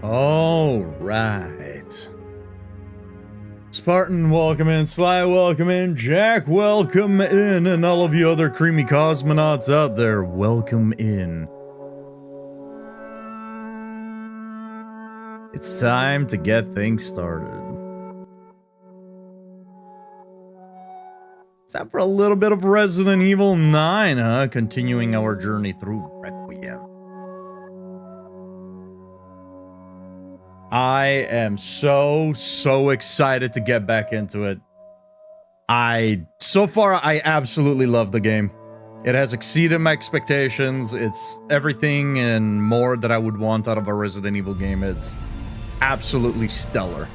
All right. Spartan, welcome in. Sly, welcome in. Jack, welcome in. And all of you other creamy cosmonauts out there, welcome in. It's time to get things started. It's time for a little bit of Resident Evil 9, huh? Continuing our journey through Requiem. I am so excited to get back into it. So far, I absolutely love the game. It has exceeded my expectations. It's everything and more that I would want out of a Resident Evil game. It's absolutely stellar.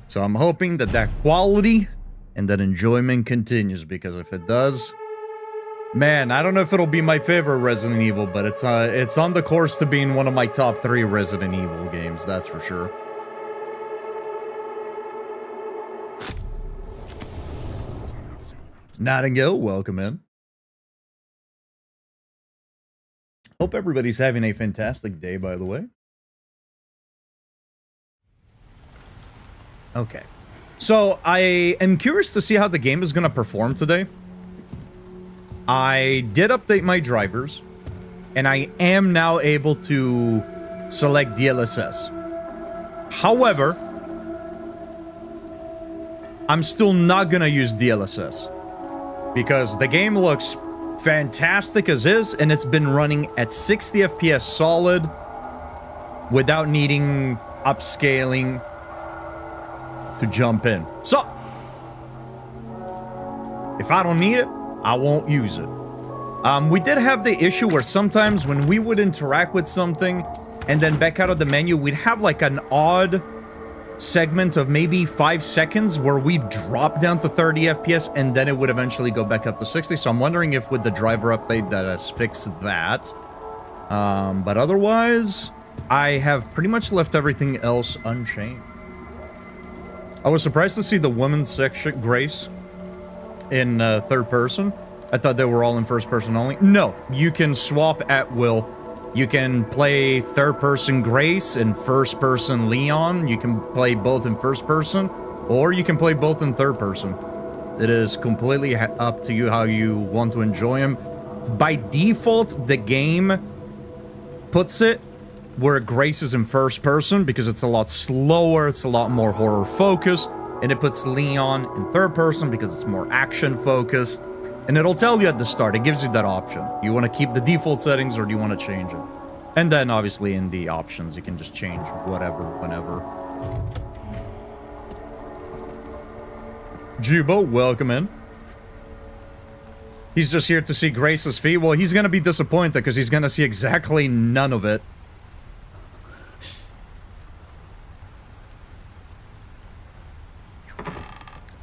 So I'm hoping that that quality and that enjoyment continues, because if it does, man, I don't know if it'll be my favorite Resident Evil, but it's on the course to being one of my top 3 Resident Evil games, that's for sure. Nightingale, welcome in. Hope everybody's having a fantastic day, by the way. Okay. So, I am curious to see how the game is going to perform today. I did update my drivers, and I am now able to select DLSS. However, I'm still not gonna use DLSS because the game looks fantastic as is, and it's been running at 60 FPS solid without needing upscaling to jump in. So, if I don't need it, I won't use it. We did have the issue where sometimes when we would interact with something and then back out of the menu, we'd have like an odd segment of maybe 5 seconds where we drop down to 30 FPS and then it would eventually go back up to 60. So I'm wondering if with the driver update that has fixed that. But otherwise, I have pretty much left everything else unchanged. I was surprised to see the women's section, Grace, in third person. I thought they were all in first person only. No, you can swap at will. You can play third person Grace and first person Leon. You can play both in first person, or you can play both in third person. It is completely up to you how you want to enjoy them. By default, the game puts it where Grace is in first person because it's a lot slower, it's a lot more horror focused, and it puts Leon in third person because it's more action focused. And it'll tell you at the start, it gives you that option. You want to keep the default settings or do you want to change it? And then obviously in the options, you can just change whatever, whenever. Jubo, welcome in. He's just here to see Grace's feet. Well, he's going to be disappointed because he's going to see exactly none of it.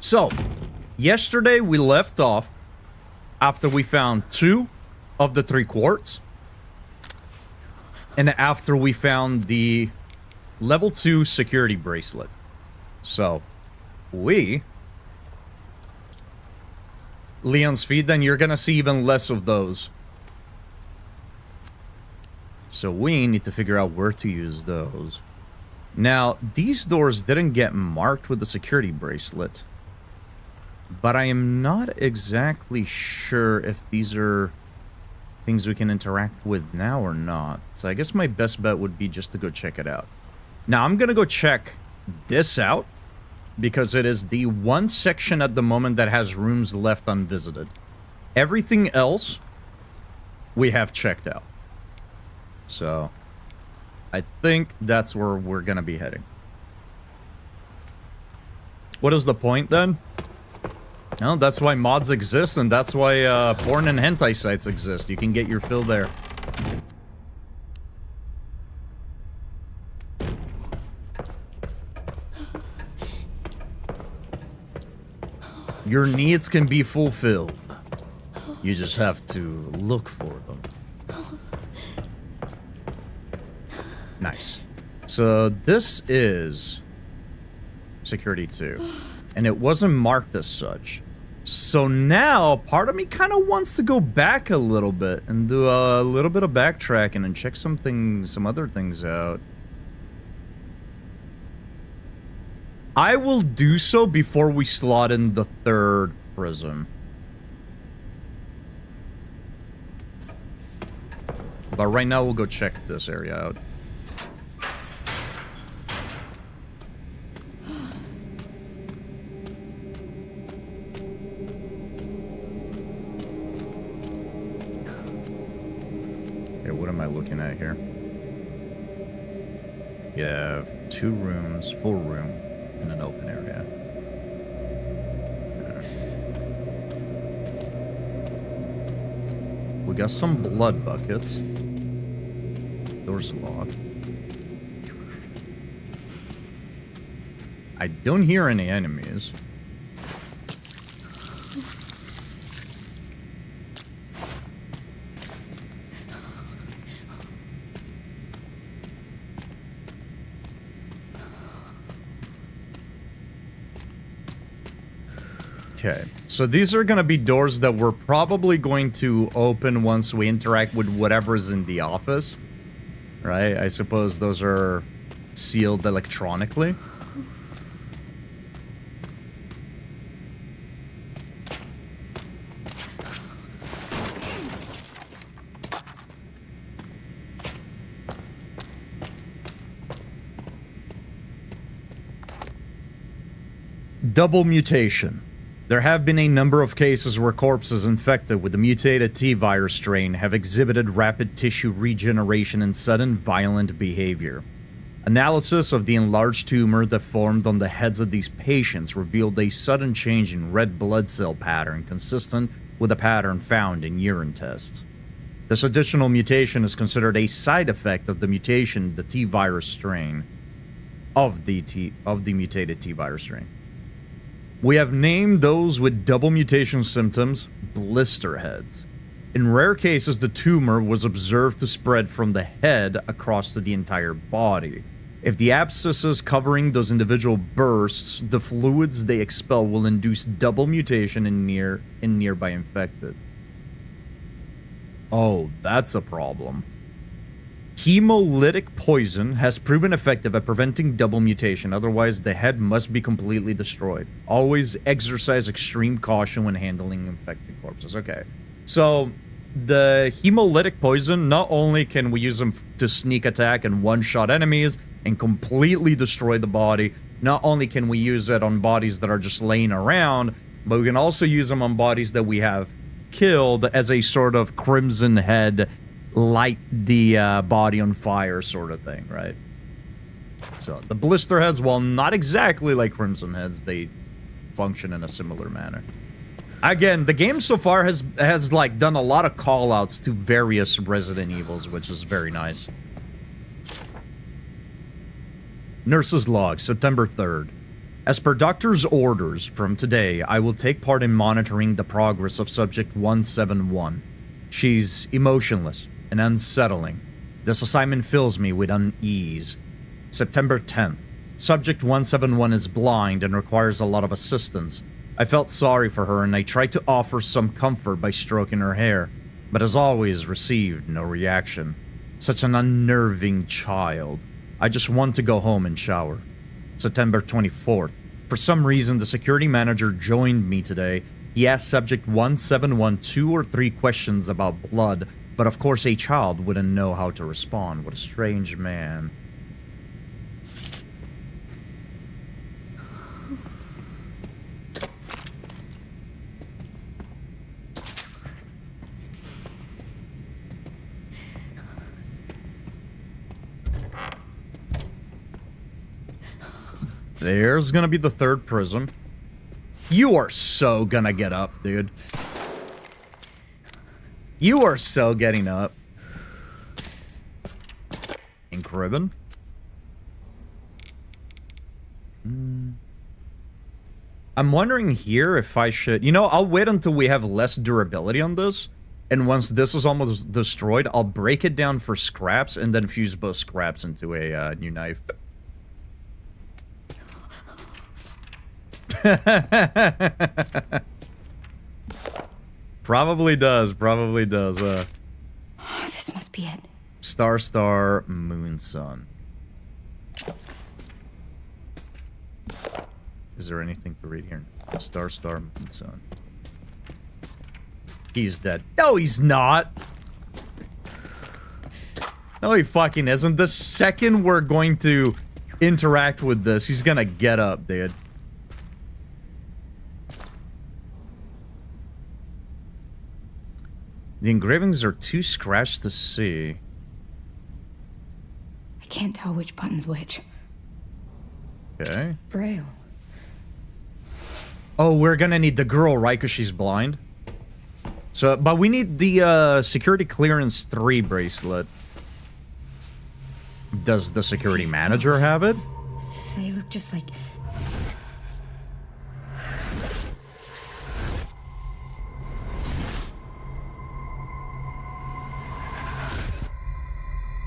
So, yesterday we left off after we found 2 of the 3 quartz, and after we found the level 2 security bracelet. So, Leon's feet, then you're gonna see even less of those. So we need to figure out where to use those. Now, these doors didn't get marked with the security bracelet, but I am not exactly sure if these are things we can interact with now or not. So I guess my best bet would be just to go check it out. Now, I'm gonna go check this out, because it is the one section at the moment that has rooms left unvisited. Everything else, we have checked out. So, I think that's where we're gonna be heading. What is the point, then? Well, that's why mods exist, and that's why porn and hentai sites exist. You can get your fill there. Your needs can be fulfilled. You just have to look for them. Nice. So this is security 2, and it wasn't marked as such. So now part of me kind of wants to go back a little bit and do a little bit of backtracking and check some other things out. I will do so before we slot in the third prism. But right now, we'll go check this area out. Okay, what am I looking at here? You have 2 rooms, full room, in an open area. We got some blood buckets. Door's locked. I don't hear any enemies. Okay, so these are going to be doors that we're probably going to open once we interact with whatever's in the office. Right? I suppose those are sealed electronically. Double mutation. There have been a number of cases where corpses infected with the mutated T-virus strain have exhibited rapid tissue regeneration and sudden violent behavior. Analysis of the enlarged tumor that formed on the heads of these patients revealed a sudden change in red blood cell pattern consistent with a pattern found in urine tests. This additional mutation is considered a side effect of the mutation, the T-virus strain, of the mutated T-virus strain. We have named those with double mutation symptoms blister heads. In rare cases, the tumor was observed to spread from the head across to the entire body. If the abscesses covering those individual bursts, the fluids they expel will induce double mutation in nearby infected. Oh, that's a problem. Hemolytic poison has proven effective at preventing double mutation, otherwise the head must be completely destroyed. Always exercise extreme caution when handling infected corpses. Okay, so the hemolytic poison, not only can we use them to sneak attack and one-shot enemies and completely destroy the body, not only can we use it on bodies that are just laying around, but we can also use them on bodies that we have killed as a sort of crimson head light the body on fire sort of thing, right? So the blister heads, while not exactly like crimson heads, they function in a similar manner. Again, the game so far has like done a lot of call outs to various Resident Evils, which is very nice. Nurse's log, September 3rd. As per doctor's orders, from today, I will take part in monitoring the progress of subject 171. She's emotionless and unsettling. This assignment fills me with unease. September 10th. Subject 171 is blind and requires a lot of assistance. I felt sorry for her and I tried to offer some comfort by stroking her hair, but as always received no reaction. Such an unnerving child. I just want to go home and shower. September 24th. For some reason, the security manager joined me today. He asked subject 171 2 or 3 questions about blood, but of course a child wouldn't know how to respond. What a strange man. There's gonna be the third prism. You are so gonna get up, dude. You are so getting up. Ink ribbon. I'm wondering here if I should... You know, I'll wait until we have less durability on this. And once this is almost destroyed, I'll break it down for scraps and then fuse both scraps into a new knife. Probably does. Oh, this must be it. Star, star, moon, sun. Is there anything to read here? Star, moon, sun. He's dead. No, he's not. No, he fucking isn't. The second we're going to interact with this, he's gonna get up, dude. The engravings are too scratched to see. I can't tell which button's which. Okay. Braille. Oh, we're gonna need the girl, right? Because she's blind. So, but we need the security clearance 3 bracelet. Does the security manager have it? They look just like...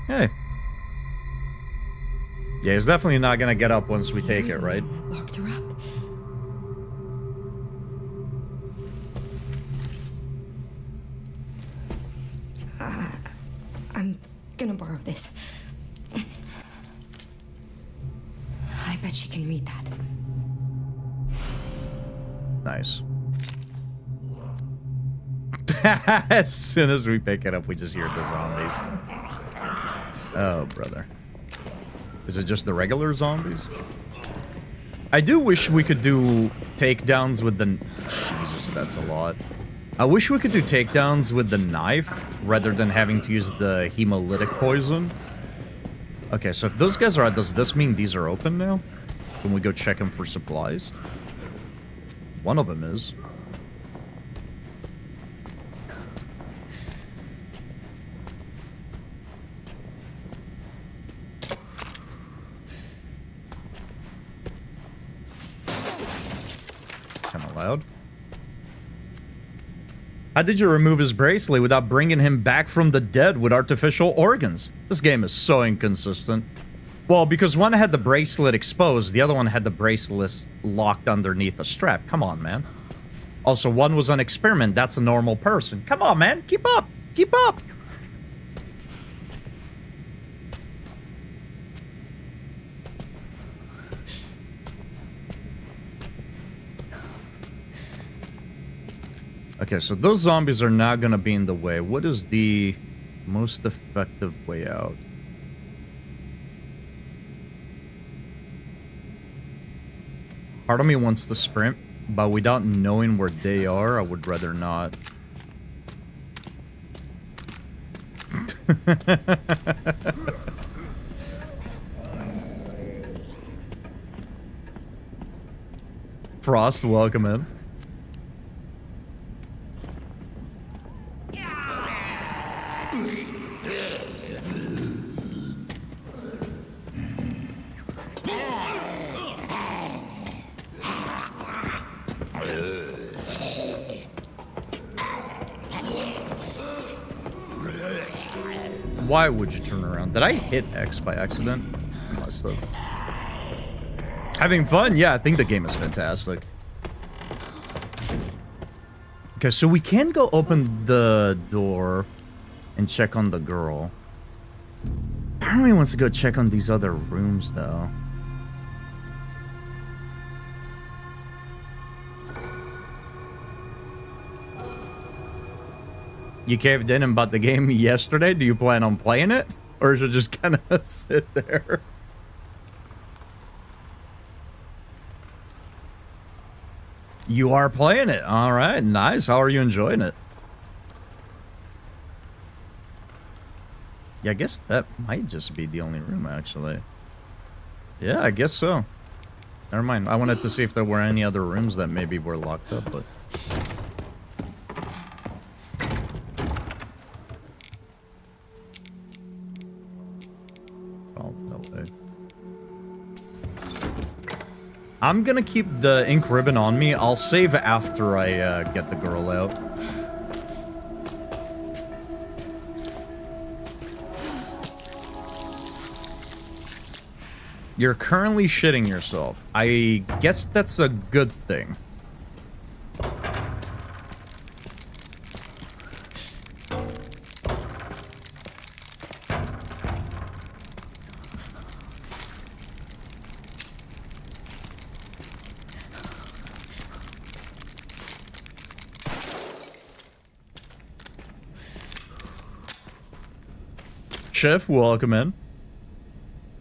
Hey. Yeah, he's definitely not gonna get up once we take it, right? Locked her up. I'm gonna borrow this. I bet she can read that. Nice. As soon as we pick it up, we just hear the zombies. Oh, brother. Is it just the regular zombies? I do wish we could do takedowns with the... Jesus, that's a lot. I wish we could do takedowns with the knife, rather than having to use the hemolytic poison. Okay, so if those guys are out, does this mean these are open now? Can we go check them for supplies? One of them is. Kinda loud. How did you remove his bracelet without bringing him back from the dead with artificial organs? This game is so inconsistent. Well, because one had the bracelet exposed, the other one had the bracelet locked underneath a strap. Come on, man. Also, one was an experiment. That's a normal person. Come on, man. Keep up. Keep up. Okay, so those zombies are not gonna be in the way. What is the most effective way out? Part of me wants to sprint, but without knowing where they are, I would rather not. Frost, welcome in. Why would you turn around? Did I hit X by accident? I must have. Having fun? Yeah, I think the game is fantastic. Okay, so we can go open the door and check on the girl. Part of me wants to go check on these other rooms, though. You caved in and bought the game yesterday? Do you plan on playing it? Or is it just kind of sit there? You are playing it. All right, nice. How are you enjoying it? Yeah, I guess that might just be the only room, actually. Yeah, I guess so. Never mind. I wanted to see if there were any other rooms that maybe were locked up, but... I'm gonna keep the ink ribbon on me. I'll save after I get the girl out. You're currently shitting yourself. I guess that's a good thing. Chef, welcome in.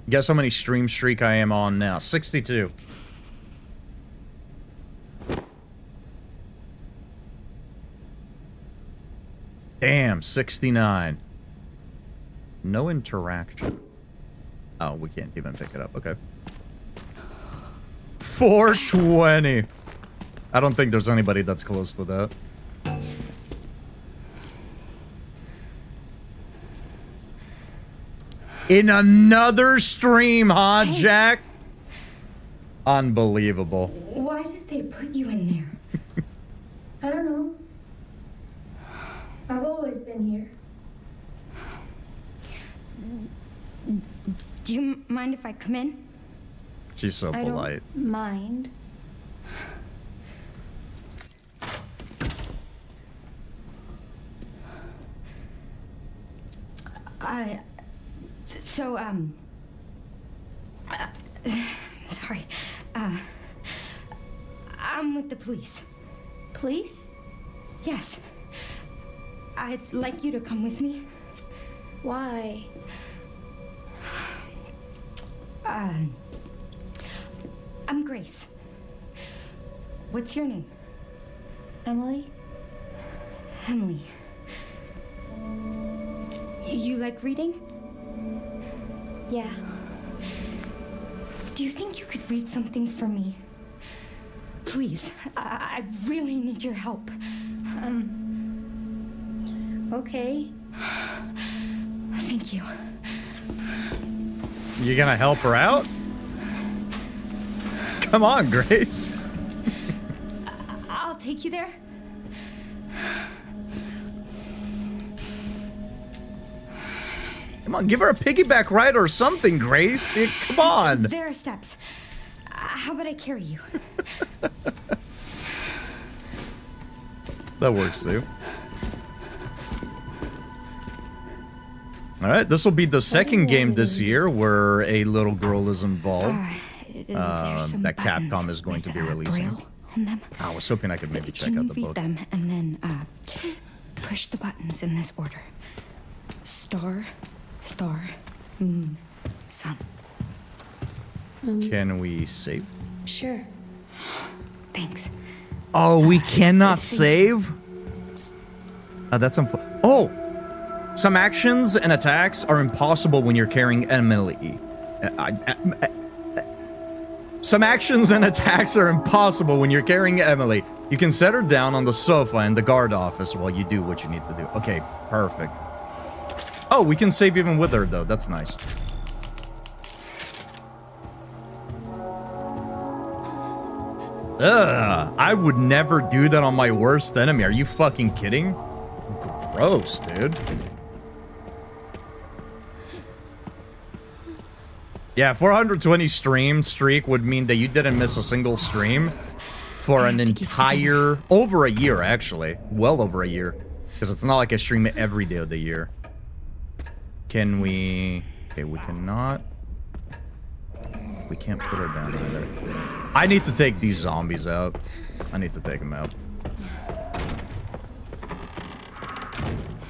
Guess how many stream streak I am on now? 62. Damn, 69. No interaction. Oh, we can't even pick it up. Okay. 420. I don't think there's anybody that's close to that. In another stream, huh, Hey. Jack? Unbelievable. Why did they put you in there? I don't know. I've always been here. Do you mind if I come in? She's so I polite. don't mind. So, sorry. I'm with the police. Police? Yes. I'd like you to come with me. Why? I'm Grace. What's your name? Emily? Emily. You like reading? Yeah. Do you think you could read something for me? Please, I really need your help. Okay. Thank you. You gonna help her out? Come on, Grace. I'll take you there. Come on, give her a piggyback ride or something, Grace. Dude, come on. There are steps. How about I carry you? That works too. All right, this will be the second game this year where a little girl is involved. There's some That buttons Capcom is going to with, be releasing. Braille on them. I was hoping I could maybe check Can out you the read book. them and then push the buttons in this order? Star, star, moon, sun. Can we save? Sure. Thanks. Oh, we cannot it's- save? That's unfortunate. Oh! Some actions and attacks are impossible when you're carrying Emily. Some actions and attacks are impossible when you're carrying Emily. You can set her down on the sofa in the guard office while you do what you need to do. Okay, perfect. Oh, we can save even with her, though. That's nice. Ugh, I would never do that on my worst enemy. Are you fucking kidding? Gross, dude. Yeah, 420 stream streak would mean that you didn't miss a single stream for an entire, over a year, actually. Well over a year. Because it's not like I stream it every day of the year. Can we... Okay, we cannot... We can't put her down either. I need to take these zombies out. I need to take them out.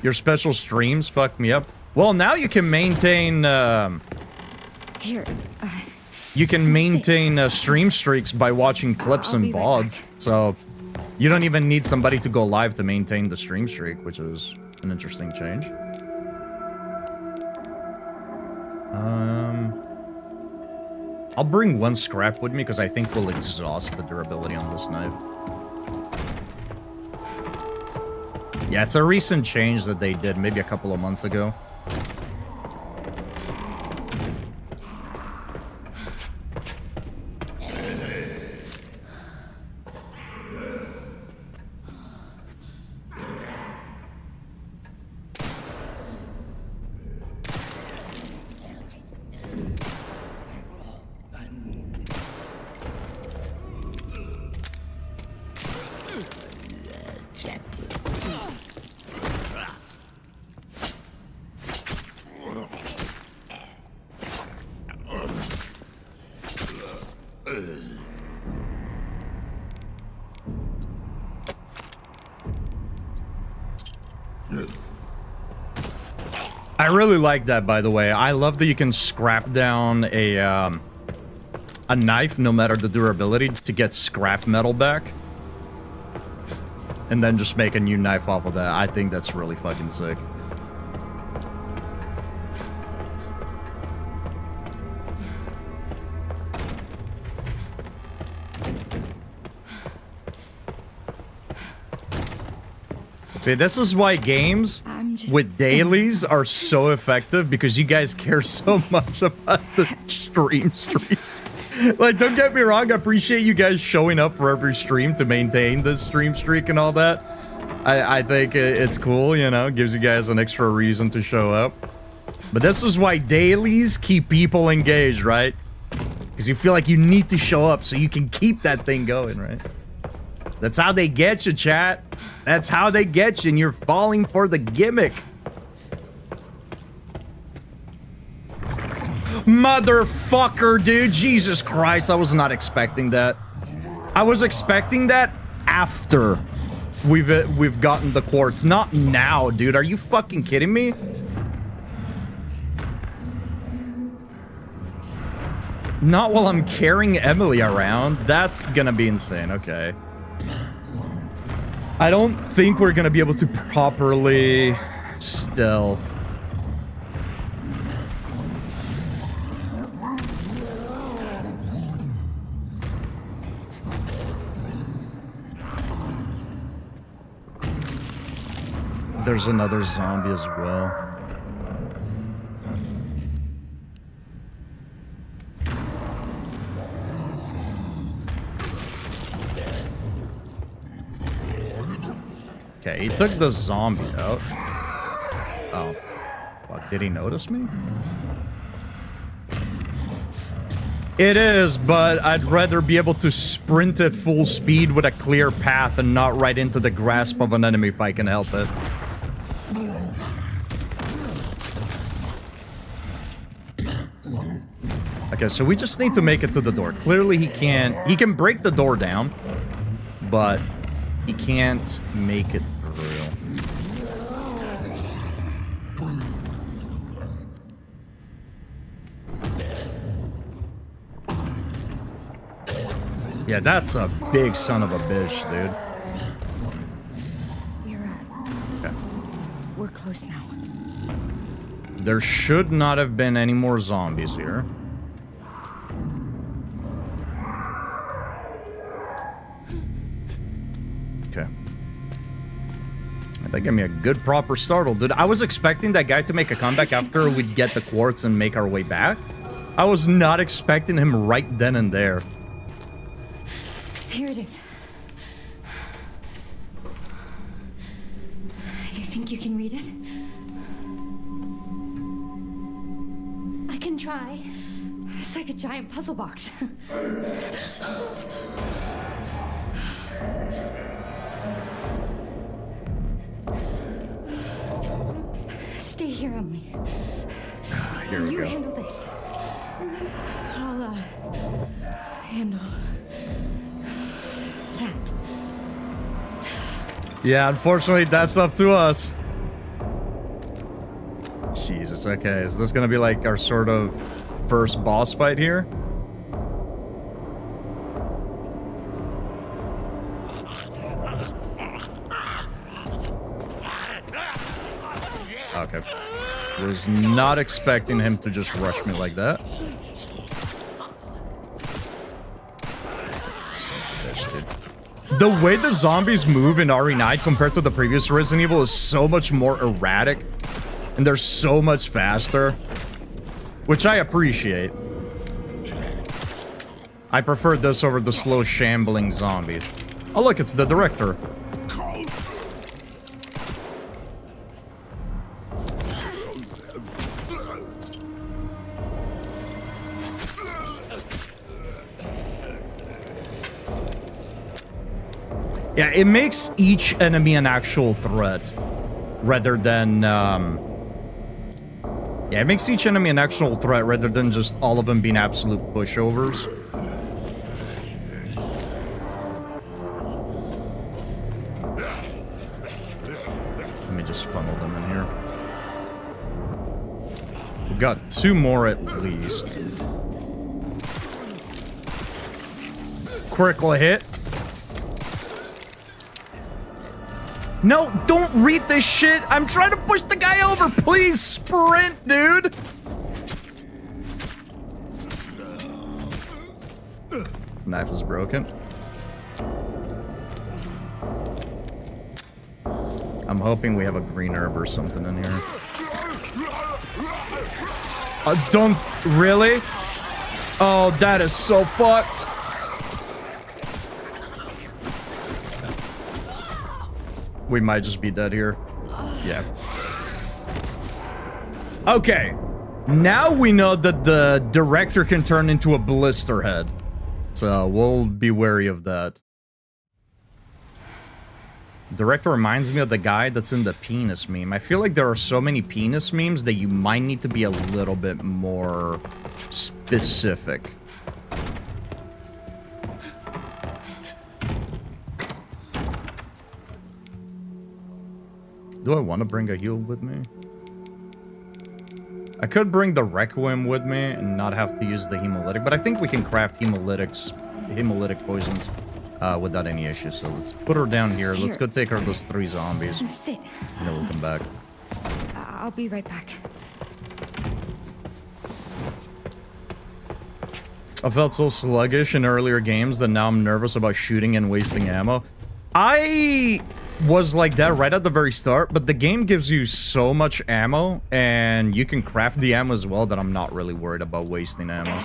Your special streams fucked me up. Well, now you can maintain... Here. You can maintain stream streaks by watching clips I'll and be right VODs. back. So you don't even need somebody to go live to maintain the stream streak, which is an interesting change. I'll bring one scrap with me because I think we'll exhaust the durability on this knife. Yeah, it's a recent change that they did maybe a couple of months ago. I really like that, by the way. I love that you can scrap down a knife, no matter the durability, to get scrap metal back. And then just make a new knife off of that. I think that's really fucking sick. See, this is why games with dailies are so effective, because you guys care so much about the stream streaks. Like, don't get me wrong, I appreciate you guys showing up for every stream to maintain the stream streak and all that. I think it's cool, you know, gives you guys an extra reason to show up. But this is why dailies keep people engaged, right? Because you feel like you need to show up so you can keep that thing going, right? That's how they get you, chat. That's how they get you, and you're falling for the gimmick. Motherfucker, dude. Jesus Christ, I was not expecting that. I was expecting that after we've gotten the quartz. Not now, dude. Are you fucking kidding me? Not while I'm carrying Emily around. That's gonna be insane. Okay. I don't think we're gonna be able to properly stealth. There's another zombie as well. Okay, he took the zombie out. Oh, fuck, did he notice me? It is, but I'd rather be able to sprint at full speed with a clear path and not right into the grasp of an enemy if I can help it. Okay, so we just need to make it to the door. Clearly he can break the door down, but he can't make it through. Yeah, that's a big son of a bitch, dude. Okay. We're close now. There should not have been any more zombies here. Okay. That gave me a good proper startle, dude. I was expecting that guy to make a comeback after we'd get the quartz and make our way back. I was not expecting him right then and there. Here it is. You think you can read it? I can try. It's like a giant puzzle box. Stay here, Emily. Here we You go. handle this. I'll, handle that. Yeah, unfortunately, that's up to us. Jesus, okay. Is this gonna be like our sort of first boss fight here? Okay. Was not expecting him to just rush me like that. Son of a bitch, dude. The way the zombies move in RE9 compared to the previous Resident Evil is so much more erratic. And they're so much faster. Which I appreciate. I prefer this over the slow shambling zombies. Oh look, it's the director. Yeah, it makes each enemy an actual threat, rather than, yeah, it makes each enemy an actual threat, rather than just all of them being absolute pushovers. Let me just funnel them in here. I've got 2 more at least. Critical hit. No, don't read this shit. I'm trying to push the guy over. Please sprint, dude. Knife is broken. I'm hoping we have a green herb or something in here. Don't... Really? Oh, that is so fucked. We might just be dead here. Yeah. Okay. Now we know that the director can turn into a blister head. So we'll be wary of that. Director reminds me of the guy that's in the penis meme. I feel like there are so many penis memes that you might need to be a little bit more specific. Do I want to bring a heal with me? I could bring the Requiem with me and not have to use the hemolytic, but I think we can craft hemolytic poisons without any issues. So let's put her down here. Let's go take her those 3 zombies. Sit. And then we'll come back. I'll be right back. I felt so sluggish in earlier games that now I'm nervous about shooting and wasting ammo. I was like that right at the very start, but the game gives you so much ammo, and you can craft the ammo as well, that I'm not really worried about wasting ammo.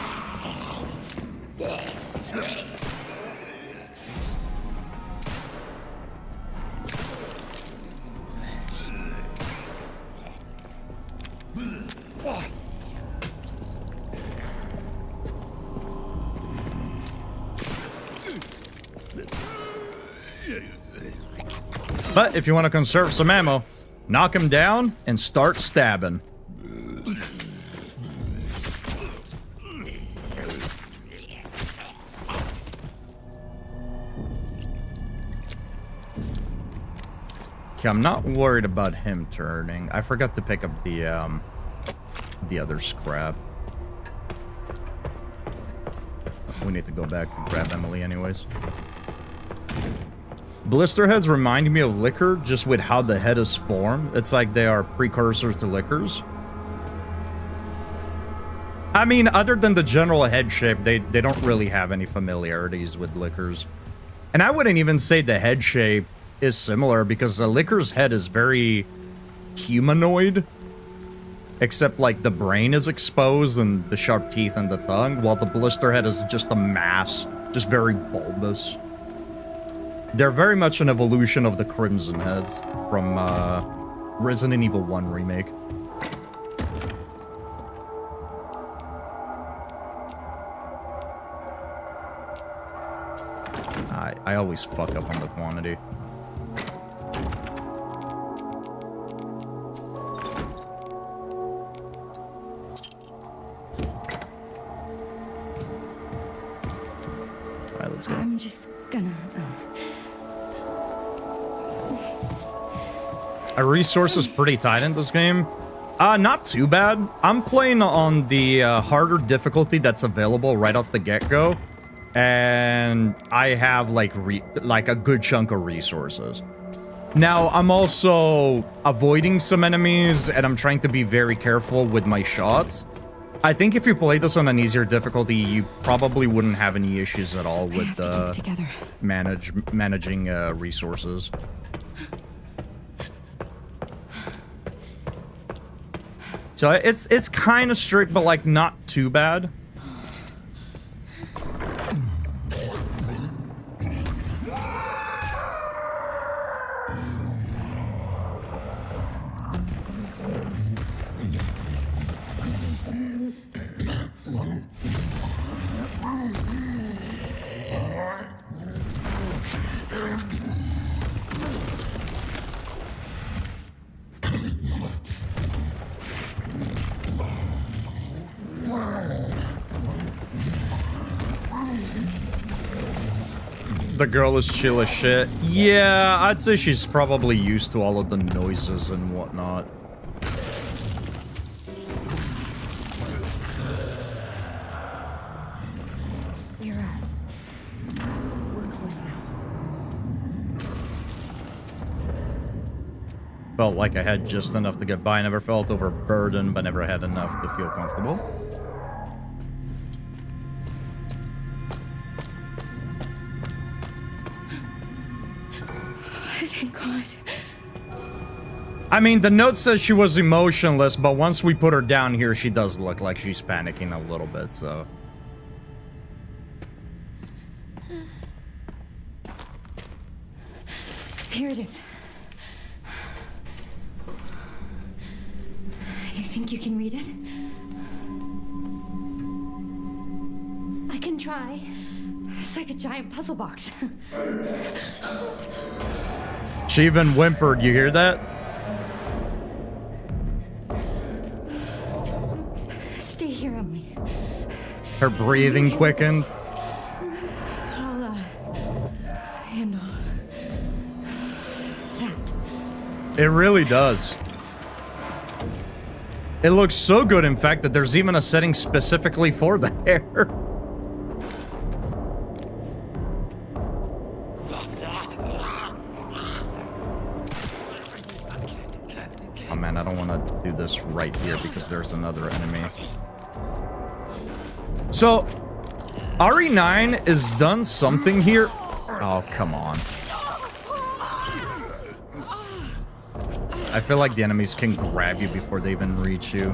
But if you want to conserve some ammo, knock him down and start stabbing. Okay, I'm not worried about him turning. I forgot to pick up the other scrap. We need to go back to grab Emily anyways. Blister heads remind me of liquor, just with how the head is formed. It's like they are precursors to liquors. I mean, other than the general head shape, they don't really have any familiarities with liquors. And I wouldn't even say the head shape is similar, because the liquor's head is very humanoid. Except, like, the brain is exposed and the sharp teeth and the tongue, while the blister head is just a mass, just very bulbous. They're very much an evolution of the Crimson Heads from Resident Evil 1 remake. I always fuck up on the quantity. Alright, let's go. I'm just gonna... Our resource is pretty tight in this game. Not too bad. I'm playing on the harder difficulty that's available right off the get-go. And I have, like a good chunk of resources. Now, I'm also avoiding some enemies, and I'm trying to be very careful with my shots. I think if you play this on an easier difficulty, you probably wouldn't have any issues at all with managing resources. So it's kind of strict, but like not too bad. The girl is chill as shit. Yeah, I'd say she's probably used to all of the noises and whatnot. felt like I had just enough to get by. I never felt overburdened, but never had enough to feel comfortable. Thank God. I mean, the note says she was emotionless, but once we put her down here, she does look like she's panicking a little bit, so... Here it is. You think you can read it? I can try. It's like a giant puzzle box. She even whimpered, you hear that? Stay here, Emily. Her breathing quickened. I'll, handle that. It really does. It looks so good, in fact, that there's even a setting specifically for the hair. Oh man, I don't want to do this right here because there's another enemy. So, RE9 has done something here. Oh, come on. I feel like the enemies can grab you before they even reach you.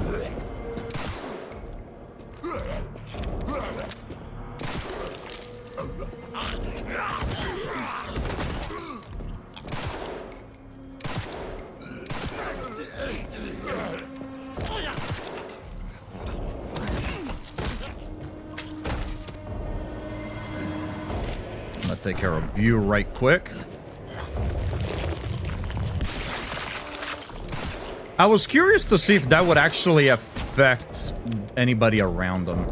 I'm gonna take care of you right quick. I was curious to see if that would actually affect anybody around them.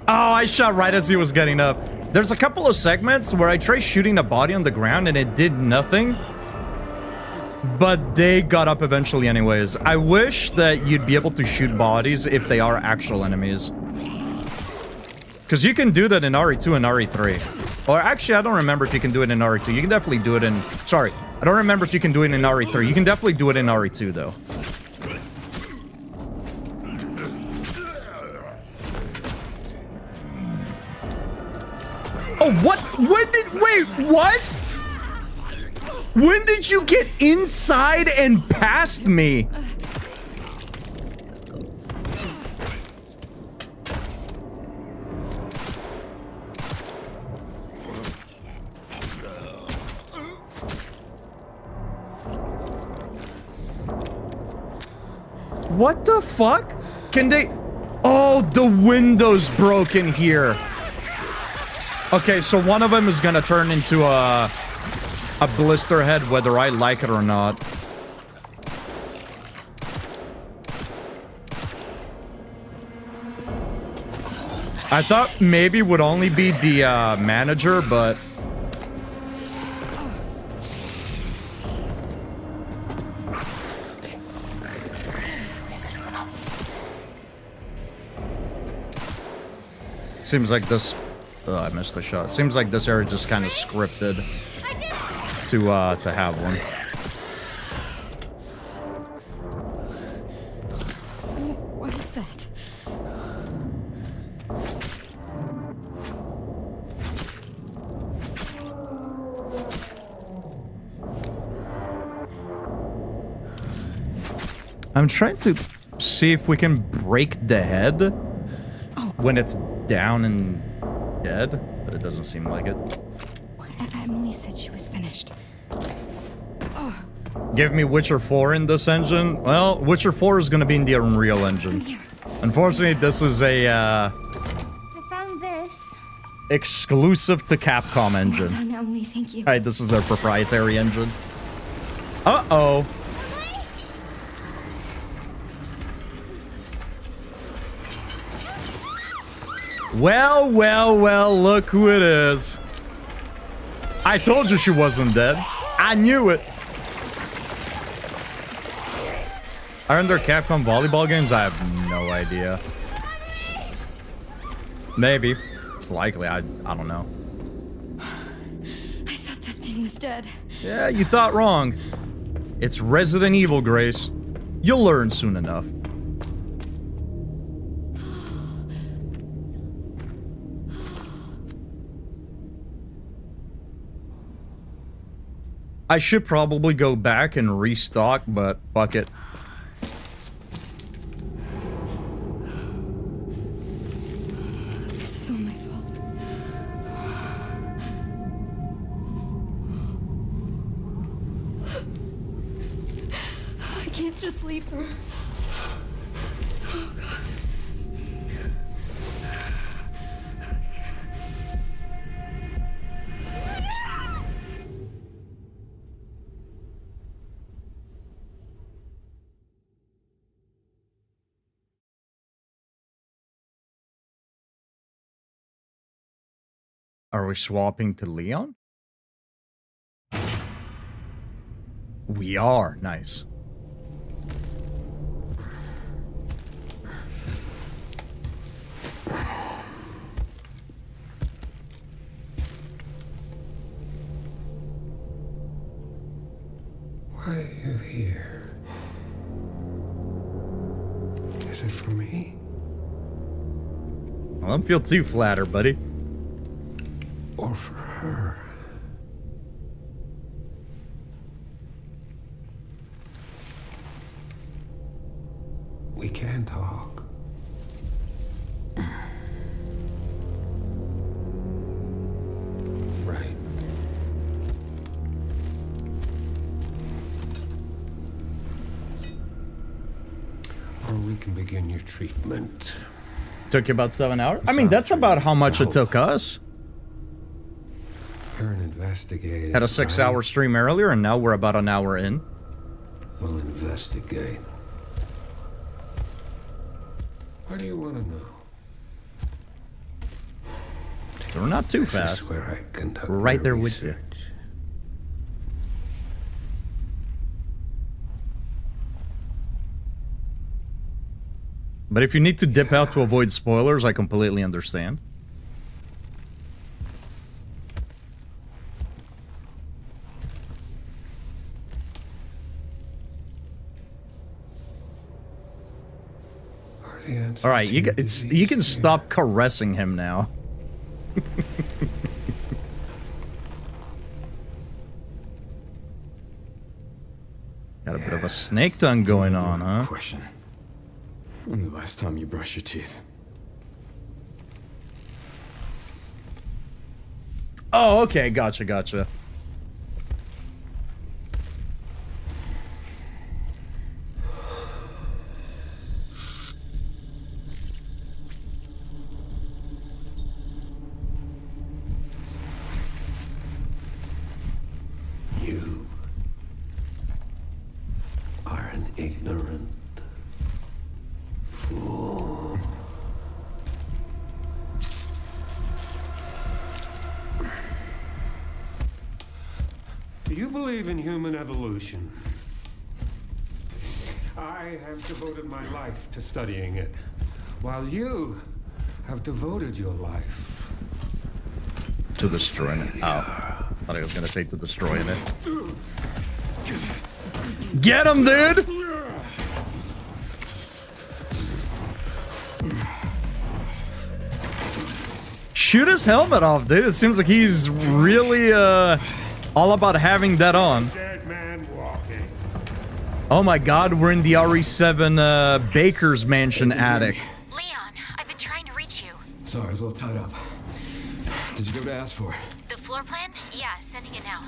Oh, I shot right as he was getting up. There's a couple of segments where I tried shooting a body on the ground and it did nothing. But they got up eventually anyways. I wish that you'd be able to shoot bodies if they are actual enemies. Because you can do that in RE2 and RE3. Or actually, I don't remember if you can do it in RE2. You can definitely do it in... Sorry, I don't remember if you can do it in RE3. You can definitely do it in RE2, though. Oh, what? When did... Wait, what? When did you get inside and past me? What the fuck? Can they... Oh, the window's broken here. Okay, so one of them is gonna turn into a blister head, whether I like it or not. I thought maybe it would only be the manager, but... Seems like this... Oh, I missed the shot. Seems like this area just kind of scripted to have one. What is that? I'm trying to see if we can break the head when it's down and dead, but it doesn't seem like it. Emily said she was finished. Give me Witcher 4 in this engine. Well, Witcher 4 is going to be in the Unreal Engine. Unfortunately, this is a I found this. exclusive to Capcom engine. Well done, Emily. Thank you. Alright, this is their proprietary engine. Uh-oh. Well, well, well, look who it is. I told you she wasn't dead. I knew it. Aren't there Capcom volleyball games? I have no idea. Maybe. It's likely. I don't know. everything was dead. Yeah, you thought wrong. It's Resident Evil, Grace. You'll learn soon enough. I should probably go back and restock, but fuck it. This is all my fault. I can't just leave her. Oh, God. Are we swapping to Leon? We are. Nice. Why are you here? Is it for me? I don't feel too flattered, buddy. Or for her? We can talk. Right. Or we can begin your treatment. Took you about 7 hours? I mean, that's about how much it took us. You're an investigator. Had a 6-hour stream earlier, and now we're about an hour in. We'll investigate. What do you want to know? We're not too This fast. is where I conduct We're right my there with you. research. But if you need to dip out to avoid spoilers, I completely understand. All right, you can stop caressing him now. Got a bit of a snake tongue going on, huh? Question. When's the last time you brushed your teeth? Oh, okay, gotcha. You are an ignorant fool. Do you believe in human evolution? I have devoted my life to studying it, while you have devoted your life To destroying it. Oh, thought I was gonna say to destroying it. Get him, dude! Shoot his helmet off, dude. It seems like he's really, all about having that on. dead man walking. Oh my god, we're in the RE7, Baker's Mansion attic. Leon, I've been trying to reach you. Sorry, I was a little tied up. Did you go to ask for? The floor plan? Yeah, sending it now.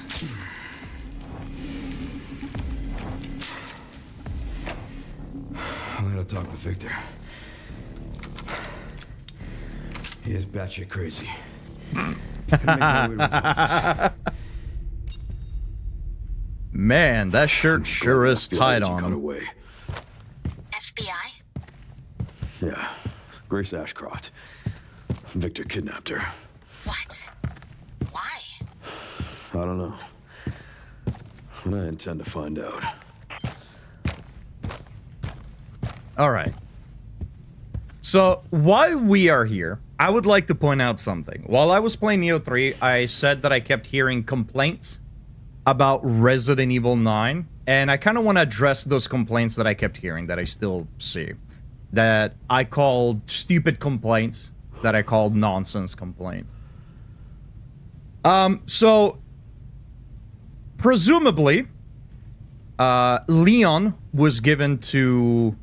I'm gonna talk to Victor. He is batshit crazy. Couldn't make my way to his office. Man, that shirt sure is FBI tight agent on got him. away. FBI? Yeah, Grace Ashcroft. Victor kidnapped her. What? Why? I don't know. And I intend to find out. All right. So, while we are here, I would like to point out something. While I was playing Neo 3, I said that I kept hearing complaints about Resident Evil 9, and I kind of want to address those complaints that I kept hearing, that I still see, that I called stupid complaints, that I called nonsense complaints. So, presumably, Leon was given to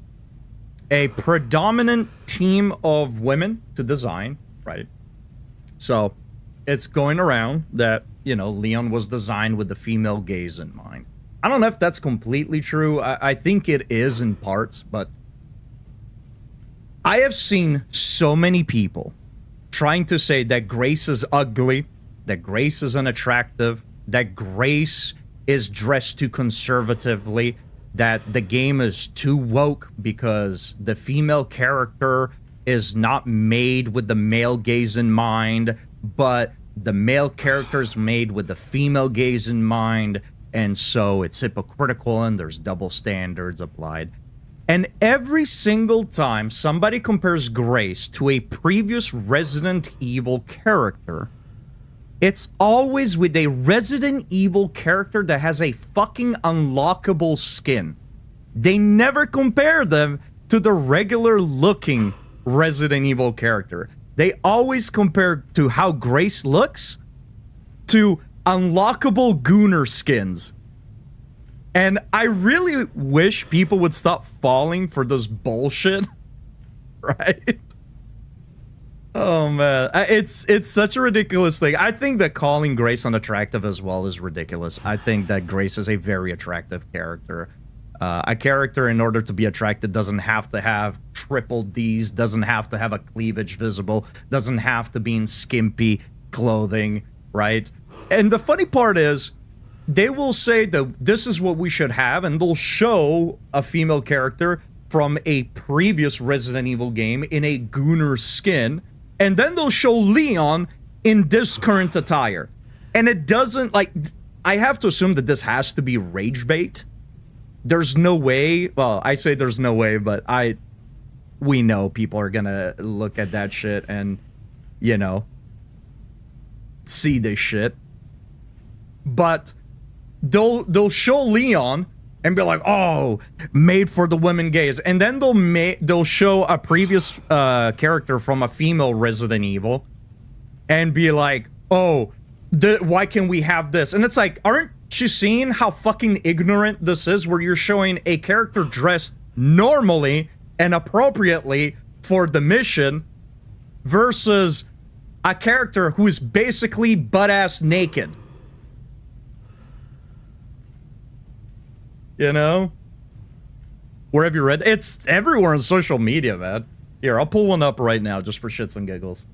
a predominant team of women to design, right? So, it's going around that, you know, Leon was designed with the female gaze in mind. I don't know if that's completely true. I think it is in parts, but I have seen so many people trying to say that Grace is ugly, that Grace is unattractive, that Grace is dressed too conservatively, that the game is too woke because the female character is not made with the male gaze in mind, but the male character is made with the female gaze in mind, and so it's hypocritical and there's double standards applied. And every single time somebody compares Grace to a previous Resident Evil character, it's always with a Resident Evil character that has a fucking unlockable skin. They never compare them to the regular looking Resident Evil character. They always compare to how Grace looks to unlockable Gooner skins. And I really wish people would stop falling for this bullshit, right? Oh man, it's such a ridiculous thing. I think that calling Grace unattractive as well is ridiculous. I think that Grace is a very attractive character. A character, in order to be attractive, doesn't have to have triple Ds, doesn't have to have a cleavage visible, doesn't have to be in skimpy clothing, right? And the funny part is, they will say that this is what we should have, and they'll show a female character from a previous Resident Evil game in a Gooner skin, and then they'll show Leon in this current attire. And it doesn't, like, I have to assume that this has to be rage bait. There's no way, well, I say there's no way, but we know people are gonna look at that shit and, you know, see this shit. But they'll show Leon and be like, oh, made for the women gaze. And then they'll show a previous character from a female Resident Evil and be like, oh, why can we have this? And it's like, aren't you seeing how fucking ignorant this is, where you're showing a character dressed normally and appropriately for the mission versus a character who is basically butt-ass naked? You know? Where have you read? It's everywhere on social media, man. Here, I'll pull one up right now just for shits and giggles.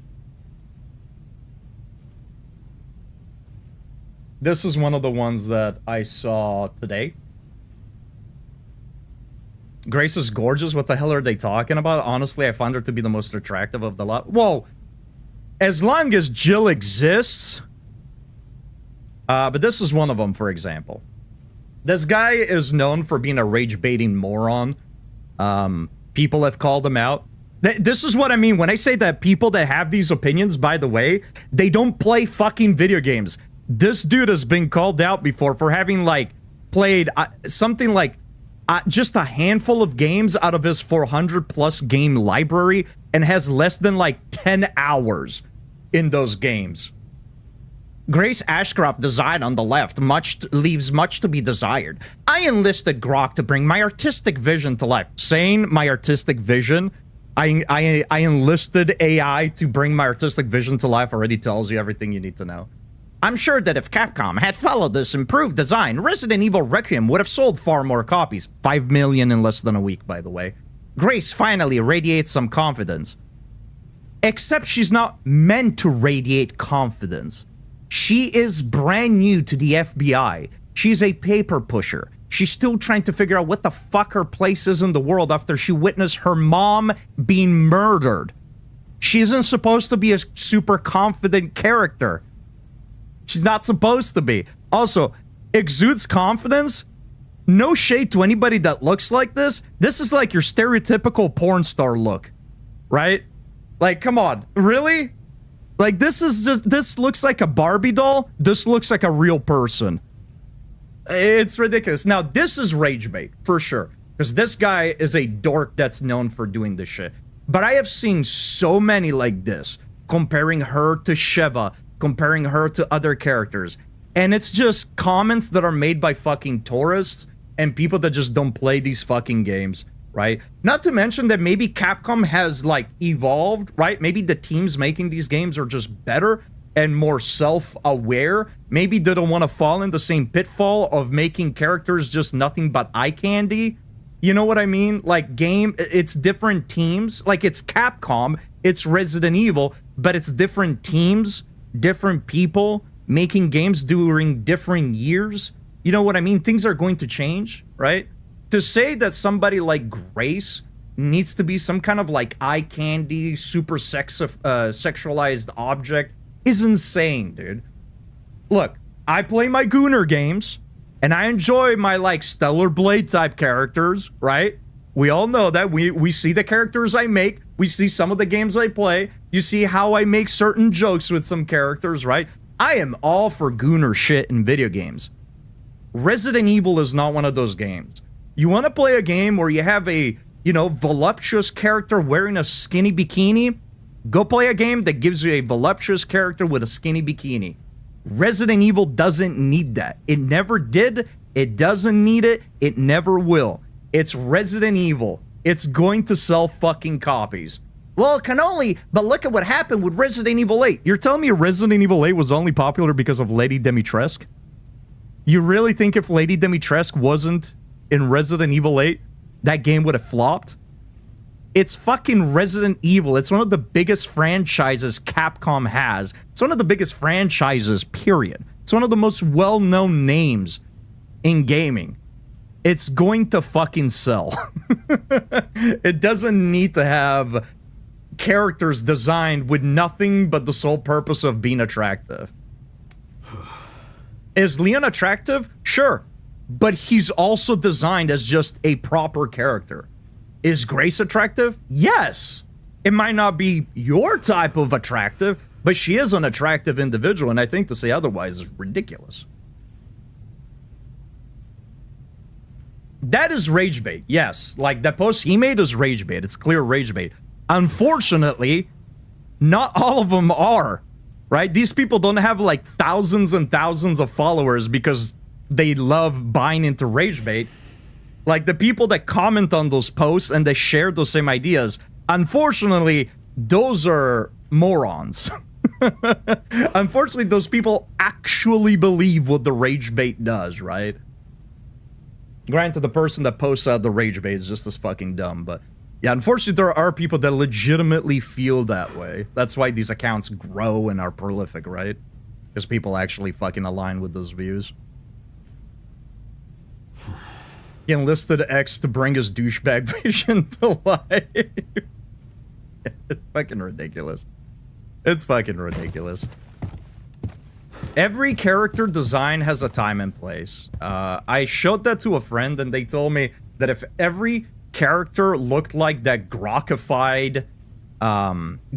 This is one of the ones that I saw today. Grace is gorgeous. What the hell are they talking about? Honestly, I find her to be the most attractive of the lot. Whoa. As long as Jill exists. But this is one of them, for example. This guy is known for being a rage-baiting moron. People have called him out. This is what I mean when I say that people that have these opinions, by the way, they don't play fucking video games. This dude has been called out before for having, like, played something like just a handful of games out of his 400-plus game library and has less than, like, 10 hours in those games. Grace Ashcroft design on the left leaves much to be desired. I enlisted Grok to bring my artistic vision to life. Saying my artistic vision, I enlisted AI to bring my artistic vision to life already tells you everything you need to know. I'm sure that if Capcom had followed this improved design, Resident Evil Requiem would have sold far more copies. 5 million in less than a week, by the way. Grace finally radiates some confidence. Except she's not meant to radiate confidence. She is brand new to the FBI. She's a paper pusher. She's still trying to figure out what the fuck her place is in the world after she witnessed her mom being murdered. She isn't supposed to be a super confident character. She's not supposed to be. Also, exudes confidence. No shade to anybody that looks like this. This is like your stereotypical porn star look, right? Like, come on, really? Like, this looks like a Barbie doll. This looks like a real person. It's ridiculous. Now, this is rage bait, for sure. Because this guy is a dork that's known for doing this shit. But I have seen so many like this, comparing her to Sheva, comparing her to other characters. And it's just comments that are made by fucking tourists and people that just don't play these fucking games, right? Not to mention that maybe Capcom has, like, evolved, right? Maybe the teams making these games are just better and more self-aware. Maybe they don't want to fall in the same pitfall of making characters just nothing but eye candy. You know what I mean? Like, it's different teams. Like, it's Capcom, it's Resident Evil, but it's different teams, different people making games during different years. You know what I mean? Things are going to change, right? To say that somebody like Grace needs to be some kind of, like, eye candy, super sexualized object is insane, dude. Look, I play my Gooner games, and I enjoy my, like, Stellar Blade type characters, right? We all know that. We see the characters I make. We see some of the games I play. You see how I make certain jokes with some characters, right? I am all for Gooner shit in video games. Resident Evil is not one of those games. You want to play a game where you have a, you know, voluptuous character wearing a skinny bikini? Go play a game that gives you a voluptuous character with a skinny bikini. Resident Evil doesn't need that. It never did. It doesn't need it. It never will. It's Resident Evil. It's going to sell fucking copies. Well, it can only, but look at what happened with Resident Evil 8. You're telling me Resident Evil 8 was only popular because of Lady Dimitrescu? You really think if Lady Dimitrescu wasn't in Resident Evil 8, that game would have flopped? It's fucking Resident Evil. It's one of the biggest franchises Capcom has. It's one of the biggest franchises, period. It's one of the most well-known names in gaming. It's going to fucking sell. It doesn't need to have characters designed with nothing but the sole purpose of being attractive. Is Leon attractive? Sure. But he's also designed as just a proper character. Is Grace attractive? Yes. It might not be your type of attractive, but she is an attractive individual, and I think to say otherwise is ridiculous. That is rage bait, yes. Like, that post he made is rage bait. It's clear rage bait. Unfortunately, not all of them are, right? These people don't have, like, thousands and thousands of followers because they love buying into rage bait. Like, the people that comment on those posts and they share those same ideas, unfortunately, those are morons. Unfortunately, those people actually believe what the rage bait does, right? Granted, the person that posts out the rage bait is just as fucking dumb, but yeah, unfortunately, there are people that legitimately feel that way. That's why these accounts grow and are prolific, right? Because people actually fucking align with those views. He enlisted X to bring his douchebag vision to life. It's fucking ridiculous. It's fucking ridiculous. Every character design has a time and place. I showed that to a friend and they told me that if every character looked like that grokkified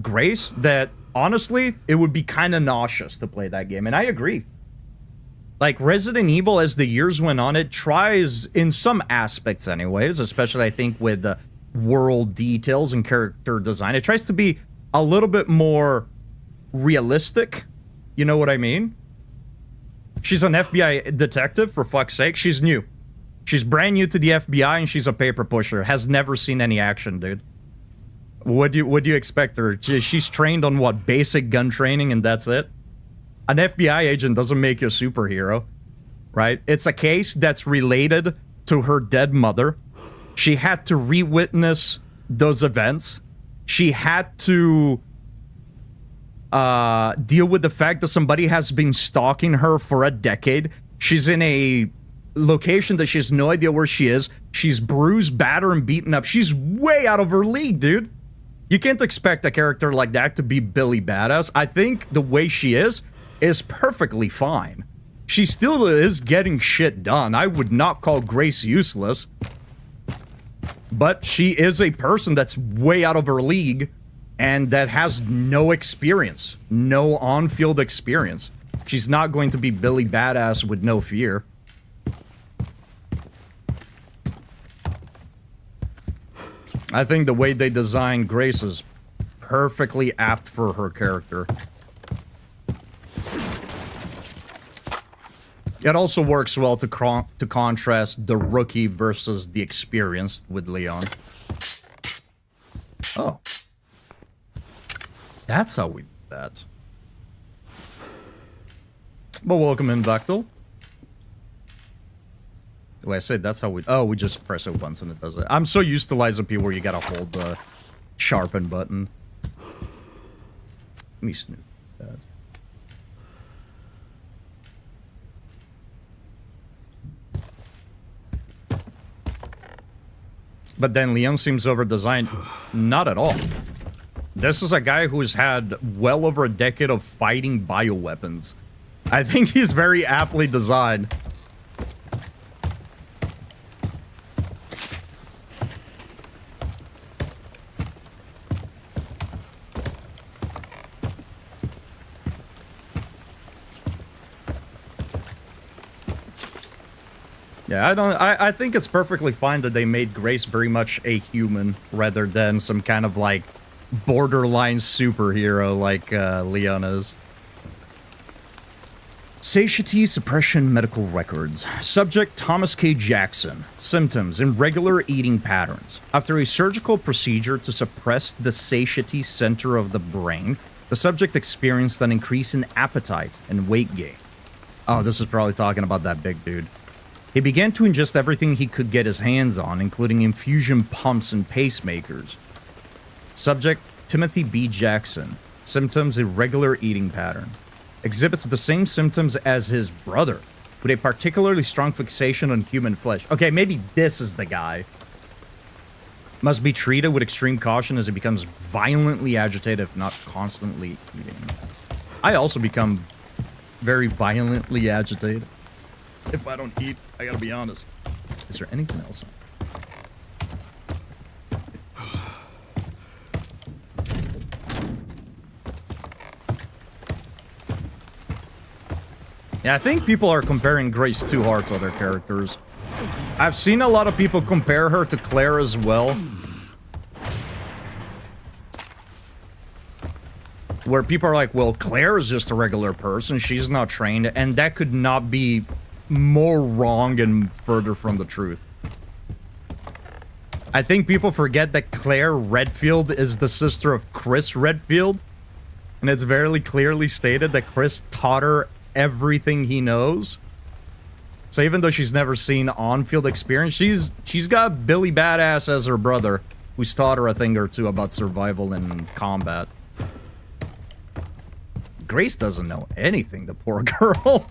Grace, that honestly, it would be kind of nauseous to play that game. And I agree. Like, Resident Evil, as the years went on, it tries, in some aspects anyways, especially I think with the world details and character design, it tries to be a little bit more realistic. You know what I mean? She's an FBI detective, for fuck's sake. She's new. She's brand new to the FBI and she's a paper pusher. Has never seen any action, dude. What do you expect her? She's trained on what? Basic gun training and that's it? An FBI agent doesn't make you a superhero, right? It's a case that's related to her dead mother. She had to re-witness those events. She had to deal with the fact that somebody has been stalking her for a decade. She's in a location that she has no idea where she is. She's bruised, battered, and beaten up. She's way out of her league, dude. You can't expect a character like that to be Billy Badass. I think the way she is perfectly fine. She still is getting shit done. I would not call Grace useless. But she is a person that's way out of her league and that has no experience. No on-field experience. She's not going to be Billy Badass with no fear. I think the way they designed Grace is perfectly apt for her character. It also works well to contrast the rookie versus the experienced with Leon. Oh. That's how we do that. But welcome in, Vactal. Wait, I said that's how we... Oh, we just press it once and it does it. I'm so used to Lies of P where you gotta hold the sharpen button. Let me snoop that. But then Leon seems over-designed. Not at all. This is a guy who's had well over a decade of fighting bioweapons. I think he's very aptly designed. Yeah, I think it's perfectly fine that they made Grace very much a human rather than some kind of like borderline superhero like Leon is. Satiety suppression medical records. Subject Thomas K. Jackson. Symptoms: irregular eating patterns. After a surgical procedure to suppress the satiety center of the brain, the subject experienced an increase in appetite and weight gain. Oh, this is probably talking about that big dude. He began to ingest everything he could get his hands on, including infusion pumps and pacemakers. Subject Timothy B. Jackson. Symptoms: irregular eating pattern. Exhibits the same symptoms as his brother, with a particularly strong fixation on human flesh. Okay, maybe this is the guy. Must be treated with extreme caution as he becomes violently agitated, if not constantly eating. I also become very violently agitated if I don't eat, I gotta be honest. Is there anything else? Yeah, I think people are comparing Grace too hard to other characters. I've seen a lot of people compare her to Claire as well. Where people are like, well, Claire is just a regular person, she's not trained, and that could not be more wrong and further from the truth. I think people forget that Claire Redfield is the sister of Chris Redfield, and it's very clearly stated that Chris taught her everything he knows. So even though she's never seen on-field experience, she's got Billy Badass as her brother, who's taught her a thing or two about survival and combat. Grace doesn't know anything, the poor girl.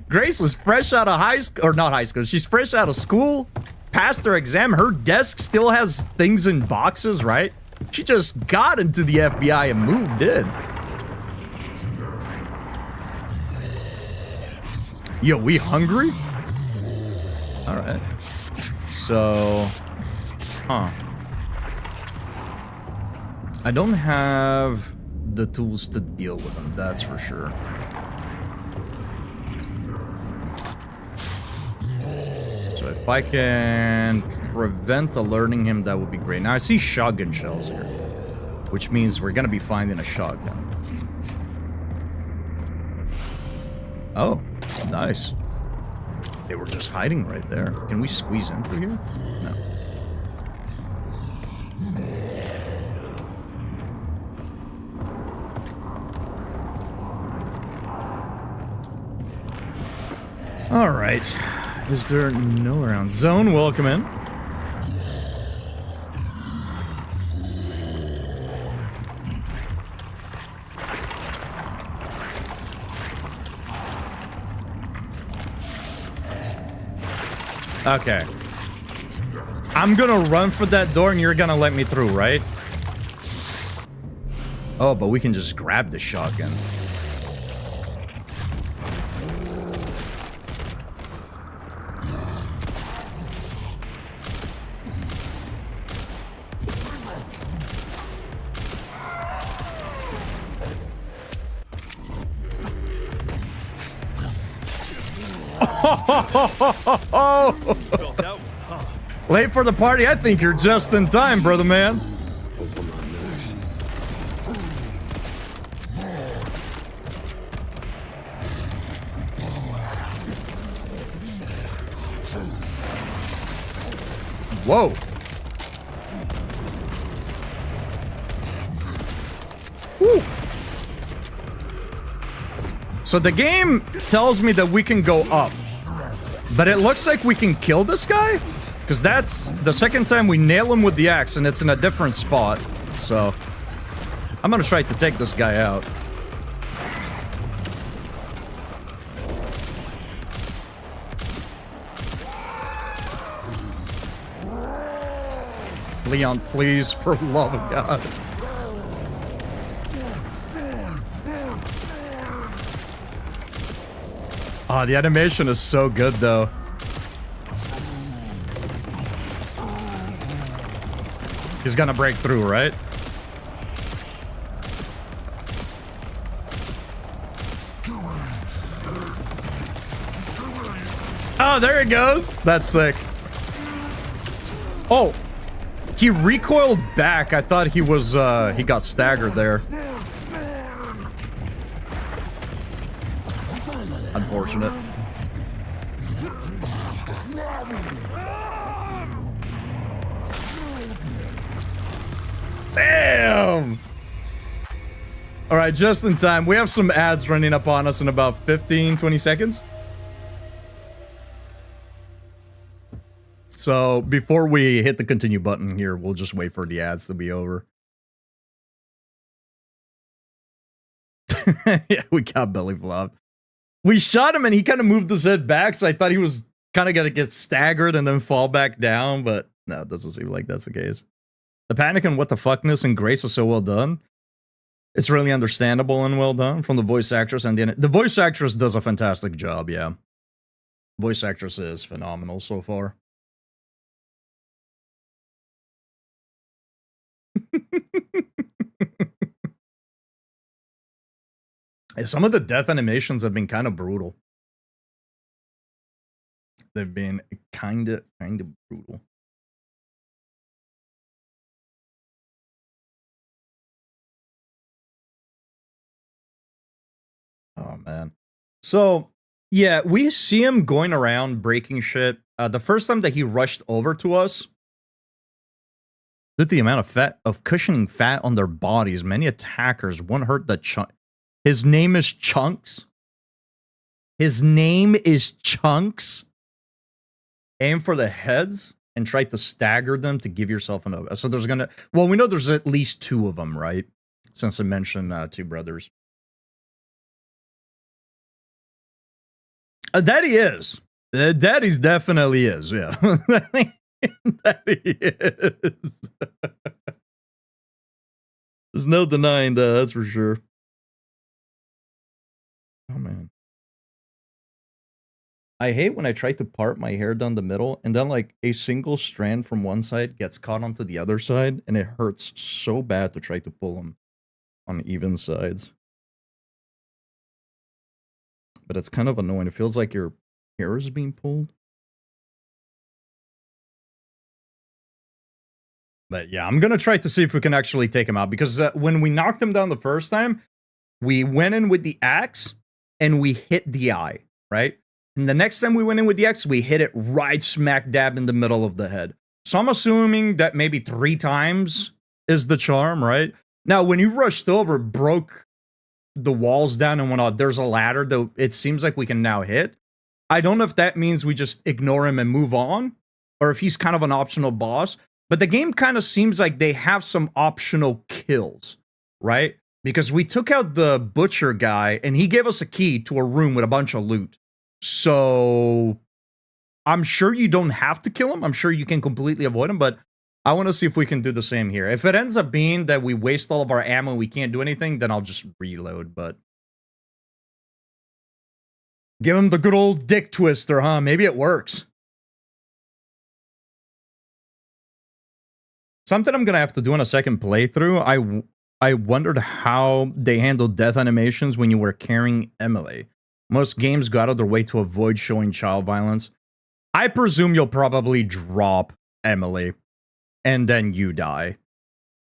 Grace was fresh out of high school, or not high school, she's fresh out of school, passed her exam, her desk still has things in boxes, right? She just got into the FBI and moved in. Yo, we hungry? Alright. So... Huh. I don't have the tools to deal with them, that's for sure. So if I can prevent alerting him, that would be great. Now I see shotgun shells here, which means we're gonna be finding a shotgun. Oh, nice. They were just hiding right there. Can we squeeze in through here? No. All right. Is there no around? Zone, welcome in. Okay. I'm gonna run for that door and you're gonna let me through, right? Oh, but we can just grab the shotgun. Late for the party? I think you're just in time, brother man. Hope I'm not next. Whoa. Woo. So the game tells me that we can go up. But it looks like we can kill this guy? Because that's the second time we nail him with the axe, and it's in a different spot. So I'm gonna try to take this guy out. Leon, please, for love of God. Oh, the animation is so good, though. He's gonna break through, right? Oh, there he goes. That's sick. Oh, he recoiled back. I thought he was, he got staggered there. Unfortunate. Damn! Alright, just in time. We have some ads running up on us in about 15, 20 seconds. So, before we hit the continue button here, we'll just wait for the ads to be over. Yeah, we got belly flopped. We shot him and he kind of moved his head back, so I thought he was kind of going to get staggered and then fall back down, but no, it doesn't seem like that's the case. The panic and what the fuckness and grace is so well done. It's really understandable and well done from the voice actress, and the voice actress does a fantastic job, yeah. Voice actress is phenomenal so far. Some of the death animations have been kind of brutal. They've been kind of brutal. Oh, man. So, yeah, we see him going around breaking shit. The first time that he rushed over to us, due to the amount of cushioning fat on their bodies, many attackers won't hurt the chunk. His name is Chunks. His name is Chunks. Aim for the heads and try to stagger them to give yourself an over. So there's gonna... Well, we know there's at least two of them, right? Since I mentioned two brothers. That he is. That he definitely is, yeah. That he is. There's no denying that, that's for sure. Oh, man. I hate when I try to part my hair down the middle and then like a single strand from one side gets caught onto the other side and it hurts so bad to try to pull them on even sides. But it's kind of annoying. It feels like your hair is being pulled. But yeah, I'm going to try to see if we can actually take him out because when we knocked him down the first time, we went in with the axe and we hit the eye, right? And the next time we went in with the axe, we hit it right smack dab in the middle of the head. So I'm assuming that maybe 3 times is the charm, right? Now, when you rushed over, broke the walls down and whatnot, there's a ladder that it seems like we can now hit. I don't know if that means we just ignore him and move on, or if he's kind of an optional boss. But the game kind of seems like they have some optional kills, right? Because we took out the butcher guy, and he gave us a key to a room with a bunch of loot. So I'm sure you don't have to kill him. I'm sure you can completely avoid him, but I want to see if we can do the same here. If it ends up being that we waste all of our ammo and we can't do anything, then I'll just reload, but... Give him the good old dick twister, huh? Maybe it works. Something I'm going to have to do in a second playthrough. I wondered how they handled death animations when you were carrying Emily. Most games go out of their way to avoid showing child violence. I presume you'll probably drop Emily, and then you die.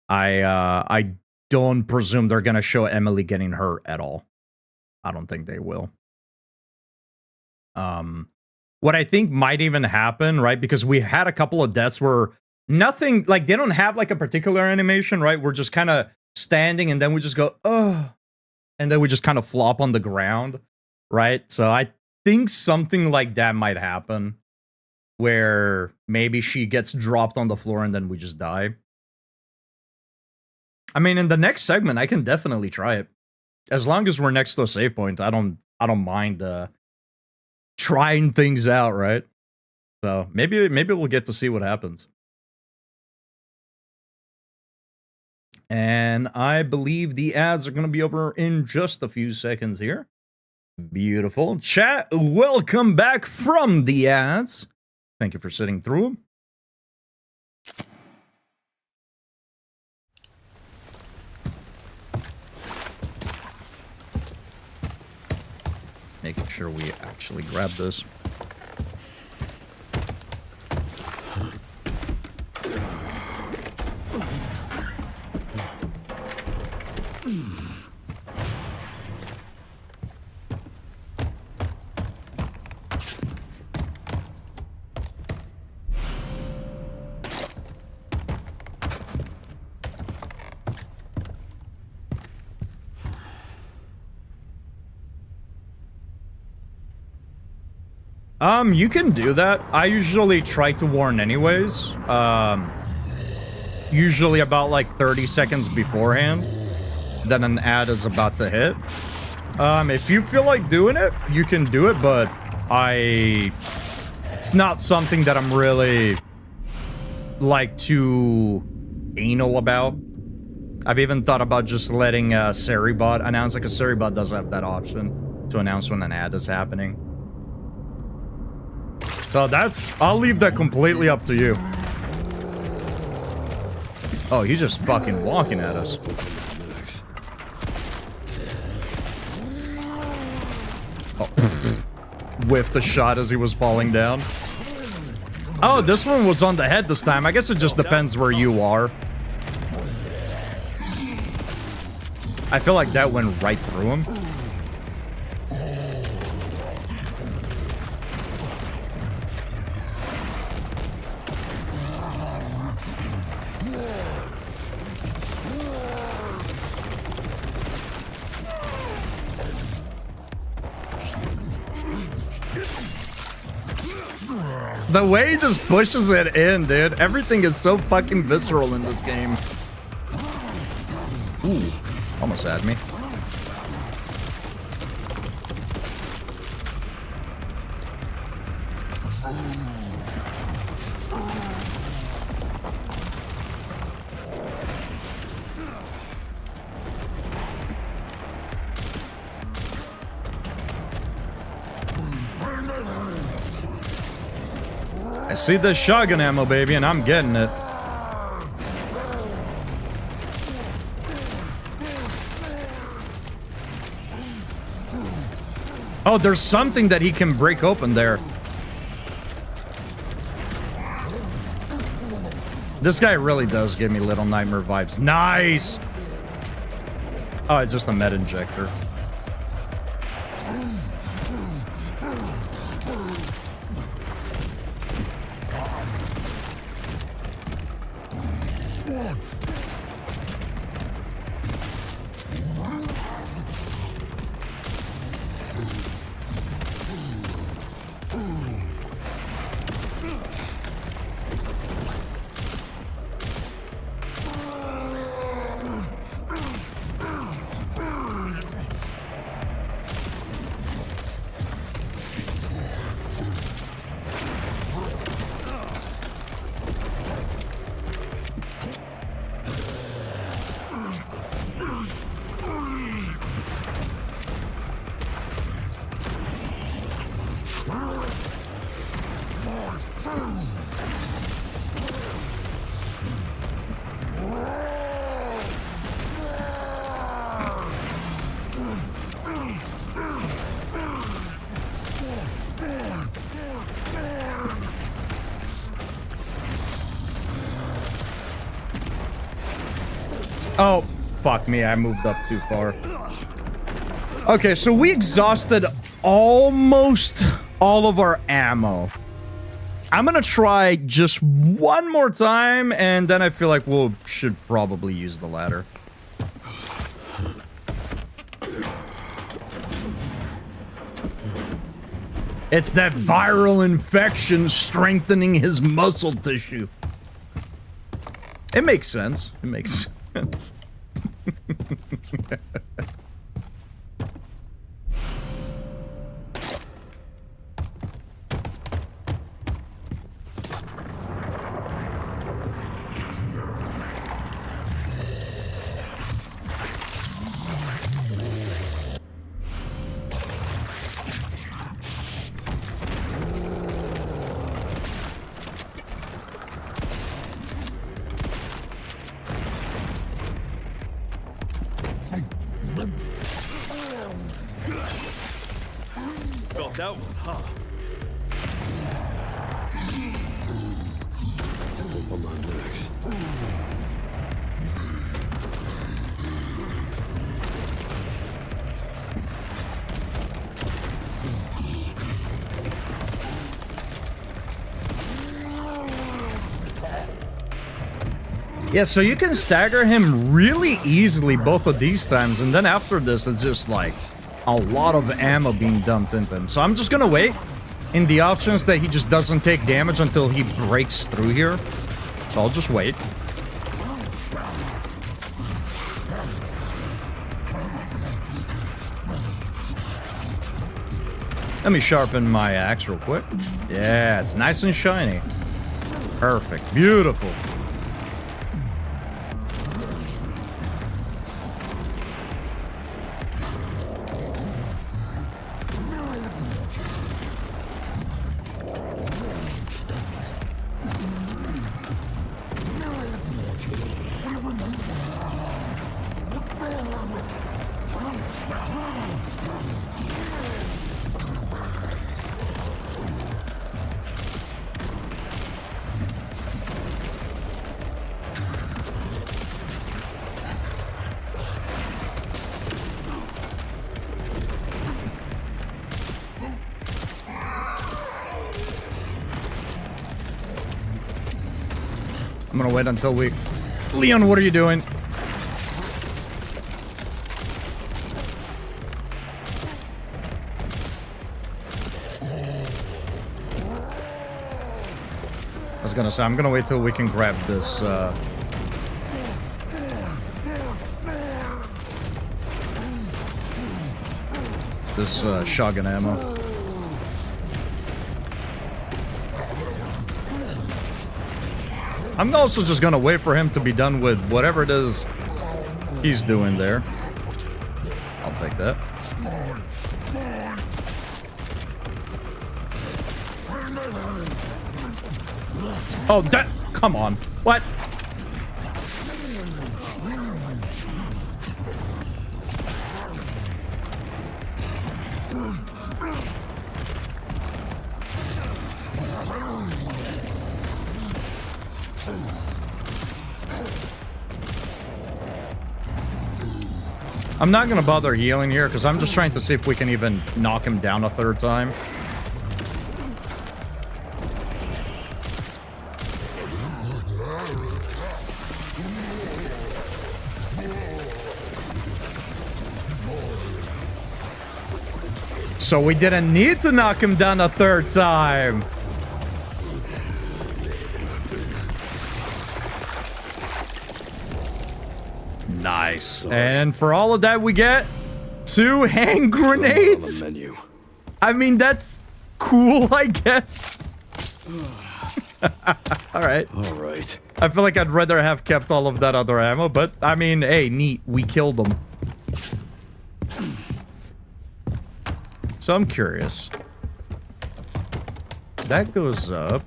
I don't presume they're gonna show Emily getting hurt at all. I don't think they will. What I think might even happen, right? Because we had a couple of deaths where nothing, like, they don't have like a particular animation, right? We're just kind of standing and then we just go, oh, and then we just kind of flop on the ground, right? So I think something like that might happen, where maybe she gets dropped on the floor and then we just die. I mean, in the next segment, I can definitely try it. As long as we're next to a save point, I don't mind trying things out, right? So maybe we'll get to see what happens. And I believe the ads are going to be over in just a few seconds here. Beautiful. Chat, welcome back from the ads. Thank you for sitting through them. Making sure we actually grab this. You can do that. I usually try to warn anyways. Usually about like 30 seconds beforehand that an ad is about to hit. If you feel like doing it, you can do it, but it's not something that I'm really like too anal about. I've even thought about just letting Seribot announce, like a Seribot does have that option to announce when an ad is happening. So I'll leave that completely up to you. Oh, he's just fucking walking at us. Oh, whiffed a shot as he was falling down. Oh, this one was on the head this time. I guess it just depends where you are. I feel like that went right through him. The way he just pushes it in, dude. Everything is so fucking visceral in this game. Ooh, almost had me. I see the shotgun ammo, baby, and I'm getting it. Oh, there's something that he can break open there. This guy really does give me Little Nightmare vibes. Nice! Oh, it's just a med injector. Oh, fuck me. I moved up too far. Okay, so we exhausted almost all of our ammo. I'm gonna try just one more time, and then I feel like we should probably use the ladder. It's that viral infection strengthening his muscle tissue. It makes sense. It makes sense. Felt that one, huh? On my legs. Yeah, so you can stagger him really easily both of these times, and then after this, it's just like a lot of ammo being dumped into him. So I'm just gonna wait in the options that he just doesn't take damage until he breaks through here. So I'll just wait. Let me sharpen my axe real quick. Yeah, it's nice and shiny. Perfect. Beautiful. I'm gonna wait until we... Leon, what are you doing? I was gonna say, I'm gonna wait till we can grab this, shotgun ammo. I'm also just gonna wait for him to be done with whatever it is he's doing there. I'll take that. Oh, that... Come on. What? I'm not gonna bother healing here because I'm just trying to see if we can even knock him down a third time. So we didn't need to knock him down a third time. Nice. And for all of that, we get 2 hand grenades. Menu. I mean, that's cool, I guess. All right. All right. I feel like I'd rather have kept all of that other ammo, but I mean, hey, neat. We killed them. So I'm curious. That goes up.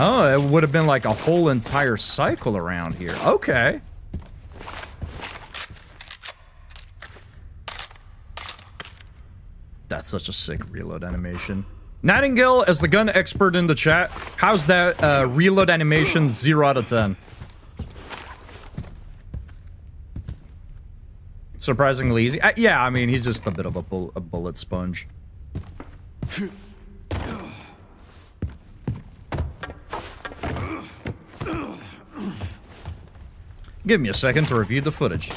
Oh, it would have been like a whole entire cycle around here. Okay. That's such a sick reload animation. Nightingale, as the gun expert in the chat, how's that reload animation 0 out of 10? Surprisingly easy. Yeah, I mean, he's just a bit of a bullet sponge. Give me a second to review the footage.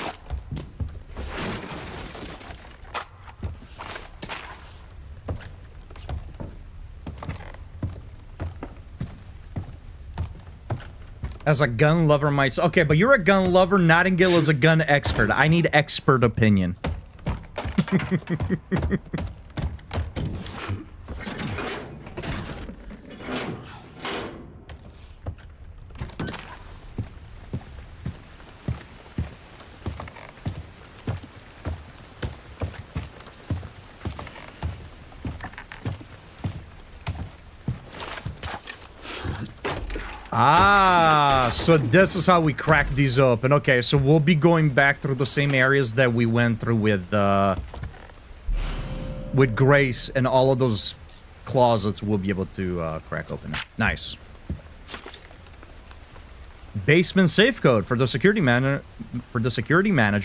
As a gun lover myself. Okay, but you're a gun lover. Nightingale is a gun expert. I need expert opinion. Ah, so this is how we crack these open. Okay, so we'll be going back through the same areas that we went through with Grace, and all of those closets we'll be able to crack open. Nice. Basement safe code for the security manager.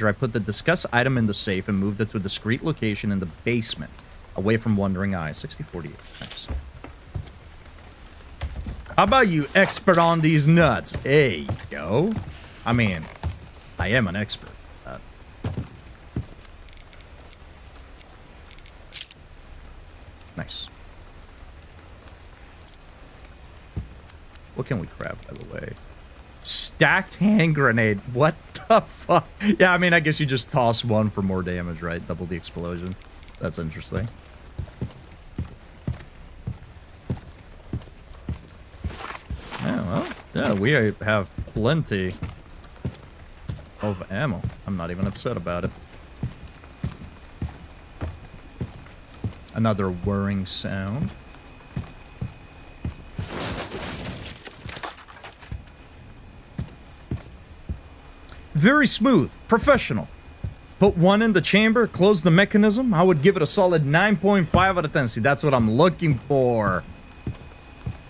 I put the discussed item in the safe and moved it to a discreet location in the basement, away from wandering eyes. 6048. Nice. How about you, expert on these nuts? There you go. I mean, I am an expert. Nice. What can we grab, by the way? Stacked hand grenade. What the fuck? Yeah, I mean, I guess you just toss one for more damage, right? Double the explosion. That's interesting. Yeah, well, yeah, we have plenty of ammo. I'm not even upset about it. Another whirring sound. Very smooth, professional. Put one in the chamber, close the mechanism. I would give it a solid 9.5 out of 10. See, that's what I'm looking for.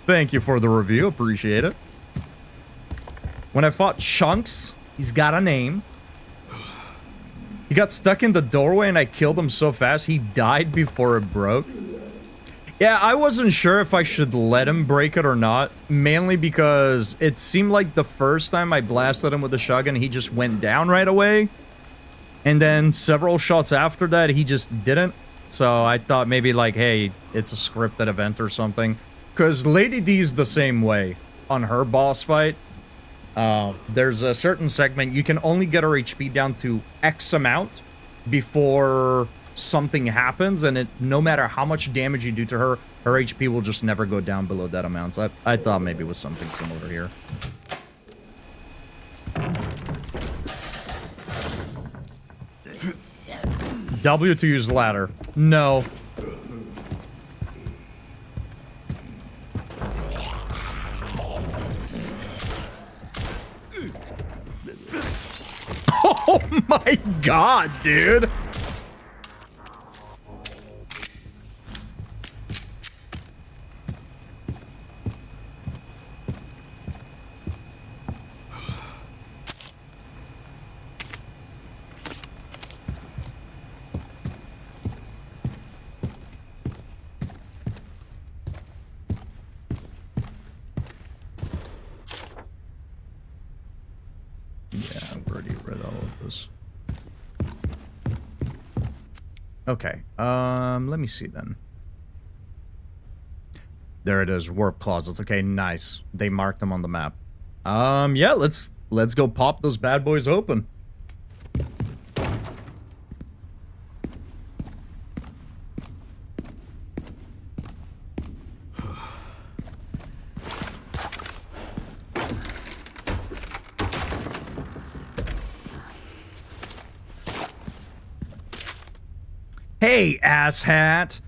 Thank you for the review, appreciate it. When I fought Chunks, he's got a name. He got stuck in the doorway and I killed him so fast he died before it broke. Yeah, I wasn't sure if I should let him break it or not, mainly because it seemed like the first time I blasted him with the shotgun, he just went down right away. And then several shots after that, he just didn't. So I thought maybe like, hey, it's a scripted event or something. Because Lady D's the same way on her boss fight. There's a certain segment, you can only get her HP down to X amount before something happens, and no matter how much damage you do to her, her HP will just never go down below that amount. So I thought maybe it was something similar here. W to use ladder. No. Oh my god, dude! Okay, let me see then. There it is, warp closets. Okay, nice. They marked them on the map. Yeah, let's go pop those bad boys open. Hey, asshat!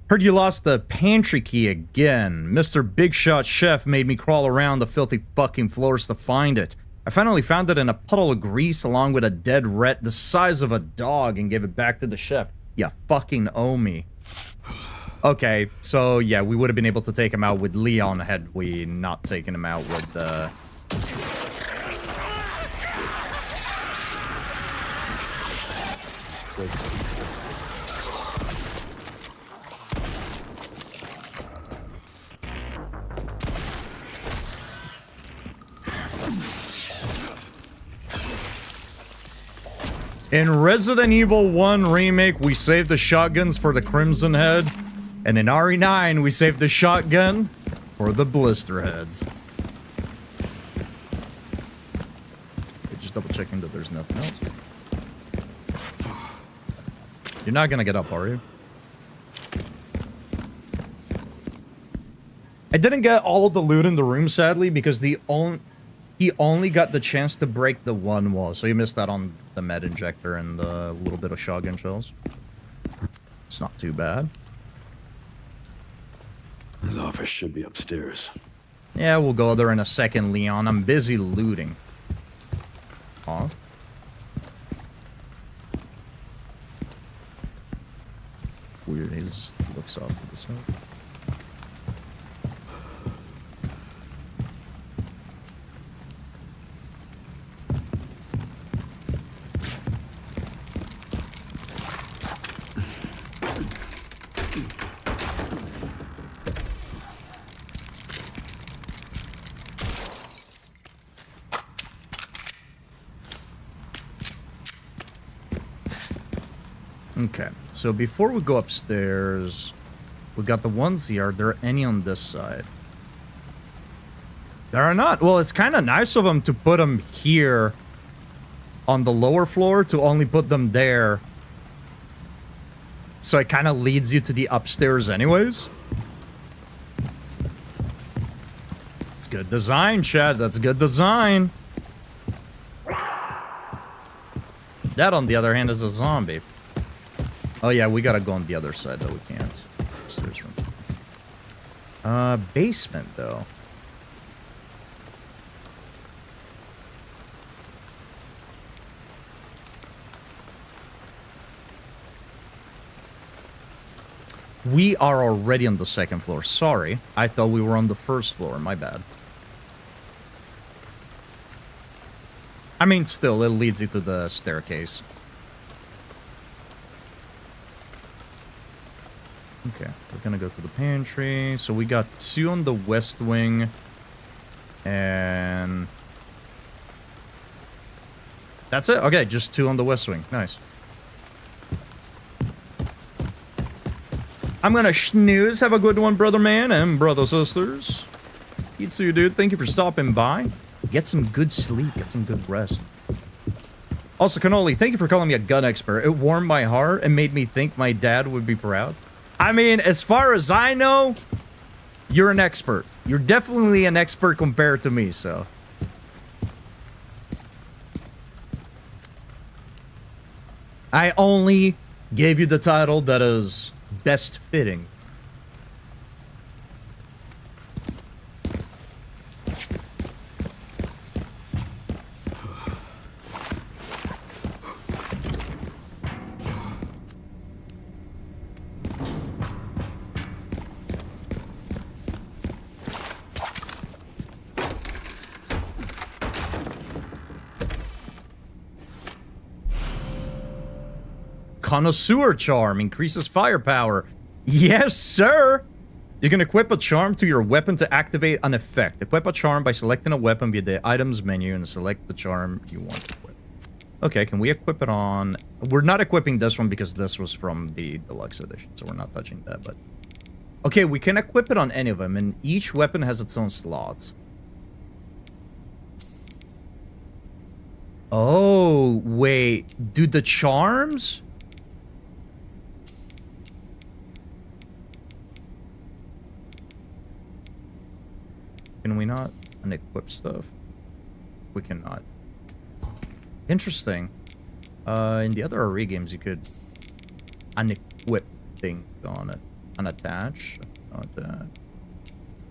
Heard you lost the pantry key again. Mr. Big Shot Chef made me crawl around the filthy fucking floors to find it. I finally found it in a puddle of grease along with a dead rat the size of a dog and gave it back to the chef. You fucking owe me. Okay, so yeah, we would have been able to take him out with Leon had we not taken him out with the... In Resident Evil 1 Remake, we saved the shotguns for the Crimson Head. And in RE9, we saved the shotgun for the Blister Heads. Okay, just double checking that there's nothing else. You're not gonna get up, are you? I didn't get all of the loot in the room, sadly, because he only got the chance to break the one wall, so he missed out on the med injector and the little bit of shotgun shells. It's not too bad. His office should be upstairs. Yeah, we'll go there in a second, Leon. I'm busy looting. Huh? Weird, he just looks off to the side. Okay, so before we go upstairs, we got the ones here. Are there any on this side? There are not. Well, it's kind of nice of them to put them here on the lower floor, to only put them there. So it kind of leads you to the upstairs anyways. It's good design, Chad. That's good design. That, on the other hand, is a zombie. Oh yeah, we gotta go on the other side though. We can't. Upstairs from. Basement though. We are already on the second floor. Sorry, I thought we were on the first floor. My bad. I mean, still, it leads you to the staircase. Okay, we're gonna go to the pantry. So we got 2 on the west wing. And... that's it? Okay, just 2 on the west wing. Nice. I'm gonna snooze. Have a good one, brother man and brother sisters. You too, dude. Thank you for stopping by. Get some good sleep. Get some good rest. Also, Cannoli, thank you for calling me a gun expert. It warmed my heart and made me think my dad would be proud. I mean, as far as I know, you're an expert. You're definitely an expert compared to me, so. I only gave you the title that is best fitting. Connoisseur charm increases firepower. Yes, sir! You can equip a charm to your weapon to activate an effect. Equip a charm by selecting a weapon via the items menu and select the charm you want to equip. Okay, can we equip it on... we're not equipping this one because this was from the deluxe edition, so we're not touching that, but... okay, we can equip it on any of them, and each weapon has its own slots. Oh, wait. Do the charms... can we not unequip stuff? We cannot. Interesting. In the other RE games, you could unequip things on it. Unattach. Not that.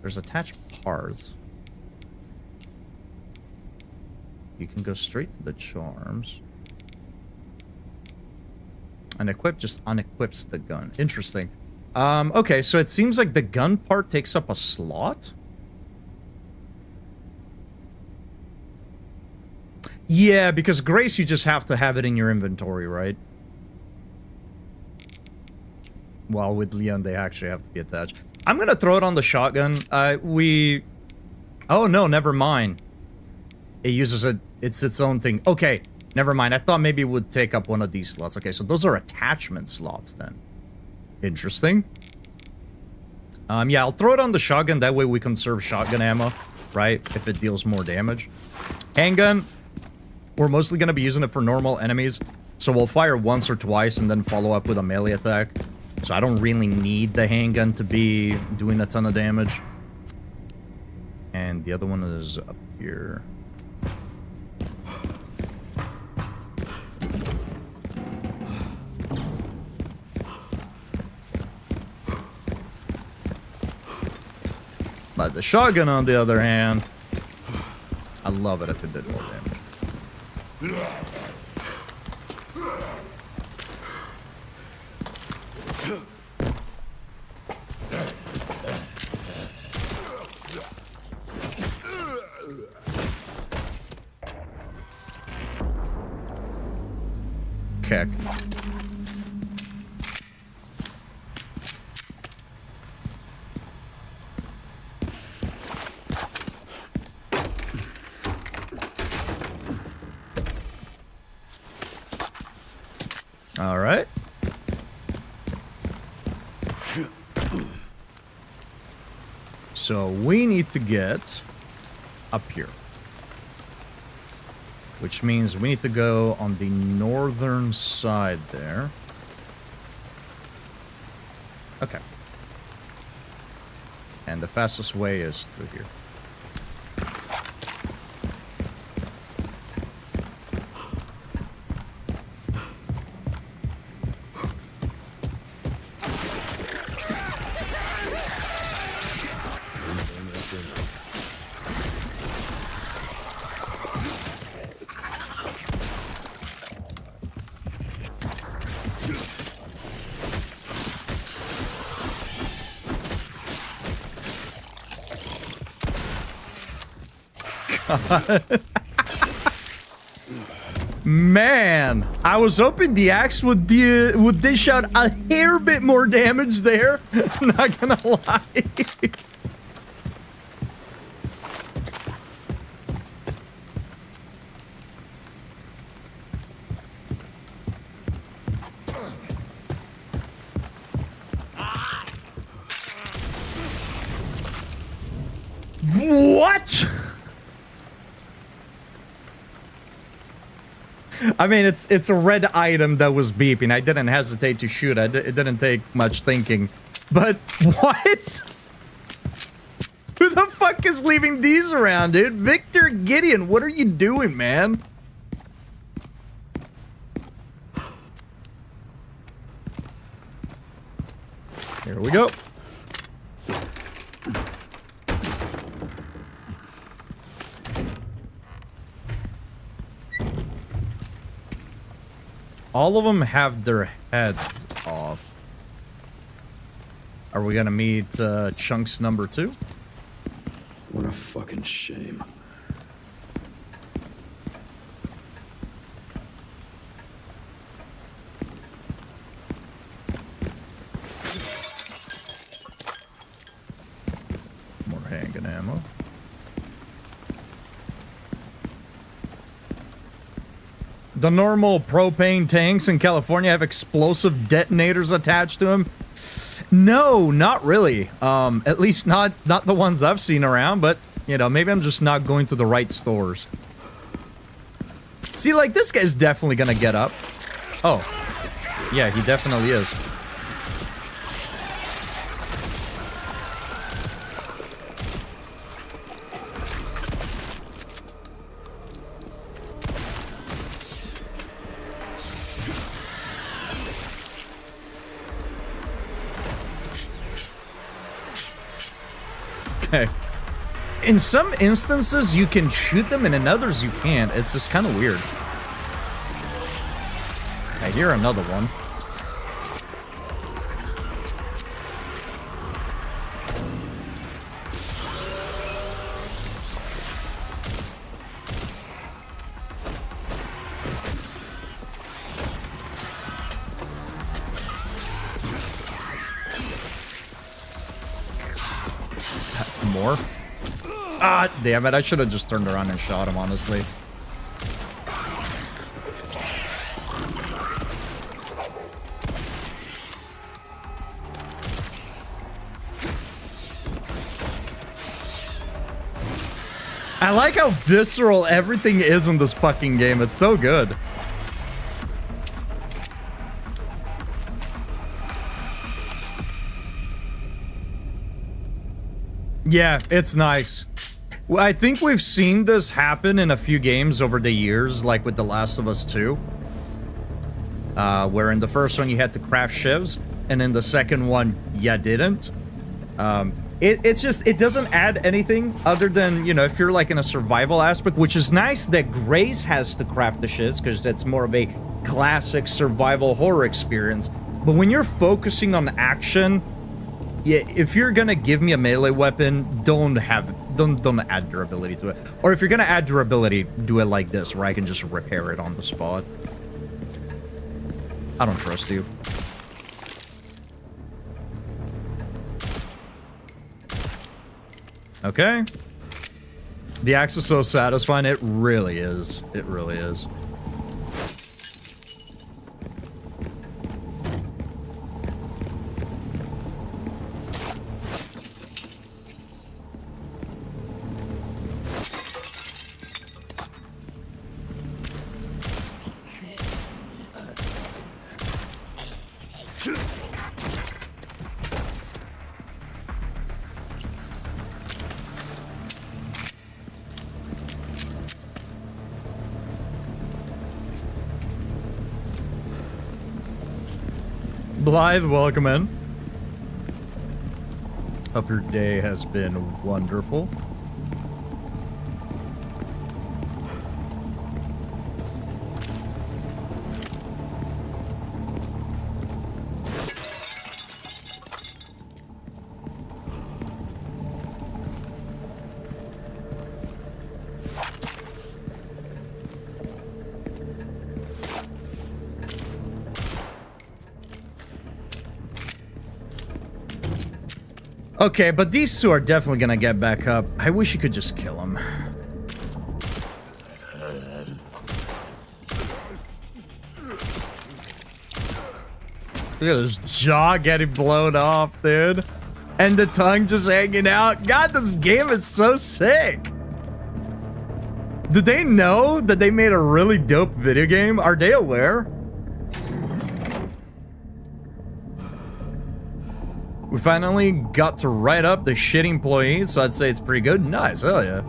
There's attached parts. You can go straight to the charms. Unequip just unequips the gun. Interesting. Okay, so it seems like the gun part takes up a slot? Yeah, because Grace, you just have to have it in your inventory, right? Well, with Leon, they actually have to be attached. I'm gonna throw it on the shotgun. Oh, no, never mind. It uses it's its own thing. Okay, never mind. I thought maybe it would take up one of these slots. Okay, so those are attachment slots then. Interesting. Yeah, I'll throw it on the shotgun. That way we conserve shotgun ammo, right? If it deals more damage. Handgun, we're mostly going to be using it for normal enemies. So we'll fire once or twice and then follow up with a melee attack. So I don't really need the handgun to be doing a ton of damage. And the other one is up here. But the shotgun, on the other hand, I love it if it did more damage. Kick. All right. So we need to get up here. Which means we need to go on the northern side there. Okay. And the fastest way is through here. Man, I was hoping the axe would dish out a hair bit more damage there. Not gonna lie. What? I mean, it's a red item that was beeping. I didn't hesitate to shoot. It didn't take much thinking. But what? Who the fuck is leaving these around, dude? Victor Gideon, what are you doing, man? Here we go. All of them have their heads off. Are we gonna meet Chunks number 2? What a fucking shame. More handgun ammo. The normal propane tanks in California have explosive detonators attached to them. No, not really. At least not the ones I've seen around, but, you know, maybe I'm just not going to the right stores. See, like, this guy's definitely gonna get up. Oh. Yeah, he definitely is. Okay. In some instances, you can shoot them, and in others, you can't. It's just kind of weird. I hear another one. more. Ah, damn it. I should have just turned around and shot him, honestly. I like how visceral everything is in this fucking game. It's so good. Yeah, it's nice. Well, I think we've seen this happen in a few games over the years, like with The Last of Us 2. Where in the first one you had to craft shivs, and in the second one you didn't. It's just, it doesn't add anything other than, you know, if you're like in a survival aspect, which is nice that Grace has to craft the shivs, because that's more of a classic survival horror experience. But when you're focusing on action, yeah, if you're gonna give me a melee weapon, don't add durability to it. Or if you're gonna add durability, do it like this, where I can just repair it on the spot. I don't trust you. Okay. The axe is so satisfying. It really is. It really is. Blythe, welcome in. Hope your day has been wonderful. Okay, but these two are definitely gonna get back up. I wish you could just kill them. Look at his jaw getting blown off, dude. And the tongue just hanging out. God, this game is so sick. Did they know that they made a really dope video game? Are they aware? We finally got to write up the shit employees, so I'd say it's pretty good. Nice, hell yeah.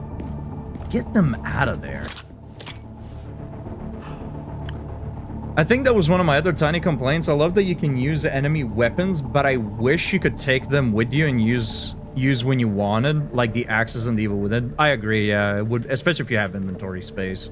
Get them out of there. I think that was one of my other tiny complaints. I love that you can use enemy weapons, but I wish you could take them with you and use when you wanted, like the axes and the Evil Within. I agree, yeah, it would, especially if you have inventory space.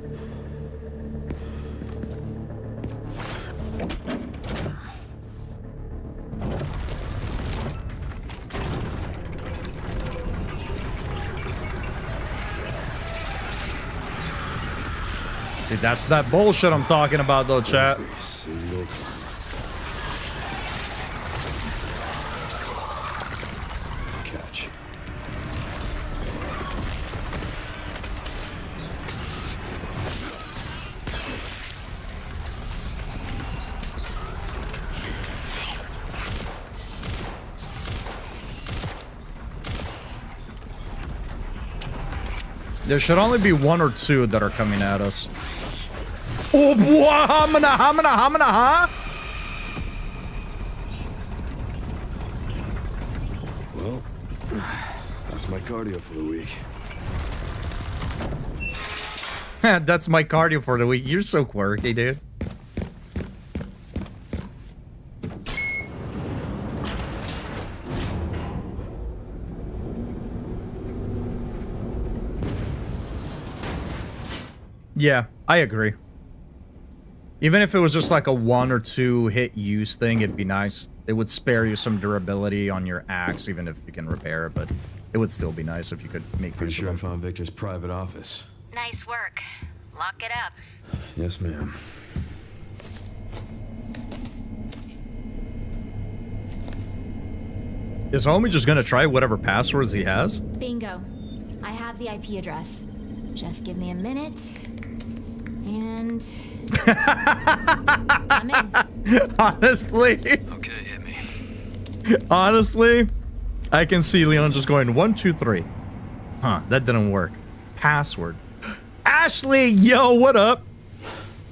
See, that's that bullshit I'm talking about, though, chat. Catch. There should only be one or two that are coming at us. Oh, huh? Well, that's my cardio for the week. That's my cardio for the week. You're so quirky, dude. Yeah, I agree. Even if it was just like a 1 or 2 hit use thing, it'd be nice. It would spare you some durability on your axe, even if you can repair it, but it would still be nice if you could make Pretty use sure I of them. found Victor's private office. Nice work. Lock it up. Yes, ma'am. Is homie just gonna try whatever passwords he has? Bingo. I have the IP address. Just give me a minute. And... I'm in. Honestly. Okay, hit me. Honestly, I can see Leon just going 1, 2, 3. Huh, that didn't work. Password. Ashley, yo, what up?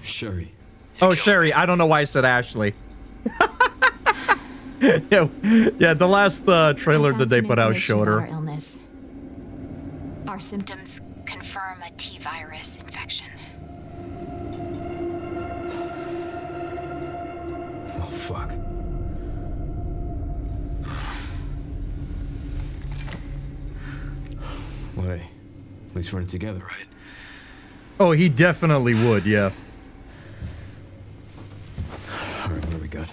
Sherry. Oh, Sherry. I don't know why I said Ashley. yeah, the last trailer that they put out showed her. Illness. Our symptoms confirm a T-virus infection. Oh, fuck. Wait. At least we're in it together, right? Oh, he definitely would, yeah. Alright, what do we got?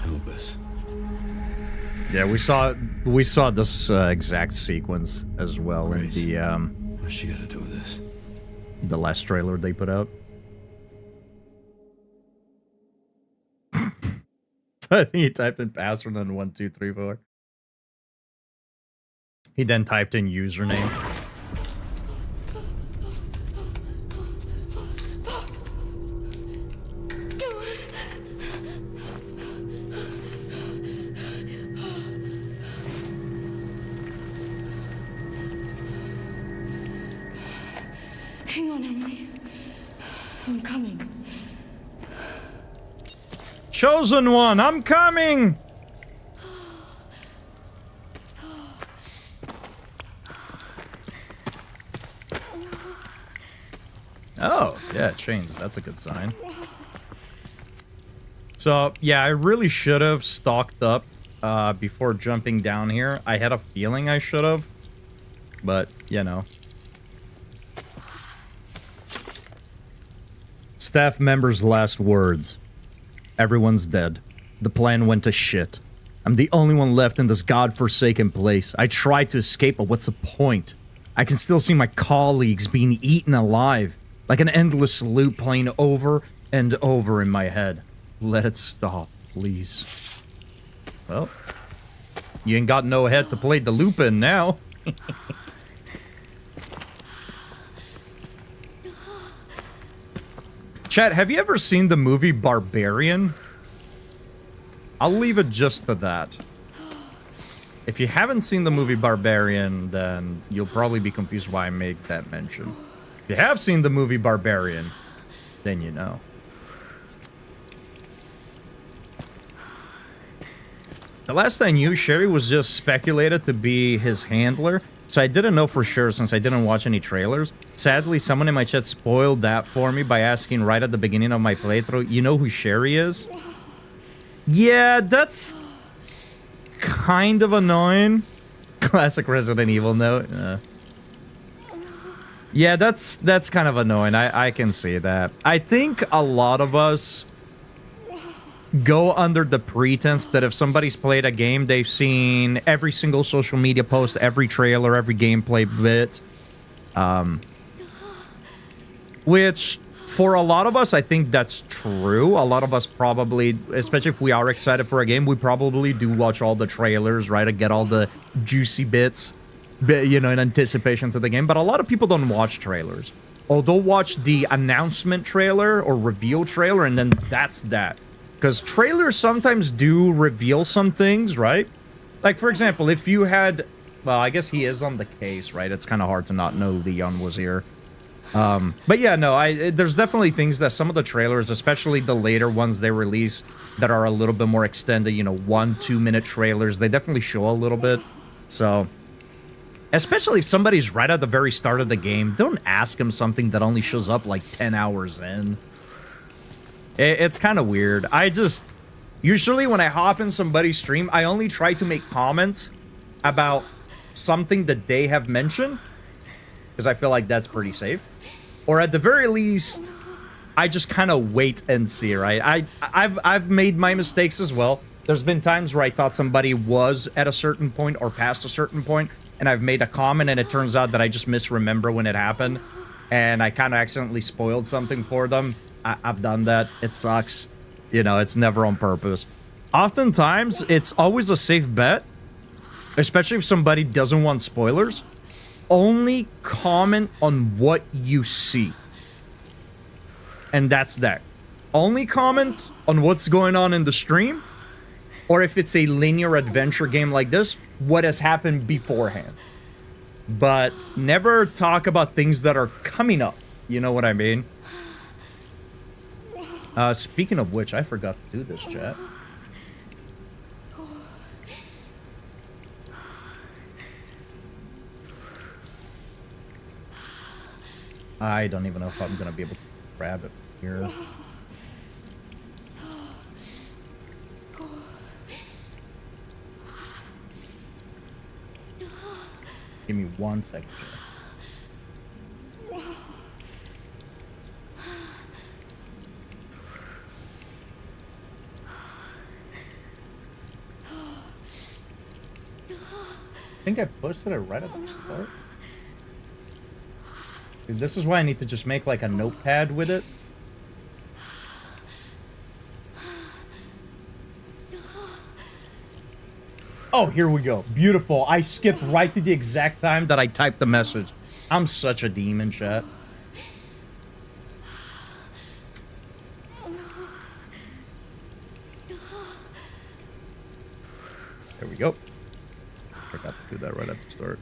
Elvis. Yeah, we saw this exact sequence as well in the What's she got to do with this? the last trailer they put out. I think he typed in password and 1, 2, 3, 4. He then typed in username. Hang on, Emily. I'm coming. Chosen one, I'm coming! Oh, yeah, it changed. That's a good sign. So, yeah, I really should have stocked up before jumping down here. I had a feeling I should have, but, you know. Staff member's last words. Everyone's dead. The plan went to shit. I'm the only one left in this godforsaken place. I tried to escape, but what's the point? I can still see my colleagues being eaten alive, like an endless loop playing over and over in my head. Let it stop, please. Well, you ain't got no head to play the loop in now. Chat, have you ever seen the movie Barbarian? I'll leave it just to that. If you haven't seen the movie Barbarian, then you'll probably be confused why I make that mention. If you have seen the movie Barbarian, then you know. The last I knew, Sherry was just speculated to be his handler, so I didn't know for sure since I didn't watch any trailers. Sadly, someone in my chat spoiled that for me by asking right at the beginning of my playthrough, you know who Sherry is? Yeah, that's kind of annoying. Classic Resident Evil note. Yeah, that's kind of annoying. I can see that. I think a lot of us go under the pretense that if somebody's played a game, they've seen every single social media post, every trailer, every gameplay bit. Which, for a lot of us, I think that's true. A lot of us probably, especially if we are excited for a game, we probably do watch all the trailers, right? And get all the juicy bits, you know, in anticipation to the game. But a lot of people don't watch trailers. Or they'll watch the announcement trailer or reveal trailer, and then that's that. Because trailers sometimes do reveal some things, right? Like, for example, if you had... Well, I guess he is on the case, right? It's kind of hard to not know Leon was here. But yeah, no, there's definitely things that some of the trailers, especially the later ones they release that are a little bit more extended, you know, 1-2 minute trailers, they definitely show a little bit. So, especially if somebody's right at the very start of the game, don't ask him something that only shows up like 10 hours in. It's kind of weird. Usually when I hop in somebody's stream, I only try to make comments about something that they have mentioned, because I feel like that's pretty safe. Or at the very least, I just kind of wait and see, right? I've made my mistakes as well. There's been times where I thought somebody was at a certain point or past a certain point, and I've made a comment, and it turns out that I just misremember when it happened, and I kind of accidentally spoiled something for them. I've done that. It sucks. You know, it's never on purpose. Oftentimes, it's always a safe bet, especially if somebody doesn't want spoilers. Only comment on what you see. And that's that. Only comment on what's going on in the stream, or if it's a linear adventure game like this, what has happened beforehand. But never talk about things that are coming up. You know what I mean? Speaking of which, I forgot to do this, chat. I don't even know if I'm gonna be able to grab it here. Give me 1 second. I think I posted it right at the start. Dude, this is why I need to just make like a notepad with it. Oh, here we go. Beautiful. I skipped right to the exact time that I typed the message. I'm such a demon, chat. There we go. Forgot to do that right at the start.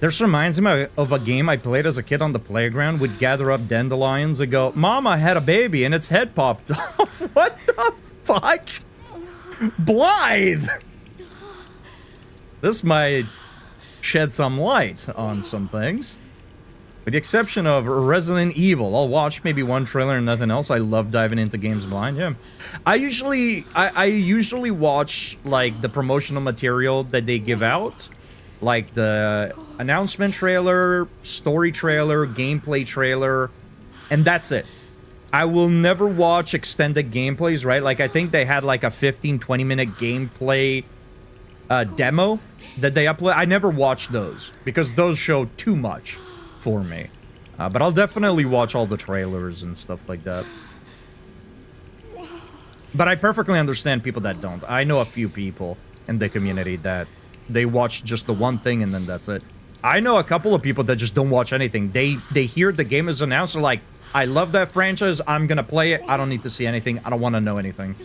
This reminds me of a game I played as a kid on the playground. We'd gather up dandelions and go, Mama had a baby and its head popped off. What the fuck? Blythe! This might shed some light on some things. With the exception of Resident Evil, I'll watch maybe one trailer and nothing else. I love diving into games blind, yeah. I usually watch, like, the promotional material that they give out. Like the announcement trailer, story trailer, gameplay trailer, and that's it. I will never watch extended gameplays, right? Like, I think they had like a 15-20 minute gameplay demo that they upload. I never watch those because those show too much for me. But I'll definitely watch all the trailers and stuff like that. But I perfectly understand people that don't. I know a few people in the community that they watch just the one thing and then that's it. I know a couple of people that just don't watch anything. They hear the game is announced, they're like, I love that franchise, I'm gonna play it, I don't need to see anything, I don't want to know anything.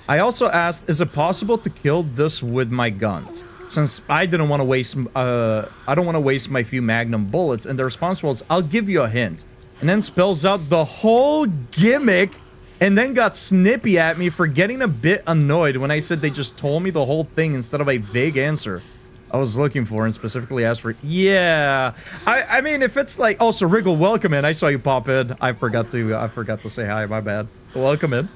I also asked, is it possible to kill this with my guns? Since I didn't want to waste, I don't want to waste my few magnum bullets, and the response was, I'll give you a hint. And then spells out the whole gimmick, and then got snippy at me for getting a bit annoyed when I said they just told me the whole thing instead of a vague answer I was looking for, and specifically asked for, yeah. I mean, if it's like, also Wriggle, welcome in. I saw you pop in. I forgot to say hi, my bad. Welcome in.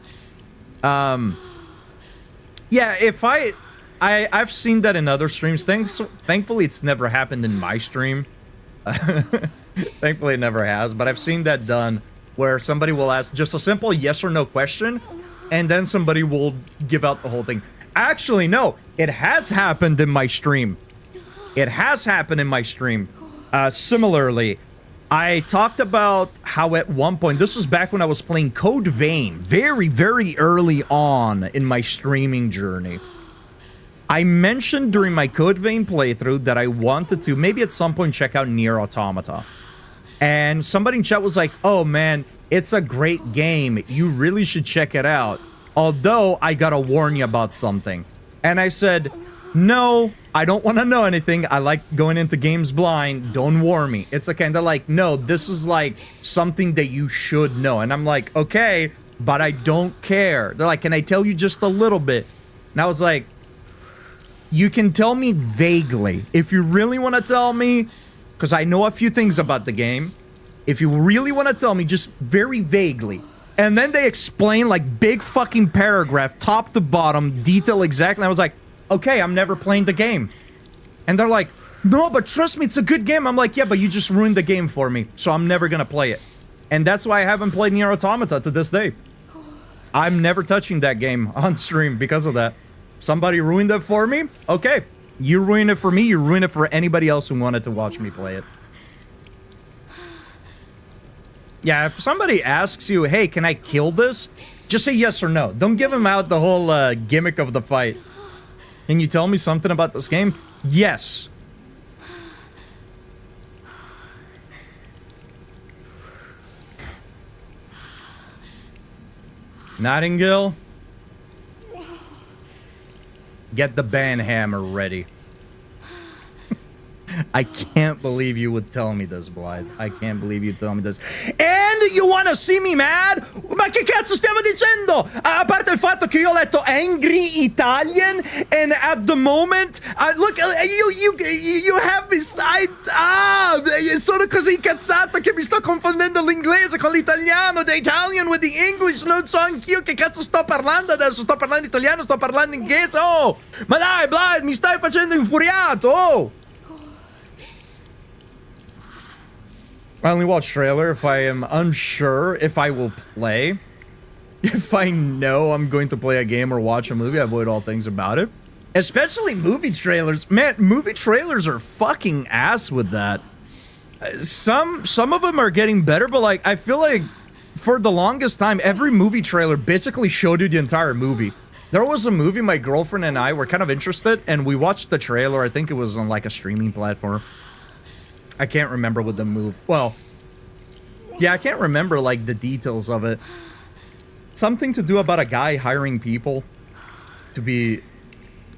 Yeah, if I've seen that in other streams. Thankfully, it's never happened in my stream. Thankfully, it never has, but I've seen that done where somebody will ask just a simple yes or no question, and then somebody will give out the whole thing. Actually, no, it has happened in my stream. It has happened in my stream. Similarly, I talked about how at one point, this was back when I was playing Code Vein, very, very early on in my streaming journey. I mentioned during my Code Vein playthrough that I wanted to maybe at some point check out Nier Automata. And somebody in chat was like, oh man, it's a great game. You really should check it out. Although, I gotta warn you about something. And I said, no, I don't want to know anything. I like going into games blind. Don't warn me. It's a kind of like, no, this is like something that you should know. And I'm like, okay, but I don't care. They're like, can I tell you just a little bit? And I was like, you can tell me vaguely. If you really want to tell me, because I know a few things about the game. If you really want to tell me, just very vaguely. And then they explain like big fucking paragraph, top to bottom, detail exactly. I was like, okay, I'm never playing the game. And they're like, no, but trust me, it's a good game. I'm like, yeah, but you just ruined the game for me, so I'm never gonna play it. And that's why I haven't played Nier Automata to this day. I'm never touching that game on stream because of that. Somebody ruined it for me? Okay. You ruined it for me, you ruined it for anybody else who wanted to watch me play it. Yeah, if somebody asks you, hey, can I kill this? Just say yes or no. Don't give him out the whole gimmick of the fight. Can you tell me something about this game? Yes. Nightingale? Get the banhammer ready. I can't believe you would tell me this, Blythe. I can't believe you tell me this. And you wanna see me mad? Ma che cazzo stiamo dicendo? A parte il fatto che io ho letto Angry Italian, and at the moment, look, you have me, sono così incazzato che mi sto confondendo l'inglese con l'italiano, the Italian with the English, non so anch'io che cazzo sto parlando adesso, sto parlando italiano, sto parlando inglese, oh! Ma dai, Blythe, mi stai facendo infuriato, oh! I only watch trailer if I am unsure if I will play. If I know I'm going to play a game or watch a movie, I avoid all things about it. Especially movie trailers. Man, movie trailers are fucking ass with that. Some of them are getting better, but like, I feel like for the longest time, every movie trailer basically showed you the entire movie. There was a movie my girlfriend and I were kind of interested, and we watched the trailer. I think it was on like a streaming platform. I can't remember what the move. Well, yeah, I can't remember like the details of it. Something to do about a guy hiring people to be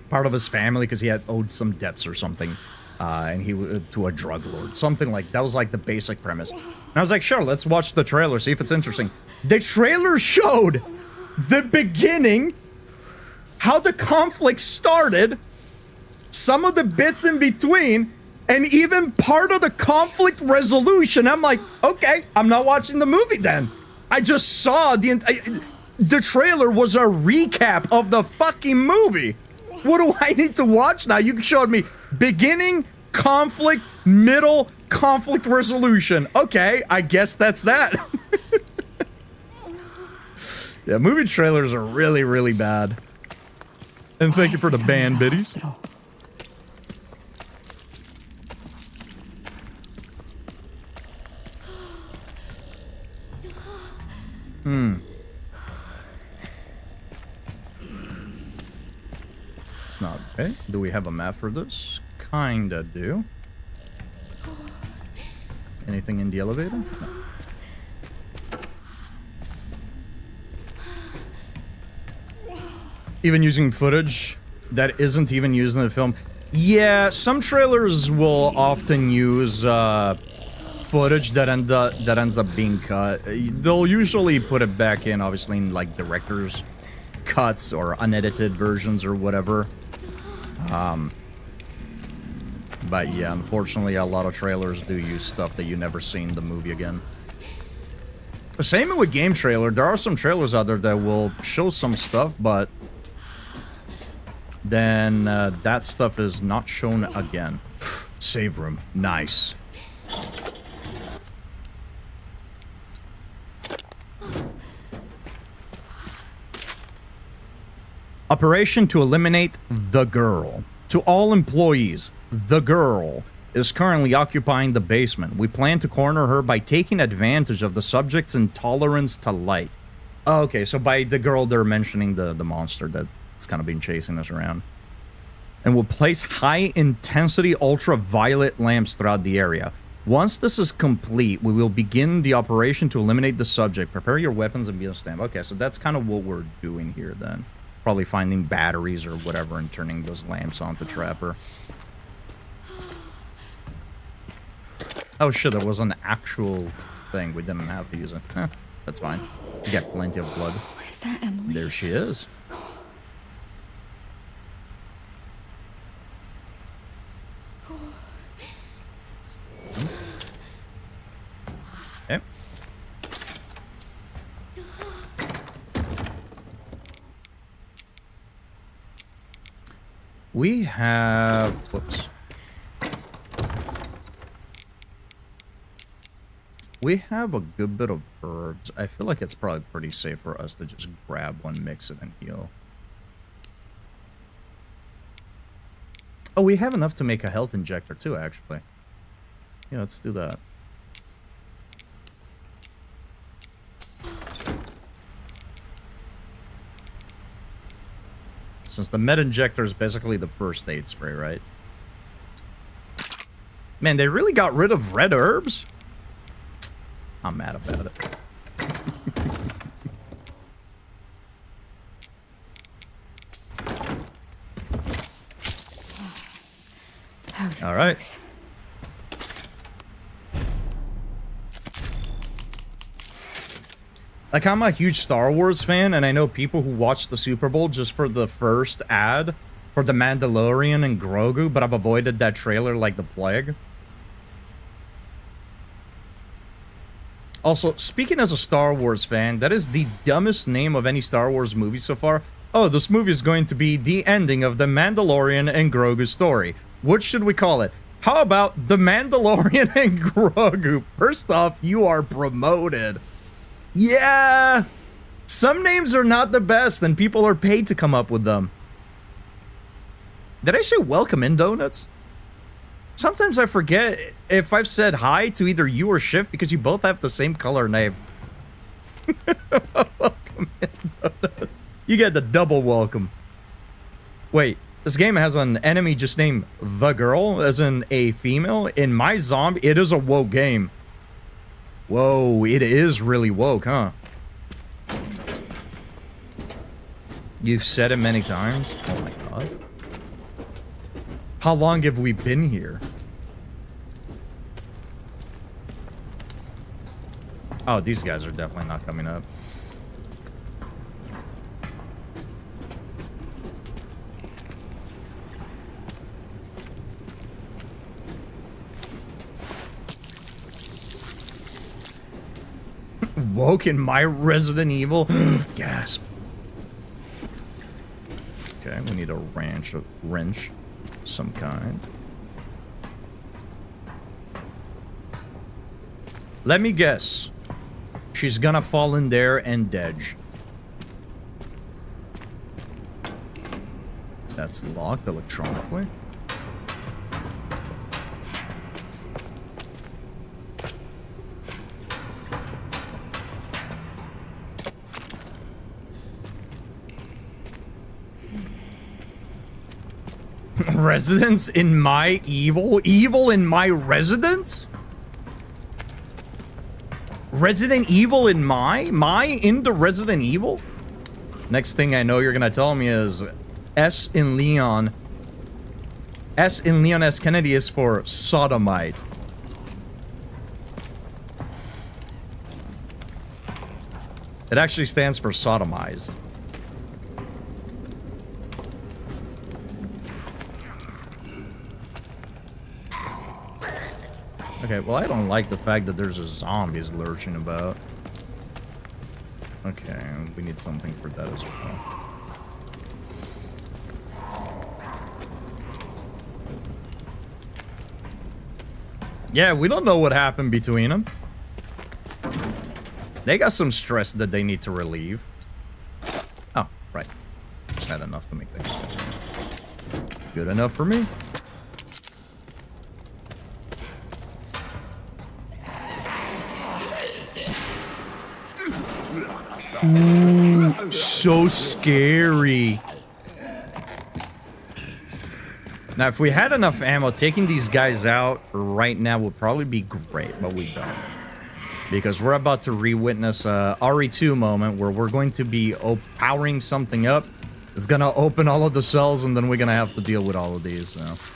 part of his family because he had owed some debts or something, and he to a drug lord. Something like that was like the basic premise. And I was like, sure, let's watch the trailer, see if it's interesting. The trailer showed the beginning, how the conflict started, some of the bits in between, and even part of the conflict resolution. I'm like, okay, I'm not watching the movie then. I just saw the trailer was a recap of the fucking movie. What do I need to watch now? You showed me beginning, conflict, middle, conflict resolution. Okay, I guess that's that. Yeah, movie trailers are really, really bad. And thank you for the band, biddies. It's not okay. Do we have a map for this? Kinda do. Anything in the elevator? No. Even using footage that isn't even used in the film. Yeah, some trailers will often use footage that ends up being cut. They'll usually put it back in, obviously, in like director's cuts or unedited versions or whatever. But yeah, unfortunately, a lot of trailers do use stuff that you never see in the movie again. Same with game trailer. There are some trailers out there that will show some stuff, but then that stuff is not shown again. Save room. Nice. Operation to eliminate the girl. To all employees, the girl is currently occupying the basement. We plan to corner her by taking advantage of the subject's intolerance to light. Oh, okay, so by the girl, they're mentioning the monster that's kind of been chasing us around. And we'll place high-intensity ultraviolet lamps throughout the area. Once this is complete, we will begin the operation to eliminate the subject. Prepare your weapons and be on standby. Okay, so that's kind of what we're doing here then. Probably finding batteries or whatever and turning those lamps on to trap her. Oh shit, there was an actual thing. We didn't have to use it. Huh, that's fine. We got plenty of blood. Is that Emily? There she is. Okay. We have... Whoops. We have a good bit of herbs. I feel like it's probably pretty safe for us to just grab one, mix it, and heal. Oh, we have enough to make a health injector too, actually. Yeah, let's do that. since the med injector is basically the first aid spray, right? Man, they really got rid of red herbs? I'm mad about it. All right. Close. Like, I'm a huge Star Wars fan, and I know people who watch the Super Bowl just for the first ad for The Mandalorian and Grogu, but I've avoided that trailer like the plague. Also, speaking as a Star Wars fan, that is the dumbest name of any Star Wars movie so far. Oh, this movie is going to be the ending of The Mandalorian and Grogu's story. What should we call it? How about The Mandalorian and Grogu? First off, you are promoted. Yeah! Some names are not the best, and people are paid to come up with them. Did I say welcome in, Donuts? Sometimes I forget if I've said hi to either you or Shift because you both have the same color name. Welcome in, Donuts. You get the double welcome. Wait, this game has an enemy just named The Girl, as in a female. In my zombie, it is a woke game. Whoa, it is really woke, huh? You've said it many times? Oh my god. How long have we been here? Oh, these guys are definitely not coming up. Woke in my Resident Evil? Gasp. Okay, we need a wrench of some kind. Let me guess. She's gonna fall in there and dedge. That's locked electronically. Residence in my evil? Evil in my residence? Resident Evil in my into Resident Evil? Next thing I know you're gonna tell me is S in Leon. S in Leon S. Kennedy is for sodomite. It actually stands for sodomized. Okay, well, I don't like the fact that there's a zombies lurching about. Okay, we need something for that as well. Yeah, we don't know what happened between them. They got some stress that they need to relieve. Oh, right. Just had enough to make that happen. Good enough for me. Ooh, so scary. Now, if we had enough ammo, taking these guys out right now would probably be great, but we don't. Because we're about to re-witness a RE2 moment where we're going to be powering something up. It's gonna open all of the cells, and then we're gonna have to deal with all of these, so.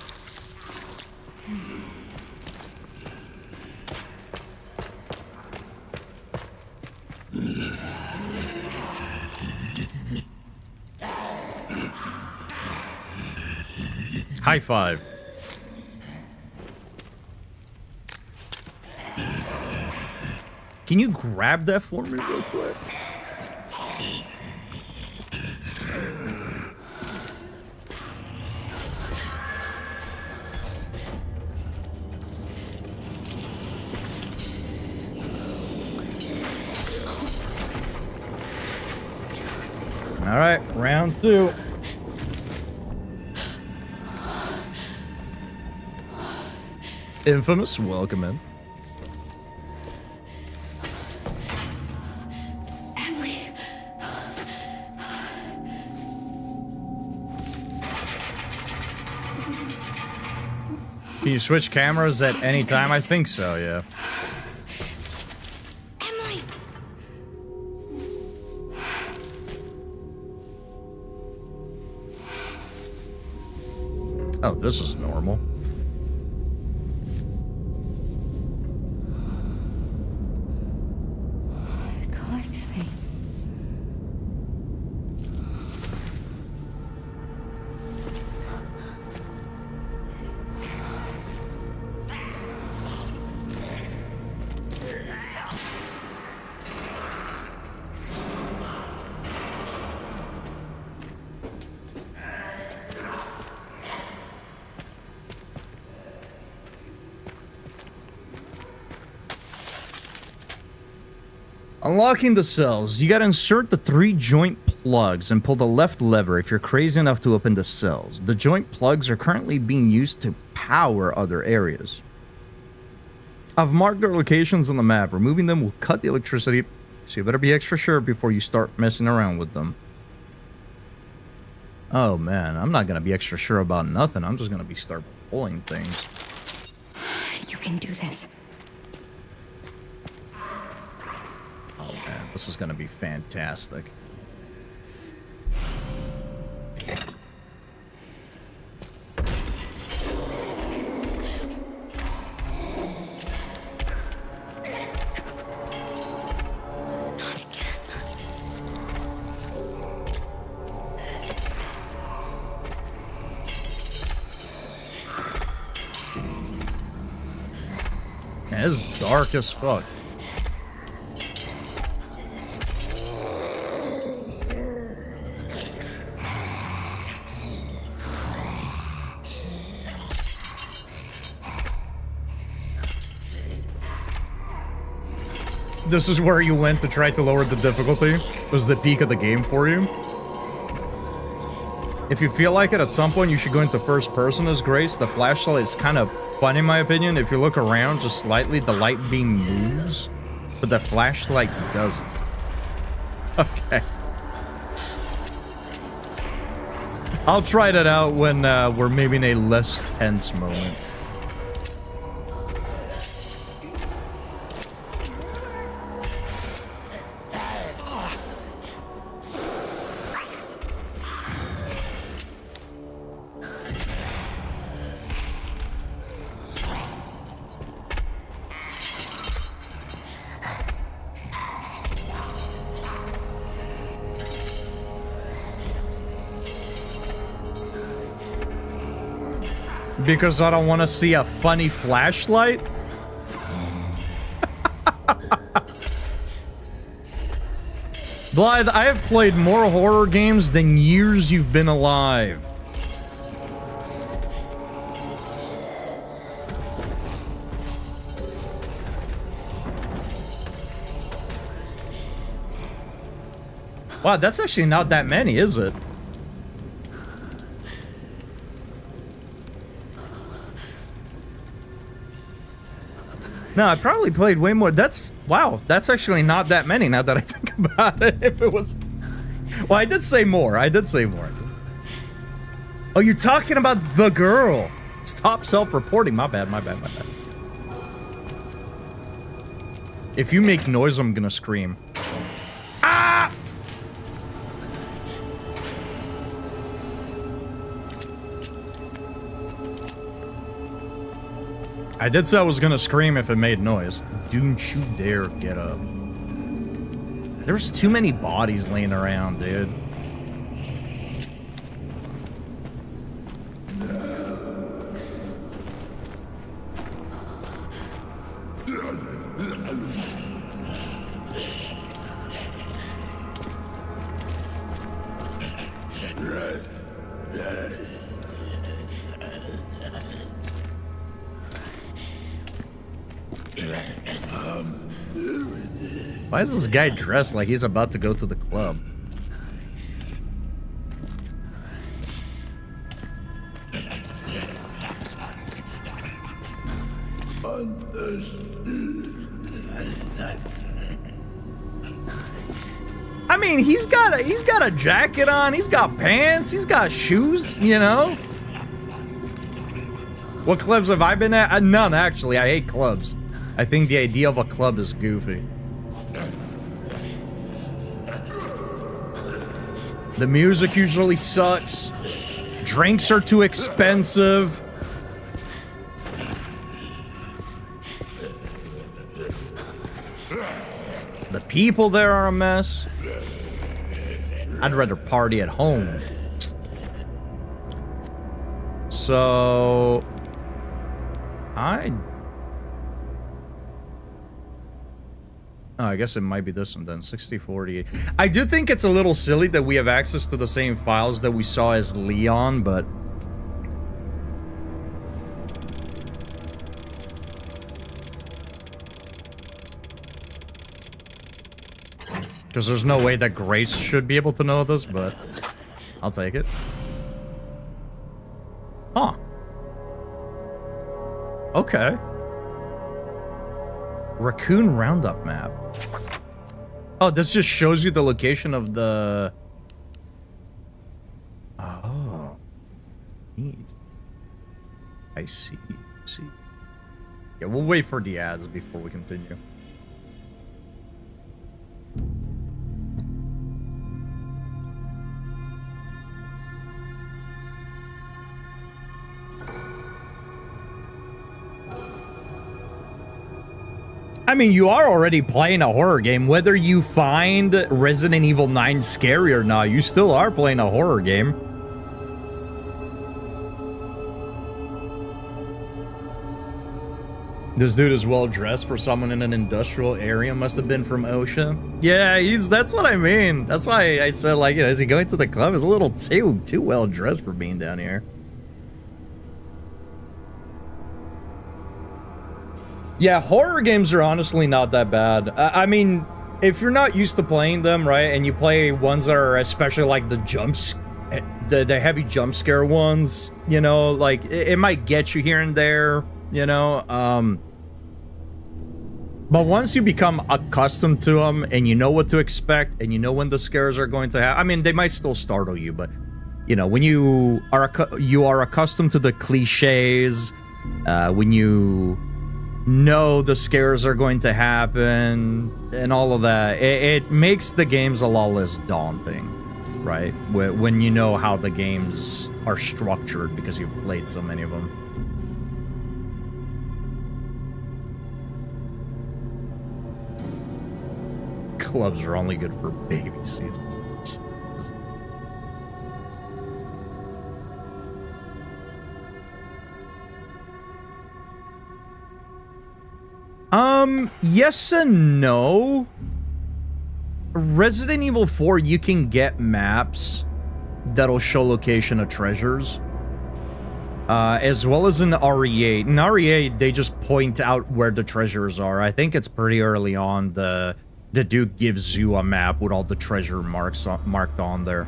High five. Can you grab that for me real quick? All right, round two. Infamous, welcome in. Can you switch cameras at any time? I think so, yeah. Emily! Oh, this is normal. It collects things. Unlocking the cells. You gotta insert the 3 joint plugs and pull the left lever if you're crazy enough to open the cells. The joint plugs are currently being used to power other areas. I've marked their locations on the map. Removing them will cut the electricity, so you better be extra sure before you start messing around with them. Oh man, I'm not gonna be extra sure about nothing. I'm just gonna be start pulling things. You can do this. Oh man, this is gonna be fantastic. Man, it's dark as fuck. This is where you went to try to lower the difficulty? Was the peak of the game for you? If you feel like it, at some point you should go into first person as Grace. The flashlight is kind of fun in my opinion. If you look around just slightly, the light beam moves, but the flashlight doesn't. Okay. I'll try that out when we're maybe in a less tense moment. Because I don't want to see a funny flashlight? Blythe, I have played more horror games than years you've been alive. Wow, that's actually not that many, is it? No, I probably played way more. Wow, that's actually not that many now that I think about it. If it was... Well, I did say more. Oh, you're talking about the girl. Stop self-reporting. My bad. If you make noise, I'm gonna scream. Ah! I did say I was gonna scream if it made noise. Don't you dare get up. There's too many bodies laying around, dude. Why is this guy dressed like he's about to go to the club? I mean, he's got a jacket on, he's got pants, he's got shoes, you know? What clubs have I been at? None, actually. I hate clubs. I think the idea of a club is goofy. The music usually sucks. Drinks are too expensive. The people there are a mess. I'd rather party at home. So... Oh, I guess it might be this one then, 6048. I do think it's a little silly that we have access to the same files that we saw as Leon, but... Because there's no way that Grace should be able to know this, but... I'll take it. Huh. Okay. Raccoon Roundup map. Oh, this just shows you the location of the... Oh. Neat. I see. Yeah, we'll wait for the ads before we continue. I mean, you are already playing a horror game. Whether you find Resident Evil 9 scary or not, you still are playing a horror game. This dude is well dressed for someone in an industrial area. Must have been from OSHA. Yeah, that's what I mean. That's why I said, like, you know, is he going to the club? He's a little too well dressed for being down here. Yeah, horror games are honestly not that bad. I mean, if you're not used to playing them, right, and you play ones that are especially like the the heavy jump scare ones, you know, like it might get you here and there, you know. But once you become accustomed to them and you know what to expect and you know when the scares are going to happen, I mean, they might still startle you, but you know, when you are accustomed to the cliches, when you know the scares are going to happen and all of that, it makes the games a lot less daunting, right? When you know how the games are structured because you've played so many of them. Clubs are only good for babysitters. Yes and no. Resident Evil 4, you can get maps that'll show location of treasures. As well as in RE8. In RE8, they just point out where the treasures are. I think it's pretty early on. The Duke gives you a map with all the treasure marked on there.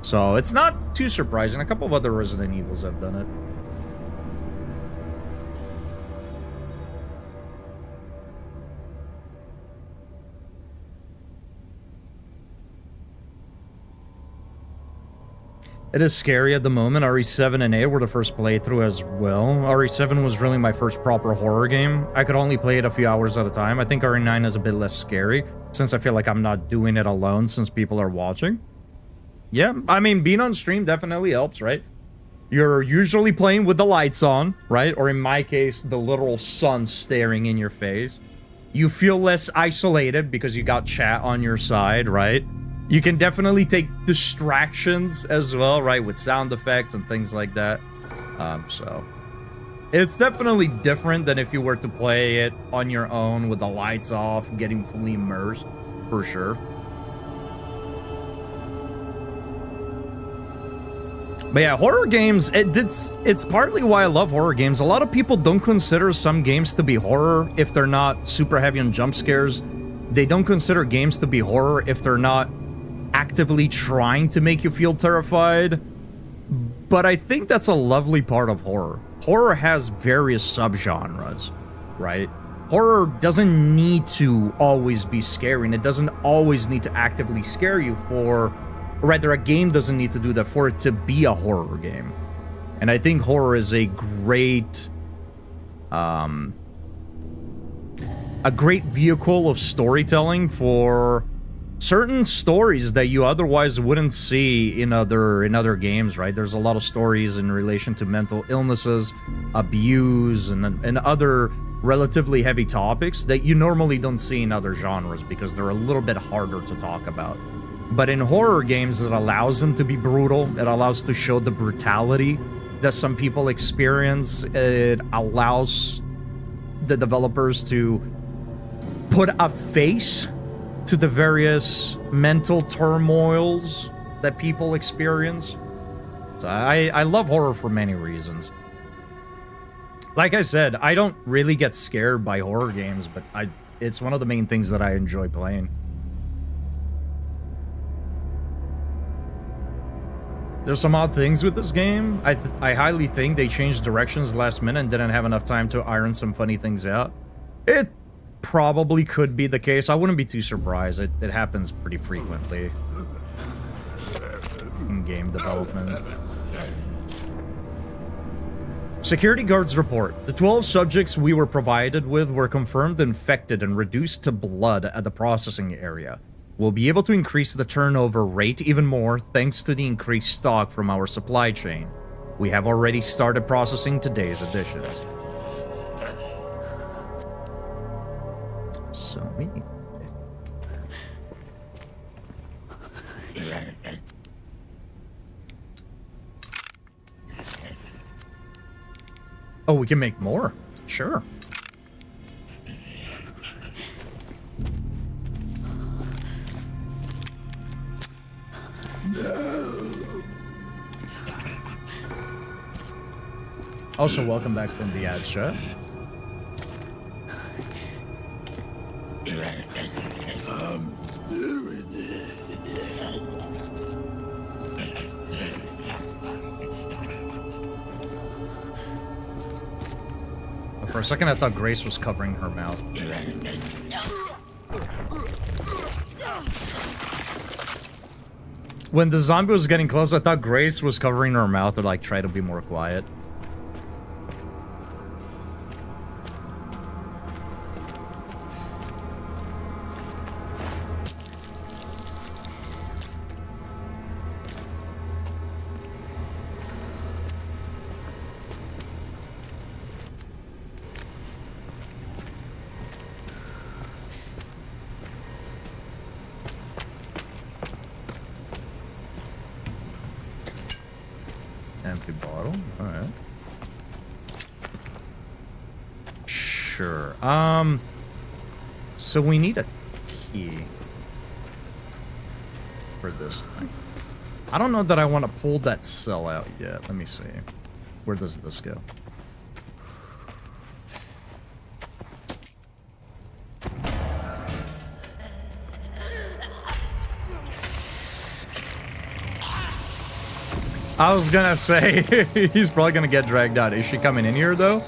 So it's not too surprising. A couple of other Resident Evils have done it. It is scary at the moment. RE7 and 8 were the first playthrough as well. RE7 was really my first proper horror game. I could only play it a few hours at a time. I think RE9 is a bit less scary, since I feel like I'm not doing it alone since people are watching. Yeah, I mean, being on stream definitely helps, right? You're usually playing with the lights on, right? Or in my case, the literal sun staring in your face. You feel less isolated because you got chat on your side, right? You can definitely take distractions as well, right? With sound effects and things like that. So it's definitely different than if you were to play it on your own with the lights off, getting fully immersed, for sure. But yeah, horror games, it's partly why I love horror games. A lot of people don't consider some games to be horror if they're not super heavy on jump scares. They don't consider games to be horror if they're not actively trying to make you feel terrified. But I think that's a lovely part of horror. Horror has various subgenres, right? Horror doesn't need to always be scary, and it doesn't always need to actively scare you for... Rather, a game doesn't need to do that for it to be a horror game. And I think horror is a great a great vehicle of storytelling for certain stories that you otherwise wouldn't see in other games, right? There's a lot of stories in relation to mental illnesses, abuse, and other relatively heavy topics that you normally don't see in other genres because they're a little bit harder to talk about. But in horror games, it allows them to be brutal. It allows to show the brutality that some people experience. It allows the developers to put a face to the various mental turmoils that people experience. So I love horror for many reasons. Like I said, I don't really get scared by horror games, but it's one of the main things that I enjoy playing. There's some odd things with this game. I highly think they changed directions last minute and didn't have enough time to iron some funny things out. It probably could be the case. I wouldn't be too surprised. It happens pretty frequently in game development. Security guards report. The 12 subjects we were provided with were confirmed infected and reduced to blood at the processing area. We'll be able to increase the turnover rate even more thanks to the increased stock from our supply chain. We have already started processing today's additions. So we need... Oh, we can make more. Sure. Also, welcome back from the ads chat. For a second, I thought Grace was covering her mouth. When the zombie was getting close, I thought Grace was covering her mouth to like try to be more quiet. Empty bottle. All right. Sure. So we need a key for this thing. I don't know that I want to pull that cell out yet. Let me see. Where does this go? I was gonna say, he's probably gonna get dragged out. Is she coming in here, though?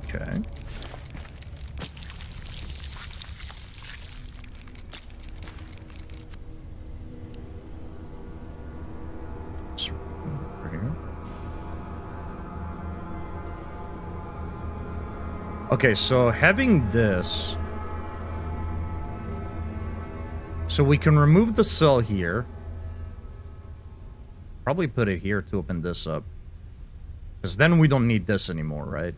Okay. Okay, so having this... So we can remove the cell here. Probably put it here to open this up. Because then we don't need this anymore, right?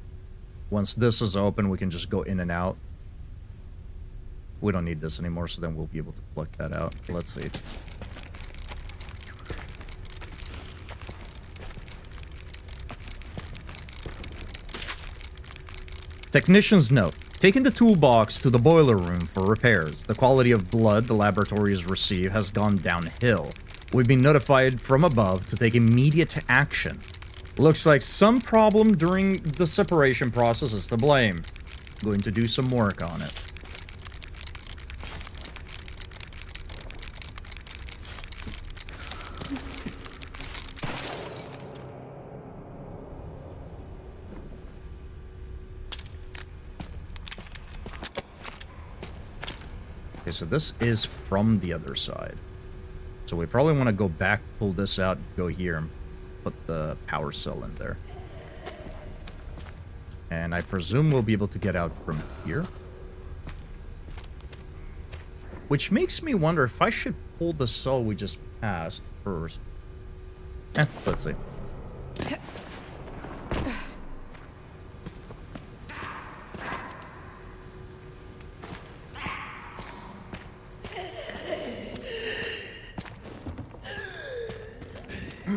Once this is open, we can just go in and out. We don't need this anymore, so then we'll be able to pluck that out. Let's see. Technician's note. Taking the toolbox to the boiler room for repairs. The quality of blood the laboratories receive has gone downhill. We've been notified from above to take immediate action. Looks like some problem during the separation process is to blame. Going to do some work on it. so this is from the other side. So we probably want to go back, pull this out, go here, and put the power cell in there. And I presume we'll be able to get out from here. Which makes me wonder if I should pull the cell we just passed first. Let's see.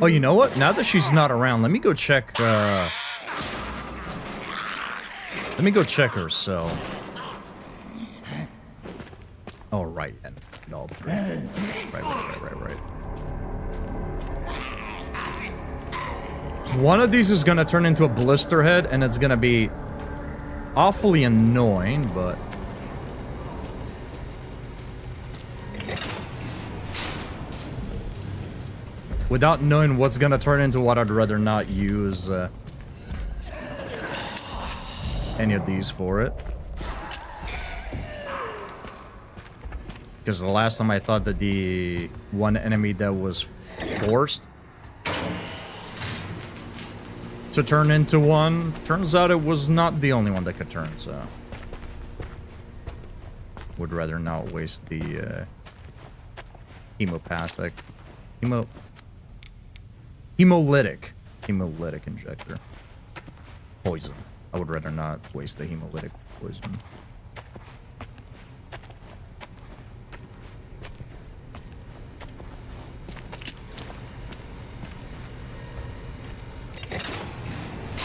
Oh, you know what? Now that she's not around, let me go check, let me go check her cell. Oh, right. And all three. Right. One of these is gonna turn into a blister head, and it's gonna be awfully annoying, but... without knowing what's gonna turn into what, I'd rather not use any of these for it. Because the last time I thought that the one enemy that was forced to turn into one, turns out it was not the only one that could turn, so... would rather not waste the hemolytic injector. Poison. I would rather not waste the hemolytic poison.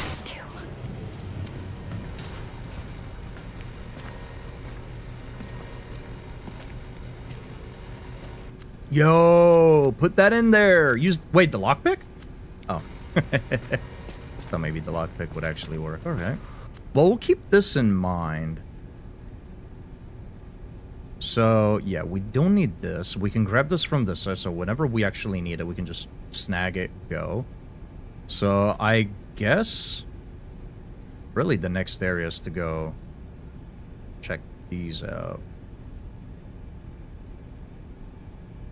That's two. Yo, put that in there. Wait, the lockpick? Oh. Thought maybe the lockpick would actually work. Okay. Well, we'll keep this in mind. So, yeah, we don't need this. We can grab this from this side, so whenever we actually need it, we can just snag it, go. So, I guess... really, the next area is to go check these out.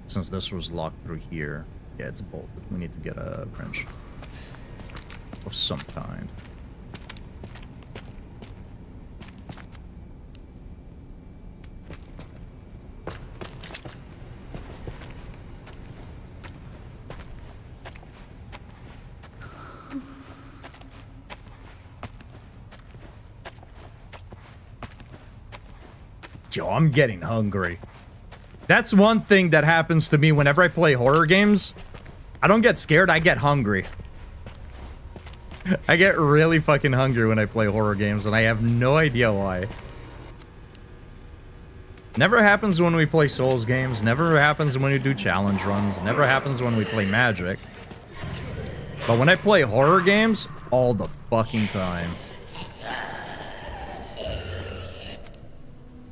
Since this was locked through here. Yeah, it's bolted. We need to get a wrench of some kind. Yo, I'm getting hungry. That's one thing that happens to me whenever I play horror games. I don't get scared, I get hungry. I get really fucking hungry when I play horror games, and I have no idea why. Never happens when we play Souls games, never happens when we do challenge runs, never happens when we play Magic. But when I play horror games, all the fucking time.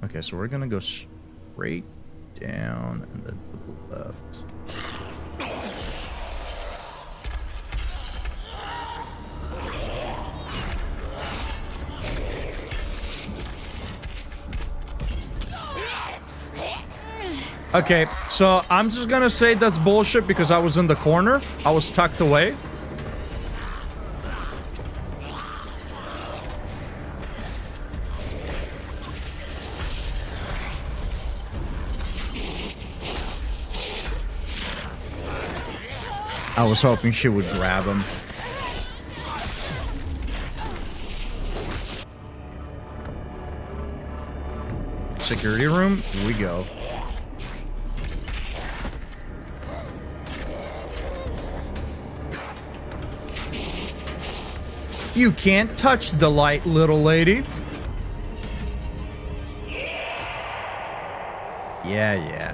Okay, so we're gonna go straight down and then to the left. Okay, so I'm just gonna say that's bullshit because I was in the corner. I was tucked away. I was hoping she would grab him. Security room, here we go. You can't touch the light, little lady. Yeah.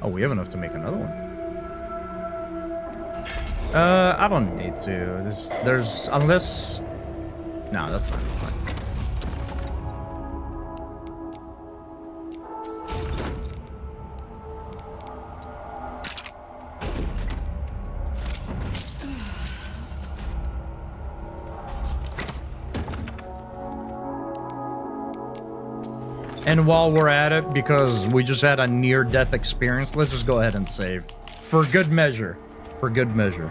Oh, we have enough to make another one. I don't need to. There's unless... No, that's fine, that's fine. And while we're at it, because we just had a near-death experience, let's just go ahead and save. For good measure. For good measure.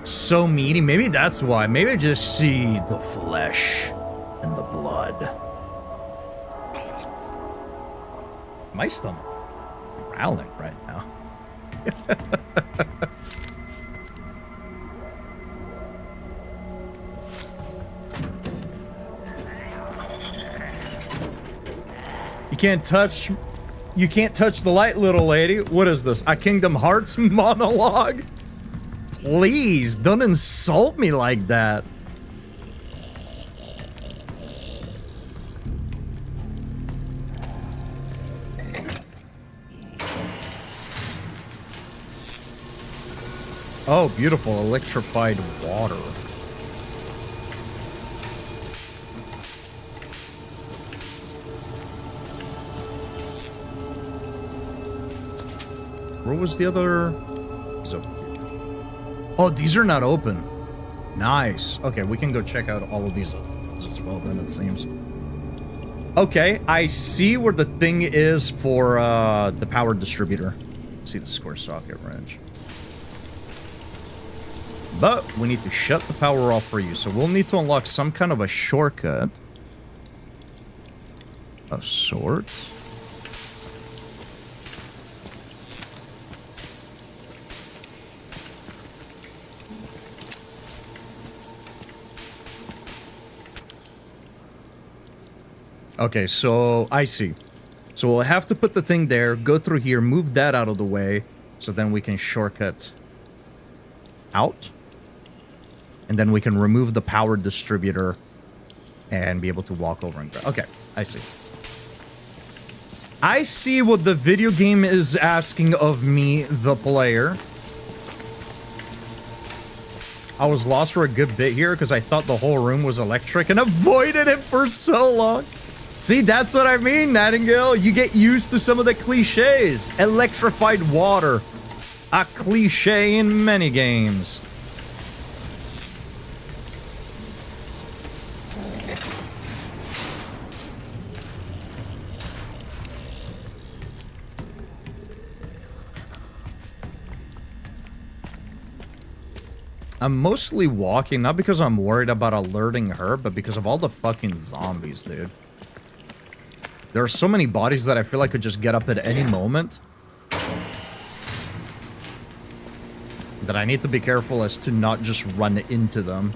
So meaty. Maybe that's why. Maybe I just see the flesh and the blood. My stomach growling right now. You can't touch the light, little lady. What is this? A Kingdom Hearts monologue? Please, don't insult me like that. Oh, beautiful electrified water. Where was the other? It's over here. Oh, these are not open. Nice. Okay, we can go check out all of these as well then, it seems. Okay, I see where the thing is for the power distributor. See the square socket wrench. But we need to shut the power off for you, so we'll need to unlock some kind of a shortcut of sorts. Okay, so I see. So we'll have to put the thing there, go through here, move that out of the way, so then we can shortcut out. And then we can remove the power distributor and be able to walk over and grab. Okay, I see. I see what the video game is asking of me, the player. I was lost for a good bit here because I thought the whole room was electric and avoided it for so long. See, that's what I mean, Nightingale. You get used to some of the cliches. Electrified water. A cliche in many games. I'm mostly walking, not because I'm worried about alerting her, but because of all the fucking zombies, dude. There are so many bodies that I feel like could just get up at any moment. That I need to be careful as to not just run into them.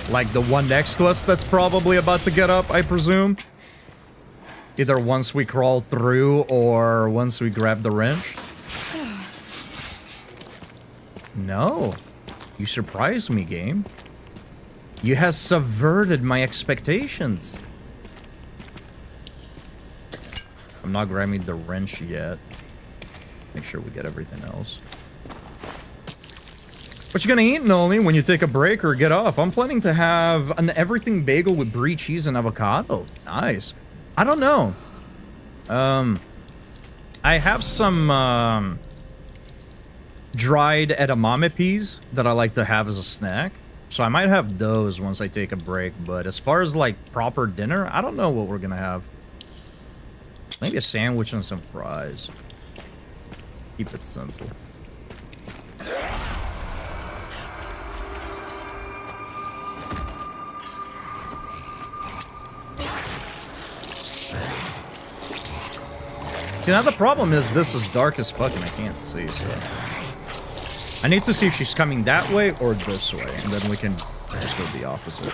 Like the one next to us that's probably about to get up, I presume. Either once we crawl through or once we grab the wrench. No. You surprised me, game. You have subverted my expectations. I'm not grabbing the wrench yet. Make sure we get everything else. What you gonna eat, Noli, when you take a break or get off? I'm planning to have an everything bagel with brie cheese and avocado. Nice. I don't know. I have some dried edamame peas that I like to have as a snack. So I might have those once I take a break. But as far as like proper dinner, I don't know what we're gonna have. Maybe a sandwich and some fries. Keep it simple. See, now the problem is this is dark as fuck and I can't see, so... I need to see if she's coming that way or this way, and then we can just go the opposite.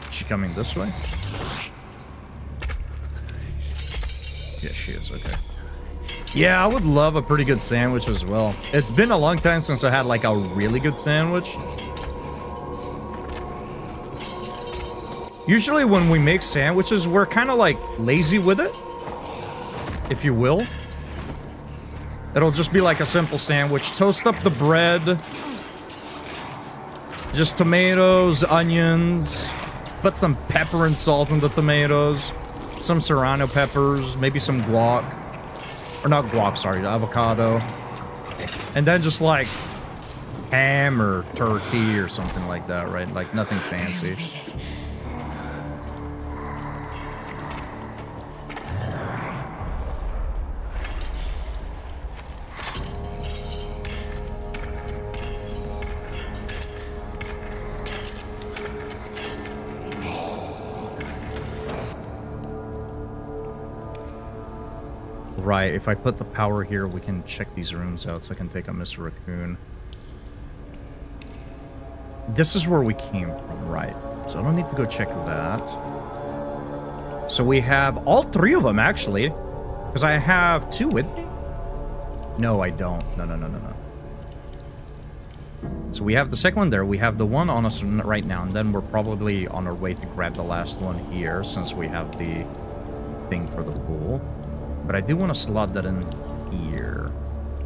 Is she coming this way? Yeah, she is, okay. Yeah, I would love a pretty good sandwich as well. It's been a long time since I had like a really good sandwich. Usually when we make sandwiches, we're kind of like lazy with it, if you will. It'll just be like a simple sandwich. Toast up the bread. Just tomatoes, onions, Put some pepper and salt in the tomatoes. Some serrano peppers. Maybe some guac. Or not guac, sorry. Avocado. And then just like ham or turkey or something like that, right? Like nothing fancy. Read it. Right, if I put the power here, we can check these rooms out so I can take a Mr. Raccoon. This is where we came from, right? So I don't need to go check that. So we have all three of them, actually. Because I have two with me? No, I don't. No. So we have the second one there. We have the one on us right now. And then we're probably on our way to grab the last one here, since we have the thing for the pool. But I do want to slot that in here.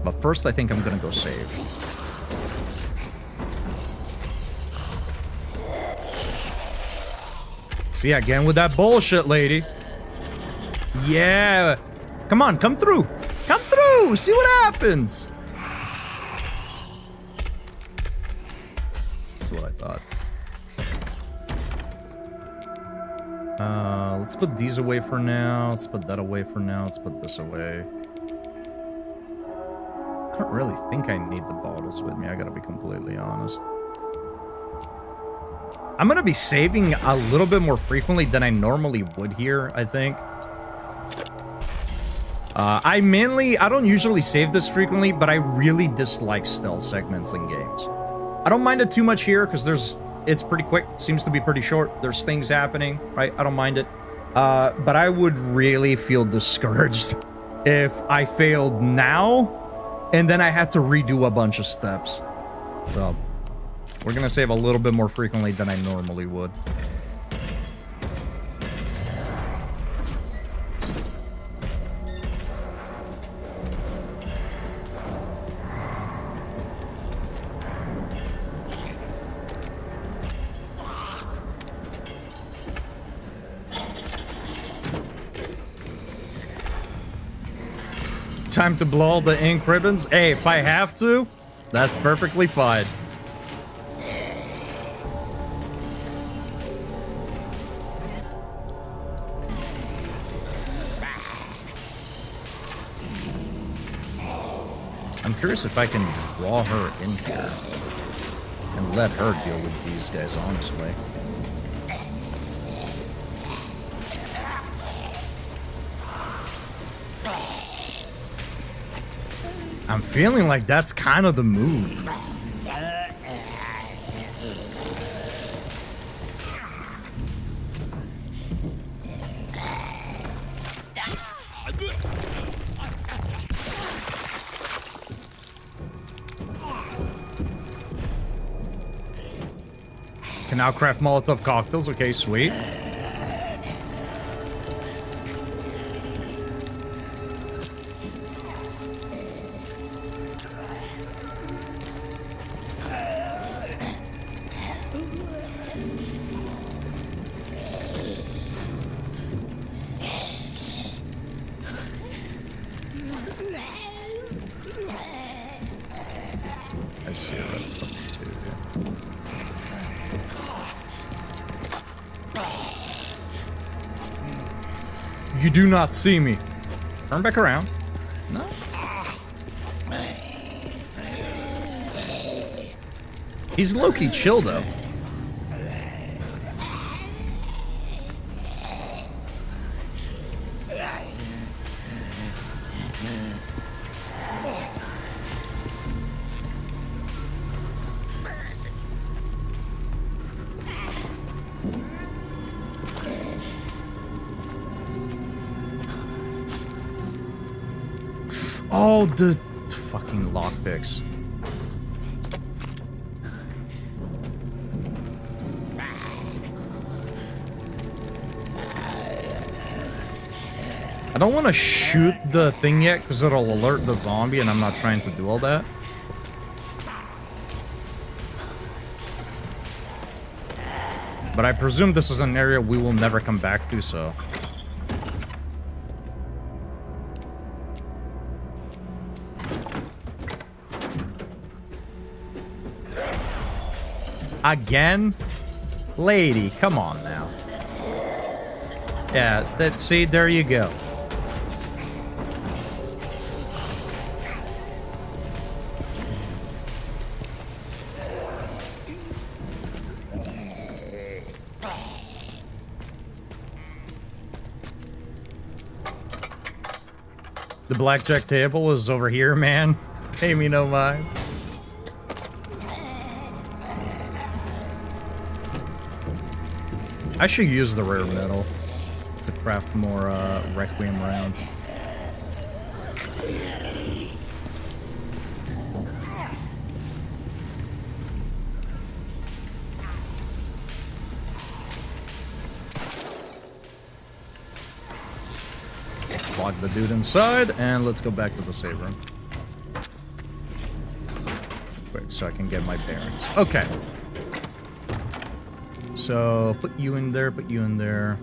But first, I think I'm going to go save. See, again with that bullshit, lady. Yeah. Come on, come through. Come through. See what happens. That's what I thought. Let's put these away for now. Let's put that away for now. Let's put this away. I don't really think I need the bottles with me. I gotta be completely honest. I'm gonna be saving a little bit more frequently than I normally would here, I think. I don't usually save this frequently, but I really dislike stealth segments in games. I don't mind it too much here because it's pretty quick. Seems to be pretty short. There's things happening, right? I don't mind it. But I would really feel discouraged if I failed now and then I had to redo a bunch of steps. So we're gonna save a little bit more frequently than I normally would. Time to blow all the ink ribbons? Hey, if I have to, that's perfectly fine. I'm curious if I can draw her in here and let her deal with these guys, honestly. I'm feeling like that's kind of the move. Can now craft Molotov cocktails. Okay, sweet. I see that. You do not see me. Turn back around. No. He's low-key chill, though. Oh, the fucking lockpicks. I don't want to shoot the thing yet because it'll alert the zombie and I'm not trying to do all that. But I presume this is an area we will never come back to, so... Again? Lady, come on now. Yeah, see, there you go. The blackjack table is over here, man. Pay me no mind. I should use the rare metal to craft more Requiem rounds. Lock the dude inside, and let's go back to the save room. Quick, so I can get my bearings. Okay. So, put you in there, put you in there.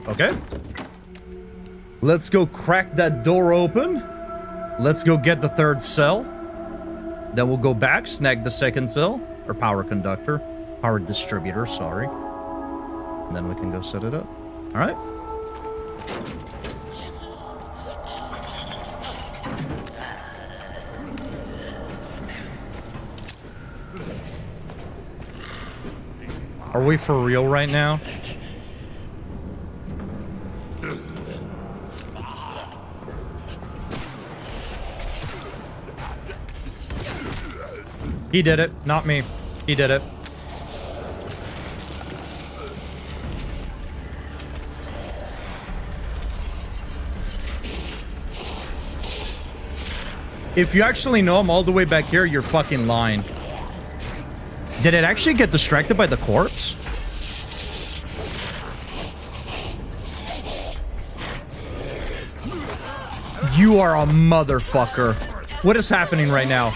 Okay. Let's go crack that door open. Let's go get the third cell. Then we'll go back, snag the second cell. Or power conductor. Power distributor, sorry. And then we can go set it up. Alright. Are we for real right now? He did it, not me. He did it. If you actually know I'm all the way back here, you're fucking lying. Did it actually get distracted by the corpse? You are a motherfucker. What is happening right now?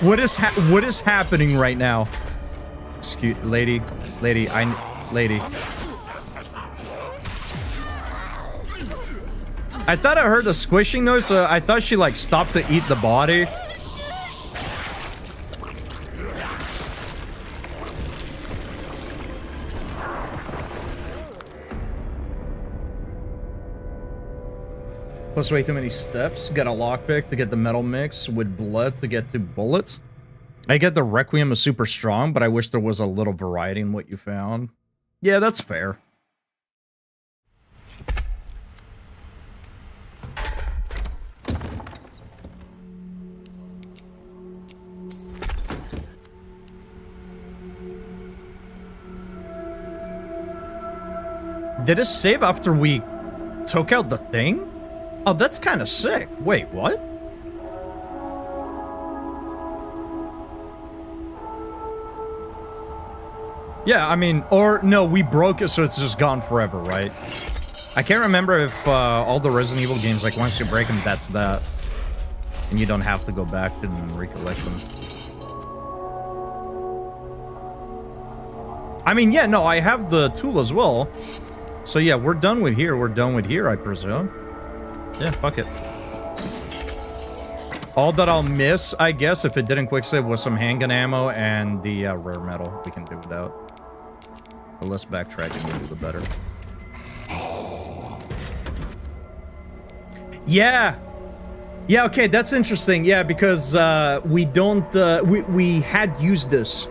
What is happening right now? Excuse, lady. I thought I heard a squishing noise, so I thought she like stopped to eat the body. Plus way too many steps. Got a lockpick to get the metal mix with blood to get to bullets. I get the Requiem is super strong, but I wish there was a little variety in what you found. Yeah, that's fair. Did it save after we took out the thing? Oh, that's kind of sick. Wait, what? Yeah, I mean, or no, we broke it so it's just gone forever, right? I can't remember if all the Resident Evil games, like once you break them, that's that. And you don't have to go back and recollect them. I mean, yeah, no, I have the tool as well. So yeah, we're done with here. We're done with here, I presume. Yeah, fuck it. All that I'll miss, I guess, if it didn't quick save, was some handgun ammo and the rare metal we can do without. The less backtracking we do, the better. Yeah! Yeah, okay, that's interesting. Yeah, because we don't... we had used this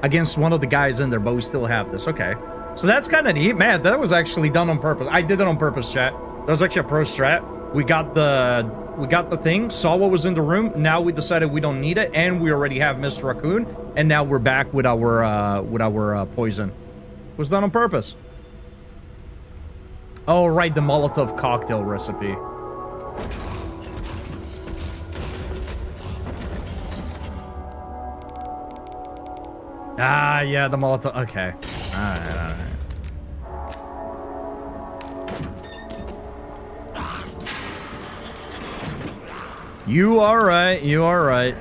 against one of the guys in there, but we still have this. Okay. So that's kind of neat. Man, that was actually done on purpose. I did it on purpose, chat. That was actually a pro strat. We got the thing, saw what was in the room. Now we decided we don't need it, and we already have Mr. Raccoon. And now we're back with our poison. It was done on purpose. Oh, right, the Molotov cocktail recipe. Ah, yeah, the Molotov. Okay. All right. You are right. You are right.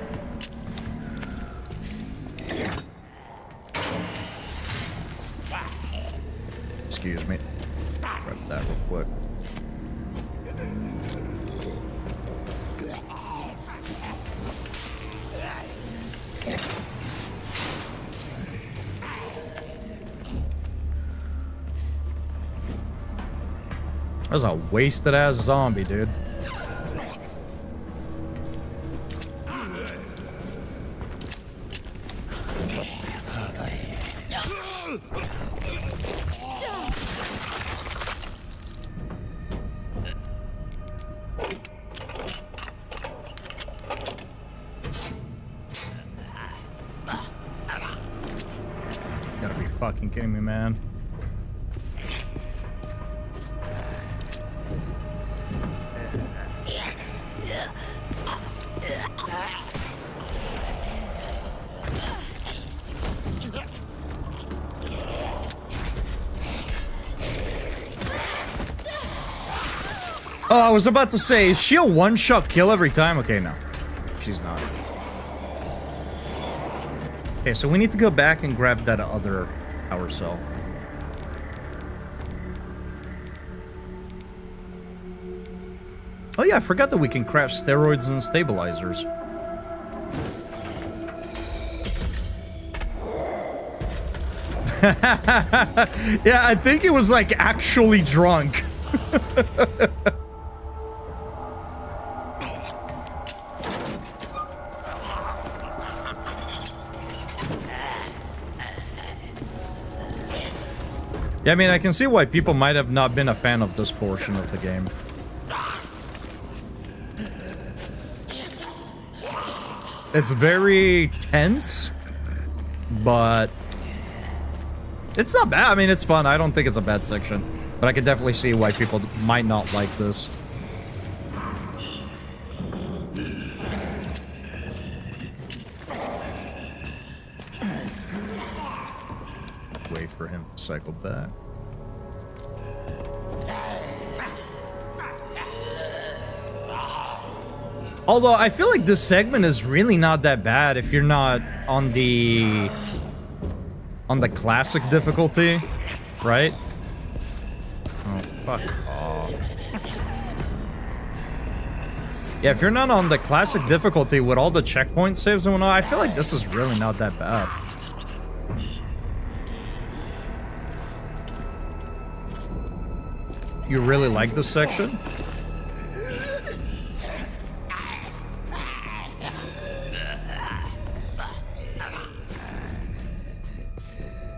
grab that real quick. That's a wasted ass zombie, dude. Gotta be fucking kidding me, man. Oh, I was about to say, is she a one-shot kill every time? Okay, no. She's not. Okay, so we need to go back and grab that other power cell. Oh yeah, I forgot that we can craft steroids and stabilizers. Yeah, I think it was like actually drunk. Yeah, I mean, I can see why people might have not been a fan of this portion of the game. It's very tense, but it's not bad. I mean, it's fun. I don't think it's a bad section, but I can definitely see why people might not like this. Wait for him to cycle back. Although, I feel like this segment is really not that bad if you're not on the classic difficulty, right? Oh, fuck off. Yeah, if you're not on the classic difficulty with all the checkpoint saves and whatnot, I feel like this is really not that bad. You really like this section?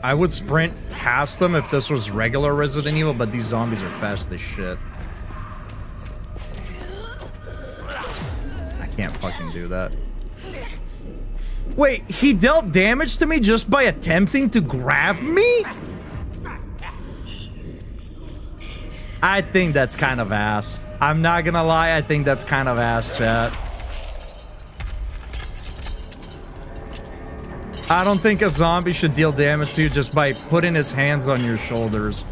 I would sprint past them if this was regular Resident Evil, but these zombies are fast as shit. I can't fucking do that. Wait, he dealt damage to me just by attempting to grab me? I think that's kind of ass. I'm not gonna lie, I think that's kind of ass, chat. I don't think a zombie should deal damage to you just by putting his hands on your shoulders.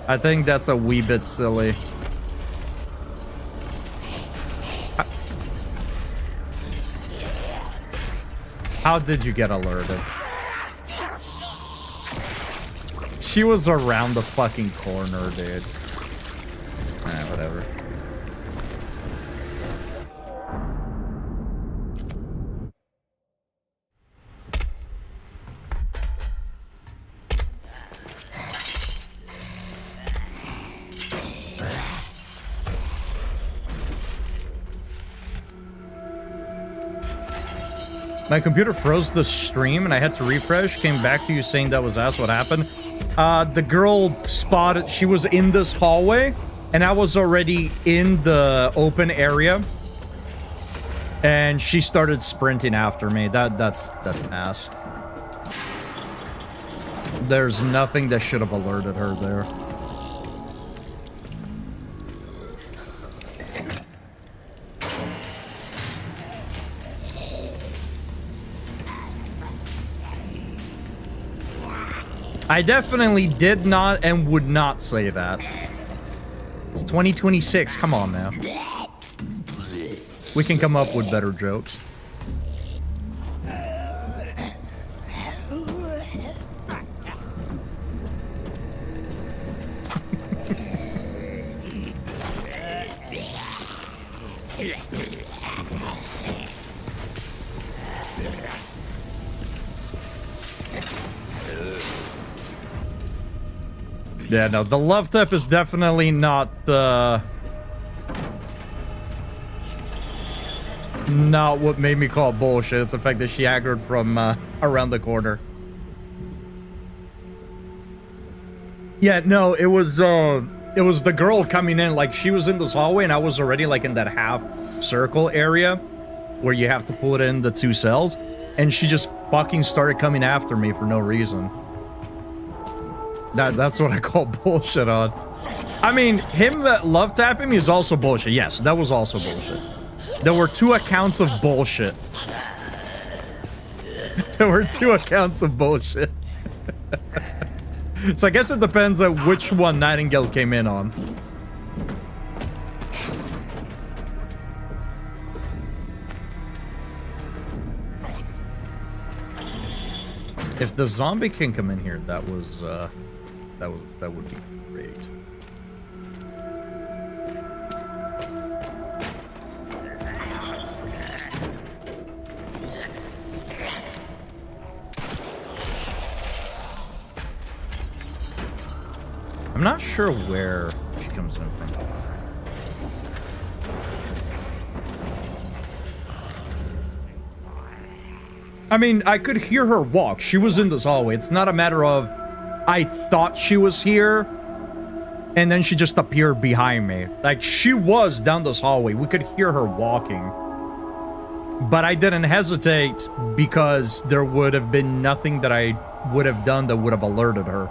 I think that's a wee bit silly. How did you get alerted? She was around the fucking corner, dude. Whatever. My computer froze the stream and I had to refresh. Came back to you saying that was asked what happened. The girl spotted, she was in this hallway and I was already in the open area. And she started sprinting after me. That's ass. There's nothing that should have alerted her there. I definitely did not and would not say that. It's 2026, come on now. We can come up with better jokes. Yeah, no, the love tap is definitely not what made me call it bullshit. It's the fact that she aggroed from around the corner. Yeah, no, it was the girl coming in. Like, she was in this hallway and I was already like in that half circle area where you have to pull it in the 2 cells, and she just fucking started coming after me for no reason. That's what I call bullshit on. I mean, him love tapping me is also bullshit. Yes, that was also bullshit. There were 2 accounts of bullshit. There were 2 accounts of bullshit. So I guess it depends on which one Nightingale came in on. If the zombie can come in here, that would be great. I'm not sure where she comes in from. I mean, I could hear her walk. She was in this hallway. It's not a matter of I thought she was here and then she just appeared behind me. Like, she was down this hallway. We could hear her walking. But I didn't hesitate because there would have been nothing that I would have done that would have alerted her.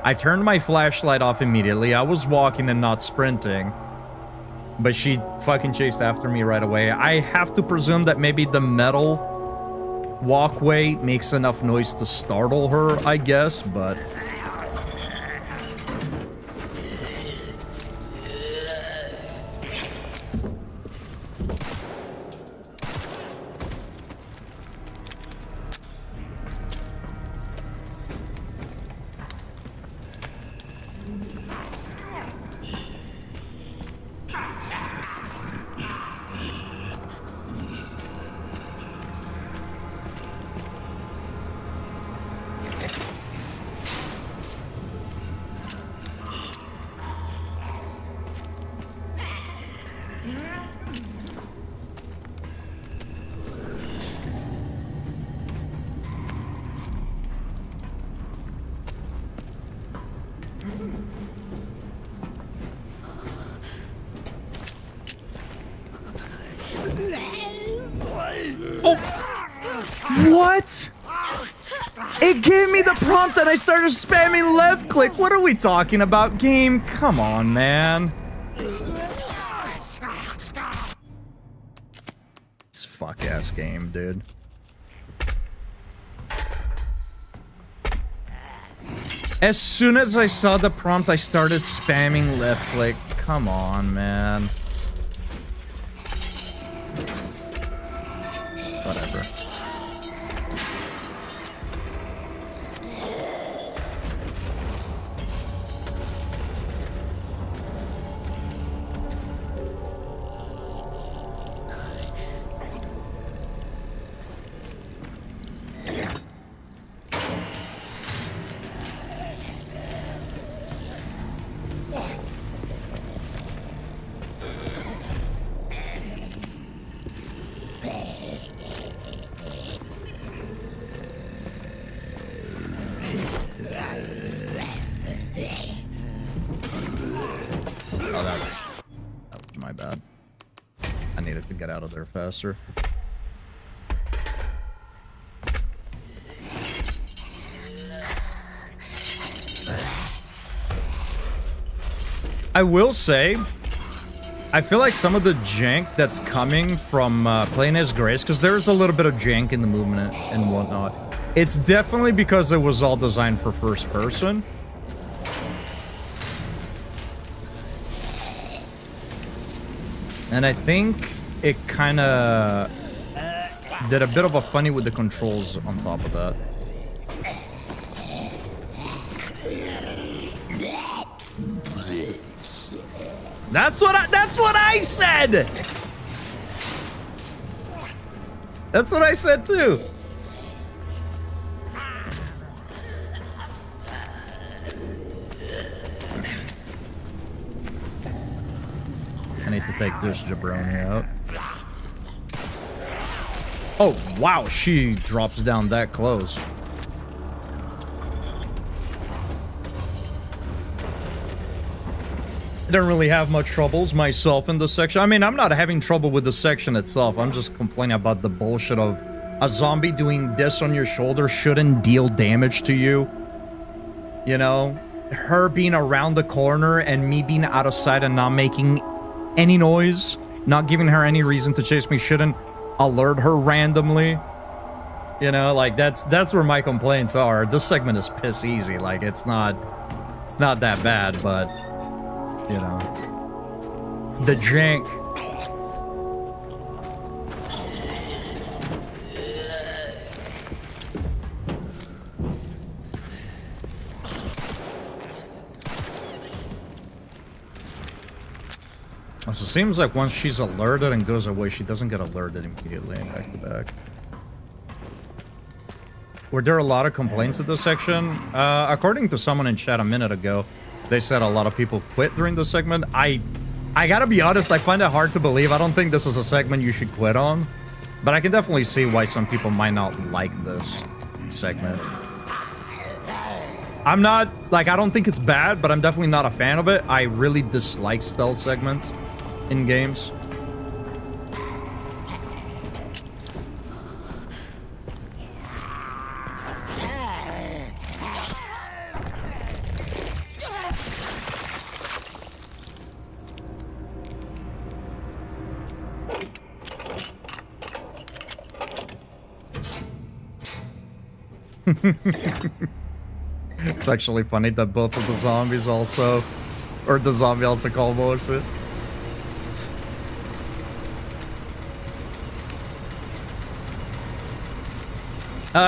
I turned my flashlight off immediately. I was walking and not sprinting. But she fucking chased after me right away. I have to presume that maybe the metal walkway makes enough noise to startle her, I guess, but... What? It gave me the prompt and I started spamming left click. What are we talking about, game? Come on, man. This fuck-ass game, dude. As soon as I saw the prompt, I started spamming left click. Come on, man. Whatever. Out of there faster. I will say, I feel like some of the jank that's coming from playing as Grace, because there's a little bit of jank in the movement and whatnot. It's definitely because it was all designed for first person. And I think it kind of did a bit of a funny with the controls on top of that. That's what I said. That's what I said too. need to take this jabroni out. Oh, wow, she drops down that close. I don't really have much troubles myself in this section. I mean, I'm not having trouble with the section itself. I'm just complaining about the bullshit of a zombie doing this on your shoulder shouldn't deal damage to you. You know? Her being around the corner and me being out of sight and not making any noise, not giving her any reason to chase me shouldn't alert her randomly. You know, like that's where my complaints are. This segment is piss easy. Like it's not that bad, but you know, it's the jank. So it seems like once she's alerted and goes away, she doesn't get alerted immediately back to back. Were there a lot of complaints at this section? According to someone in chat a minute ago, they said a lot of people quit during this segment. I gotta be honest, I find it hard to believe. I don't think this is a segment you should quit on. But I can definitely see why some people might not like this segment. I'm not, like, I don't think it's bad, but I'm definitely not a fan of it. I really dislike stealth segments in games. It's actually funny that both of the zombies also, or the zombie also call bullshit.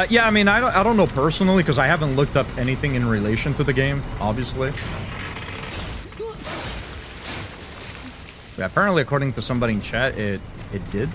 Yeah, I mean, I don't know personally because I haven't looked up anything in relation to the game, obviously. Yeah, apparently, according to somebody in chat, it did.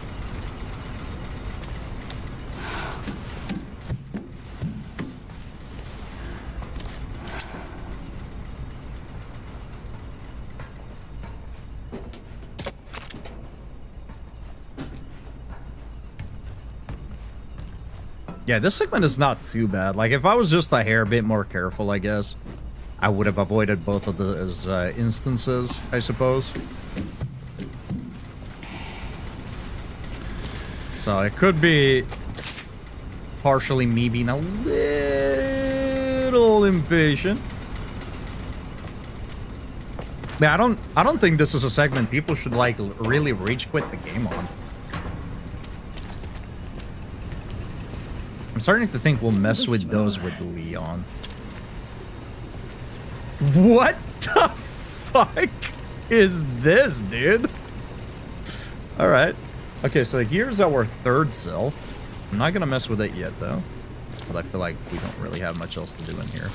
Yeah, this segment is not too bad. Like, if I was just a hair bit more careful, I guess, I would have avoided both of those instances, I suppose. So it could be partially me being a little impatient. Yeah, I don't think this is a segment people should like really rage quit the game on. I'm starting to think we'll mess with those with Leon. What the fuck is this, dude? All right. Okay, so here's our third cell. I'm not gonna mess with it yet, though. But I feel like we don't really have much else to do in here.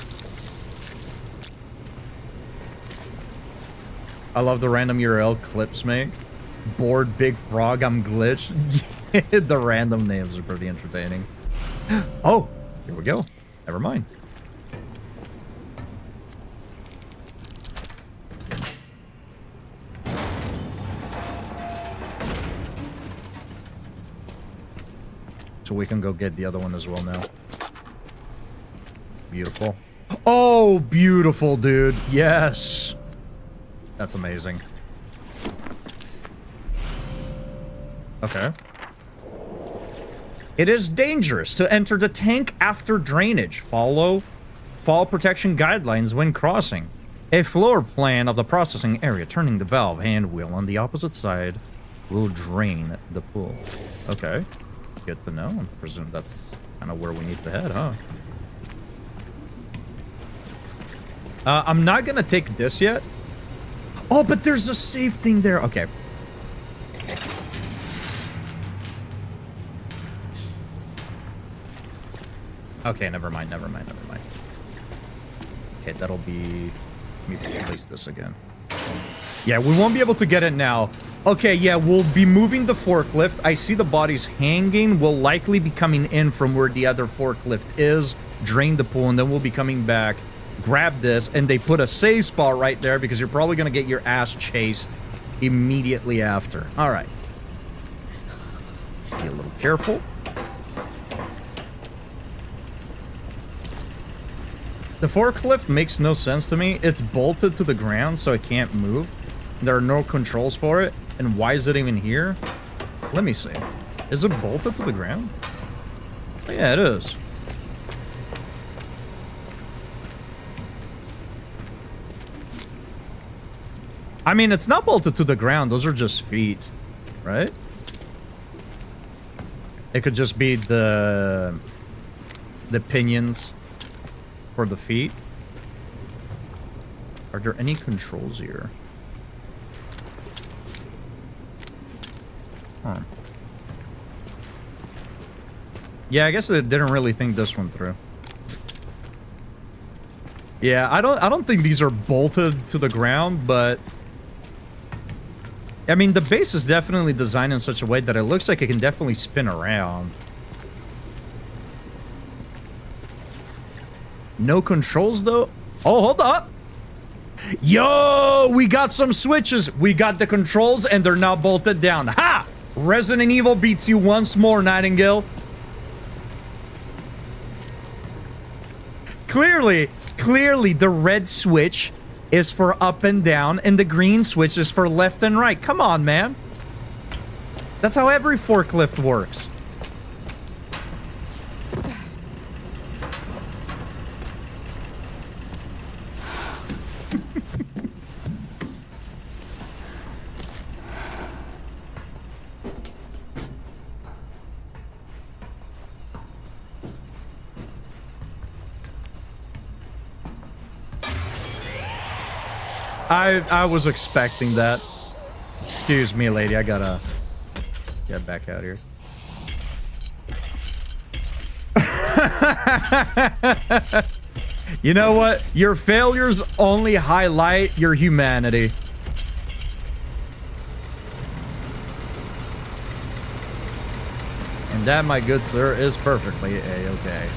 I love the random URL clips make. Bored Big Frog, I'm glitched. The random names are pretty entertaining. Oh, here we go. Never mind. So we can go get the other one as well now. Beautiful. Oh, beautiful, dude. Yes. That's amazing. Okay. It is dangerous to enter the tank after drainage. Follow fall protection guidelines when crossing. A floor plan of the processing area, turning the valve hand wheel on the opposite side, will drain the pool. Okay. Good to know. I presume that's kind of where we need to head, huh? I'm not gonna take this yet. Oh, but there's a safe thing there. Okay. Okay, never mind. Okay, that'll be... Let me place this again. Yeah, we won't be able to get it now. Okay, yeah, we'll be moving the forklift. I see the bodies hanging. We'll likely be coming in from where the other forklift is, drain the pool, and then we'll be coming back, grab this, and they put a save spot right there because you're probably going to get your ass chased immediately after. All right. Let's be a little careful. The forklift makes no sense to me. It's bolted to the ground, so it can't move. There are no controls for it. And why is it even here? Let me see. Is it bolted to the ground? Oh, yeah, it is. I mean, it's not bolted to the ground. Those are just feet, right? It could just be the pinions for the feet. Are there any controls here? Huh. Yeah, I guess they didn't really think this one through. Yeah, I don't think these are bolted to the ground, but I mean, the base is definitely designed in such a way that it looks like it can definitely spin around. No controls, though? Oh, hold up. Yo, we got some switches. We got the controls, and they're now bolted down. Ha! Resident Evil beats you once more, Nightingale. Clearly, the red switch is for up and down, and the green switch is for left and right. Come on, man. That's how every forklift works. I was expecting that. Excuse me, lady. I gotta get back out here. You know what? Your failures only highlight your humanity. And that, my good sir, is perfectly a-okay.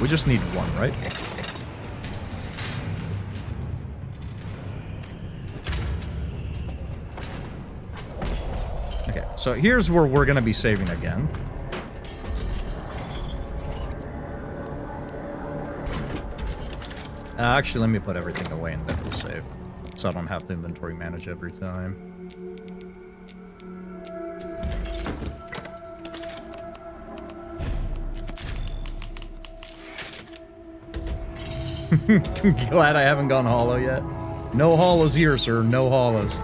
We just need one, right? Okay, so here's where we're gonna be saving again. Actually, let me put everything away and then we'll save. So I don't have to inventory manage every time. Glad I haven't gone hollow yet. No hollows here, sir. No hollows.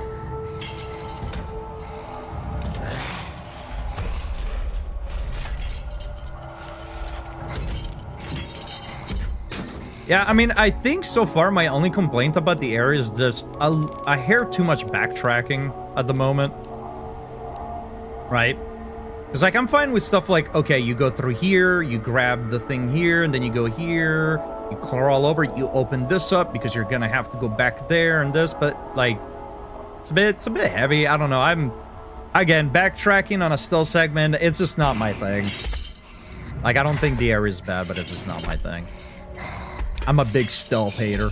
Yeah, I mean, I think so far my only complaint about the area is just a hair too much backtracking at the moment. Right? Because, like, I'm fine with stuff like, okay, you go through here, you grab the thing here, and then you go here, you crawl over, you open this up because you're gonna have to go back there and this, but, like, it's a bit heavy. I don't know. Again, backtracking on a stealth segment, it's just not my thing. Like, I don't think the area is bad, but it's just not my thing. I'm a big stealth hater.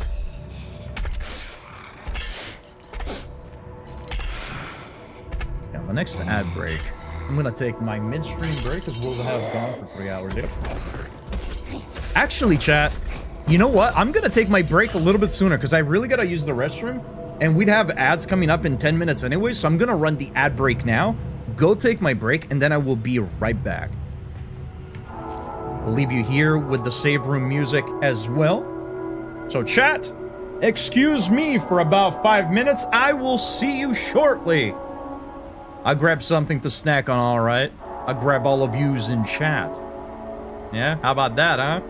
Yeah, the next ad break. I'm gonna take my midstream break because we'll have gone for 3 hours. Yep. Actually, chat, you know what? I'm gonna take my break a little bit sooner because I really gotta use the restroom, and we'd have ads coming up in 10 minutes anyway, so I'm gonna run the ad break now, go take my break, and then I will be right back. I'll leave you here with the save room music as well. So chat, excuse me for about 5 minutes. I will see you shortly. I'll grab something to snack on, all right? I'll grab all of yous in chat. Yeah, how about that, huh?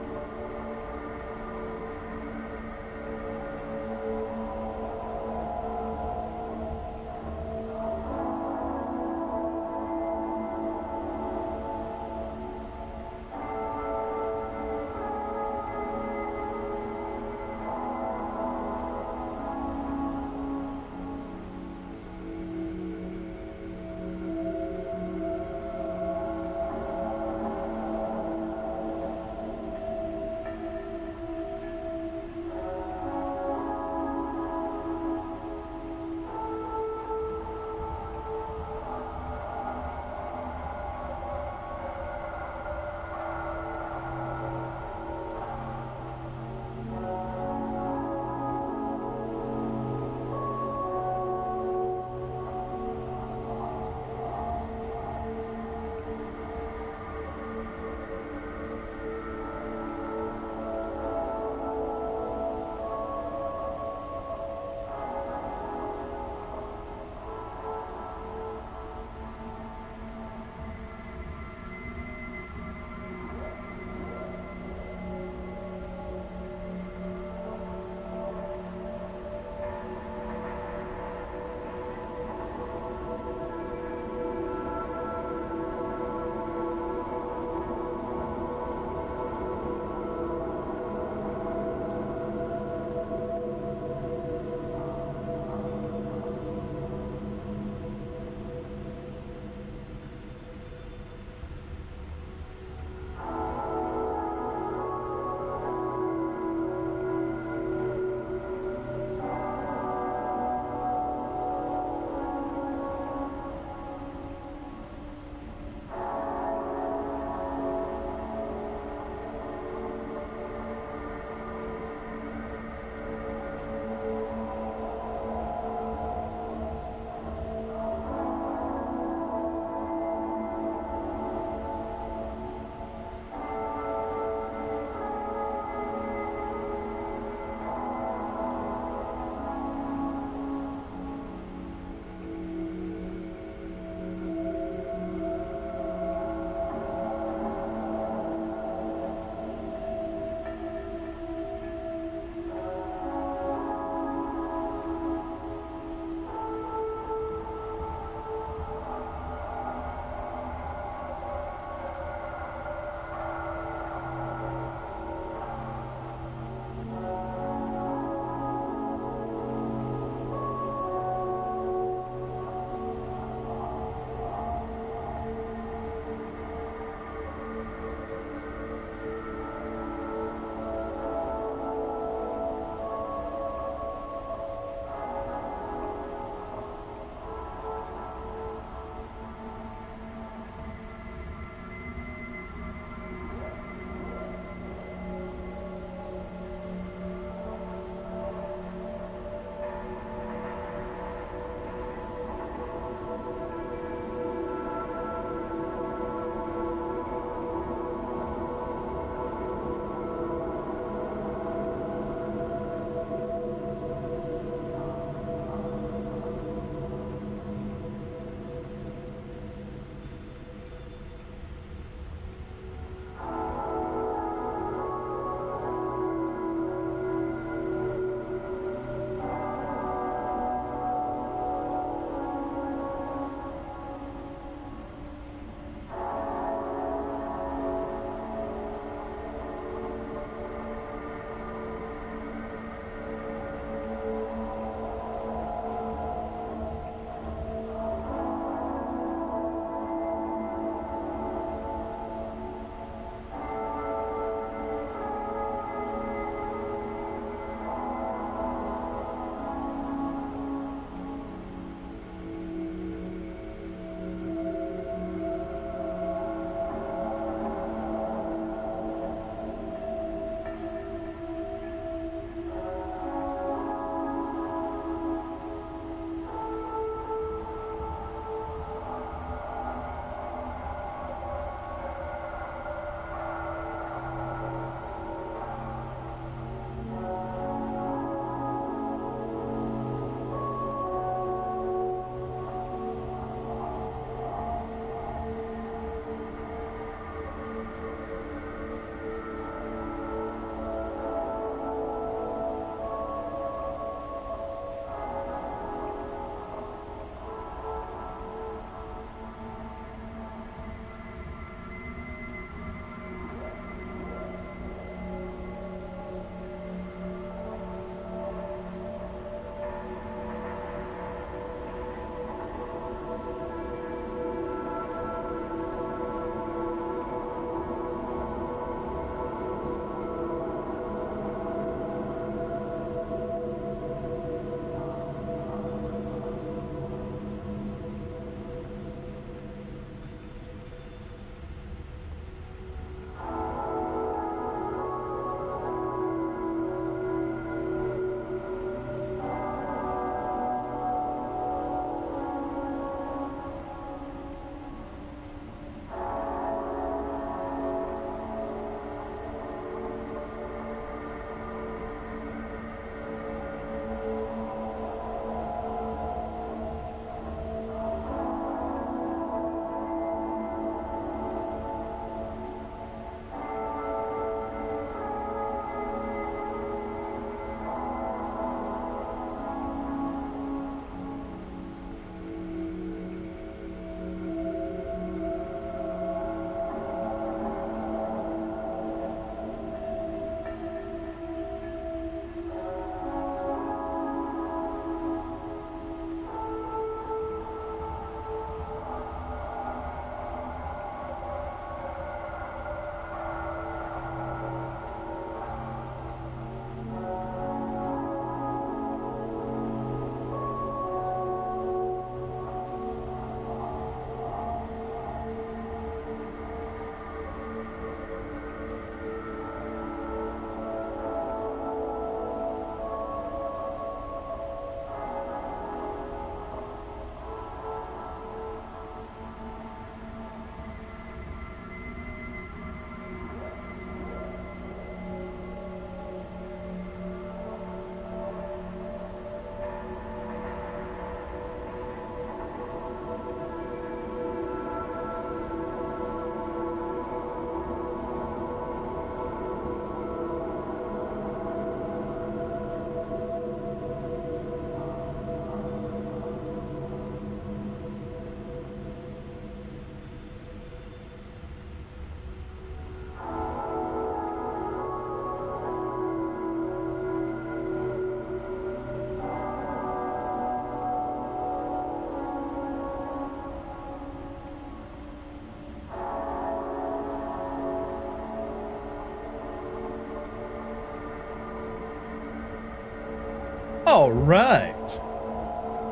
All right.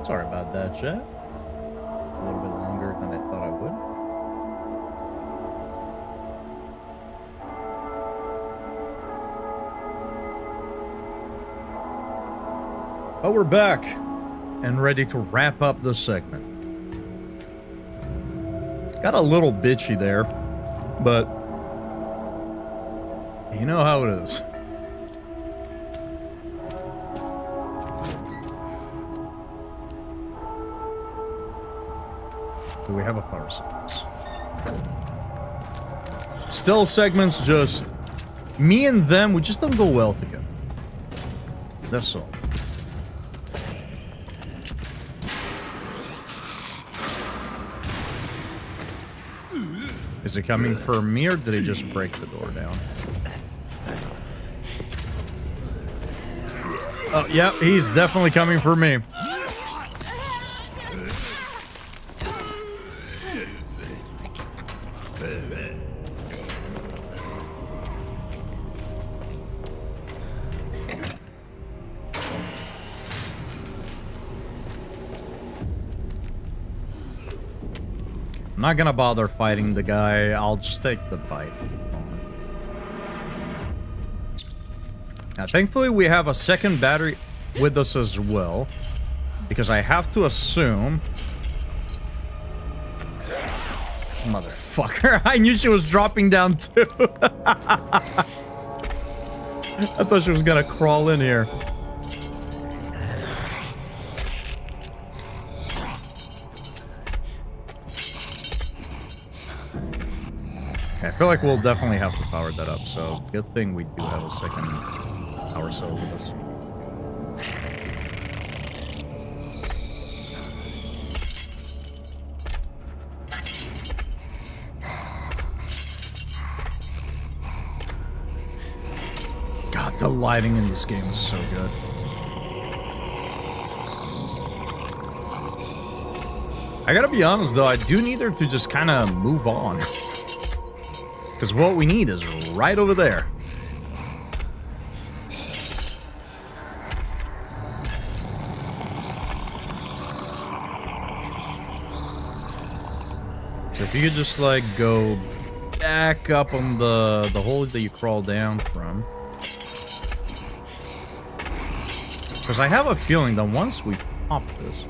Sorry about that, chat. A little bit longer than I thought I would. But we're back and ready to wrap up this segment. Got a little bitchy there, but you know how it is. So we have a power segments. Still segments, just me and them, we just don't go well together. That's all. Is it coming for me, or did he just break the door down? Oh, yep, he's definitely coming for me. I'm not gonna bother fighting the guy. I'll just take the bite. Now, thankfully, we have a second battery with us as well, because I have to assume... Motherfucker, I knew she was dropping down too. I thought she was gonna crawl in here. I feel like we'll definitely have to power that up, so good thing we do have a second power cell with us. God, the lighting in this game is so good. I gotta be honest though, I do need her to just kind of move on. Because what we need is right over there. So if you could just like go back up on the hole that you crawl down from. Because I have a feeling that once we pop this...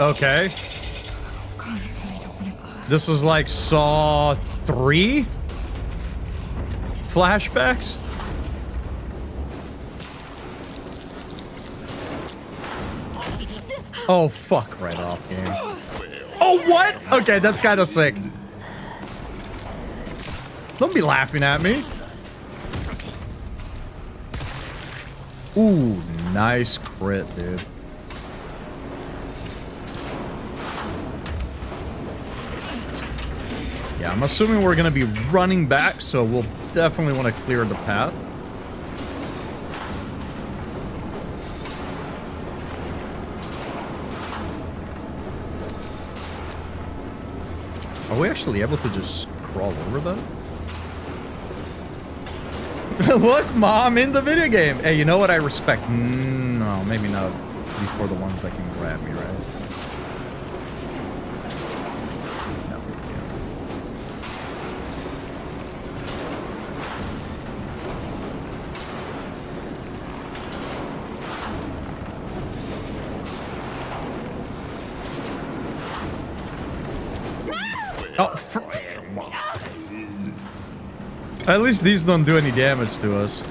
Okay. This is like Saw 3 flashbacks. Oh, fuck right off, game. Oh, what? Okay, that's kind of sick. Don't be laughing at me. Ooh, nice crit, dude. Yeah, I'm assuming we're going to be running back, so we'll definitely want to clear the path. Are we actually able to just crawl over that? Look, Mom, in the video game. Hey, you know what I respect? No, maybe not before the ones that can grab me, right? No. Oh, at least these don't do any damage to us.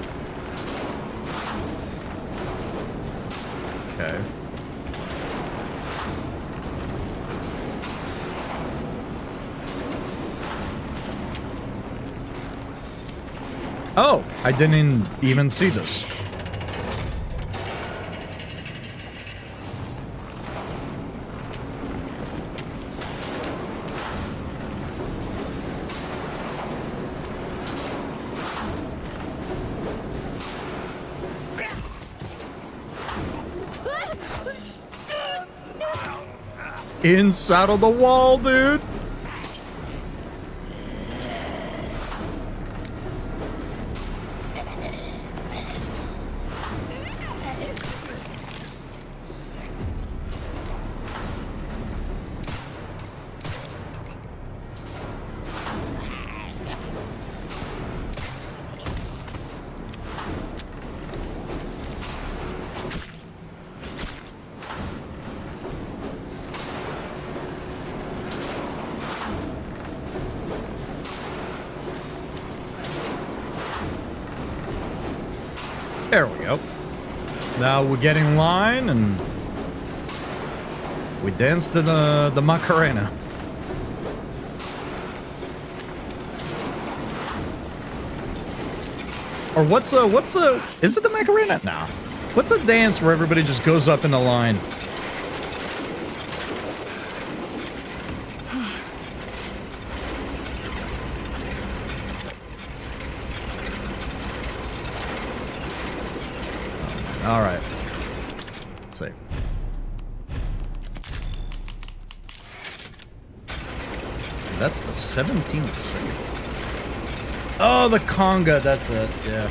Okay. Oh, I didn't even see this. inside of the wall, dude. There we go. Now we get in line and we dance to the Macarena. Or what's is it the Macarena? Nah. What's a dance where everybody just goes up in a line? All right. Let's see. That's the 17th second. Oh, the conga. That's it. Yeah.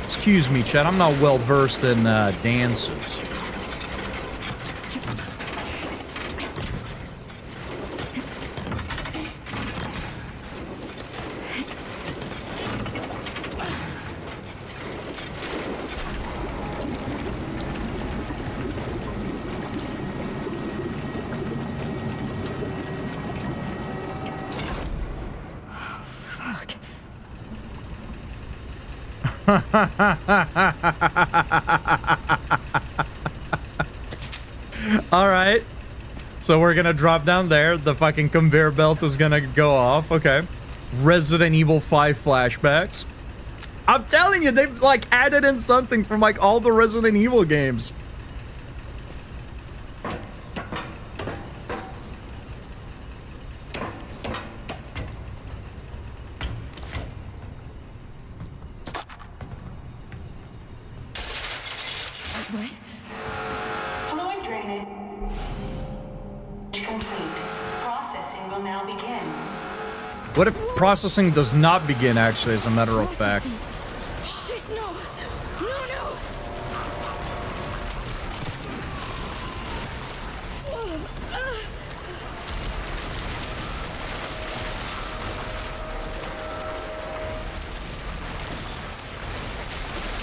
Excuse me, Chad. I'm not well versed in dances. All right. So we're gonna drop down there. The fucking conveyor belt is gonna go off. Okay. Resident Evil 5 flashbacks. I'm telling you, they've like added in something from like all the Resident Evil games. Fluid drainage complete. Processing will now begin. What if processing does not begin, actually, as a matter of fact? Shit, no! No, no!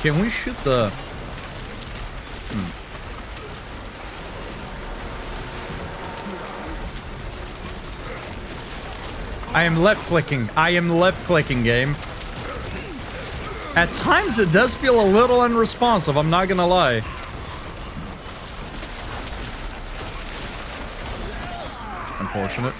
Can we shoot the... I am left-clicking. I am left-clicking, game. At times, it does feel a little unresponsive, I'm not gonna lie. Unfortunate.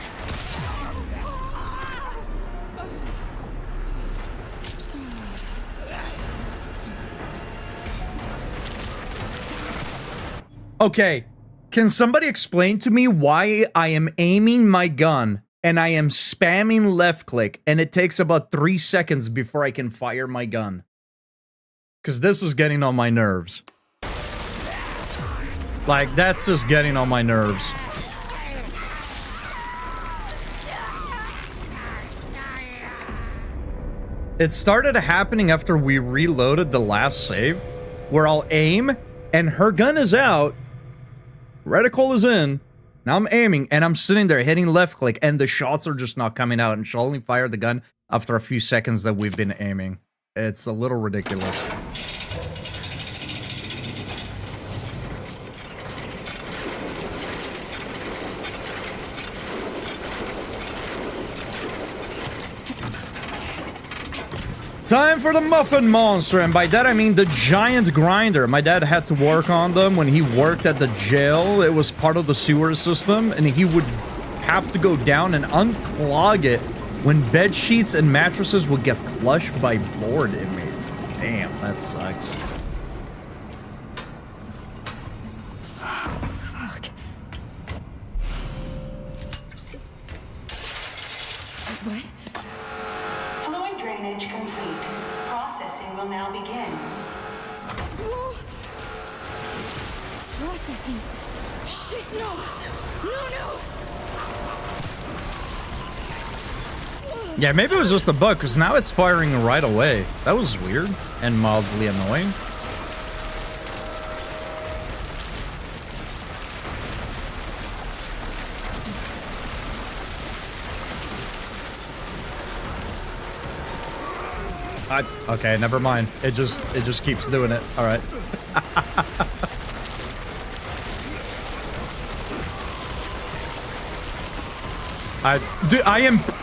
Okay, can somebody explain to me why I am aiming my gun and I am spamming left click and it takes about 3 seconds before I can fire my gun? Because this is getting on my nerves. Like, that's just getting on my nerves. It started happening after we reloaded the last save, where I'll aim and her gun is out. Reticle is in. Now I'm aiming and I'm sitting there hitting left click and the shots are just not coming out and she'll only fire the gun after a few seconds that we've been aiming. It's a little ridiculous. Time for the muffin monster, and by that I mean the giant grinder. My dad had to work on them when he worked at the jail. It was part of the sewer system, and he would have to go down and unclog it when bed sheets and mattresses would get flushed by bored inmates. Damn, that sucks. Fuck. What? Fluid drainage complete. Processing will now begin. Whoa. Processing. Shit, no! No, no! Yeah, maybe it was just a bug, because now it's firing right away. That was weird and mildly annoying. Okay, never mind. It just keeps doing it. All right.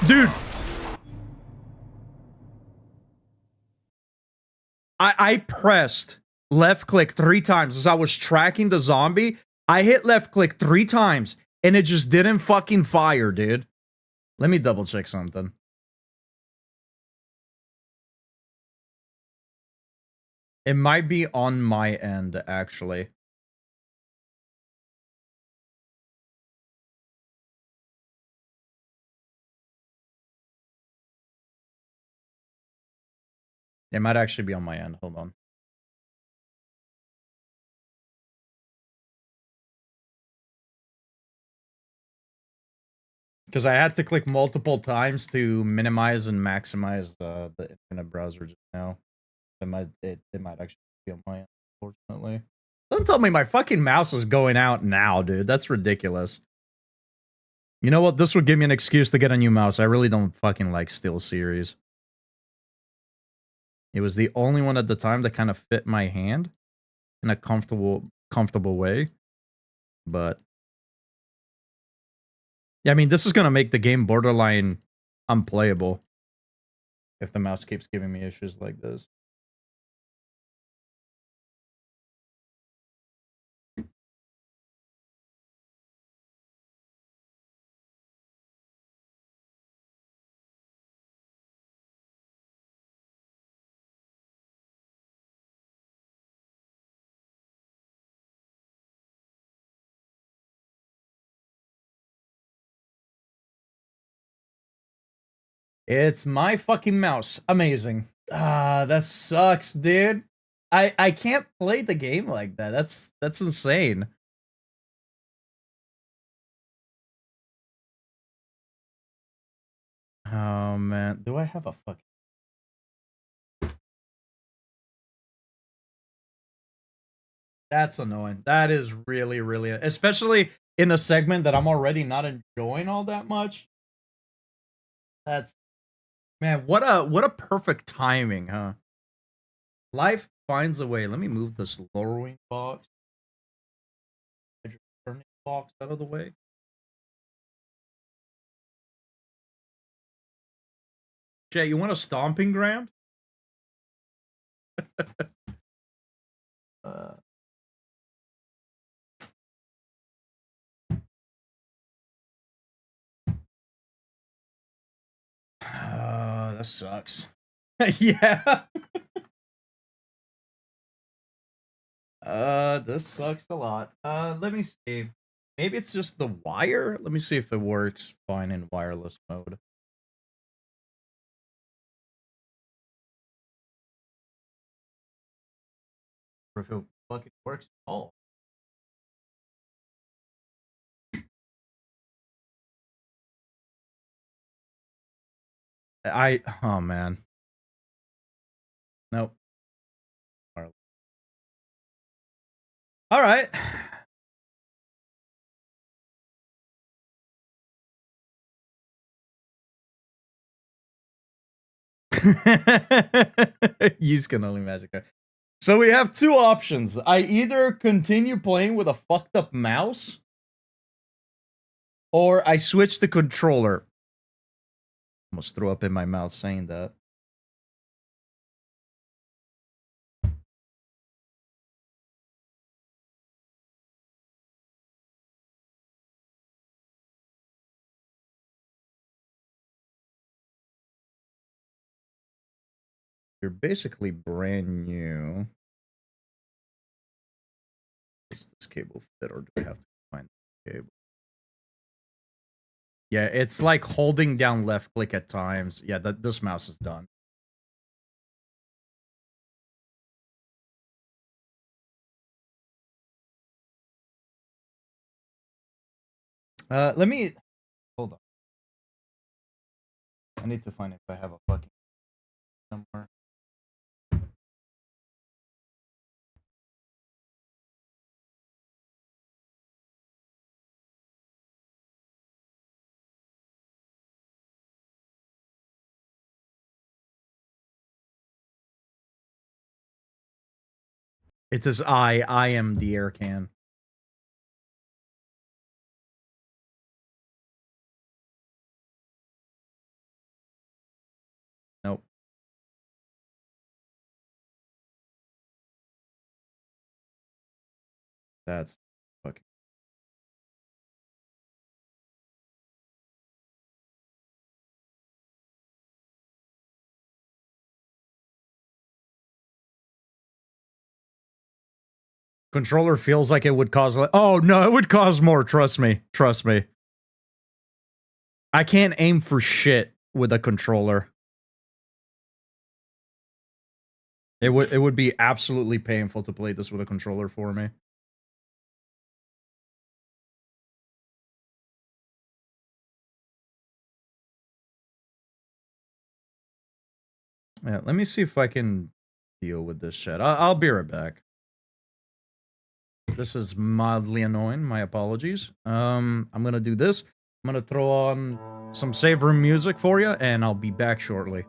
Dude. I pressed left click 3 times as I was tracking the zombie. I hit left click 3 times and it just didn't fucking fire, dude. Let me double check something. It might be on my end, actually. It might actually be on my end. Hold on. Because I had to click multiple times to minimize and maximize the internet browser just now. It might actually be on my end, unfortunately. Don't tell me my fucking mouse is going out now, dude. That's ridiculous. You know what? This would give me an excuse to get a new mouse. I really don't fucking like SteelSeries. It was the only one at the time that kind of fit my hand in a comfortable way. But yeah, I mean, this is gonna make the game borderline unplayable if the mouse keeps giving me issues like this. It's my fucking mouse. Amazing. Ah, that sucks, dude. I can't play the game like that. That's insane. Oh man, do I have a fucking... That's annoying. That is really, really, especially in a segment that I'm already not enjoying all that much. That's, man, what a perfect timing, huh? Life finds a way. Let me move this lowering box. Turning box out of the way. Jay, you want a stomping ground? That sucks. Yeah. This sucks a lot. Let me see. Maybe it's just the wire? Let me see if it works fine in wireless mode. Or if it fucking works at all. Oh man. Nope. All right. Use can only magic. So we have 2 options. I either continue playing with a fucked up mouse, or I switch the controller. Almost threw up in my mouth saying that. You're basically brand new. Does this cable fit, or do I have to find the cable? Yeah, it's like holding down left click at times. Yeah, this mouse is done. Let me hold on. I need to find if I have a fucking somewhere. It says I am the air can. Nope. That's fucking. Controller feels like it would cause like, oh no, it would cause more, trust me. Trust me. I can't aim for shit with a controller. It would be absolutely painful to play this with a controller for me. Yeah, let me see if I can deal with this shit. I'll be right back. This is mildly annoying. My apologies. I'm gonna do this. I'm gonna throw on some save room music for you, and I'll be back shortly.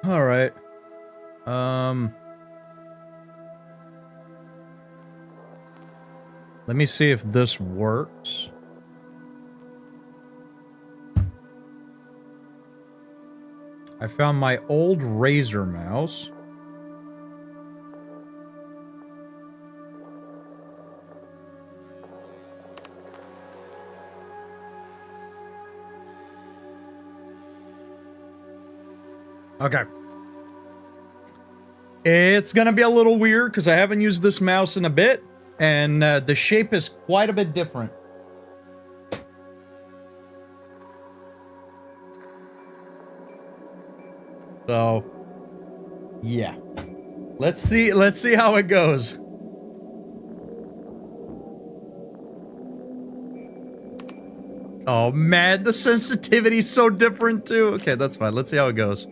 All right. Let me see if this works. I found my old Razer mouse. Okay. It's gonna be a little weird because I haven't used this mouse in a bit, and the shape is quite a bit different. So, yeah. Let's see how it goes. Oh man, the sensitivity's so different too. Okay, that's fine. Let's see how it goes.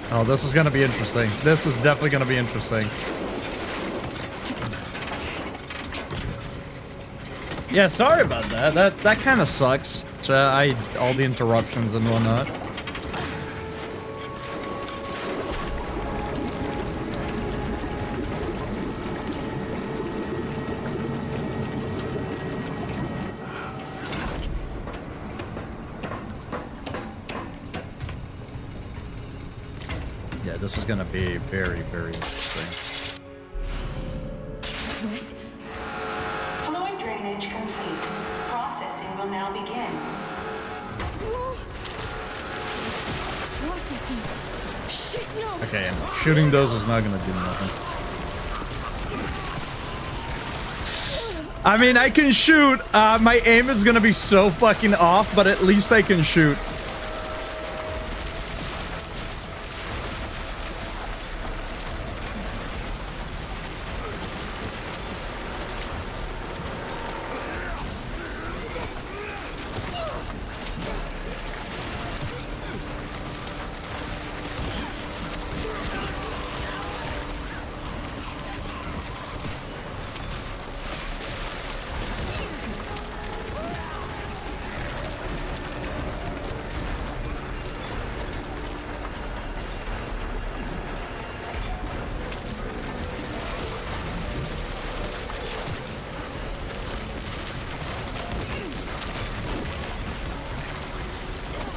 Oh, this is gonna be interesting. This is definitely gonna be interesting. Yeah, sorry about that. That kind of sucks. So all the interruptions and whatnot. Yeah, this is gonna be very, very interesting. Fluid drainage complete. Processing will now begin. Processing. Shit, no. Okay, and shooting those is not gonna do nothing. I mean, I can shoot. My aim is gonna be so fucking off, but at least I can shoot.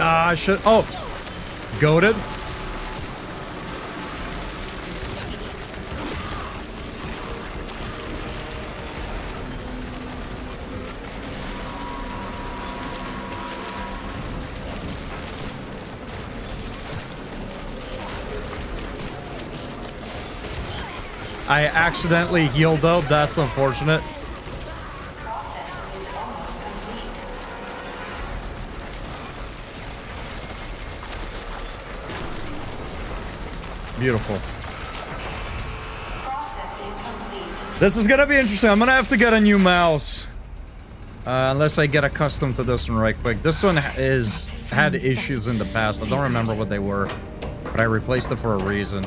I should. Oh, goated. I accidentally healed though. That's unfortunate. Beautiful. This is gonna be interesting. I'm gonna have to get a new mouse. Unless I get accustomed to this one right quick. This one had issues in the past. I don't remember what they were. But I replaced it for a reason.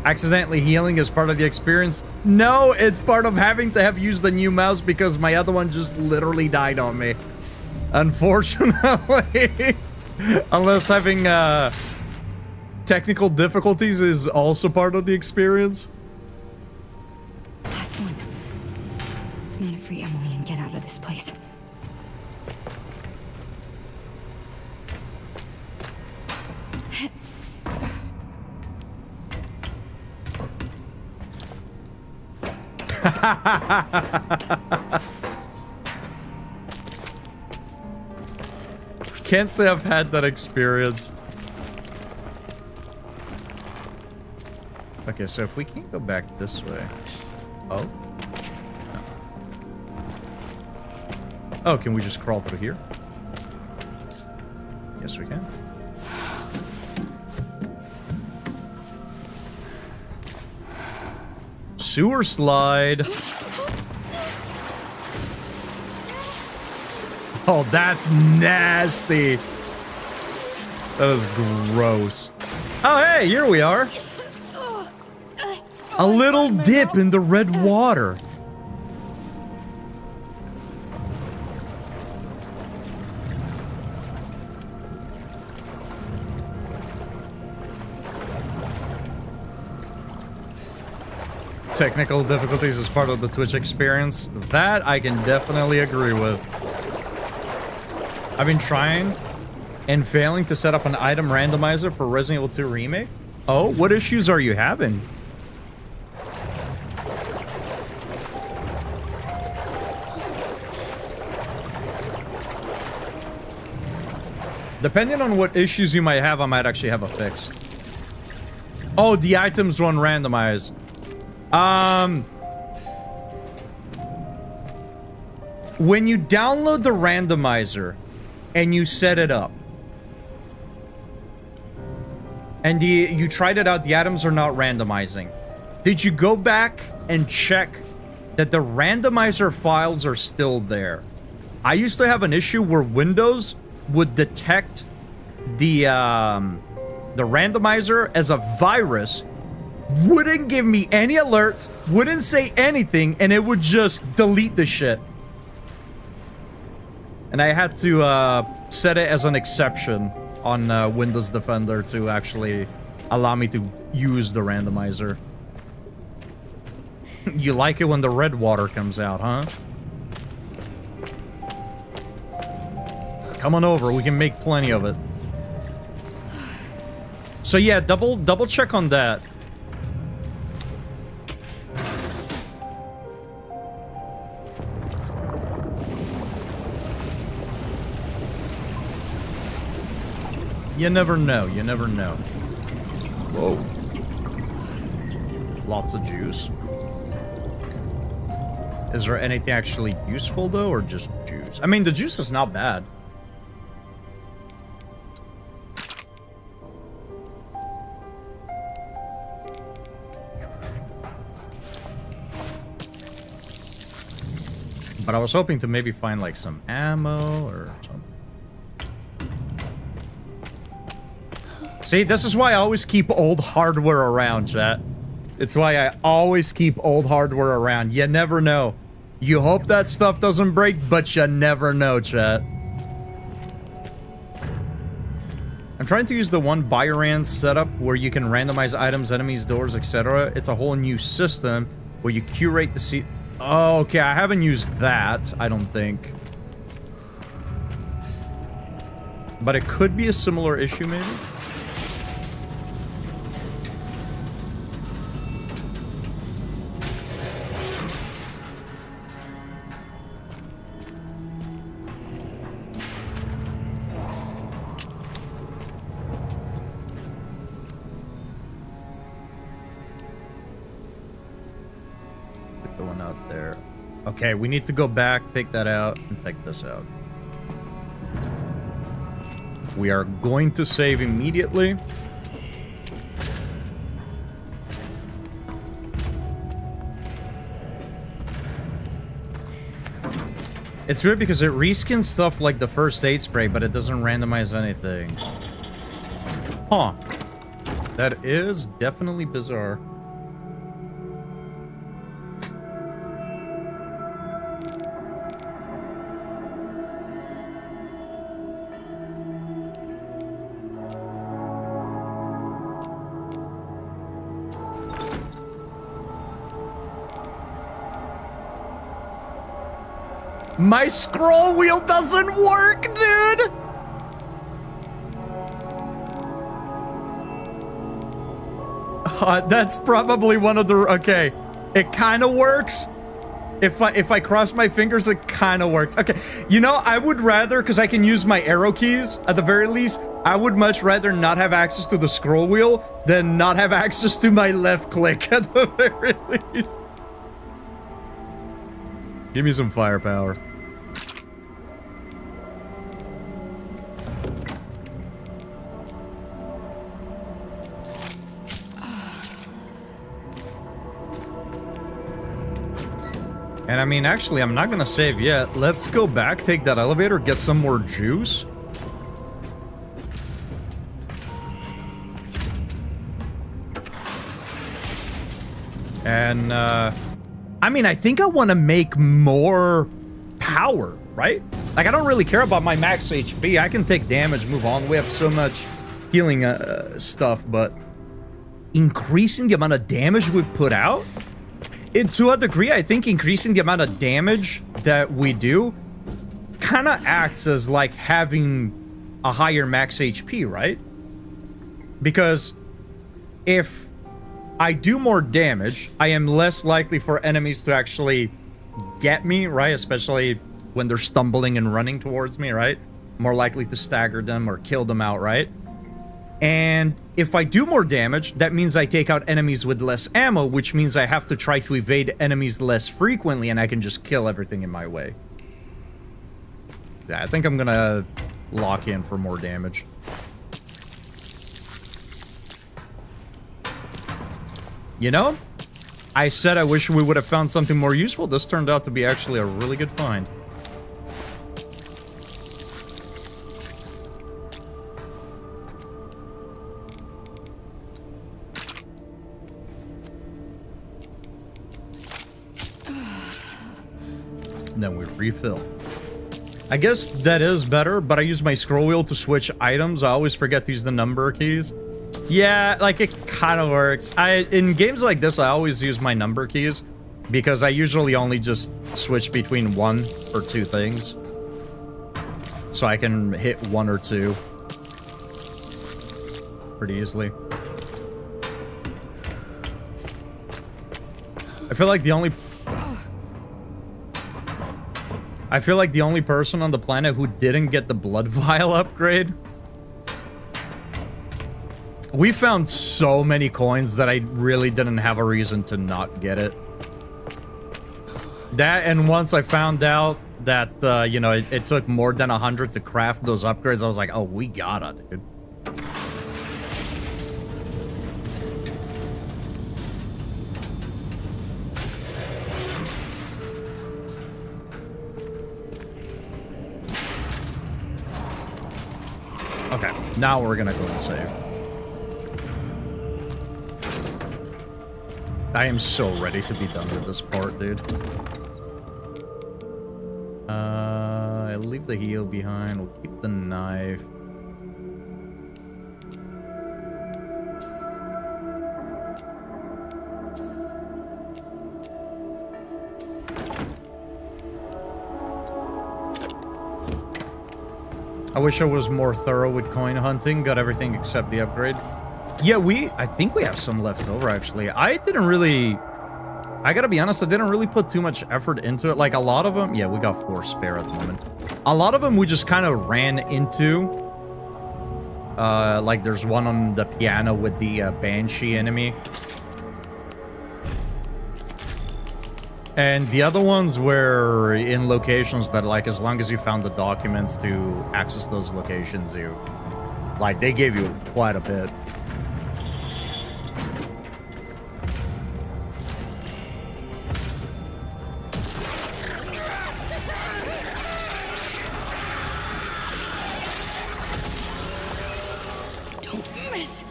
Accidentally healing is part of the experience. No, it's part of having to have used the new mouse because my other one just literally died on me. Unfortunately. Unless having technical difficulties is also part of the experience. Last one. I'm gonna free Emily and get out of this place. Can't say I've had that experience. Okay, so if we can't go back this way. Oh? No. Oh, can we just crawl through here? Yes, we can. Sewer slide. Oh, that's nasty. That is gross. Oh, hey, here we are. A little dip in the red water. technical difficulties is part of the Twitch experience. That I can definitely agree with. I've been trying and failing to set up an item randomizer for Resident Evil 2 Remake. Oh, what issues are you having? Depending on what issues you might have, I might actually have a fix. Oh, the items run randomized. When you download the randomizer and you set it up, and you tried it out, the items are not randomizing. Did you go back and check that the randomizer files are still there? I used to have an issue where Windows would detect the randomizer as a virus, wouldn't give me any alerts, wouldn't say anything, and it would just delete the shit. And I had to set it as an exception on Windows Defender to actually allow me to use the randomizer. You like it when the red water comes out, huh? Come on over, we can make plenty of it. So yeah, double check on that. You never know, you never know. Whoa. Lots of juice. Is there anything actually useful though, or just juice? I mean, the juice is not bad. But I was hoping to maybe find like some ammo or something. See, this is why I always keep old hardware around, chat. It's why I always keep old hardware around. You never know. You hope that stuff doesn't break, but you never know, chat. I'm trying to use the one Byran setup where you can randomize items, enemies, doors, etc. It's a whole new system where you curate the seat. Oh, okay, I haven't used that, I don't think. But it could be a similar issue, maybe? Okay, we need to go back, take that out, and take this out. We are going to save immediately. It's weird because it reskins stuff like the first aid spray, but it doesn't randomize anything. Huh. That is definitely bizarre. My scroll wheel doesn't work, dude! That's probably one of the... Okay. It kind of works. If I cross my fingers, it kind of works. Okay. You know, I would rather, because I can use my arrow keys, at the very least, I would much rather not have access to the scroll wheel than not have access to my left click, at the very least. Give me some firepower. And I mean, actually, I'm not gonna save yet. Let's go back, take that elevator, get some more juice. And, I mean, I think I want to make more power, right? Like, I don't really care about my max HP. I can take damage, move on. We have so much healing stuff, but increasing the amount of damage we put out? To a degree, I think increasing the amount of damage that we do kind of acts as like having a higher max HP, right? Because if I do more damage, I am less likely for enemies to actually get me, right? Especially when they're stumbling and running towards me, right? More likely to stagger them or kill them outright. And if I do more damage, that means I take out enemies with less ammo, which means I have to try to evade enemies less frequently, and I can just kill everything in my way. Yeah, I think I'm gonna lock in for more damage. You know, I said I wish we would have found something more useful. This turned out to be actually a really good find. Then we refill. I guess that is better, but I use my scroll wheel to switch items. I always forget to use the number keys. Yeah, like it kind of works. In games like this, I always use my number keys because I usually only just switch between 1 or 2 things. So I can hit 1 or 2 pretty easily. I feel like the only person on the planet who didn't get the blood vial upgrade. We found so many coins that I really didn't have a reason to not get it. That, and once I found out that, you know, it took more than 100 to craft those upgrades, I was like, oh, we gotta, dude. Okay, now we're gonna go and save. I am so ready to be done with this part, dude. I'll leave the heel behind. We'll keep the knife. I wish I was more thorough with coin hunting. Got everything except the upgrade. Yeah, I think we have some left over, actually. I gotta be honest, I didn't really put too much effort into it. Like, a lot of them... Yeah, we got 4 spare at the moment. A lot of them we just kind of ran into. Like, there's one on the piano with the Banshee enemy. And the other ones were in locations that, like, as long as you found the documents to access those locations, like, they gave you quite a bit. Don't miss.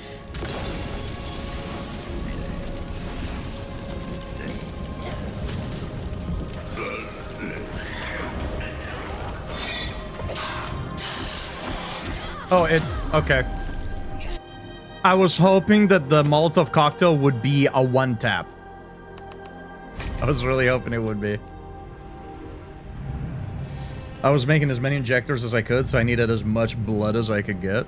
Oh, okay. I was hoping that the Molotov cocktail would be a one-tap. I was really hoping it would be. I was making as many injectors as I could, so I needed as much blood as I could get.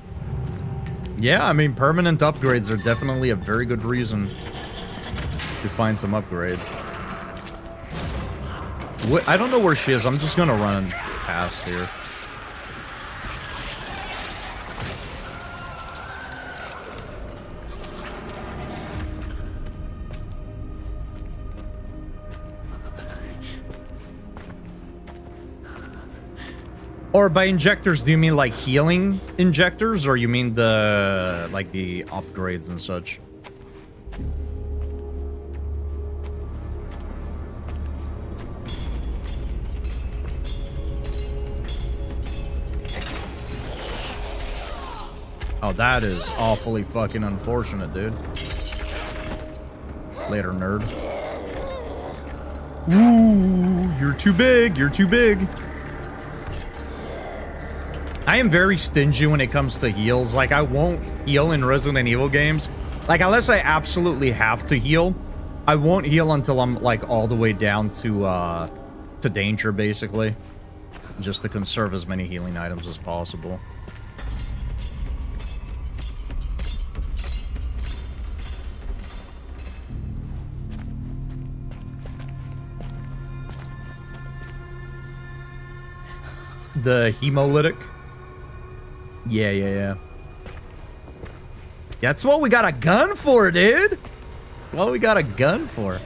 Yeah, I mean, permanent upgrades are definitely a very good reason to find some upgrades. I don't know where she is. I'm just gonna run past here. Or by injectors, do you mean like healing injectors, or you mean the like the upgrades and such? Oh, that is awfully fucking unfortunate, dude. Later, nerd. Ooh, you're too big. You're too big. I am very stingy when it comes to heals. Like, I won't heal in Resident Evil games. Like, unless I absolutely have to heal, I won't heal until I'm like all the way down to danger, basically. Just to conserve as many healing items as possible. The hemolytic? Yeah. That's what we got a gun for, dude! That's what we got a gun for.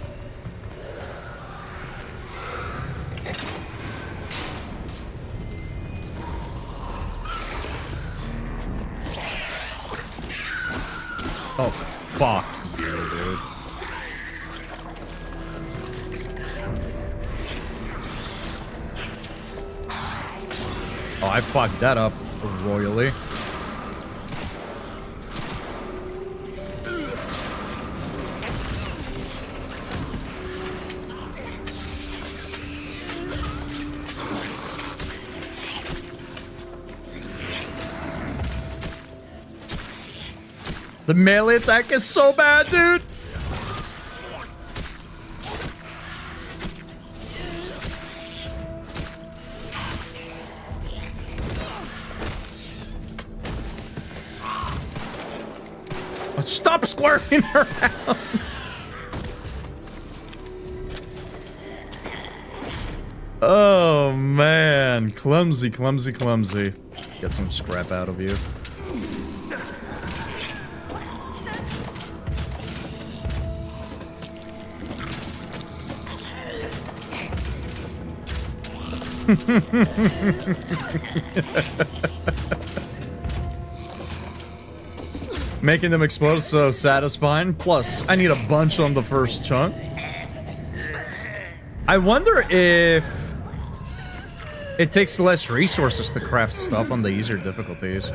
Oh, fuck you, dude. Oh, I fucked that up royally. The melee attack is so bad, dude. Stop squirming around. Oh, man. Clumsy. Get some scrap out of you. Making them explode is so satisfying. Plus, I need a bunch on the first chunk. I wonder if it takes less resources to craft stuff on the easier difficulties.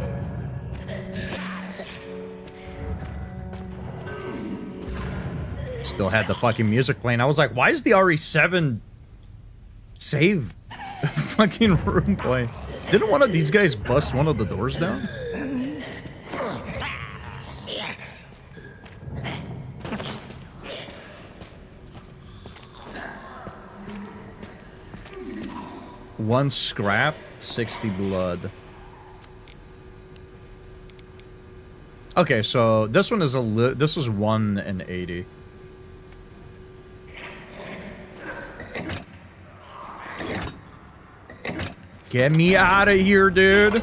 Still had the fucking music playing. I was like, why is the RE7 save fucking room playing? Didn't one of these guys bust one of the doors down? One scrap, 60 blood. Okay, so this one is this is 1 and 80. Get me out of here, dude.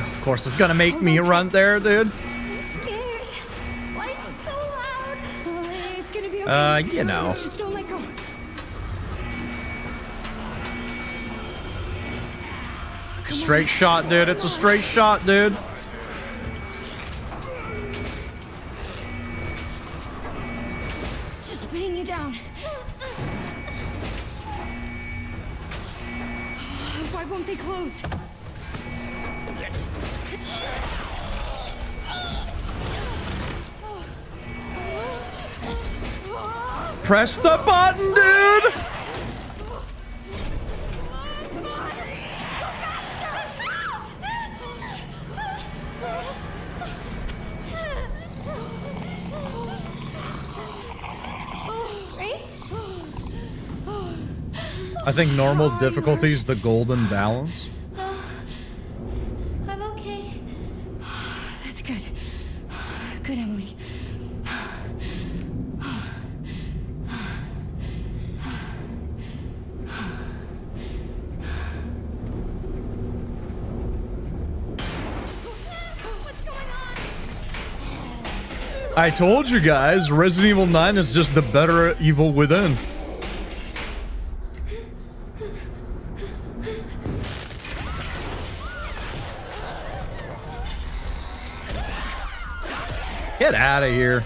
Of course, it's gonna make me run there, dude. I'm scared. Why is it so loud? It's gonna be okay. You know. Just don't let go. Straight shot, dude. It's a straight shot, dude. It's just pinning you down. Why won't they close? Press the button, dude! I think normal difficulty is the golden balance. I'm okay. That's good. Good, Emily. I told you guys, Resident Evil 9 is just the better Evil Within. Get out of here.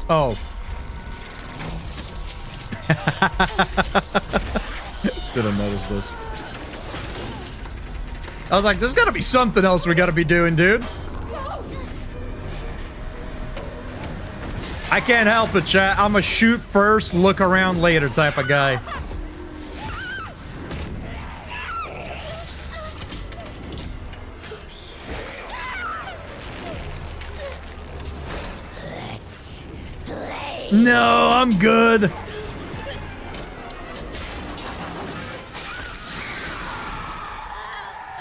Oh. Should have noticed this. I was like, there's gotta be something else we gotta be doing, dude. I can't help it, chat. I'm a shoot first, look around later type of guy. No, I'm good.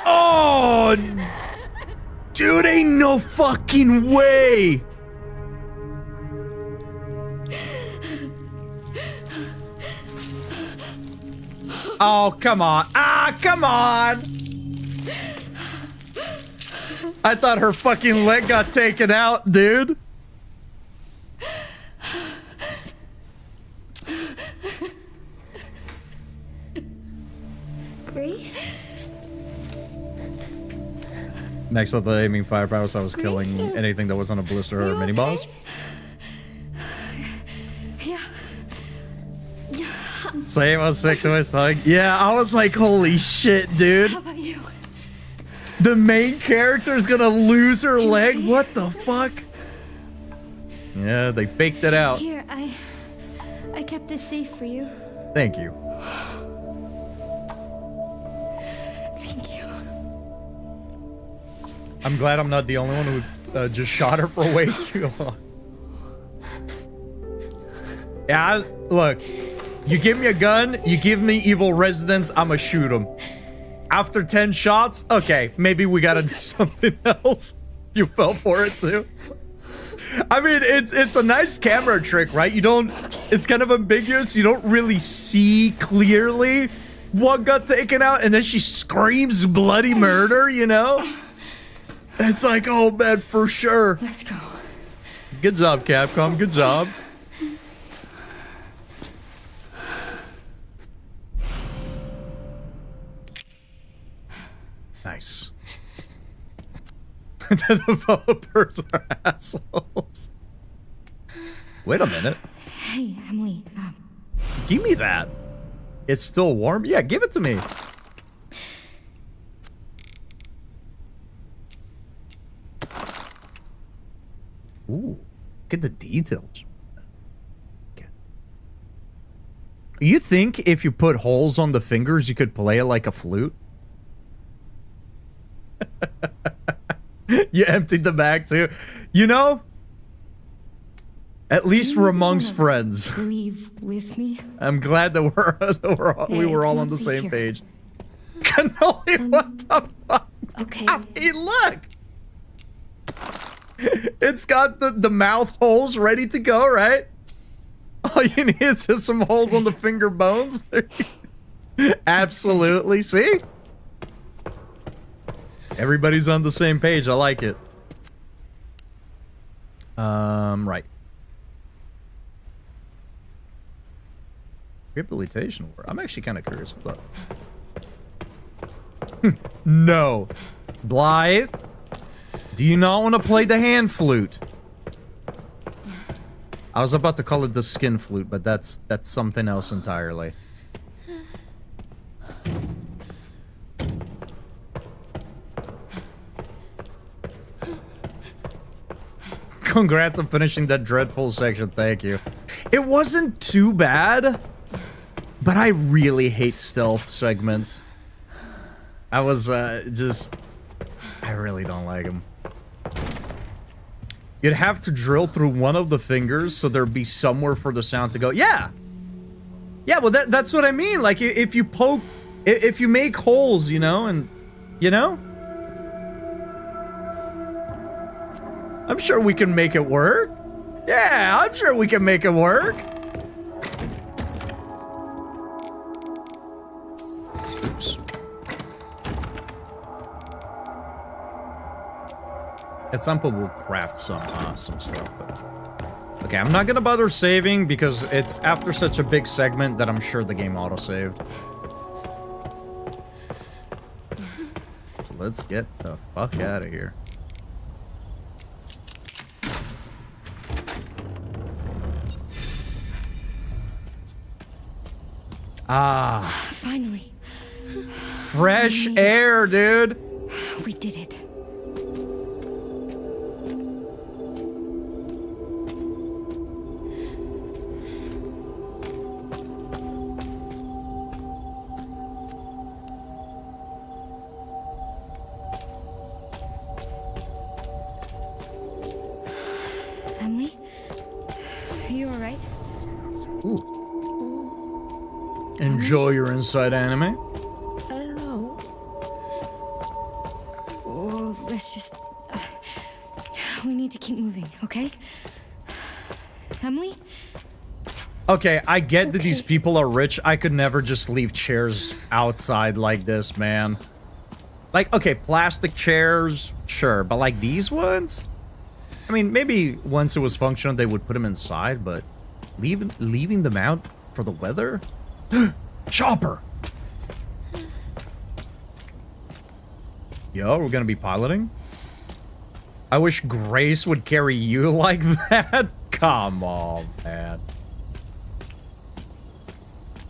Oh, dude, ain't no fucking way. Oh, come on. Ah, come on. I thought her fucking leg got taken out, dude. Grace? Next up, the aiming firepower, so I was killing anything that wasn't a blister or a mini boss. Yeah. Same, I was sick to my stomach. Yeah, I was like, holy shit, dude. How about you? The main character's gonna lose her leg? What the fuck? Yeah, they faked it out. Here, I kept this safe for you. Thank you. Thank you. I'm glad I'm not the only one who just shot her for way too long. Yeah, look. You give me a gun, you give me evil residents, I'ma shoot him. After 10 shots, okay, maybe we gotta do something else. You fell for it too. I mean, it's a nice camera trick, right? You don't, it's kind of ambiguous. You don't really see clearly what got taken out, and then she screams bloody murder, you know? It's like, oh man, for sure. Let's go. Good job, Capcom, good job. Nice. The developers are assholes. Wait a minute. Hey, Emily. Give me that. It's still warm? Yeah, give it to me. Ooh, look at the details. Okay. You think if you put holes on the fingers, you could play it like a flute? You emptied the bag too. You know, at least we're amongst friends. Leave with me. I'm glad that we were all on the same page. Cannoli, what the fuck? Okay. Hey, look! It's got the mouth holes ready to go, right? All you need is just some holes on the finger bones. Absolutely, see? Everybody's on the same page. I like it. Right. Rehabilitation work. I'm actually kind of curious about that. No. Blythe, do you not want to play the hand flute? I was about to call it the skin flute, but that's something else entirely. Congrats on finishing that dreadful section, thank you. It wasn't too bad, but I really hate stealth segments. I was, I really don't like them. You'd have to drill through one of the fingers so there'd be somewhere for the sound to go. Yeah! Yeah, well that's what I mean, like if you poke, if you make holes, you know, and, you know? I'm sure we can make it work. Yeah, I'm sure we can make it work. Oops. At some point we'll craft some stuff. But... Okay, I'm not gonna bother saving because it's after such a big segment that I'm sure the game autosaved. So let's get the fuck out of here. Ah. Finally. Fresh air, dude. We did it. Emily? Are you alright? Ooh. Enjoy your inside anime. I don't know. Well, let's just... we need to keep moving, okay? Emily? Okay, I get that Okay. these people are rich. I could never just leave chairs outside like this, man. Like, okay, plastic chairs, sure, but like these ones? I mean, maybe once it was functional, they would put them inside, but leaving them out for the weather? Chopper! Yo, we're gonna be piloting? I wish Grace would carry you like that. Come on, man.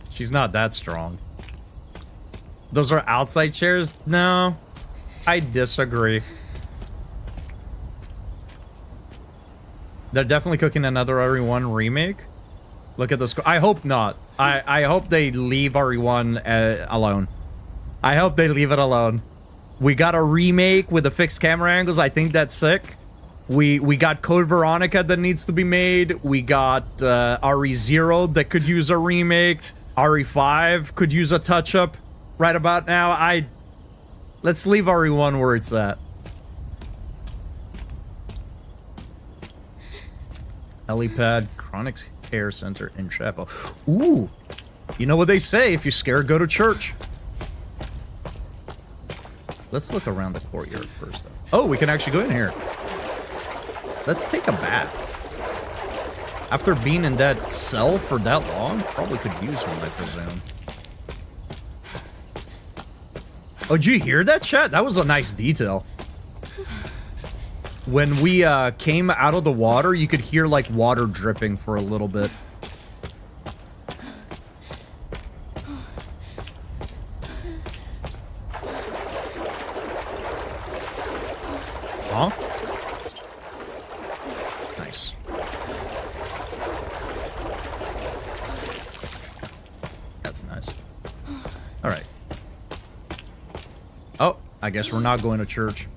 She's not that strong. Those are outside chairs? No, I disagree. They're definitely cooking another RE1 remake. Look at this. I hope not. I hope they leave RE1 alone. I hope they leave it alone. We got a remake with the fixed camera angles. I think that's sick. We got Code Veronica that needs to be made. We got RE0 that could use a remake. RE5 could use a touch-up right about now. Let's leave RE1 where it's at. Helipad, Chronic Care Center in Chapel. Ooh, you know what they say, if you're scared, go to church. Let's look around the courtyard first, though. Oh, we can actually go in here. Let's take a bath. After being in that cell for that long, probably could use one, I presume. Oh, did you hear that, chat? That was a nice detail. When we came out of the water, you could hear like water dripping for a little bit. Huh? Nice. That's nice. All right. Oh, I guess we're not going to church.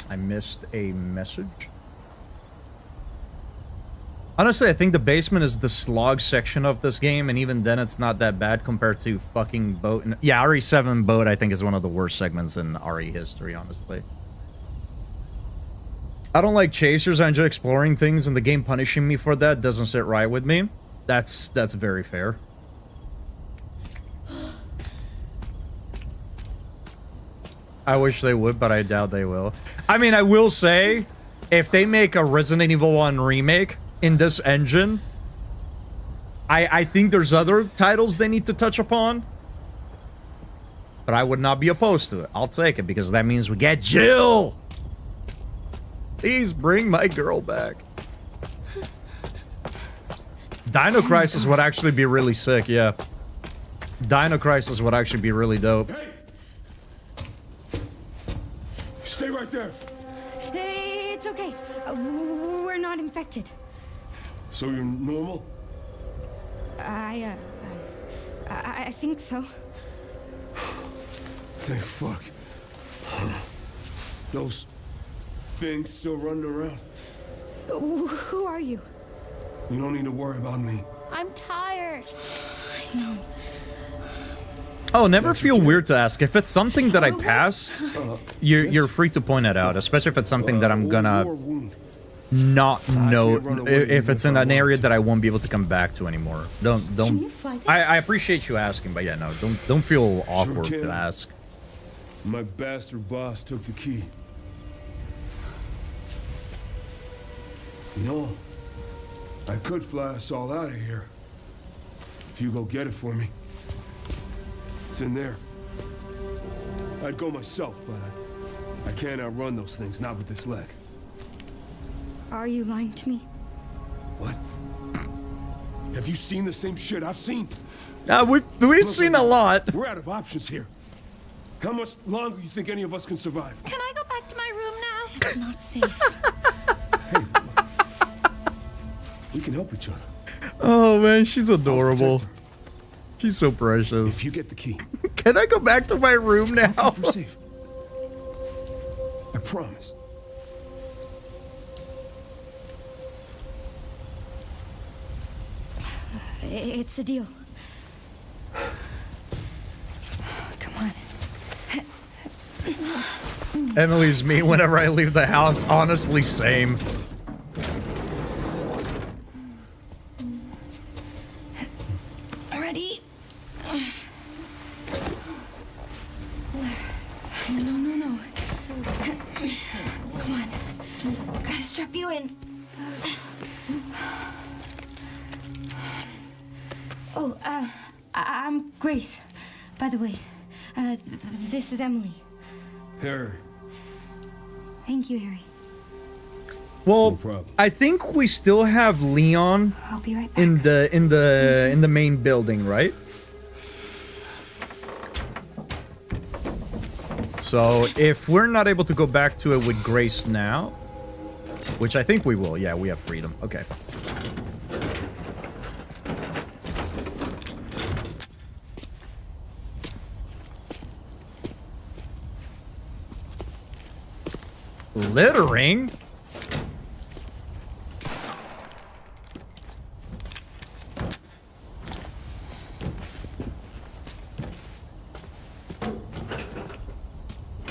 I missed a message. Honestly, I think the basement is the slog section of this game, and even then it's not that bad compared to fucking boat. Yeah, RE7 boat I think is one of the worst segments in RE history, honestly. I don't like chasers. I enjoy exploring things, and the game punishing me for that doesn't sit right with me. That's very fair. I wish they would, but I doubt they will. I mean, I will say, if they make a Resident Evil 1 remake in this engine, I think there's other titles they need to touch upon. But I would not be opposed to it. I'll take it, because that means we get Jill! Please bring my girl back. Dino Crisis would actually be really sick, yeah. Dino Crisis would actually be really dope. Hey! Stay right there. Hey, it's okay. We're not infected. So you're normal? I think so. Thank fuck. Those things still running around? Who are you? You don't need to worry about me. I'm tired. I know. Oh, never feel weird to ask. If it's something that I passed, you're free to point it out, especially if it's something that I'm gonna not know, if it's in an area that I won't be able to come back to anymore. Don't. Can you fly this? I appreciate you asking, but yeah, no, don't feel awkward can. to ask. My bastard boss took the key. You know, I could fly us all out of here. If you go get it for me. It's in there. I'd go myself, but I can't outrun those things, not with this leg. Are you lying to me? What? Have you seen the same shit I've seen? We've seen a lot. We're out of options here. How much longer do you think any of us can survive? Can I go back to my room now? It's not safe. Hey, we can help each other. Oh man, she's adorable. Protect her. She's so precious. If you get the key, Can I go back to my room now? you're safe. I promise. It's a deal. Come on. Emily's me whenever I leave the house. Honestly, same. Ready? No. Come on. Gotta strap you in. Oh, I'm Grace, by the way. This is Emily. Harry. Thank you, Harry. Well, No problem. I think we still have Leon I'll be right back. in the main building, right? So if we're not able to go back to it with Grace now, which I think we will, yeah, we have freedom. Okay. Littering?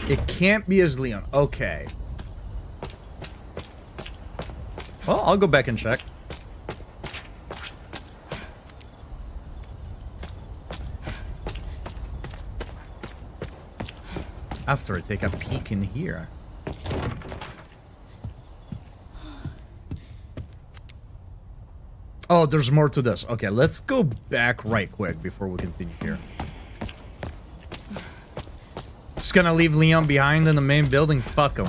It can't be as Leon. Okay. Well, I'll go back and check. After I take a peek in here. Oh, there's more to this. Okay, let's go back right quick before we continue here. Just gonna leave Leon behind in the main building. Fuck him.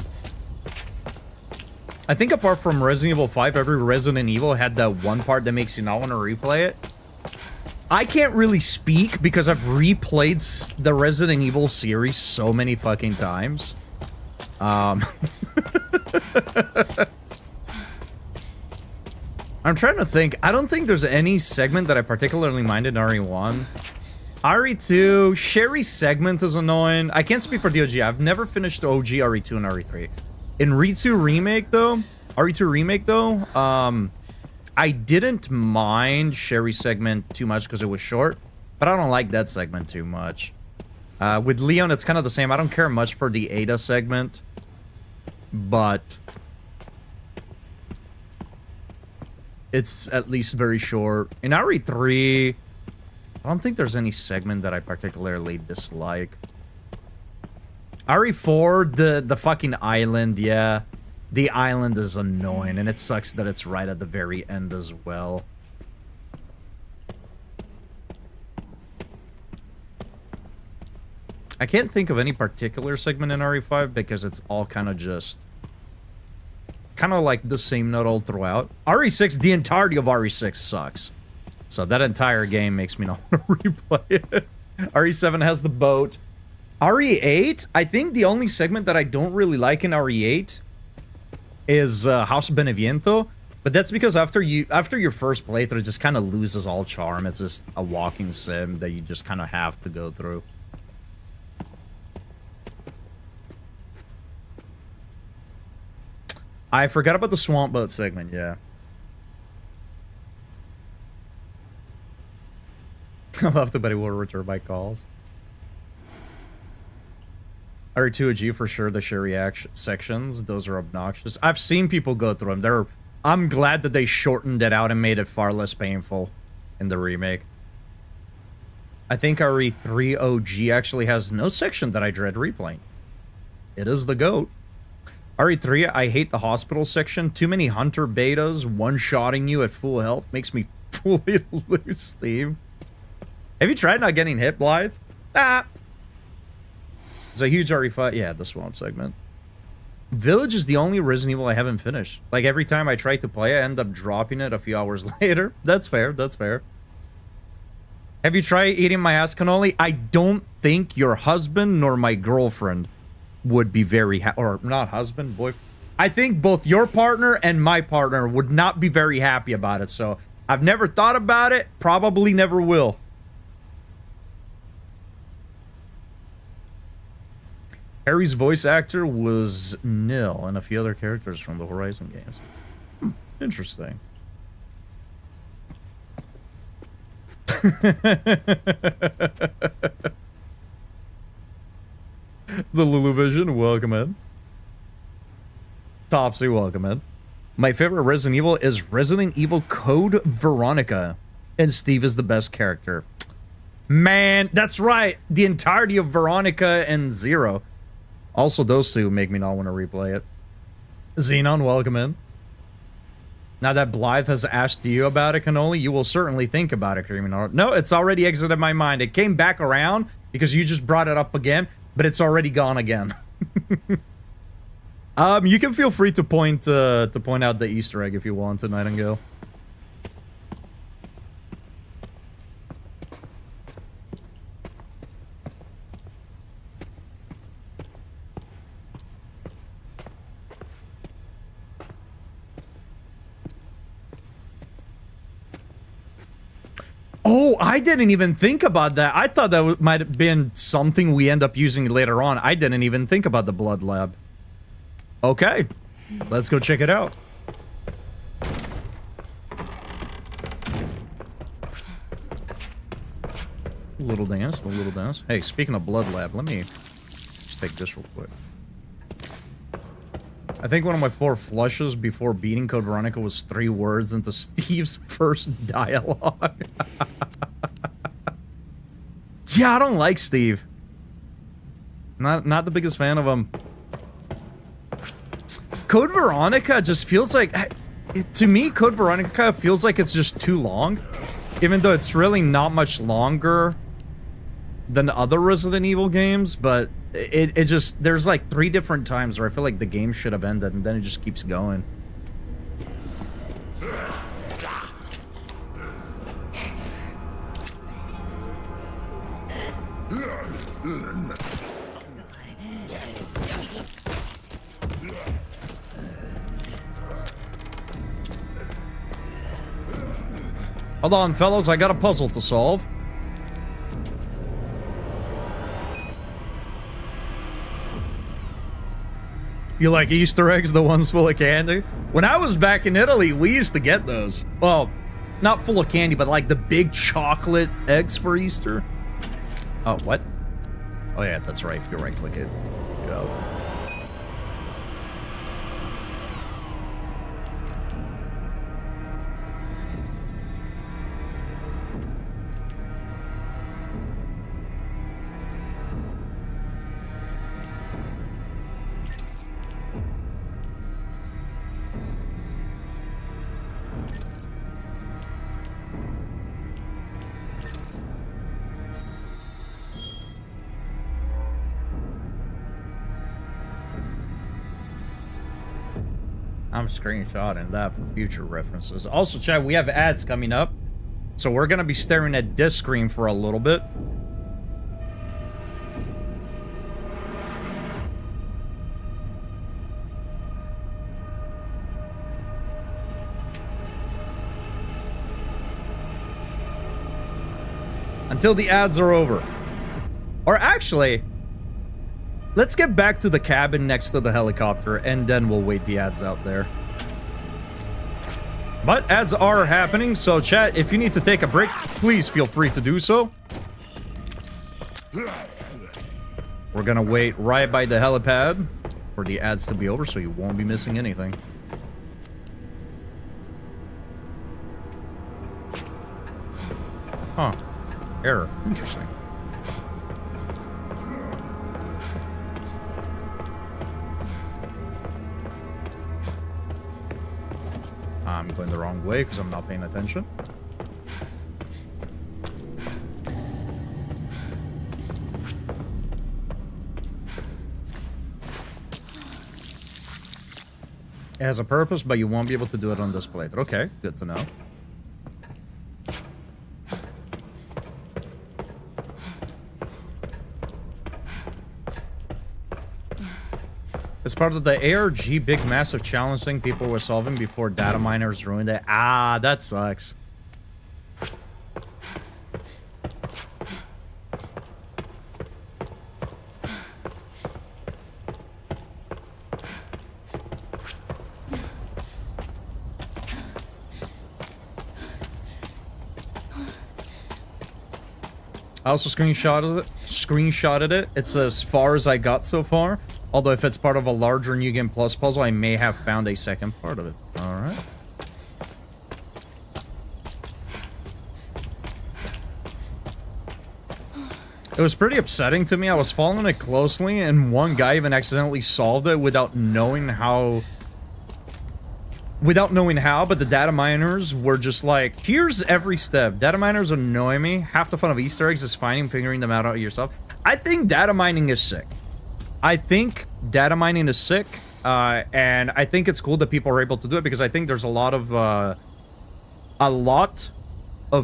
I think apart from Resident Evil 5, every Resident Evil had that one part that makes you not want to replay it. I can't really speak because I've replayed the Resident Evil series so many fucking times. I'm trying to think. I don't think there's any segment that I particularly mind in RE1. RE2, Sherry's segment is annoying. I can't speak for the OG. I've never finished OG RE2 and RE3. In RE2 Remake, though, I didn't mind Sherry's segment too much because it was short, but I don't like that segment too much. With Leon, it's kind of the same. I don't care much for the Ada segment, but it's at least very short. In RE3, I don't think there's any segment that I particularly dislike. RE4, the fucking island, yeah. The island is annoying, and it sucks that it's right at the very end as well. I can't think of any particular segment in RE5 because it's all kind of just... kind of like the same note all throughout. RE6, the entirety of RE6 sucks. So that entire game makes me not want to replay it. RE7 has the boat. RE8, I think the only segment that I don't really like in RE8 is House Beneviento. But that's because after your first playthrough, it just kind of loses all charm. It's just a walking sim that you just kind of have to go through. I forgot about the swamp boat segment, yeah. I love the Betty will return my calls. RE2 OG for sure, the Sherry sections, those are obnoxious. I've seen people go through them. I'm glad that they shortened it out and made it far less painful in the remake. I think RE3 OG actually has no section that I dread replaying. It is the GOAT. RE3, I hate the hospital section. Too many hunter betas one-shotting you at full health makes me fully lose steam. Have you tried not getting hit, Blythe? Ah! It's a huge RE5. Yeah, the swamp segment. Village is the only Resident Evil I haven't finished. Like, every time I try to play, I end up dropping it a few hours later. That's fair, that's fair. Have you tried eating my ass cannoli? I don't think your husband nor my girlfriend would be very or not husband, boyfriend. I think both your partner and my partner would not be very happy about it, so I've never thought about it, probably never will. Harry's voice actor was Nil and a few other characters from the Horizon games. Interesting. The Lulu Vision, welcome in. Topsy, welcome in. My favorite Resident Evil is Resident Evil Code Veronica, and Steve is the best character. Man, that's right. The entirety of Veronica and Zero. Also, those two make me not want to replay it. Xenon, welcome in. Now that Blythe has asked you about it, Cannoli, you will certainly think about it, Criminal. No, it's already exited my mind. It came back around because you just brought it up again, but it's already gone again. You can feel free to point out the Easter egg if you want tonight and go. Oh, I didn't even think about that. I thought that might have been something we end up using later on. I didn't even think about the blood lab. Okay, let's go check it out. Little dance, a little dance. Hey, speaking of blood lab, let me just take this real quick. I think one of my 4 flushes before beating Code Veronica was 3 words into Steve's first dialogue. Yeah, I don't like Steve. Not the biggest fan of him. Code Veronica just feels like... to me, Code Veronica feels like it's just too long. Even though it's really not much longer than other Resident Evil games, but... It just, there's like 3 different times where I feel like the game should have ended, and then it just keeps going. Hold on, fellas, I got a puzzle to solve. You like Easter eggs, the ones full of candy? When I was back in Italy, we used to get those. Well, not full of candy, but like the big chocolate eggs for Easter. Oh, what? Oh yeah, that's right. If you right click it, go. I'm screenshotting that for future references. Also, chat, we have ads coming up, so we're gonna be staring at this screen for a little bit. Until the ads are over. Or actually, let's get back to the cabin next to the helicopter, and then we'll wait the ads out there. But ads are happening, so chat, if you need to take a break, please feel free to do so. We're gonna wait right by the helipad for the ads to be over, so you won't be missing anything. Huh. Error. Interesting. I'm going the wrong way because I'm not paying attention. It has a purpose, but you won't be able to do it on this playthrough. Okay, good to know. It's part of the ARG big massive challenge thing people were solving before data miners ruined it. Ah, that sucks. I also screenshotted it. It's as far as I got so far. Although if it's part of a larger New Game Plus puzzle, I may have found a second part of it. Alright. It was pretty upsetting to me. I was following it closely, and one guy even accidentally solved it without knowing how. But the data miners were just like, here's every step. Data miners annoy me. Half the fun of Easter eggs is figuring them out yourself. I think data mining is sick. And I think it's cool that people are able to do it, because I think there's a lot of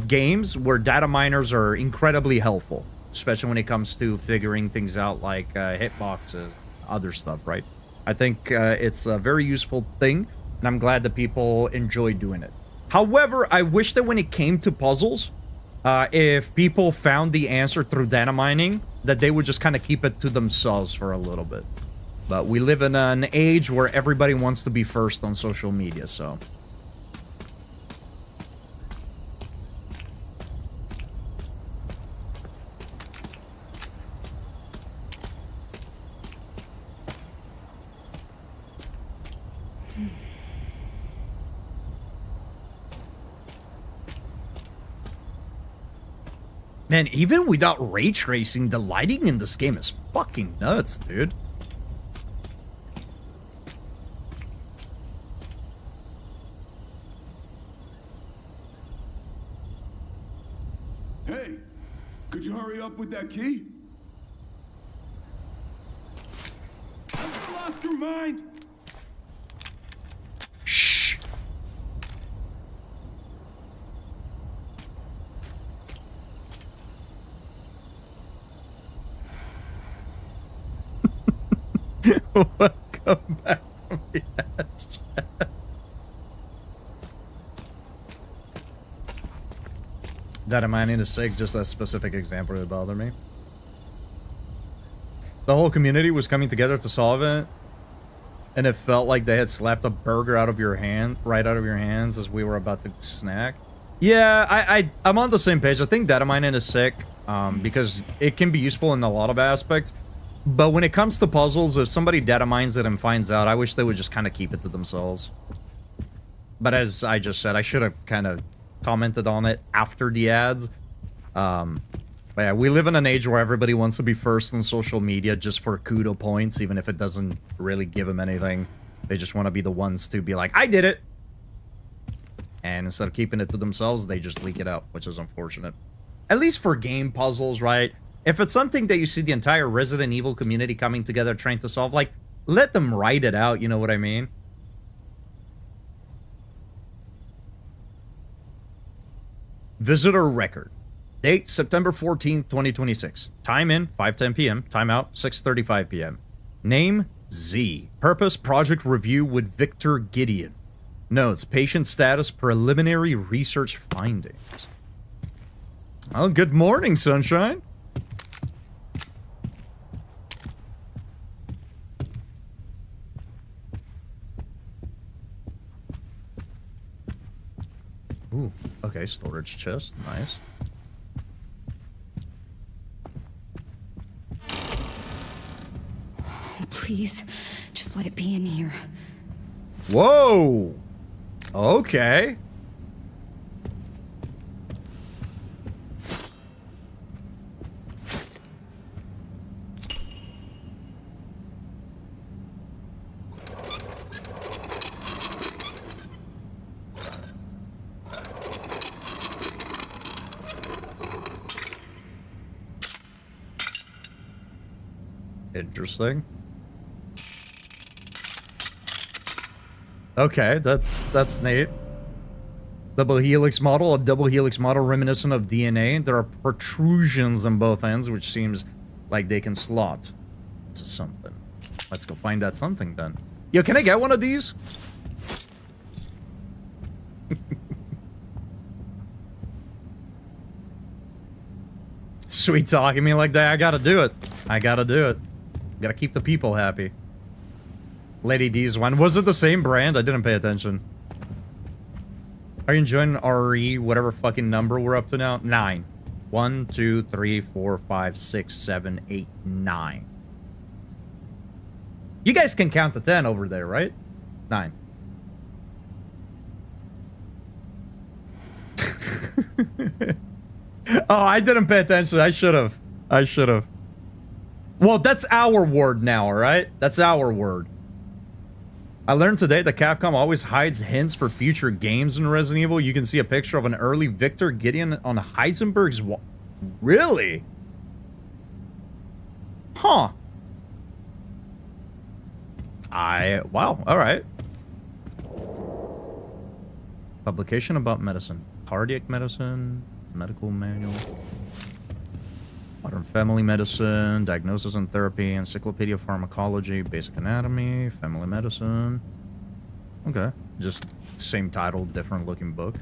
games where data miners are incredibly helpful, especially when it comes to figuring things out like hitboxes, other stuff, right? I think it's a very useful thing, and I'm glad that people enjoy doing it. However, I wish that when it came to puzzles, if people found the answer through data mining, that they would just kind of keep it to themselves for a little bit. But we live in an age where everybody wants to be first on social media, so... Man, even without ray tracing, the lighting in this game is fucking nuts, dude. Hey, could you hurry up with that key? Have you lost your mind? Shh. Welcome back from the ass chat. Data mining is sick, just that specific example that bothered me. The whole community was coming together to solve it, and it felt like they had slapped a burger out of your hand, right out of your hands as we were about to snack. Yeah, I'm on the same page. I think data mining is sick, because it can be useful in a lot of aspects. But when it comes to puzzles, if somebody data mines it and finds out, I wish they would just kind of keep it to themselves. But as I just said, I should have kind of commented on it after the ads. But yeah, we live in an age where everybody wants to be first on social media just for kudo points, even if it doesn't really give them anything. They just want to be the ones to be like, I did it! And instead of keeping it to themselves, they just leak it out, which is unfortunate. At least for game puzzles, right? If it's something that you see the entire Resident Evil community coming together trying to solve, like, let them write it out, you know what I mean? Visitor record. Date, September 14th, 2026. Time in, 5:10 p.m. Time out, 6:35 p.m. Name, Z. Purpose, project review with Victor Gideon. Notes, patient status, preliminary research findings. Well, good morning, sunshine. Ooh, okay, storage chest, nice. Please, just let it be in here. Whoa! Okay. Interesting. Okay, that's neat. Double helix model, a double helix model reminiscent of DNA. There are protrusions on both ends, which seems like they can slot to something. Let's go find that something then. Yo, can I get one of these? Sweet talking me like that. I gotta do it. I gotta do it. Gotta keep the people happy. Lady D's one. Was it the same brand? I didn't pay attention. Are you enjoying RE, whatever fucking number we're up to now? 9. 1, 2, 3, 4, 5, 6, 7, 8, 9. You guys can count to 10 over there, right? 9. Oh, I didn't pay attention. I should have. I should have. Well, that's our word now, all right? That's our word. I learned today that Capcom always hides hints for future games in Resident Evil. You can see a picture of an early Victor Gideon on Heisenberg's wall. Really? Huh. Wow, all right. Publication about medicine. Cardiac medicine. Medical manual. Modern family medicine. Diagnosis and therapy. Encyclopedia of pharmacology. Basic anatomy. Family medicine. Okay. Just same title, different looking book.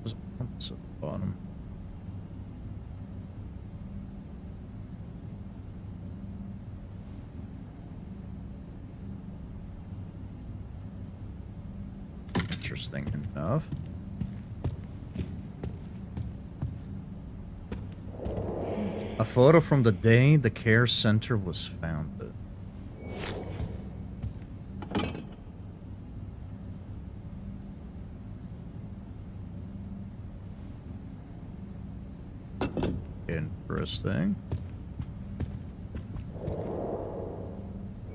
There's a compass at the bottom. Interesting enough. A photo from the day the care center was founded. Interesting.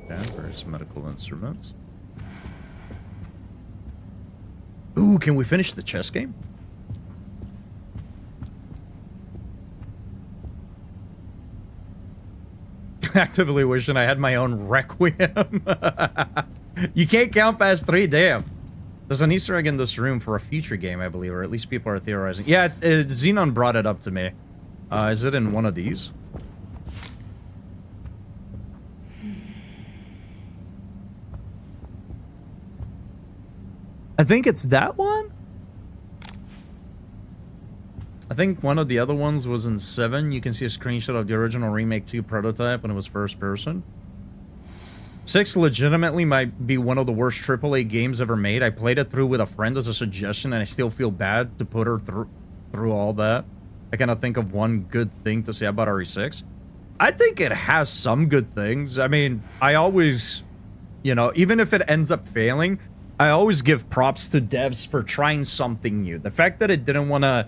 Okay, various medical instruments. Ooh, can we finish the chess game? Actively wishing I had my own Requiem. You can't count past 3, damn. There's an Easter egg in this room for a future game, I believe, or at least people are theorizing. Yeah, Xenon brought it up to me. Is it in one of these? I think it's that one? I think one of the other ones was in 7. You can see a screenshot of the original Remake 2 prototype when it was first person. 6 legitimately might be one of the worst AAA games ever made. I played it through with a friend as a suggestion, and I still feel bad to put her through all that. I cannot think of one good thing to say about RE6. I think it has some good things. I mean, I always, you know, even if it ends up failing, I always give props to devs for trying something new. The fact that it didn't want to,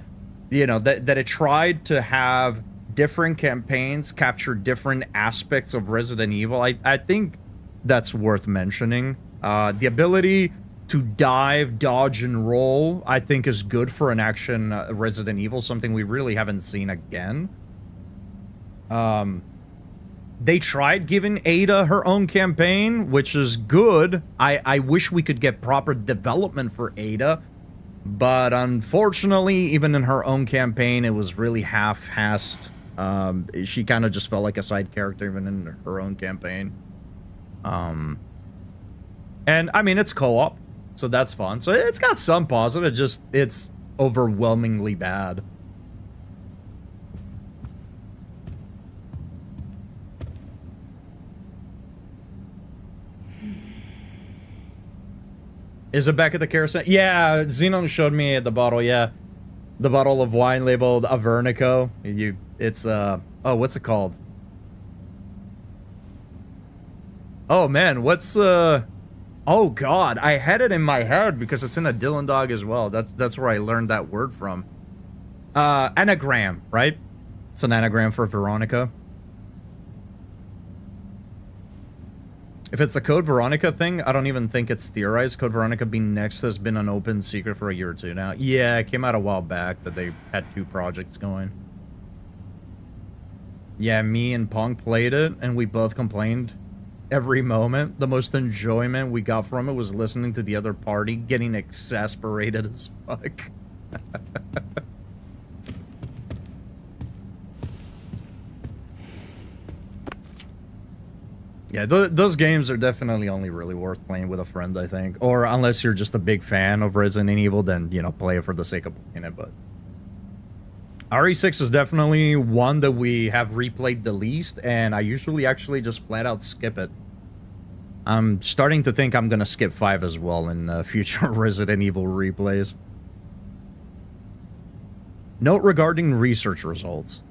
you know, that it tried to have different campaigns, capture different aspects of Resident Evil, I think that's worth mentioning. The ability to dive, dodge, and roll, I think is good for an action Resident Evil, something we really haven't seen again. They tried giving Ada her own campaign, which is good. I wish we could get proper development for Ada, but unfortunately, even in her own campaign, it was really half-assed. She kind of just felt like a side character even in her own campaign. And I mean, it's co-op, so that's fun. So it's got some positive, just it's overwhelmingly bad. Is it back at the carousel? Yeah, Xenon showed me the bottle, yeah. The bottle of wine labeled Avernico. It's, oh, what's it called? Oh, man, what's, oh, God, I had it in my head because it's in a Dylan Dog as well. That's where I learned that word from. Anagram, right? It's an anagram for Veronica. If it's a Code Veronica thing, I don't even think it's theorized. Code Veronica being next has been an open secret for a year or two now. Yeah, it came out a while back that they had 2 projects going. Yeah, me and Punk played it, and we both complained every moment. The most enjoyment we got from it was listening to the other party getting exasperated as fuck. Yeah, those games are definitely only really worth playing with a friend, I think. Or unless you're just a big fan of Resident Evil, then, you know, play it for the sake of playing it, but... RE6 is definitely one that we have replayed the least, and I usually actually just flat out skip it. I'm starting to think I'm gonna skip 5 as well in future Resident Evil replays. Note regarding research results.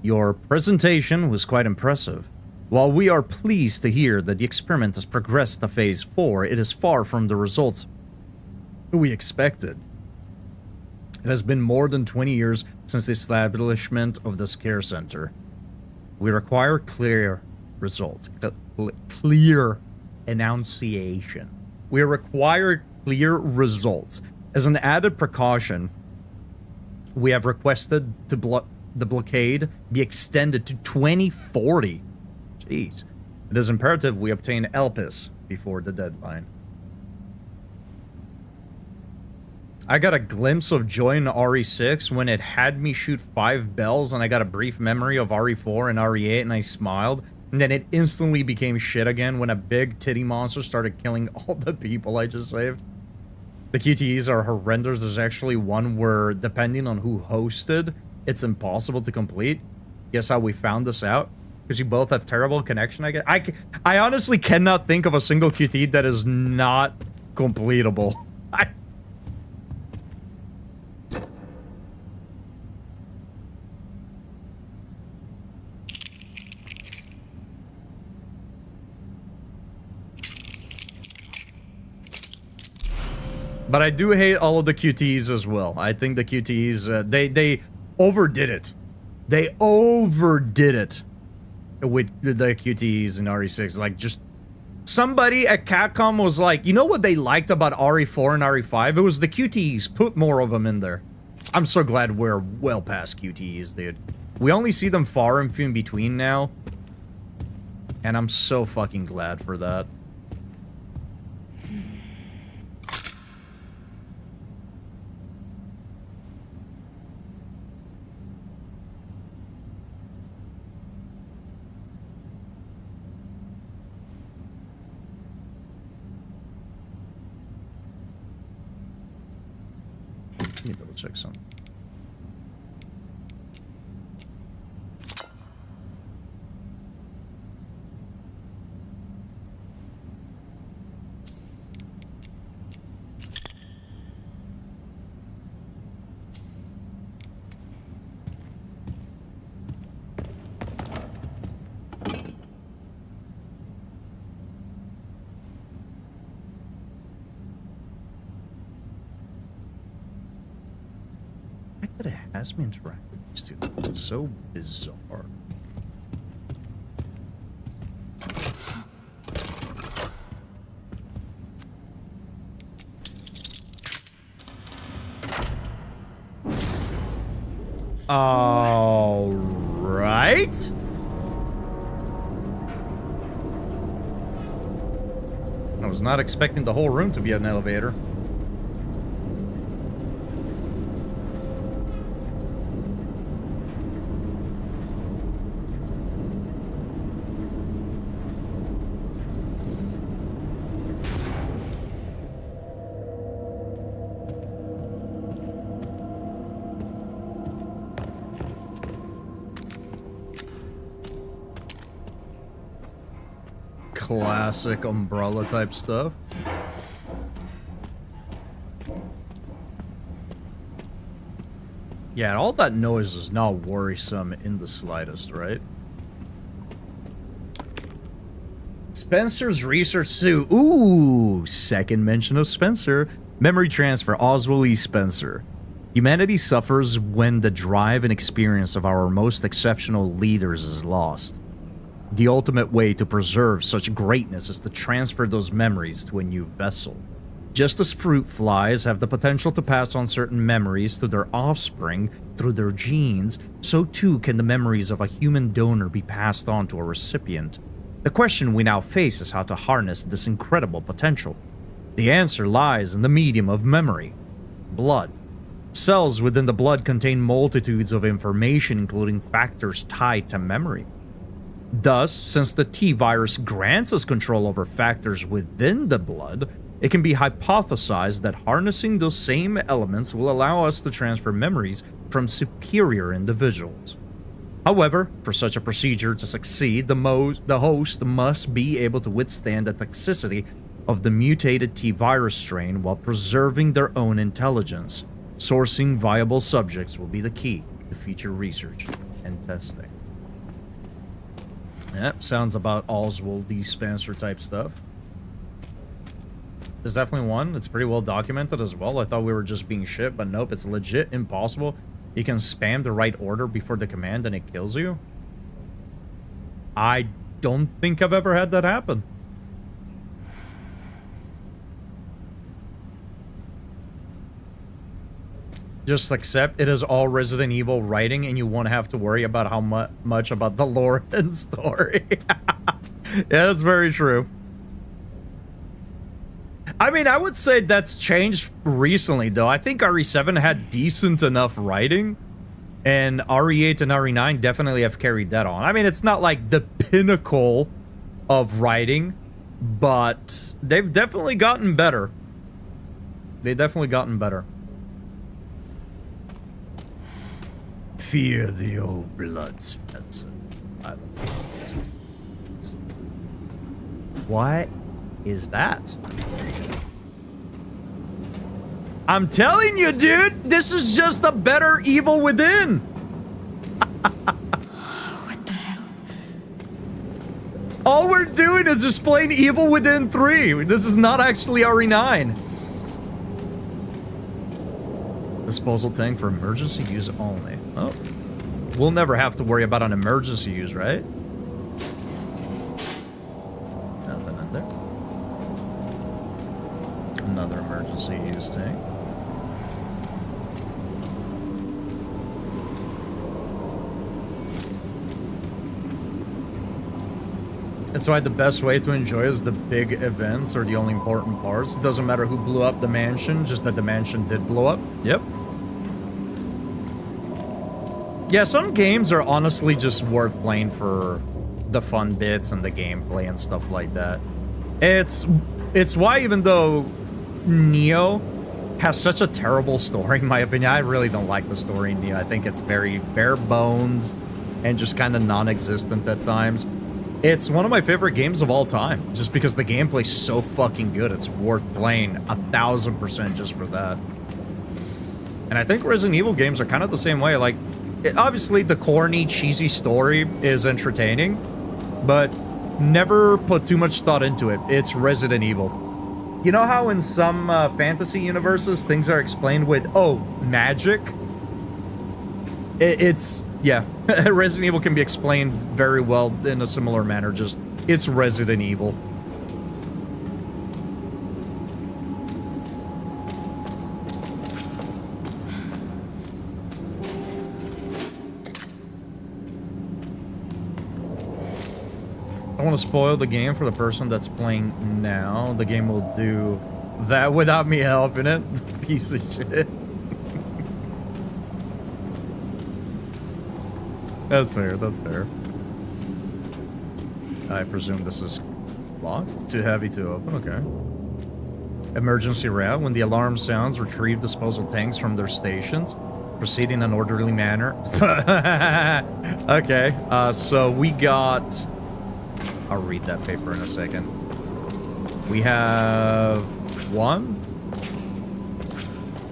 Your presentation was quite impressive. While we are pleased to hear that the experiment has progressed to Phase 4, it is far from the results we expected. It has been more than 20 years since the establishment of this care center. We require clear results. Clear enunciation. We require clear results. As an added precaution, we have requested the blockade be extended to 2040. Jeez. It is imperative we obtain Elpis before the deadline. I got a glimpse of joy in RE6 when it had me shoot 5 bells, and I got a brief memory of RE4 and RE8, and I smiled. And then it instantly became shit again when a big titty monster started killing all the people I just saved. The QTEs are horrendous. There's actually one where, depending on who hosted, it's impossible to complete. Guess how we found this out? Because you both have terrible connection, I guess. I honestly cannot think of a single QTE that is not completable. But I do hate all of the QTEs as well. I think the QTEs, they overdid it. They overdid it with the QTEs in RE6. Like, just somebody at Capcom was like, you know what they liked about RE4 and RE5? It was the QTEs. Put more of them in there. I'm so glad we're well past QTEs, dude. We only see them far and few in between now. And I'm so fucking glad for that. Let me double check something. That it has me interact with these two. It's so bizarre. All right. I was not expecting the whole room to be an elevator. Classic umbrella type stuff. Yeah, all that noise is not worrisome in the slightest, right? Spencer's research suit. Ooh, second mention of Spencer. Memory transfer, Oswald E. Spencer. Humanity suffers when the drive and experience of our most exceptional leaders is lost. The ultimate way to preserve such greatness is to transfer those memories to a new vessel. Just as fruit flies have the potential to pass on certain memories to their offspring through their genes, so too can the memories of a human donor be passed on to a recipient. The question we now face is how to harness this incredible potential. The answer lies in the medium of memory: blood. Cells within the blood contain multitudes of information, including factors tied to memory. Thus, since the T-virus grants us control over factors within the blood, it can be hypothesized that harnessing those same elements will allow us to transfer memories from superior individuals. However, for such a procedure to succeed, the host must be able to withstand the toxicity of the mutated T-virus strain while preserving their own intelligence. Sourcing viable subjects will be the key to future research and testing. Yep, sounds about Oswald D. Spencer type stuff. There's definitely one. It's pretty well documented as well. I thought we were just being shit, but nope, it's legit impossible. You can spam the right order before the command and it kills you. I don't think I've ever had that happen. Just accept it is all Resident Evil writing and you won't have to worry about how much about the lore and story. Yeah, that's very true. I mean, I would say that's changed recently, though. I think RE7 had decent enough writing, and RE8 and RE9 definitely have carried that on. I mean, it's not like the pinnacle of writing, but they've definitely gotten better. They've definitely gotten better. Fear the old blood, Spencer. What is that? I'm telling you, dude, this is just a better Evil Within. What the hell? All we're doing is just playing Evil Within 3. This is not actually RE9. Disposal tank for emergency use only. Oh. We'll never have to worry about an emergency use, right? Nothing in there. Another emergency use tank. That's why the best way to enjoy is the big events or the only important parts. It doesn't matter who blew up the mansion, just that the mansion did blow up. Yep. Yeah, some games are honestly just worth playing for the fun bits and the gameplay and stuff like that. It's why, even though Neo has such a terrible story, in my opinion, I really don't like the story in Neo. I think it's very bare bones and just kind of non-existent at times. It's one of my favorite games of all time, just because the gameplay's so fucking good. It's worth playing 1000% just for that. And I think Resident Evil games are kind of the same way. Like, obviously the corny, cheesy story is entertaining, but never put too much thought into it. It's Resident Evil. You know how in some fantasy universes things are explained with, oh, magic? Yeah, Resident Evil can be explained very well in a similar manner, just, it's Resident Evil. I don't want to spoil the game for the person that's playing now. The game will do that without me helping it. Piece of shit. That's fair, that's fair. I presume this is locked? Too heavy to open, okay. Emergency route. When the alarm sounds, retrieve disposal tanks from their stations. Proceed in an orderly manner. Okay, so we got... I'll read that paper in a second. We have one.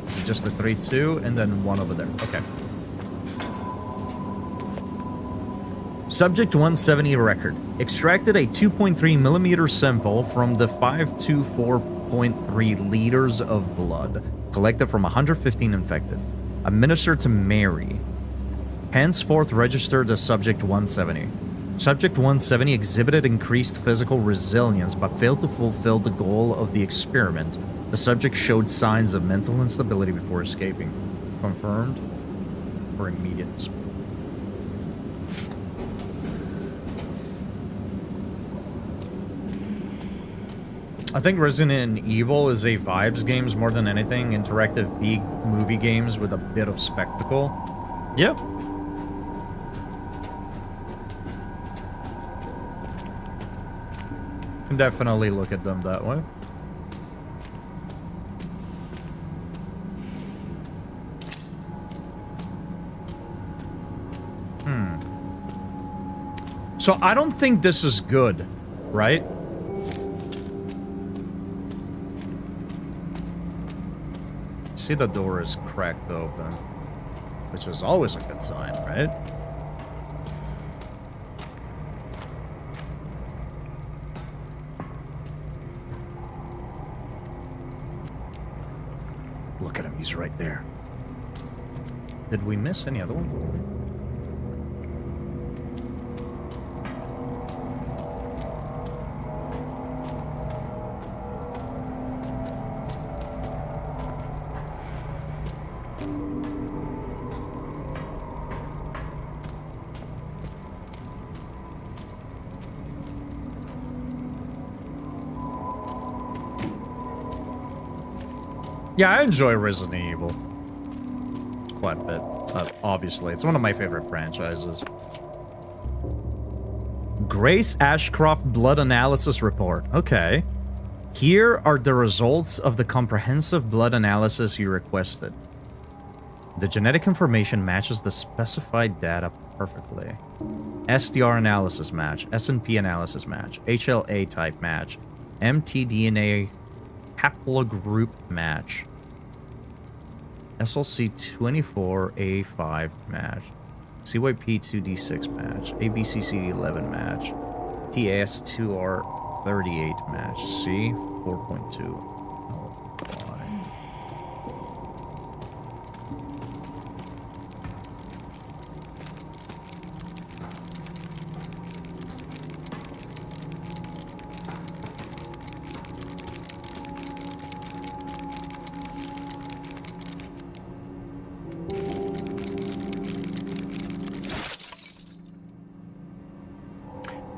Is it just the 3-2? And then one over there. Okay. Subject 170 record. Extracted a 2.3 millimeter sample from the 524.3 liters of blood collected from 115 infected. Administered to Mary. Henceforth registered as subject 170. Subject 170 exhibited increased physical resilience but failed to fulfill the goal of the experiment. The subject showed signs of mental instability before escaping. Confirmed for immediate disposal. I think Resident Evil is a vibes games more than anything. Interactive big movie games with a bit of spectacle. Yeah. Can definitely look at them that way. So I don't think this is good, right? See, the door is cracked open, which is always a good sign, right? Look at him, he's right there. Did we miss any other ones? Yeah, I enjoy Resident Evil quite a bit, obviously. It's one of my favorite franchises. Grace Ashcroft Blood Analysis Report. Okay. Here are the results of the comprehensive blood analysis you requested. The genetic information matches the specified data perfectly. SDR analysis match, SNP analysis match, HLA type match, mtDNA haplogroup match, SLC24A5 match, CYP2D6 match, ABCCD11 match, TAS2R38 match, C4.2.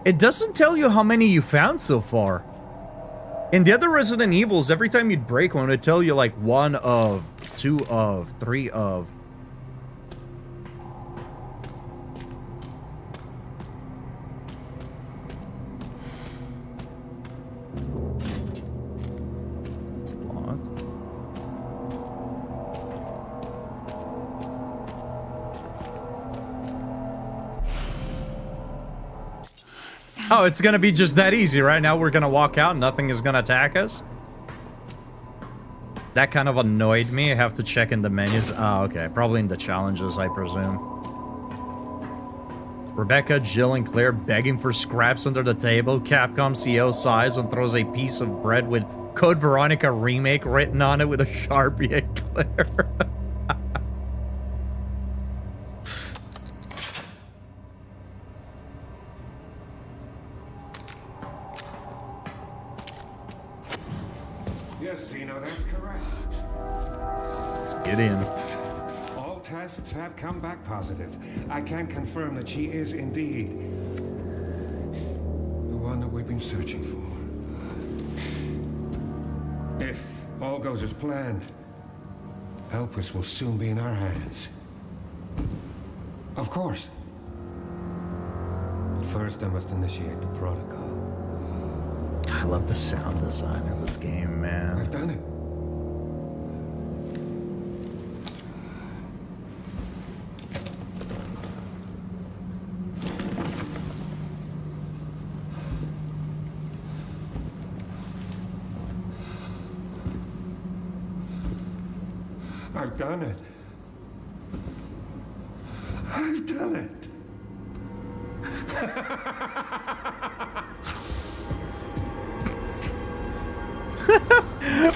It doesn't tell you how many you found so far. In the other Resident Evils, every time you'd break one, it'd tell you like 1 of, 2 of, 3 of. It's locked. Oh, it's gonna be just that easy, right? Now we're gonna walk out and nothing is gonna attack us? That kind of annoyed me. I have to check in the menus. Oh, okay. Probably in the challenges, I presume. Rebecca, Jill, and Claire begging for scraps under the table. Capcom CEO sighs and throws a piece of bread with Code Veronica Remake written on it with a Sharpie at Claire. Gideon. All tests have come back positive. I can confirm that she is indeed the one that we've been searching for. If all goes as planned, Elpis will soon be in our hands. Of course. But first, I must initiate the protocol. I love the sound design in this game, man. I've done it. I've done it. I've done it.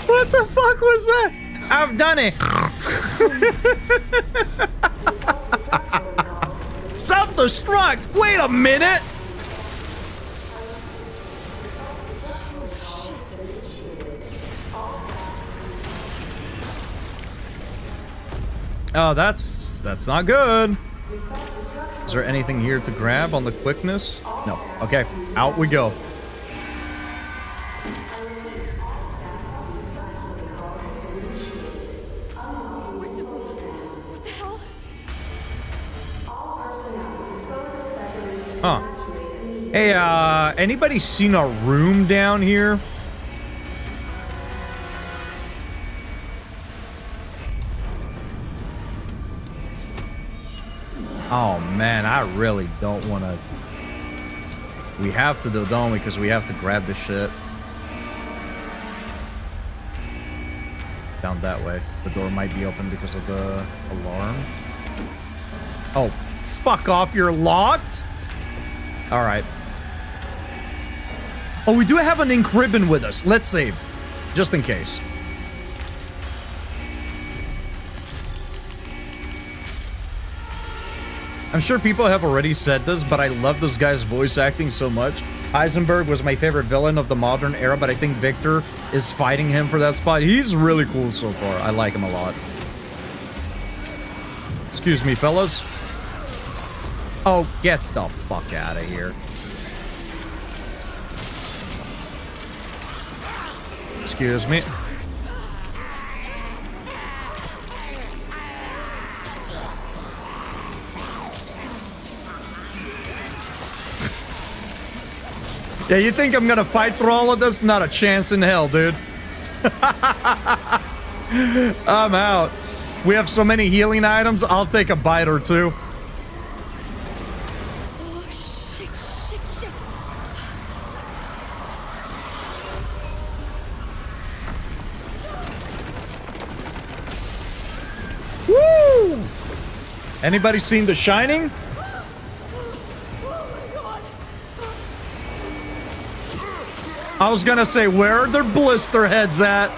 What the fuck was that? I've done it. Self-destruct. Wait a minute. Oh, that's not good. Is there anything here to grab on the quickness? No. Okay, out we go. What the hell? Huh. Hey, anybody seen a room down here? Oh man, I really don't want to. We have to do, don't we? Because we have to grab the shit. Down that way. The door might be open because of the alarm. Oh, fuck off, you're locked? Alright. Oh, we do have an ink ribbon with us. Let's save. Just in case. I'm sure people have already said this, but I love this guy's voice acting so much. Heisenberg was my favorite villain of the modern era, but I think Victor is fighting him for that spot. He's really cool so far. I like him a lot. Excuse me, fellas. Oh, get the fuck out of here. Excuse me. Yeah, you think I'm gonna fight through all of this? Not a chance in hell, dude. I'm out. We have so many healing items, I'll take a bite or two. Oh, shit. Woo! Anybody seen The Shining? I was gonna say, where are their blister heads at?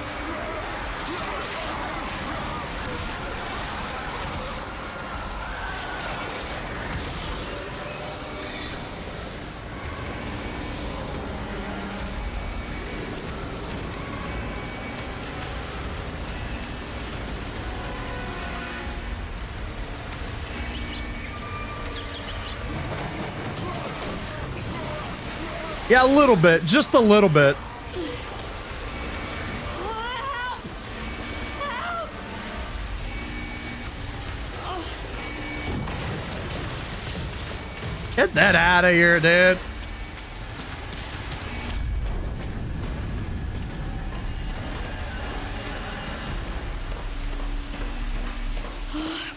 Yeah, a little bit. Just a little bit. Get that out of here, dude.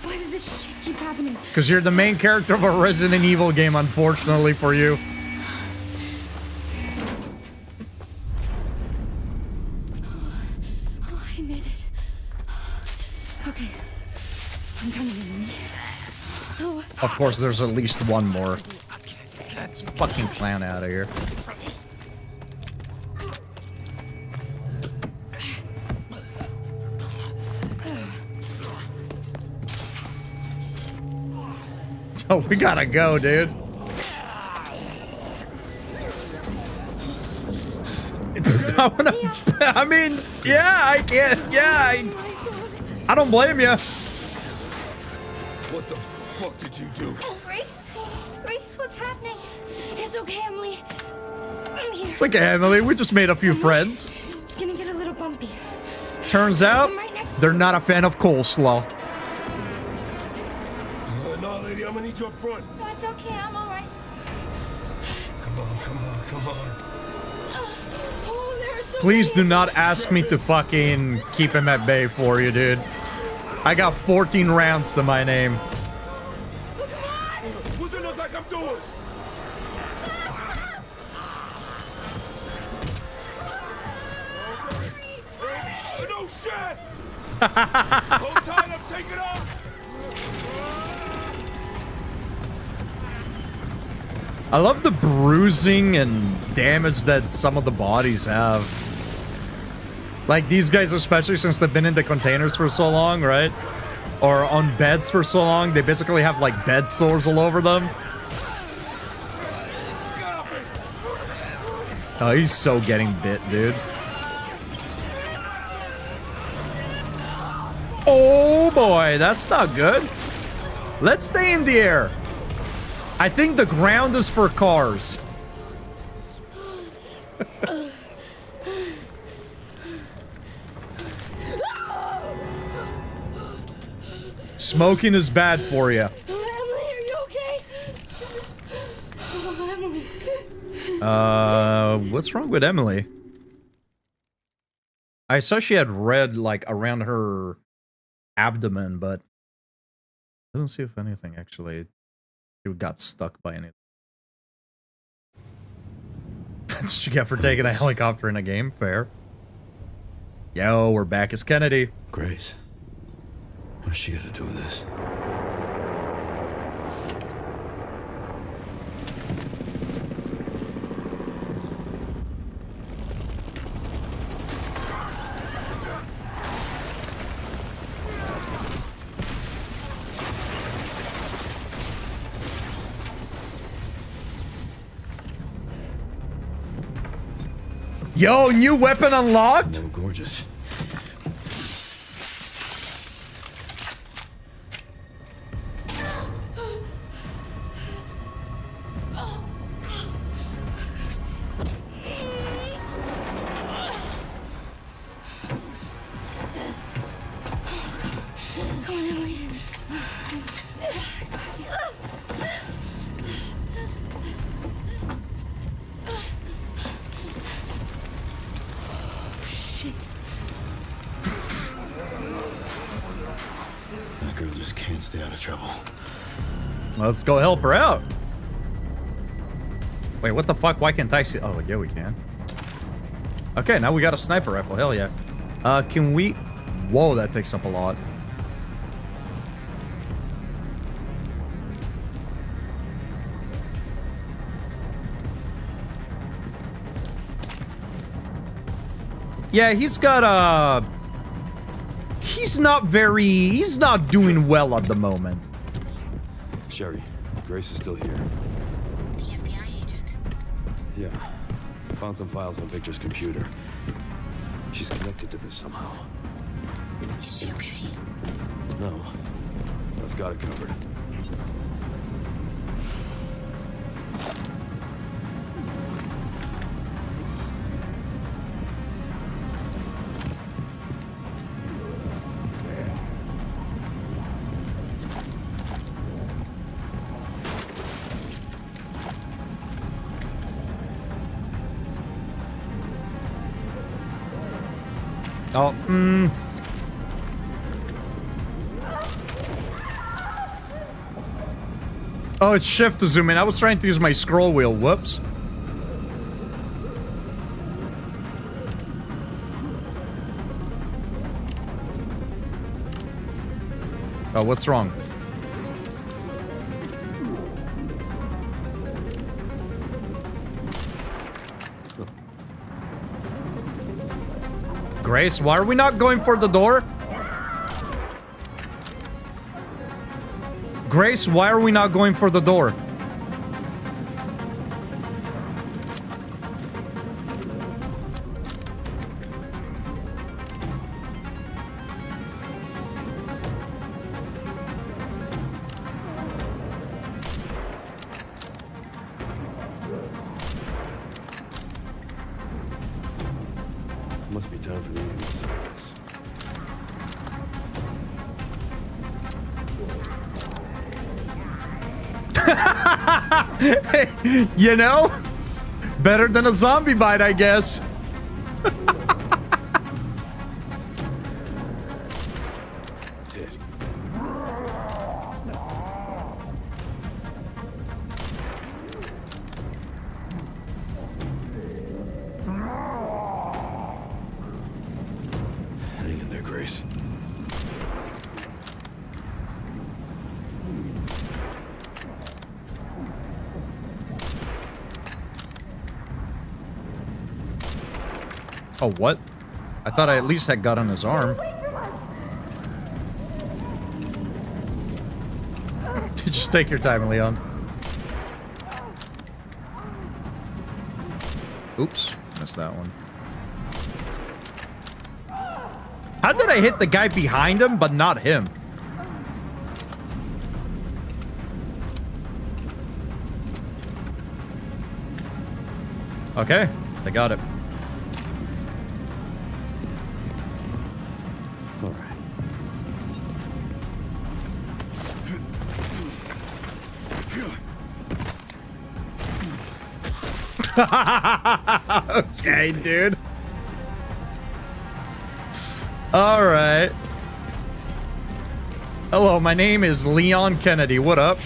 Why does this shit keep happening? Because you're the main character of a Resident Evil game, unfortunately for you. I made it. Okay. I'm coming in. Oh. Of course, there's at least one more. Get this fucking clown out of here. So we gotta go, dude. I mean, yeah, I can't. Yeah, I don't blame you. What the fuck did you do? Grace? Grace, what's happening? It's okay, Emily. I'm here. It's okay, Emily. We just made a few friends. It's gonna get a little bumpy. Turns out, they're not a fan of coleslaw. No, lady, I'm gonna need you up front. That's okay, I'm alright. Come on. Oh, there's so Please do many. not ask me to fucking keep him at bay for you, dude. I got 14 rounds to my name. What's it look like I'm doing? No shit! Hold tight, I'm taking off! I love the bruising and damage that some of the bodies have. Like these guys, especially since they've been in the containers for so long, right? Or on beds for so long, they basically have like bed sores all over them. Oh, he's so getting bit, dude. Oh boy. That's not good. Let's stay in the air. I think the ground is for cars. Smoking is bad for you. Emily, are you okay? Oh, Emily. What's wrong with Emily? I saw she had red, like, around her abdomen, but I don't see if anything actually she got stuck by anything. That's what you get for taking a helicopter in a game. Fair. Yo, we're back as Kennedy. Grace. What's she got to do with this? Yo, new weapon unlocked? Oh, gorgeous. Come on, Emily. Shit. That girl just can't stay out of trouble. Let's go help her out. Wait, what the fuck? Why can't I see? Oh, yeah, we can. Okay, now we got a sniper rifle. Hell yeah. Can we? Whoa, that takes up a lot. Yeah, he's got he's not doing well at the moment. Sherry, Grace is still here. The FBI agent. Yeah. Found some files on Victor's computer. She's connected to this somehow. Is she okay? No. I've got it covered. Oh, Oh, it's shift to zoom in. I was trying to use my scroll wheel. Whoops. Oh, what's wrong? Grace, why are we not going for the door? Grace, why are we not going for the door? Must be time for the evening service. You know? Better than a zombie bite, I guess. Dead. Hang in there, Grace. Oh, what? I thought I at least had got on his arm. Just take your time, Leon. Oops, missed that one. How did I hit the guy behind him, but not him? Okay, they got it. All right. Okay, dude. All right. Hello, my name is Leon Kennedy. What up?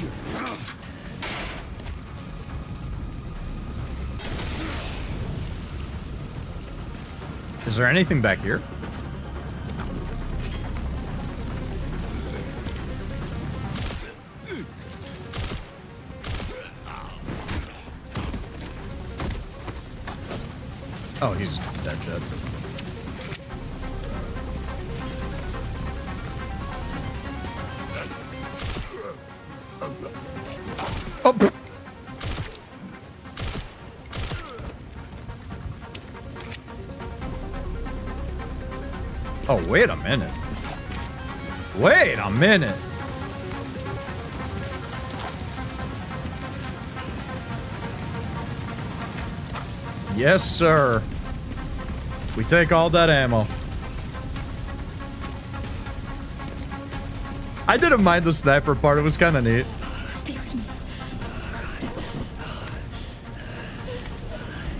Is there anything back here? Oh, he's dead. Oh. Pfft. Oh, wait a minute. Wait a minute. Yes, sir. We take all that ammo. I didn't mind the sniper part. It was kind of neat. Stay with me.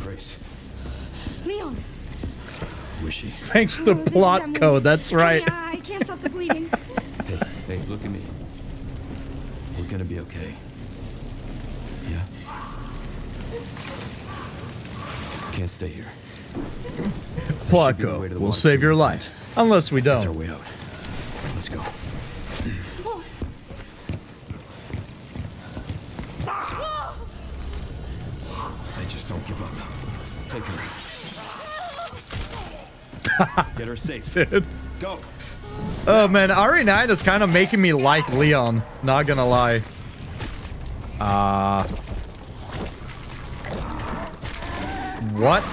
Grace, Leon. where's she? Thanks to Oh, this is plot Emily. code. That's right. I can't stop the bleeding. Hey, look at me. We're gonna be okay. Yeah? Can't stay here. Plot Should be the way code to the will water save your treatment life. Unless we That's our don't. way out. Let's go. Hey, just don't give up. Take her. Get her safe. Dude. Go. Oh man, RE9 is kind of making me like Leon. Not gonna lie. What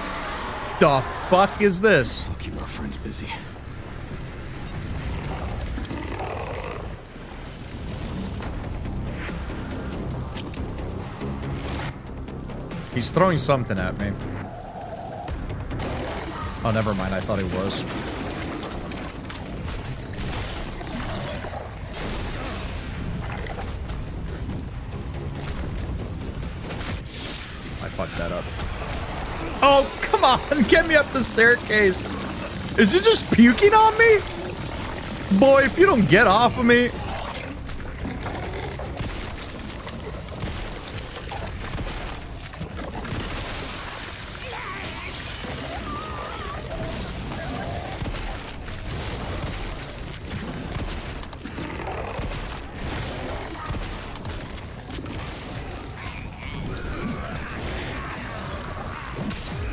the fuck is this? I'll keep our friends busy. He's throwing something at me. Oh, never mind. I thought he was. I fucked that up. Oh, come on. Get me up the staircase. Is he just puking on me? Boy, if you don't get off of me.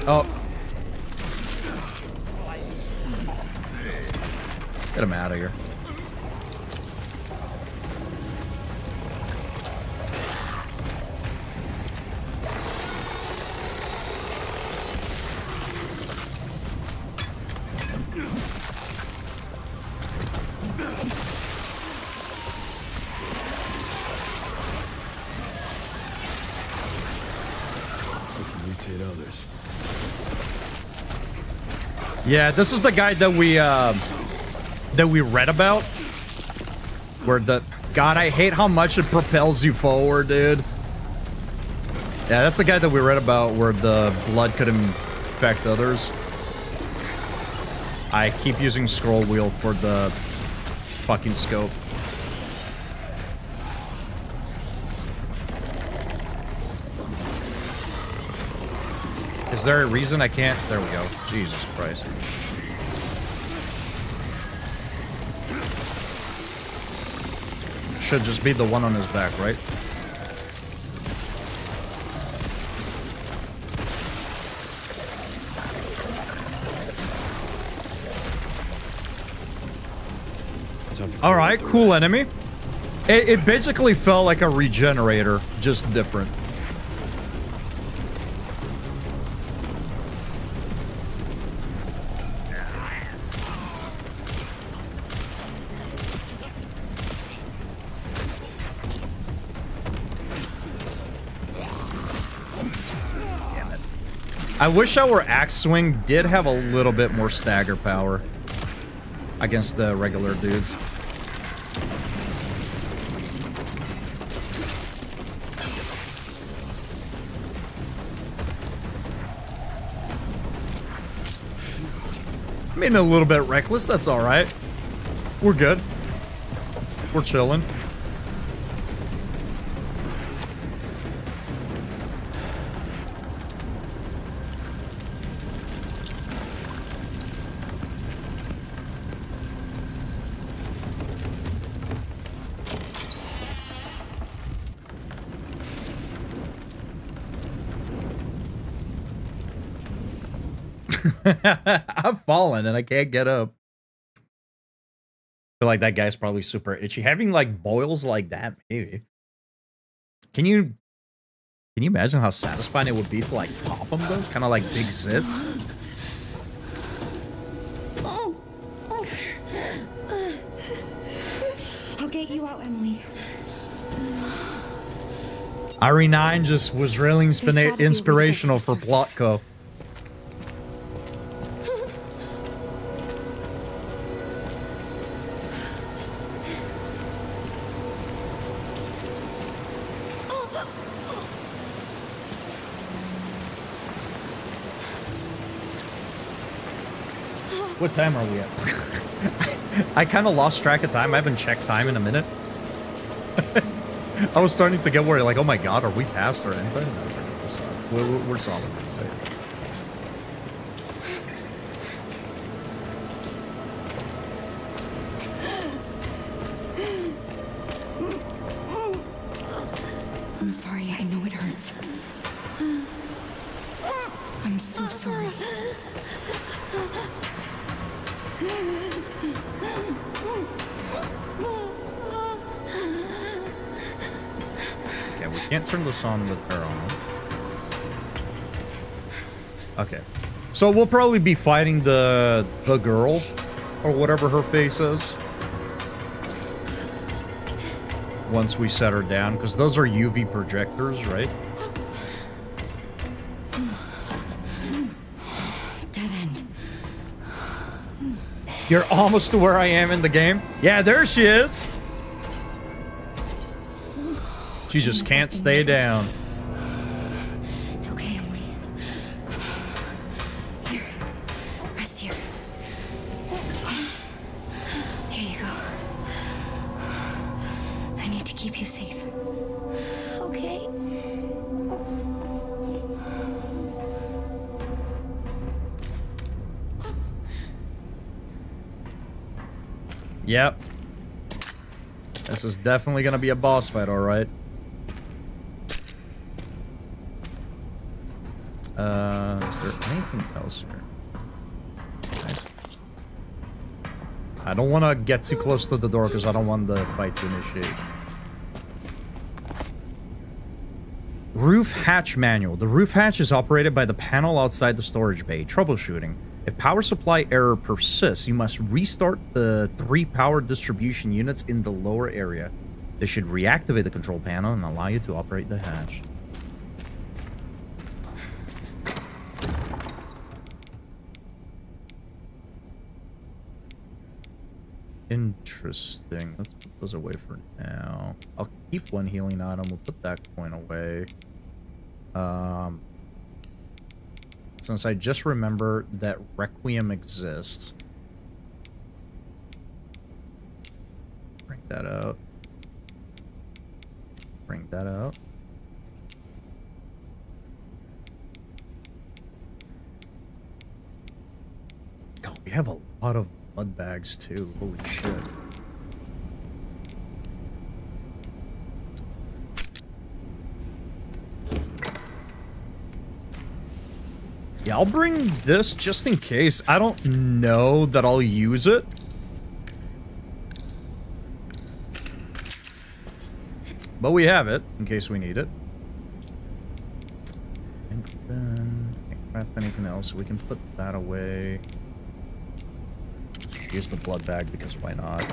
Oh. Get him out of here. Mutate others. Yeah, this is the guy that we read about. Where the God, I hate how much it propels you forward, dude. Yeah, that's the guy that we read about where the blood could infect others. I keep using scroll wheel for the fucking scope. Is there a reason I can't? There we go. Jesus Christ. Should just be the one on his back, right? All right, cool enemy. It basically felt like a regenerator, just different. Damn it. I wish our axe swing did have a little bit more stagger power against the regular dudes. I mean, a little bit reckless, that's alright. We're good. We're chilling. I've fallen and I can't get up. I feel like that guy's probably super itchy. Having like boils like that, maybe. Can you imagine how satisfying it would be to like pop them though? Kind of like big zits. I'll get you out, Emily. RE9 just was really inspirational for Plotko. What time are we at? I kind of lost track of time. I haven't checked time in a minute. I was starting to get worried, like, oh my god, are we past or anything? No, we're solid. We're safe. I'm sorry, I know it hurts. I'm so sorry. Okay, we can't turn this on with her on. Okay. So we'll probably be fighting the girl, or whatever her face is, once we set her down, because those are UV projectors, right? Dead end. You're almost to where I am in the game. Yeah, there she is. She just can't stay down. It's okay, Emily. Here. Rest here. Here you go. I need to keep you safe. Okay. Yep. This is definitely gonna be a boss fight, alright. Is there anything else here? Nice. I don't want to get too close to the door because I don't want the fight to initiate. Roof hatch manual. The roof hatch is operated by the panel outside the storage bay. Troubleshooting. If power supply error persists, you must restart the 3 power distribution units in the lower area. This should reactivate the control panel and allow you to operate the hatch. Interesting. Let's put those away for now. I'll keep one healing item. We'll put that coin away. Since I just remember that Requiem exists. Bring that out. Bring that out. Oh, we have a lot of blood bags too. Holy shit. Yeah, I'll bring this just in case. I don't know that I'll use it. But we have it in case we need it. And then can't craft anything else. We can put that away. Use the blood bag because why not?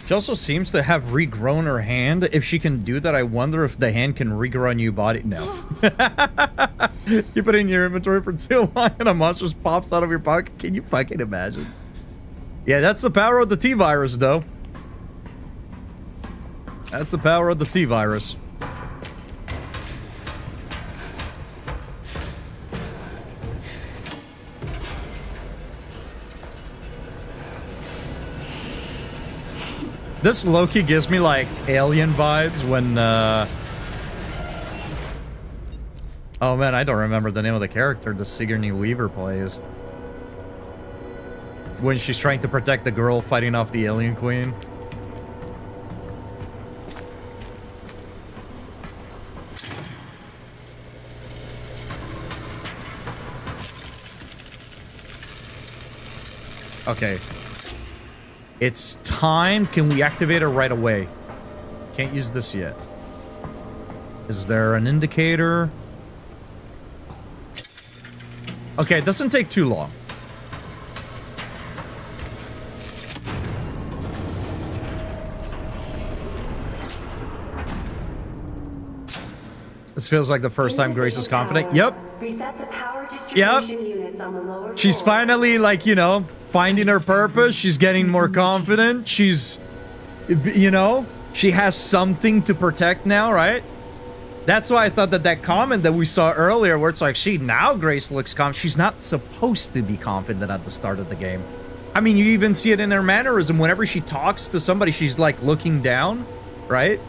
She also seems to have regrown her hand. If she can do that, I wonder if the hand can regrow a new body. No. You put it in your inventory for too long and a monster just pops out of your pocket. Can you fucking imagine? Yeah, that's the power of the T-virus, though. That's the power of the T-virus. This Loki gives me like Alien vibes when oh man, I don't remember the name of the character the Sigourney Weaver plays. When she's trying to protect the girl fighting off the alien queen. Okay. It's time. Can we activate it right away? Can't use this yet. Is there an indicator? Okay, it doesn't take too long. This feels like the first time Grace is confident. Yep. Reset the power distribution units on the lower She's floor. finally, like, you know, finding her purpose. She's getting more confident. She's, you know, she has something to protect now, right? That's why I thought that that comment that we saw earlier, where it's like, now Grace looks confident. She's not supposed to be confident at the start of the game. I mean, you even see it in her mannerism. Whenever she talks to somebody, she's like looking down, right?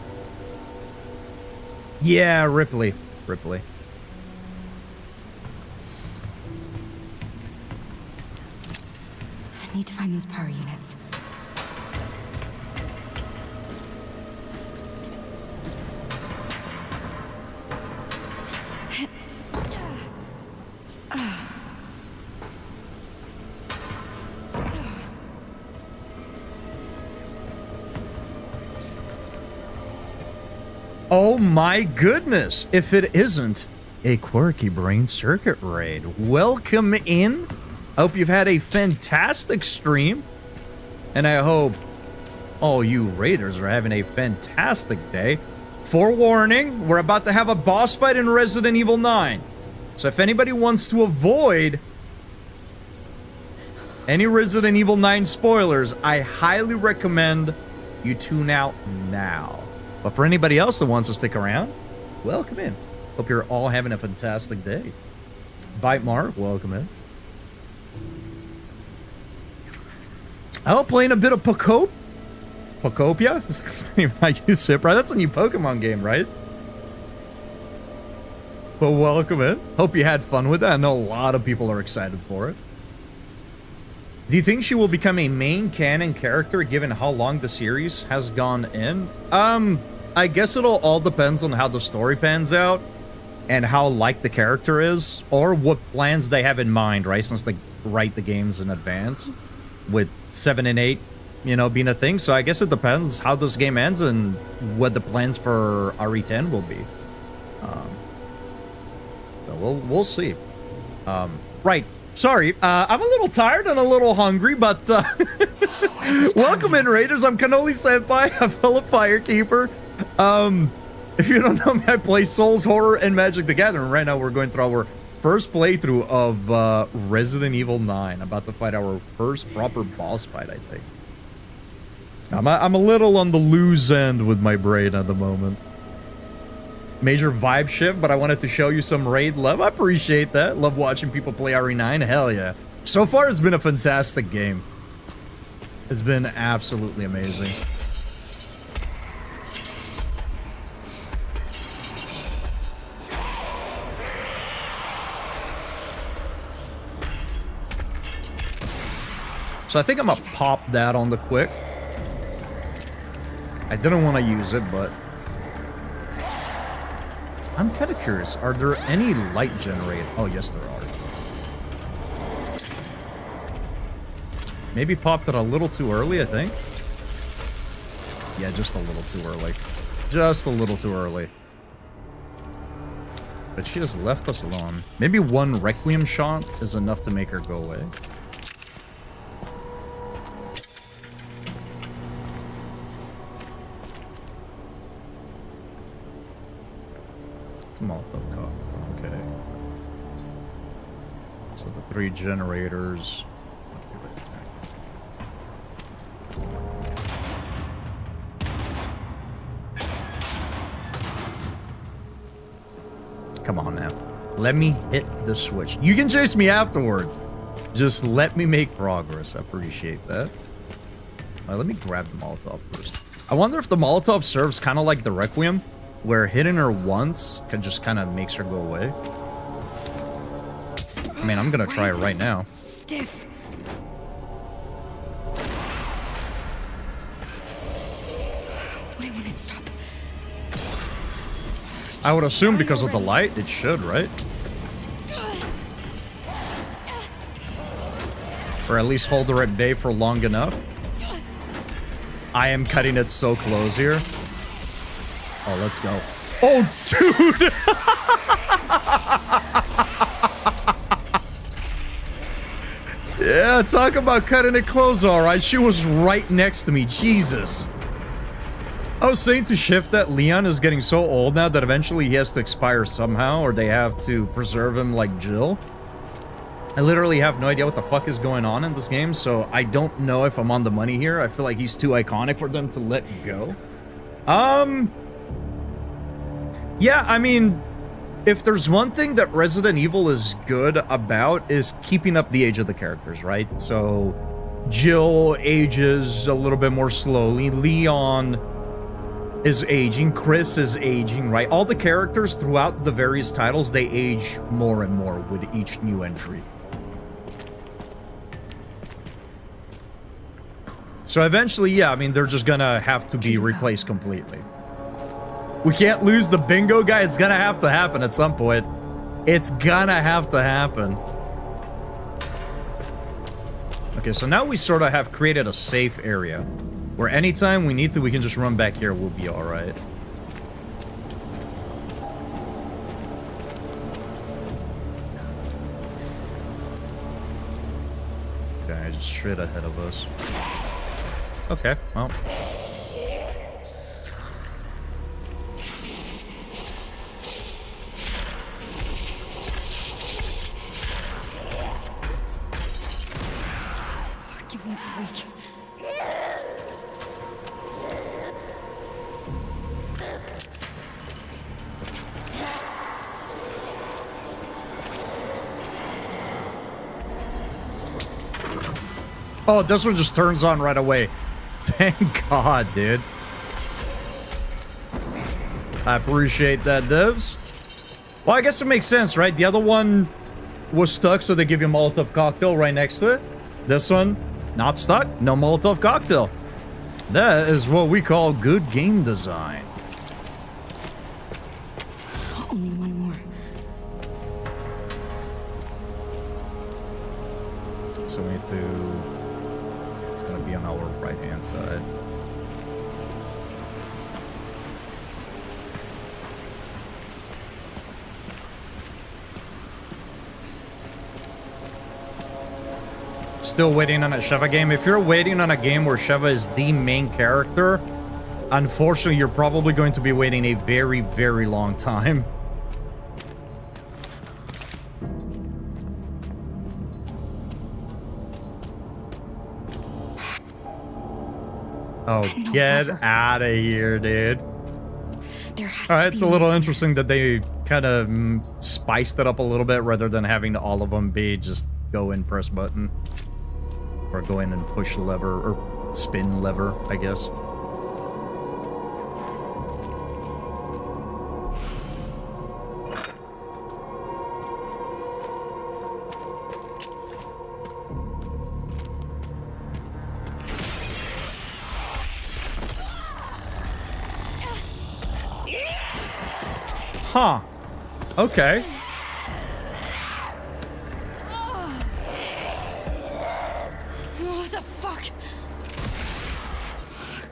Yeah, Ripley. Ripley. I need to find those power units. Oh my goodness, if it isn't a quirky brain circuit raid. Welcome in. I hope you've had a fantastic stream. And I hope all you raiders are having a fantastic day. Forewarning, we're about to have a boss fight in Resident Evil 9. So if anybody wants to avoid any Resident Evil 9 spoilers, I highly recommend you tune out now. But for anybody else that wants to stick around, welcome in. Hope you're all having a fantastic day. Bite Mark, welcome in. Oh, playing a bit of Pokopia? That's the name I use it, right? That's a new Pokemon game, right? But welcome in. Hope you had fun with that. I know a lot of people are excited for it. Do you think she will become a main canon character given how long the series has gone in? I guess it'll all depends on how the story pans out and how like the character is or what plans they have in mind, right? Since they write the games in advance with 7 and 8, you know, being a thing. So I guess it depends how this game ends and what the plans for RE10 will be. So we'll see. Right. Sorry, I'm a little tired and a little hungry, but welcome in, Raiders. I'm Cannoli Senpai, a fellow firekeeper. If you don't know me, I play Souls, Horror, and Magic the Gathering. Right now, we're going through our first playthrough of Resident Evil 9. About to fight our first proper boss fight, I think. I'm a little on the loose end with my brain at the moment. Major vibe shift, but I wanted to show you some raid love. I appreciate that. Love watching people play RE9. Hell yeah. So far, it's been a fantastic game. It's been absolutely amazing. So I think I'm gonna pop that on the quick. I didn't want to use it, but I'm kind of curious. Are there any light generated? Oh, yes, there are. Maybe popped it a little too early, I think. Yeah, just a little too early. Just a little too early. But she has left us alone. Maybe one Requiem shot is enough to make her go away. It's a Molotov cocktail. Okay. So the 3 generators. Come on now. Let me hit the switch. You can chase me afterwards. Just let me make progress. I appreciate that. All right, let me grab the Molotov first. I wonder if the Molotov serves kind of like the Requiem, where hitting her once just kind of makes her go away. I mean, I'm gonna try it right now. Stiff. Why won't it stop? I would assume because of the light, it should, right? Or at least hold her at bay for long enough. I am cutting it so close here. Oh, let's go. Oh, dude! Yeah, talk about cutting it close, alright. She was right next to me. Jesus. I was saying to Shift that Leon is getting so old now that eventually he has to expire somehow, or they have to preserve him like Jill. I literally have no idea what the fuck is going on in this game, so I don't know if I'm on the money here. I feel like he's too iconic for them to let go. Yeah, I mean, if there's one thing that Resident Evil is good about is keeping up the age of the characters, right? So Jill ages a little bit more slowly. Leon is aging. Chris is aging, right? All the characters throughout the various titles, they age more and more with each new entry. So eventually, yeah, I mean, they're just gonna have to be replaced completely. We can't lose the bingo guy. It's gonna have to happen at some point. It's gonna have to happen. Okay, so now we sort of have created a safe area where anytime we need to, we can just run back here. We'll be all right. Okay, just straight ahead of us. Okay, well. Give me a break. Oh, this one just turns on right away. Thank God, dude. I appreciate that, devs. Well, I guess it makes sense, right? The other one was stuck, so they give you a Molotov cocktail right next to it. This one, not stuck, no Molotov cocktail. That is what we call good game design. Only one more. So we need to... It's gonna be on our right-hand side. Still waiting on a Sheva game. If you're waiting on a game where Sheva is the main character, unfortunately, you're probably going to be waiting a very, very long time. Oh, get out of here, dude. Alright, it's a little interesting that they kind of spiced it up a little bit rather than having all of them be just go in, press button. Or go in and push lever, or spin lever, I guess. Huh. Okay. What the fuck?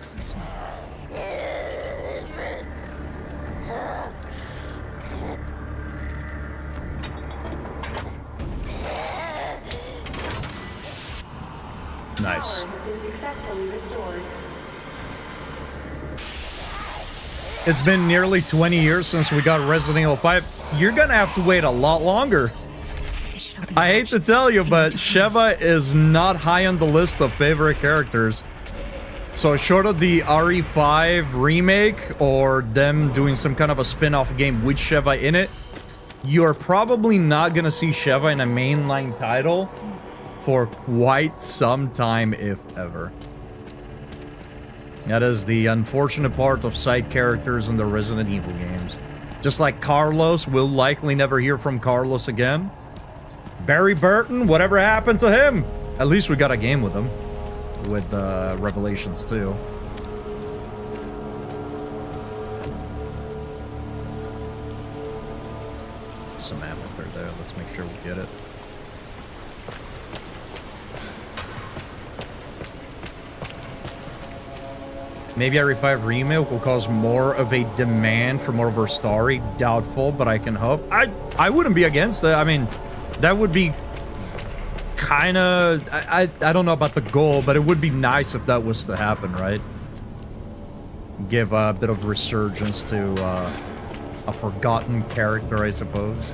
Close Nice. Power has been successfully restored. It's been nearly 20 years since we got Resident Evil 5. You're gonna have to wait a lot longer. I hate to tell you, but Sheva is not high on the list of favorite characters. So short of the RE5 remake or them doing some kind of a spin-off game with Sheva in it, you're probably not gonna see Sheva in a mainline title for quite some time, if ever. That is the unfortunate part of side characters in the Resident Evil games. Just like Carlos, we'll likely never hear from Carlos again. Barry Burton, whatever happened to him? At least we got a game with him. With Revelations 2. Some ammo there. Let's make sure we get it. Maybe RE5 remake will cause more of a demand for more of her story. Doubtful, but I can hope. I wouldn't be against it. I mean, that would be kind of... I don't know about the goal, but it would be nice if that was to happen, right? Give a bit of resurgence to a forgotten character, I suppose.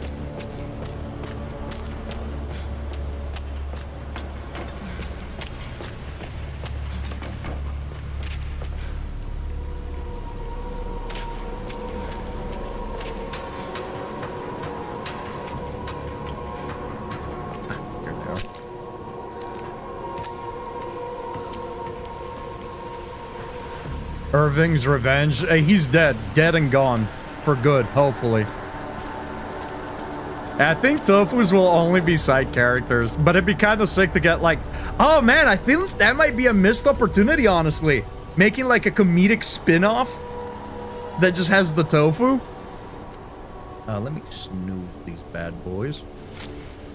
Irving's revenge. He's dead. Dead and gone. For good, hopefully. I think Tofu's will only be side characters, but it'd be kind of sick to get like... Oh man, I think that might be a missed opportunity, honestly. Making like a comedic spin-off that just has the Tofu. Let me snooze these bad boys.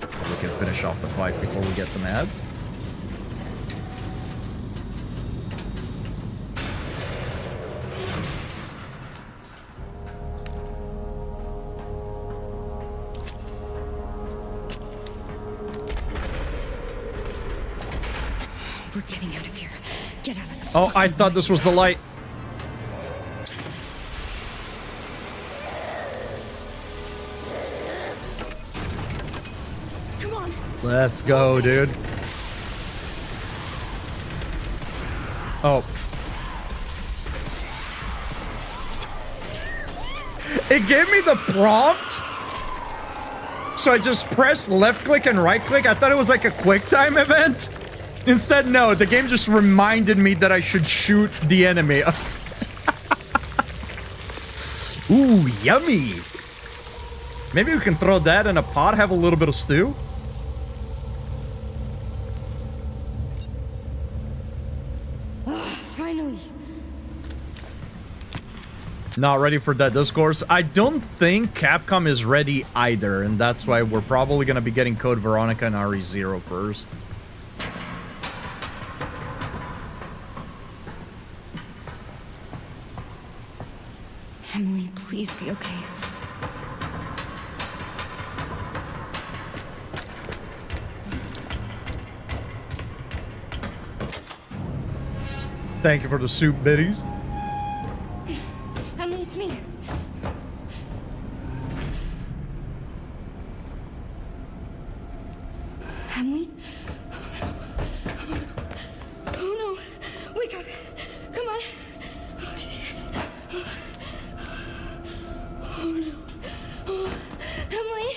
We can finish off the fight before we get some ads. We're getting out of here. Get out of the Oh, I thought this was the light. Come on. Let's go, dude. Oh. It gave me the prompt. So I just pressed left click and right click. I thought it was like a quick time event. Instead, no, the game just reminded me that I should shoot the enemy. Ooh, yummy. Maybe we can throw that in a pot, have a little bit of stew. Finally. Not ready for that discourse. I don't think Capcom is ready either, and that's why we're probably going to be getting Code Veronica and RE0 first. Emily, please be okay. Thank you for the soup, biddies. Emily, it's me. Emily? Oh no! Wake up! Come on! Oh shit! Oh no! Oh, Emily!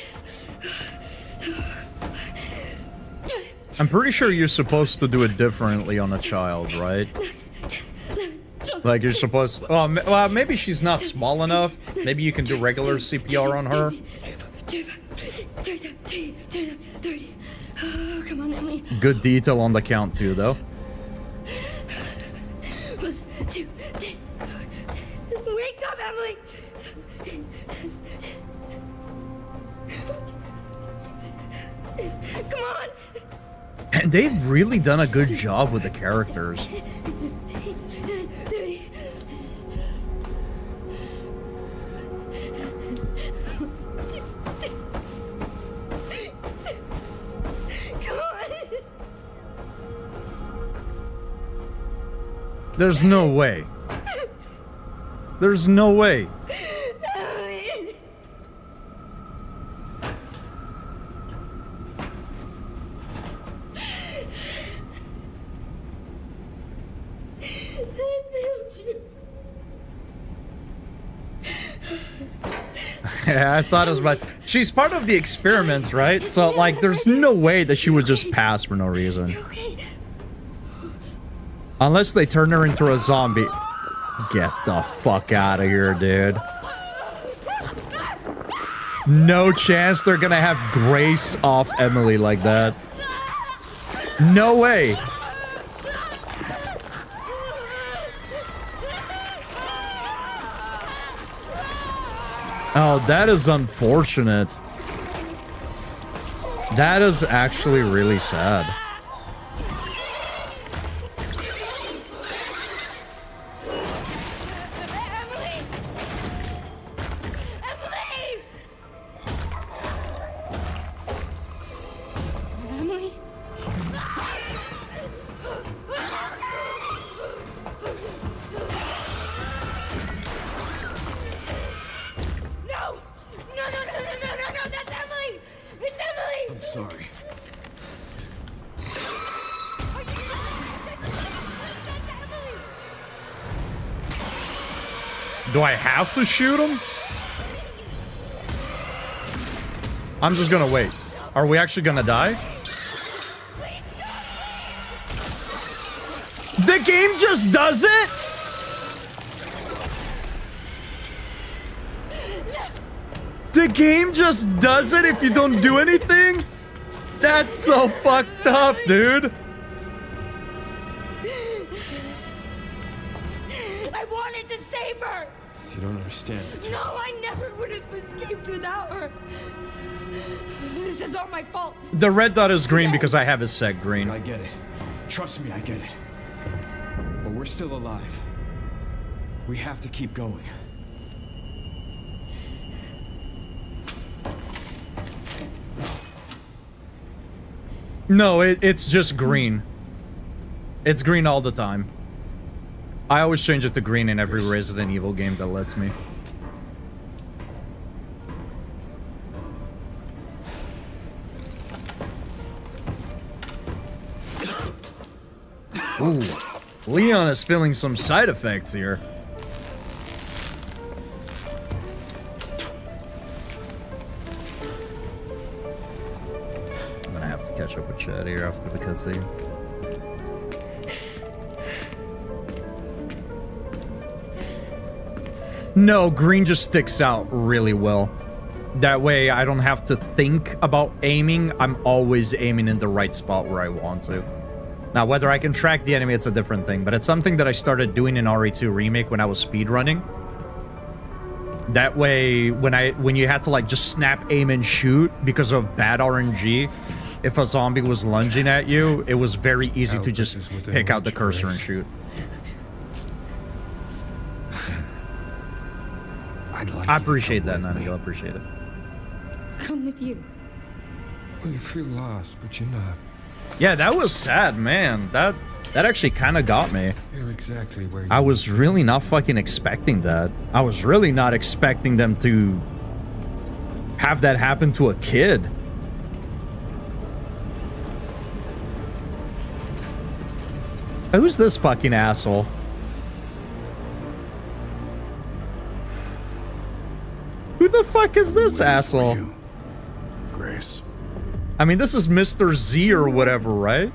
I'm pretty sure you're supposed to do it differently on a child, right? Like you're supposed to, well, maybe she's not small enough. Maybe you can do regular CPR on her. Oh, come on, Emily. Good detail on the count too, though. 1, 2, 3. Wake up, Emily! Come on! And they've really done a good job with the characters. 30. Come on! There's no way. There's no way. Emily. I failed you. Yeah, I thought as much. She's part of the experiments, right? So, like, there's no way that she would just pass for no reason. Okay. Unless they turn her into a zombie. Get the fuck out of here, dude. No chance they're gonna have Grace off Emily like that. No way. Oh, that is unfortunate. That is actually really sad. Emily. No! No, no, no, no, no, no, no! That's Emily! It's Emily! I'm sorry. Are you That's Emily! Do I have to shoot him? I'm just gonna wait. Are we actually gonna die? The game just does it? The game just does it if you don't do anything? That's so fucked up, dude. I wanted to save her! You don't understand it. No, I never would have escaped without her. This is all my fault. The red dot is green because I have his seg green. I get it. Trust me, I get it. But we're still alive. We have to keep going. No, it's just green. It's green all the time. I always change it to green in every Resident Evil game that lets me. Ooh, Leon is feeling some side effects here. I'm gonna have to catch up with Chad here after the cutscene. No, green just sticks out really well. That way I don't have to think about aiming. I'm always aiming in the right spot where I want to. Now, whether I can track the enemy, it's a different thing, but it's something that I started doing in RE2 Remake when I was speedrunning. That way, when you had to, like, just snap, aim, and shoot because of bad RNG, if a zombie was lunging at you, it was very easy to just pick out the cursor and shoot. I appreciate that, Nanigo. I appreciate it. Come with you. Well, you feel lost, but you're not. Yeah, that was sad, man. That actually kind of got me. You're exactly where you I was really not fucking expecting that. I was really not expecting them to have that happen to a kid. Who's this fucking asshole? Who the fuck is this asshole? Grace. I mean, this is Mr. Z or whatever, right?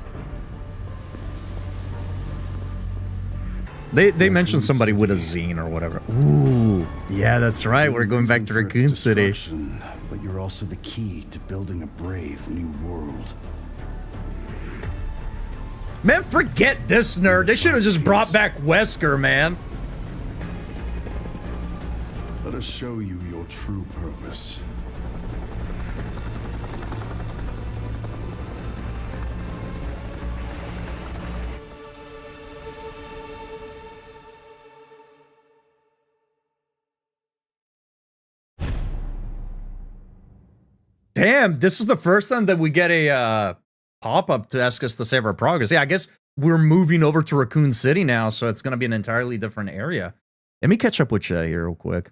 They mentioned somebody with a zine or whatever. Ooh, yeah, that's right. We're going back to Raccoon City. But you're also the key to building a brave new world. Man, forget this nerd. They should have just brought back Wesker, man. Let us show you your true purpose. Damn, this is the first time that we get a pop-up to ask us to save our progress. Yeah, I guess we're moving over to Raccoon City now, so it's going to be an entirely different area. Let me catch up with you here real quick.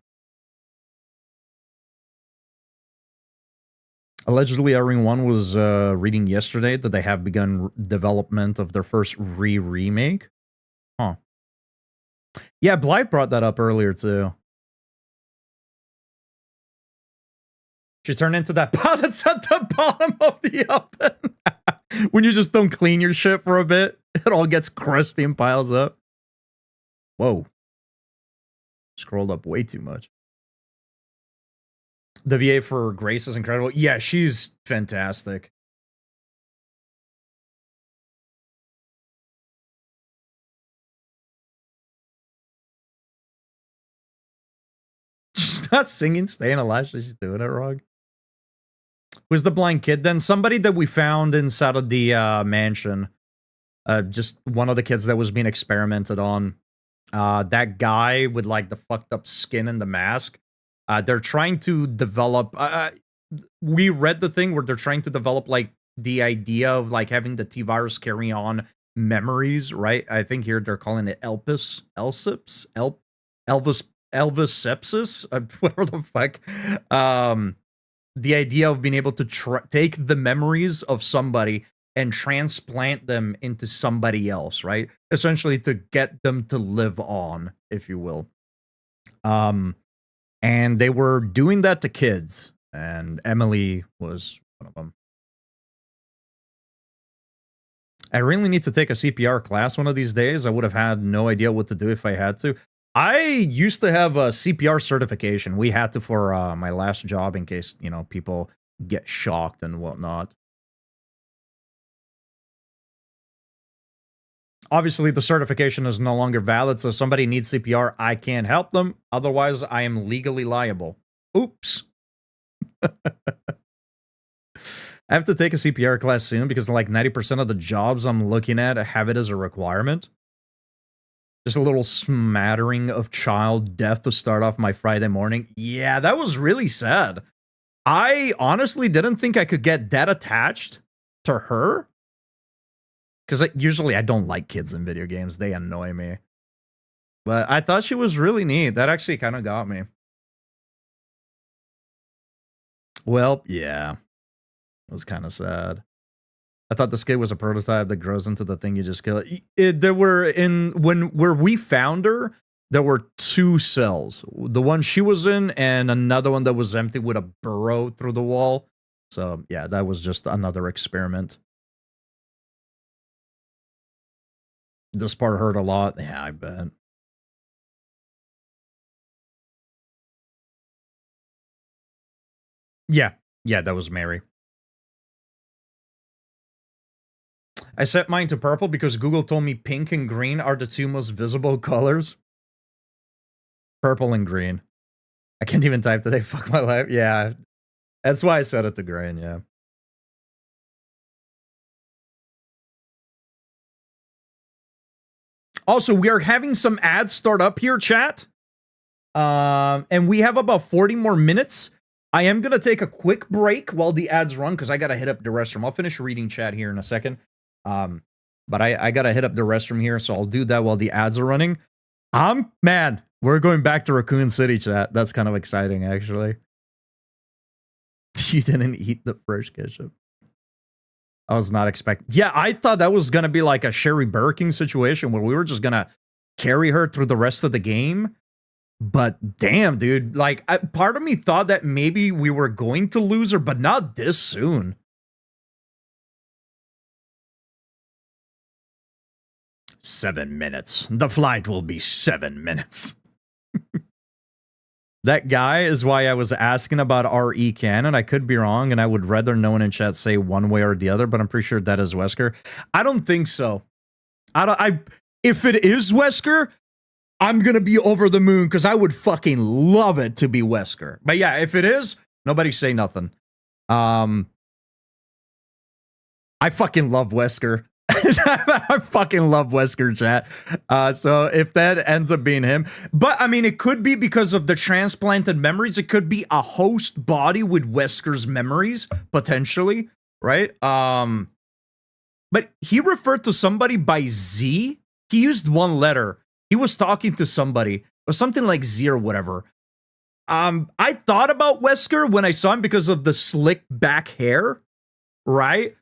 Allegedly, Irene 1 was reading yesterday that they have begun development of their first remake. Huh. Yeah, Blythe brought that up earlier, too. She turned into that pot that's at the bottom of the oven. When you just don't clean your shit for a bit, it all gets crusty and piles up. Whoa. Scrolled up way too much. The VA for Grace is incredible. Yeah, she's fantastic. She's not singing Staying Alive, she's doing it wrong. Who's the blind kid then? Somebody that we found inside of the mansion. Just one of the kids that was being experimented on. That guy with like the fucked up skin and the mask. They're trying to develop. We read the thing where they're trying to develop like the idea of like having the T-virus carry on memories, right? I think here they're calling it Elvis sepsis, whatever the fuck. The idea of being able to take the memories of somebody and transplant them into somebody else, right? Essentially to get them to live on, if you will. And they were doing that to kids, and Emily was one of them. I really need to take a CPR class one of these days. I would have had no idea what to do if I had to. I used to have a CPR certification. We had to for my last job in case, you know, people get shocked and whatnot. Obviously, the certification is no longer valid, so if somebody needs CPR, I can't help them. Otherwise, I am legally liable. Oops. I have to take a CPR class soon because like 90% of the jobs I'm looking at have it as a requirement. Just a little smattering of child death to start off my Friday morning. Yeah, that was really sad. I honestly didn't think I could get that attached to her. Because usually I don't like kids in video games. They annoy me. But I thought she was really neat. That actually kind of got me. Well, yeah. It was kind of sad. I thought this kid was a prototype that grows into the thing you just kill. There were where we found her, there were 2 cells. The one she was in and another one that was empty with a burrow through the wall. So yeah, that was just another experiment. This part hurt a lot. Yeah, I bet. Yeah, that was Mary. I set mine to purple because Google told me pink and green are the 2 most visible colors. Purple and green. I can't even type today. Fuck my life. Yeah. That's why I set it to green, yeah. Also, we are having some ads start up here, chat. And we have about 40 more minutes. I am going to take a quick break while the ads run because I got to hit up the restroom. I'll finish reading chat here in a second. But I got to hit up the restroom here, so I'll do that while the ads are running. Man, we're going back to Raccoon City, chat. That's kind of exciting, actually. You didn't eat the fresh ketchup. I was not expecting. Yeah, I thought that was going to be like a Sherry Birkin situation where we were just going to carry her through the rest of the game. But damn, dude, like part of me thought that maybe we were going to lose her, but not this soon. "7 minutes. The flight will be 7 minutes." That guy is why I was asking about RE Cannon. I could be wrong, and I would rather no one in chat say one way or the other, but I'm pretty sure that is Wesker. I don't think so. If it is Wesker, I'm gonna be over the moon because I would fucking love it to be Wesker. But yeah, if it is, nobody say nothing. I fucking love Wesker. I fucking love Wesker, chat. So if that ends up being him, but I mean, it could be because of the transplanted memories. It could be a host body with Wesker's memories, potentially, right? But he referred to somebody by Z. He used one letter. He was talking to somebody, or something like Z or whatever. I thought about Wesker when I saw him because of the slick back hair, right?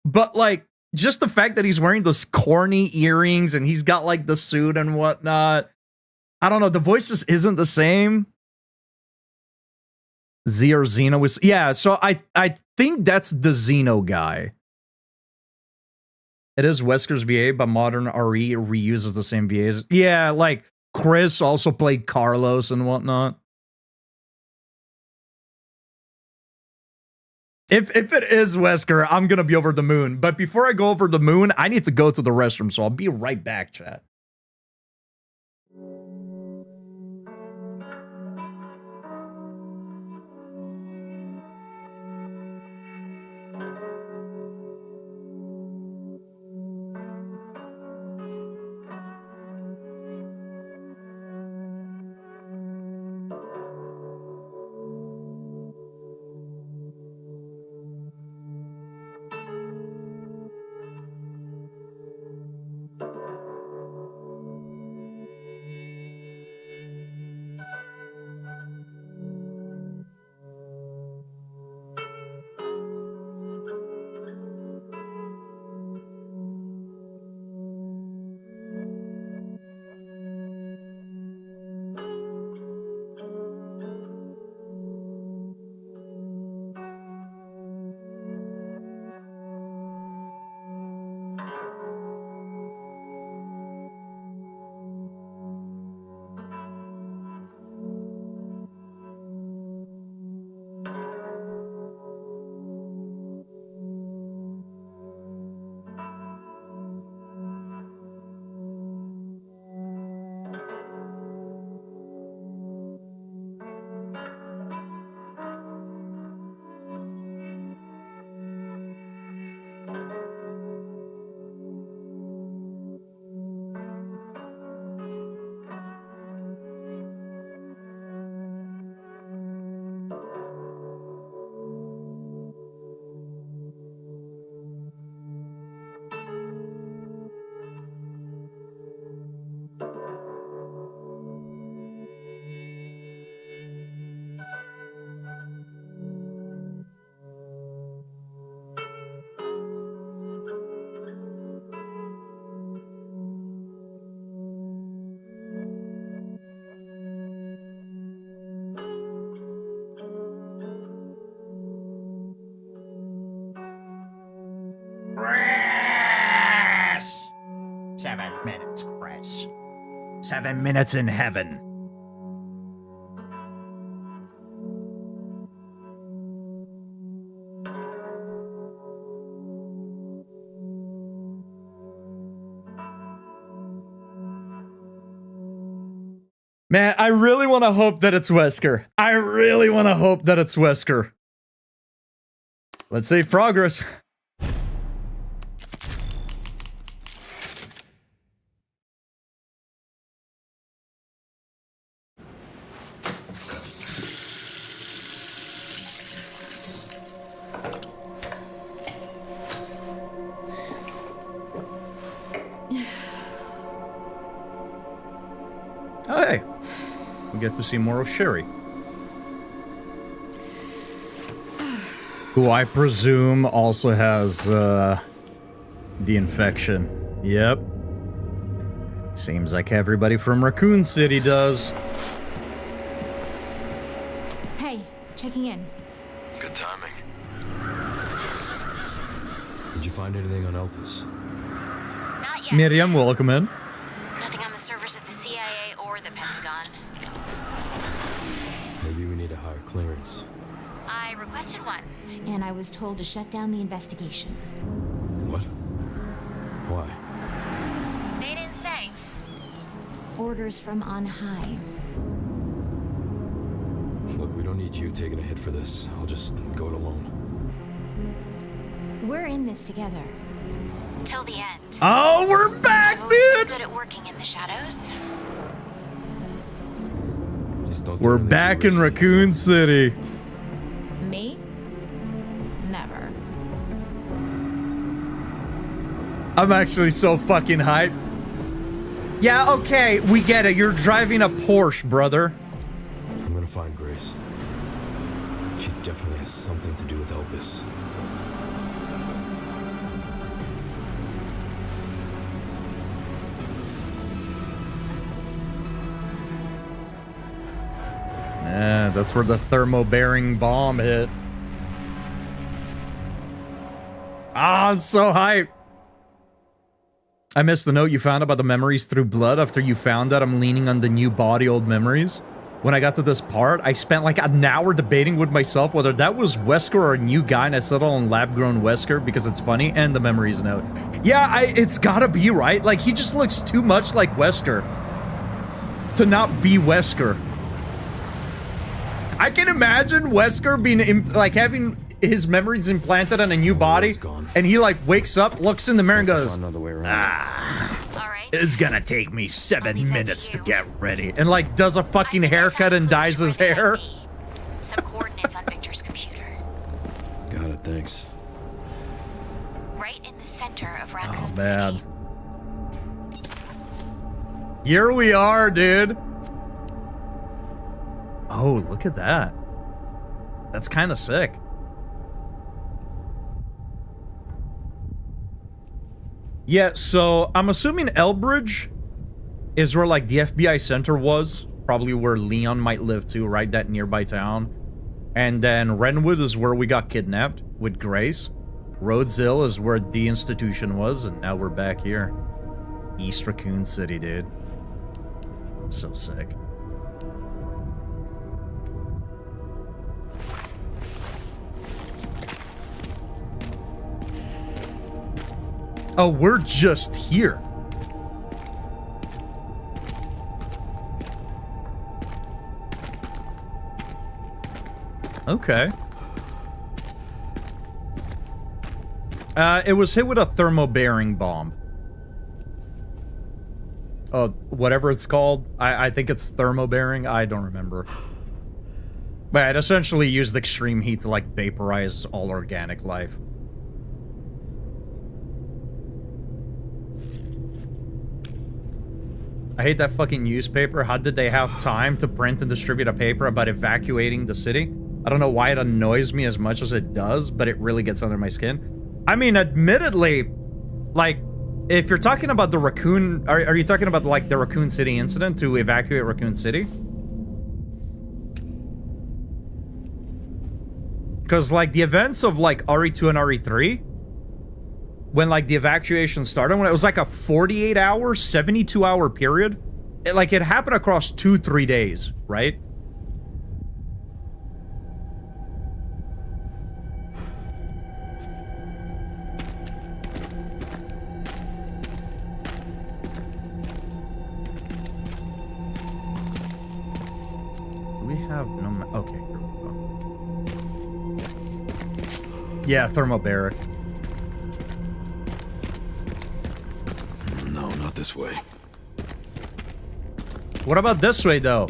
But like, just the fact that he's wearing those corny earrings and he's got like the suit and whatnot. I don't know. The voice just isn't the same. Z or Xeno was, yeah. So I think that's the Xeno guy. It is Wesker's VA, but modern RE reuses the same VAs. Yeah, like Chris also played Carlos and whatnot. If it is Wesker, I'm gonna be over the moon. But before I go over the moon, I need to go to the restroom, so I'll be right back, chat. Chris! 7 minutes, Chris. 7 minutes in heaven. Man, I really want to hope that it's Wesker. I really want to hope that it's Wesker. Let's save progress. Oh, hey, we get to see more of Sherry, who I presume also has the infection. Yep. Seems like everybody from Raccoon City does. Hey, checking in. Good timing. Did you find anything on Elpis? Not yet. Miriam, welcome in. Nothing on the servers at the CIA or the Pentagon. Maybe we need a higher clearance. I requested one, and I was told to shut down the investigation. What? Why? They didn't say. Orders from on high. Look, we don't need you taking a hit for this. I'll just go it alone. We're in this together. Till the end. Oh, we're back, dude! Good at working in the shadows. Just don't We're back in Raccoon City. Me? Never. I'm actually so fucking hyped. Yeah, okay, we get it. You're driving a Porsche, brother. I'm gonna find Grace. She definitely has something to do with Elvis. Yeah, that's where the thermo-bearing bomb hit. Ah, I'm so hyped. I missed the note you found about the memories through blood. After you found that, I'm leaning on the new body, old memories. When I got to this part, I spent like an hour debating with myself whether that was Wesker or a new guy, and I settled on lab-grown Wesker because it's funny, and the memories note. Yeah, it's gotta be, right? Like, he just looks too much like Wesker to not be Wesker. I can imagine Wesker being, like, having his memories implanted on a new body, and he, like, wakes up, looks in the mirror, and goes, it's gonna take me 7 minutes to get ready. And, like, does a fucking haircut and dyes his hair. Some coordinates on Victor's computer. Got it, thanks. Right in the center of Raccoon Oh, man. City. Here we are, dude. Oh, look at that. That's kind of sick. Yeah, so I'm assuming Elbridge is where, like, the FBI center was. Probably where Leon might live too, right? That nearby town. And then Renwood is where we got kidnapped with Grace. Rhodesville is where the institution was, and now we're back here. East Raccoon City, dude. So sick. Oh, we're just here. Okay. It was hit with a thermo-bearing bomb. Whatever it's called. I think it's thermo-bearing. I don't remember. But it essentially used extreme heat to, like, vaporize all organic life. I hate that fucking newspaper. How did they have time to print and distribute a paper about evacuating the city? I don't know why it annoys me as much as it does, but it really gets under my skin. I mean, admittedly, like, if you're talking about the Raccoon... Are you talking about, like, the Raccoon City incident to evacuate Raccoon City? Because, like, the events of, like, RE2 and RE3... when, like, the evacuation started, when it was, like, a 48-hour, 72-hour period, it happened across 2-3 days, right? Do we have no... Okay, here we go. Yeah, thermobaric. No, not this way. What about this way, though?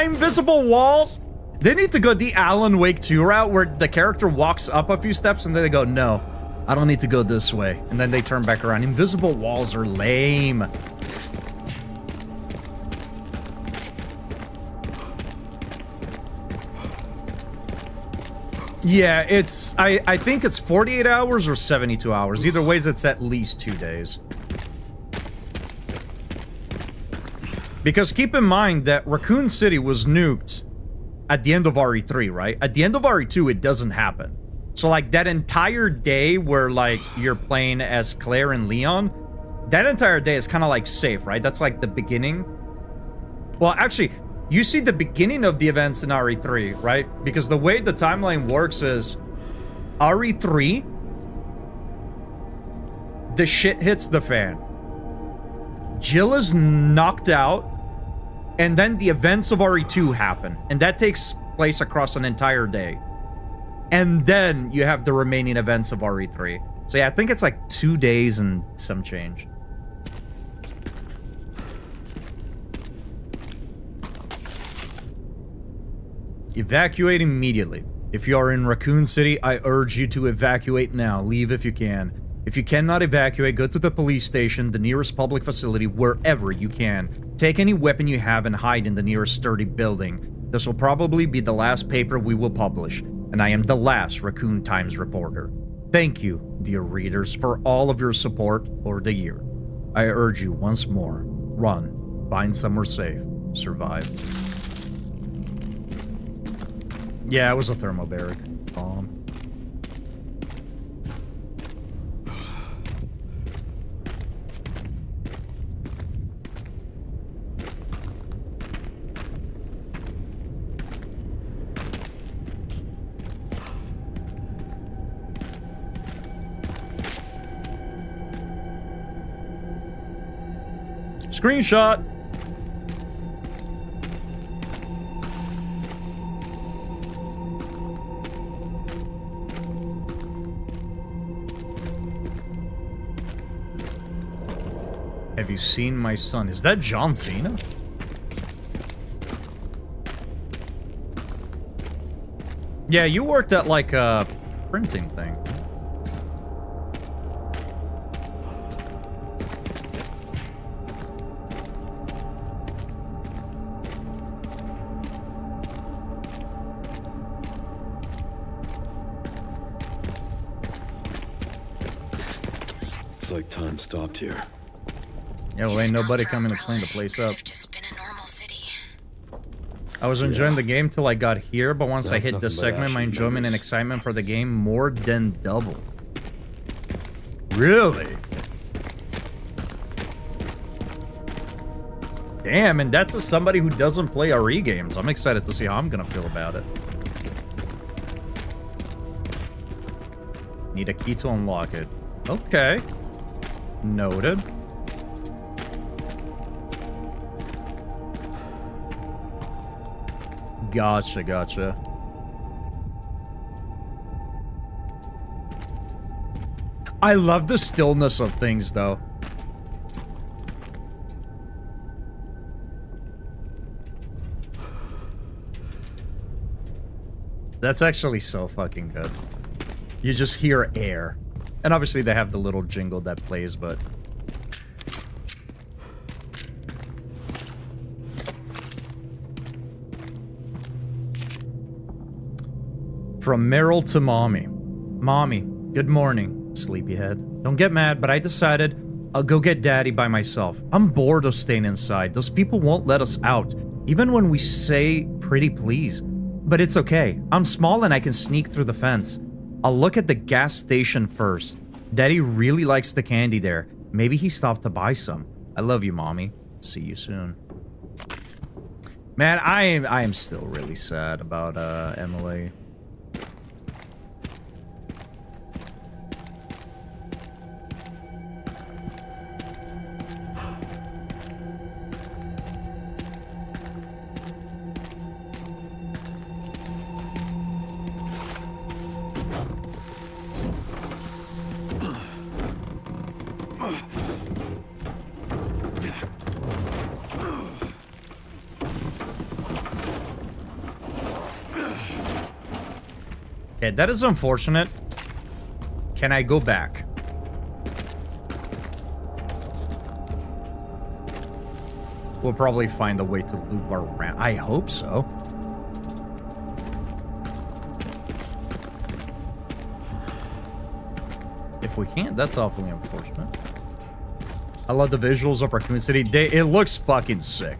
Invisible walls? They need to go the Alan Wake 2 route where the character walks up a few steps and then they go, no, I don't need to go this way. And then they turn back around. Invisible walls are lame. Yeah, it's... I think it's 48 hours or 72 hours. Either ways, it's at least 2 days. Because keep in mind that Raccoon City was nuked at the end of RE3, right? At the end of RE2, it doesn't happen. So, like, that entire day where, like, you're playing as Claire and Leon, that entire day is kind of, like, safe, right? That's, like, the beginning. Well, actually, you see the beginning of the events in RE3, right? Because the way the timeline works is RE3, the shit hits the fan. Jill is knocked out, and then the events of RE2 happen, and that takes place across an entire day. And then you have the remaining events of RE3. So yeah, I think it's like 2 days and some change. Evacuate immediately. If you are in Raccoon City, I urge you to evacuate now. Leave if you can. If you cannot evacuate, go to the police station, the nearest public facility, wherever you can. Take any weapon you have and hide in the nearest sturdy building. This will probably be the last paper we will publish, and I am the last Raccoon Times reporter. Thank you, dear readers, for all of your support over the year. I urge you once more, run, find somewhere safe, survive. Yeah, it was a thermobaric bomb. Screenshot. Have you seen my son? Is that John Cena? Yeah, you worked at like a printing thing. It's like time stopped here. Yeah, well, ain't nobody coming to clean the place up. I was enjoying the game till I got here, but once I hit this segment, my enjoyment and excitement for the game more than doubled. Really? Damn, and that's as somebody who doesn't play RE games. I'm excited to see how I'm gonna feel about it. Need a key to unlock it. Okay. Noted. Gotcha, gotcha. I love the stillness of things, though. That's actually so fucking good. You just hear air. And obviously they have the little jingle that plays, but... From Meryl to Mommy. Mommy, good morning, sleepyhead. Don't get mad, but I decided I'll go get Daddy by myself. I'm bored of staying inside. Those people won't let us out, even when we say pretty please. But it's okay. I'm small and I can sneak through the fence. I'll look at the gas station first. Daddy really likes the candy there. Maybe he stopped to buy some. I love you, Mommy. See you soon. Man, I am still really sad about Emily. Okay, that is unfortunate. Can I go back? We'll probably find a way to loop around. I hope so. If we can't, that's awfully unfortunate. I love the visuals of Raccoon City. It looks fucking sick.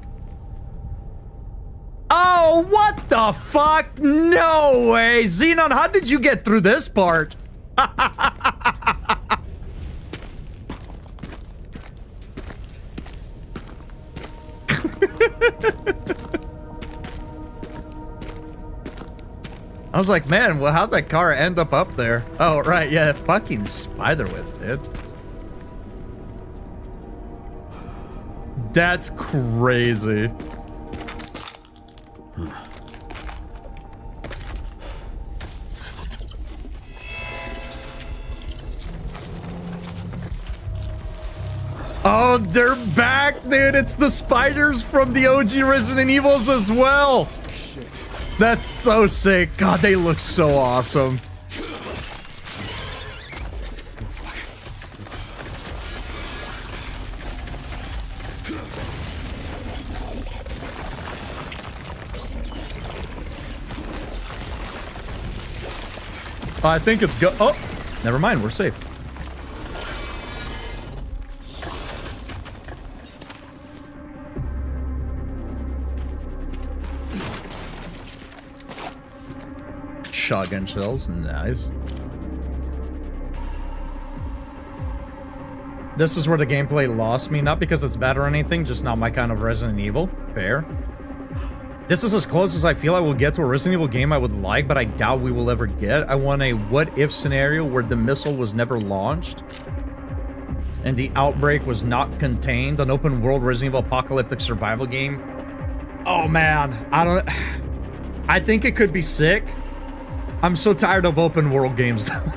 Oh, what the fuck? No way! Xenon, how did you get through this part? I was like, man, well, how'd that car end up there? Oh, right, yeah, fucking spiderwebs, dude. That's crazy. Oh, they're back, dude. It's the spiders from the OG Resident Evils as well. Shit. That's so sick. God, they look so awesome. I think it's go- oh! Never mind, we're safe. Shotgun shells, nice. This is where the gameplay lost me, not because it's bad or anything, just not my kind of Resident Evil. Fair. This is as close as I feel I will get to a Resident Evil game I would like, but I doubt we will ever get. I want a what-if scenario where the missile was never launched and the outbreak was not contained, an open-world Resident Evil apocalyptic survival game. Oh man, I think it could be sick. I'm so tired of open-world games though.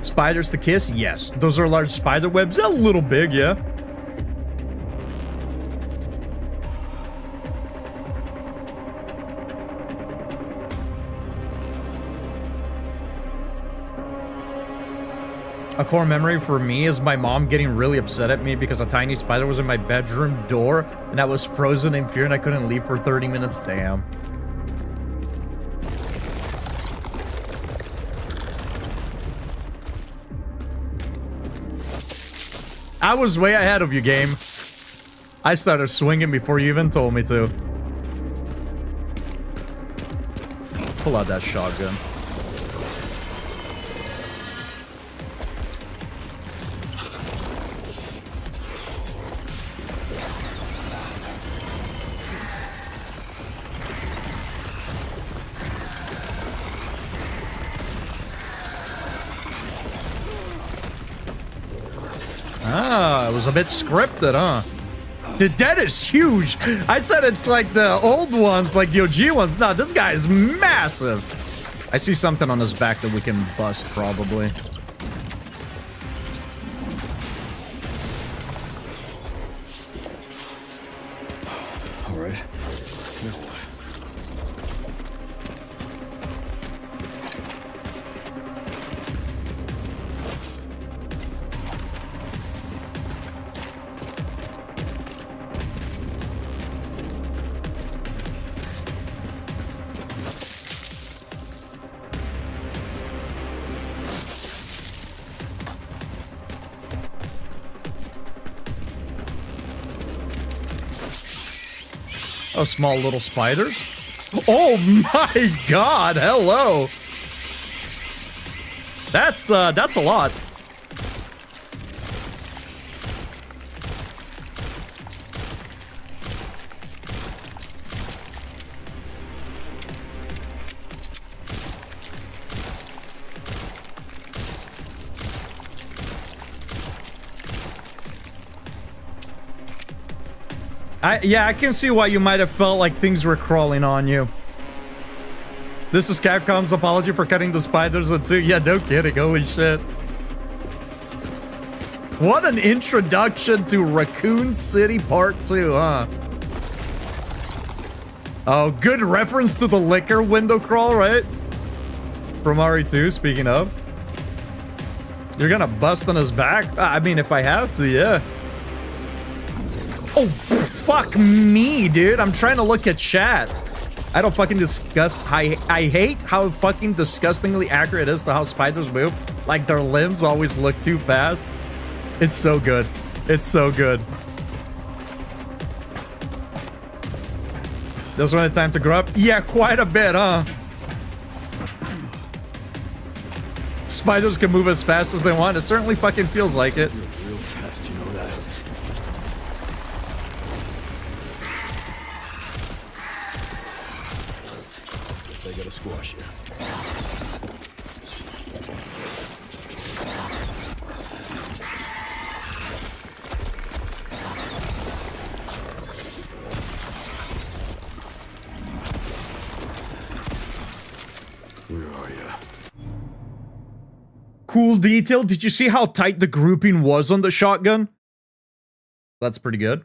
Spiders to kiss? Yes. Those are large spider webs. A little big, yeah. A core memory for me is my mom getting really upset at me because a tiny spider was in my bedroom door and I was frozen in fear and I couldn't leave for 30 minutes. Damn. I was way ahead of you, game. I started swinging before you even told me to. Pull out that shotgun. Ah, it was a bit scripted, huh? The dead is huge. I said it's like the old ones, like the OG ones. No, this guy is massive. I see something on his back that we can bust, probably. All right. Now what? Oh, small little spiders? Oh my god, hello! That's a lot. Yeah, I can see why you might have felt like things were crawling on you. This is Capcom's apology for cutting the spiders in two. Yeah, no kidding. Holy shit. What an introduction to Raccoon City Part 2, huh? Oh, good reference to the liquor window crawl, right? From RE2, speaking of. You're gonna bust on his back? I mean, if I have to, yeah. Oh, fuck me, dude. I'm trying to look at chat. I don't fucking disgust. I hate how fucking disgustingly accurate it is to how spiders move. Like, their limbs always look too fast. It's so good. It's so good. This one a time to grow up? Yeah, quite a bit, huh? Spiders can move as fast as they want. It certainly fucking feels like it. Real fast, you know that. Guess I gotta squash you. Where are you? Cool detail. Did you see how tight the grouping was on the shotgun? That's pretty good.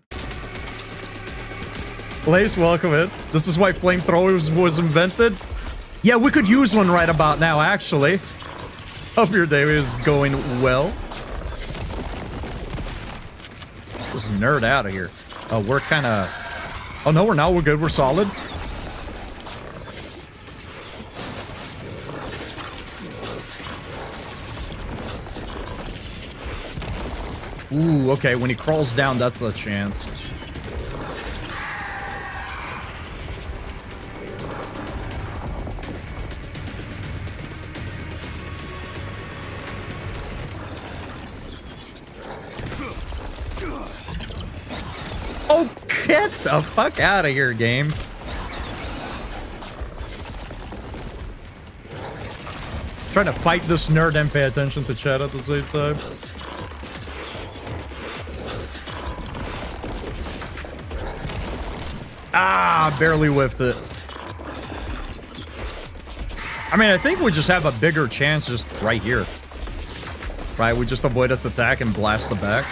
Lace, welcome in. This is why flamethrowers was invented. Yeah, we could use one right about now, actually. Hope your day is going well. Just nerd out of here. Oh, we're kind of... Oh, no, we're not. We're good. We're solid. you. Okay, when he crawls down, that's a chance. Oh, get the fuck out of here, game. Trying to fight this nerd and pay attention to chat at the same time. Ah, barely whiffed it. I mean, I think we just have a bigger chance just right here. Right, we just avoid its attack and blast the back.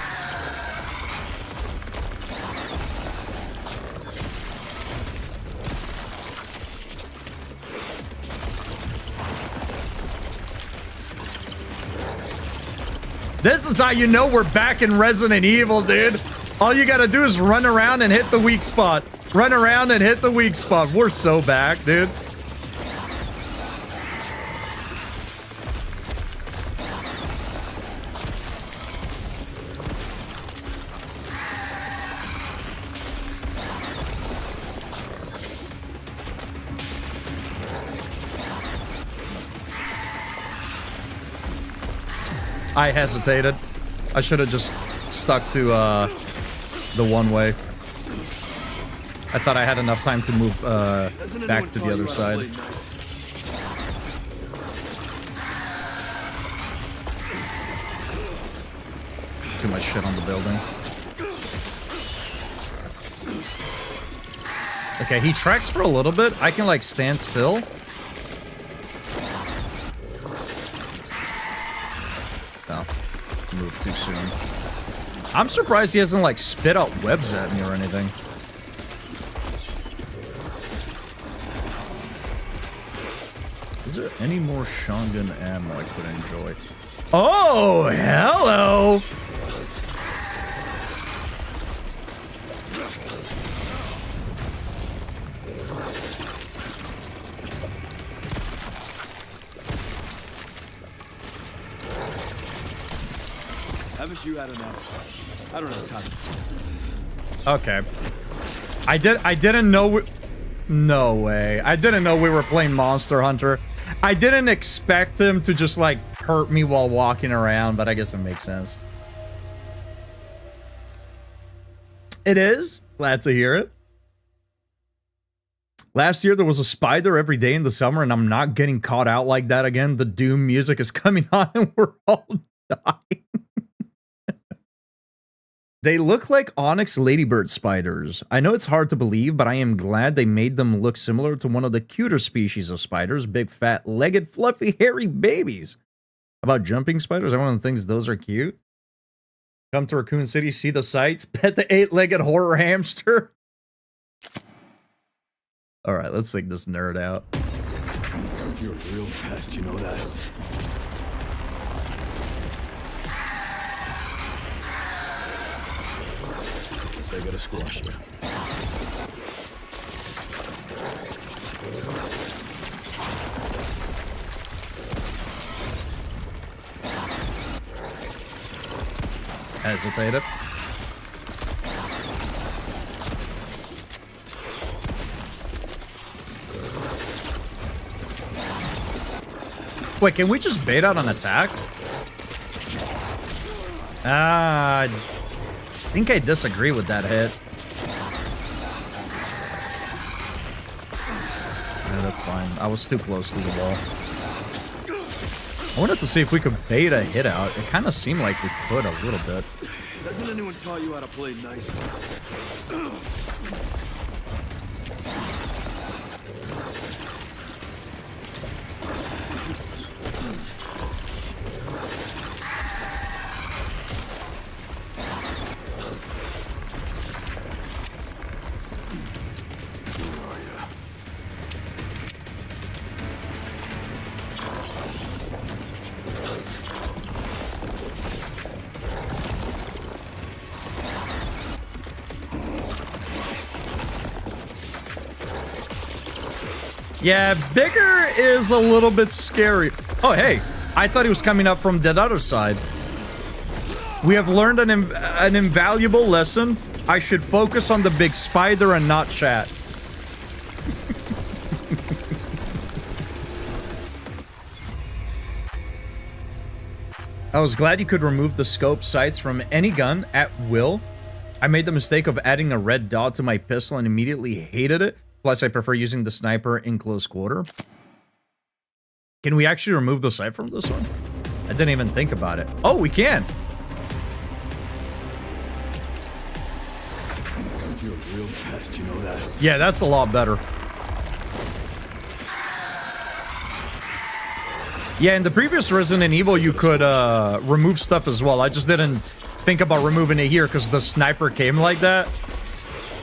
This is how you know we're back in Resident Evil, dude. All you gotta do is run around and hit the weak spot. Run around and hit the weak spot. We're so back, dude. I hesitated. I should have just stuck to the one way. I thought I had enough time to move back to the other side. Too much shit on the building. Okay, he tracks for a little bit. I can like stand still. Move too soon. I'm surprised he hasn't like spit out webs at me or anything. Is there any more shotgun ammo I could enjoy? Oh, hello! Haven't you had enough? I don't have time. Okay. I didn't know no way. I didn't know we were playing Monster Hunter. I didn't expect him to just like hurt me while walking around, but I guess it makes sense. It is. Glad to hear it. Last year there was a spider every day in the summer and I'm not getting caught out like that again. The Doom music is coming on and we're all dying. They look like onyx ladybird spiders. I know it's hard to believe, but I am glad they made them look similar to one of the cuter species of spiders, big, fat, legged, fluffy, hairy babies. About jumping spiders, everyone thinks those are cute. Come to Raccoon City, see the sights, pet the 8-legged horror hamster. All right, let's take this nerd out. You're a real pest, you know that? I gotta squash you. Hesitated. Wait, can we just bait out an attack? I think I disagree with that hit. Yeah, that's fine. I was too close to the wall. I wanted to see if we could bait a hit out. It kind of seemed like we could a little bit. Hasn't anyone taught you how to play nice? Yeah, bigger is a little bit scary. Oh, hey. I thought he was coming up from that other side. We have learned an invaluable lesson. I should focus on the big spider and not chat. I was glad you could remove the scope sights from any gun at will. I made the mistake of adding a red dot to my pistol and immediately hated it. Plus, I prefer using the sniper in close quarter. Can we actually remove the sight from this one? I didn't even think about it. Oh, we can! You're a real pest, you know that? Yeah, that's a lot better. Yeah, in the previous Resident Evil, you could remove stuff as well. I just didn't think about removing it here because the sniper came like that.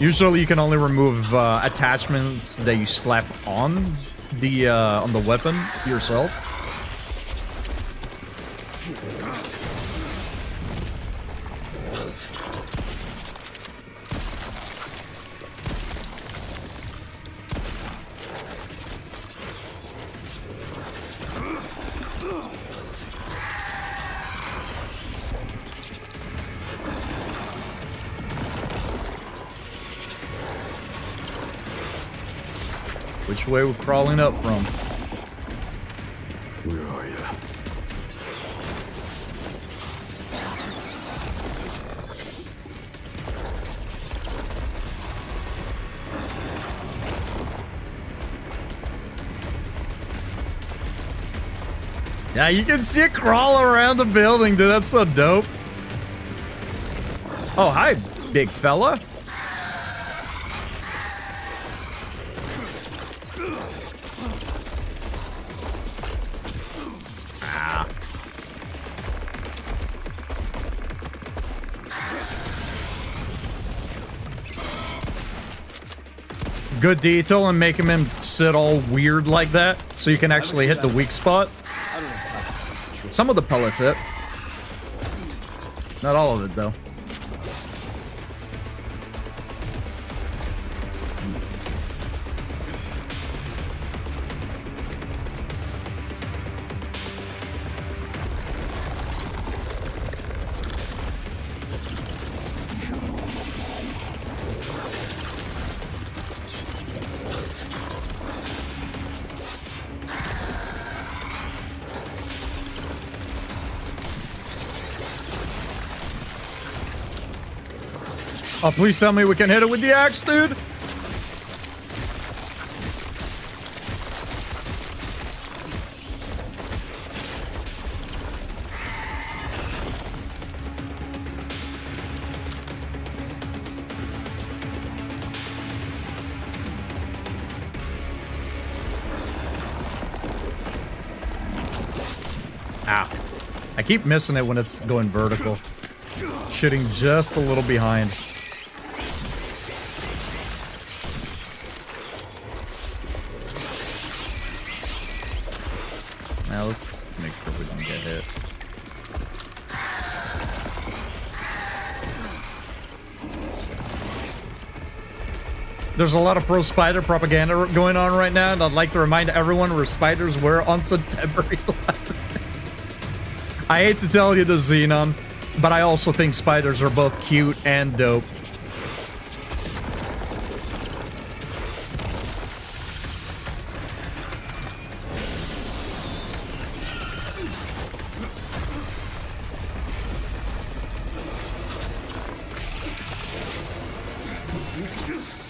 Usually, you can only remove attachments that you slap on the weapon yourself. Which way we're crawling up from? Where are you? Yeah, you can see it crawl around the building, dude. That's so dope. Oh, hi, big fella. Good detail and making him sit all weird like that, so you can actually hit the weak spot. Some of the pellets hit. Not all of it, though. Oh, please tell me we can hit it with the axe, dude. Ow. I keep missing it when it's going vertical. Shooting just a little behind. Now let's make sure we don't get hit. There's a lot of pro spider propaganda going on right now, and I'd like to remind everyone where spiders were on September 11th. I hate to tell you the Xenon, but I also think spiders are both cute and dope.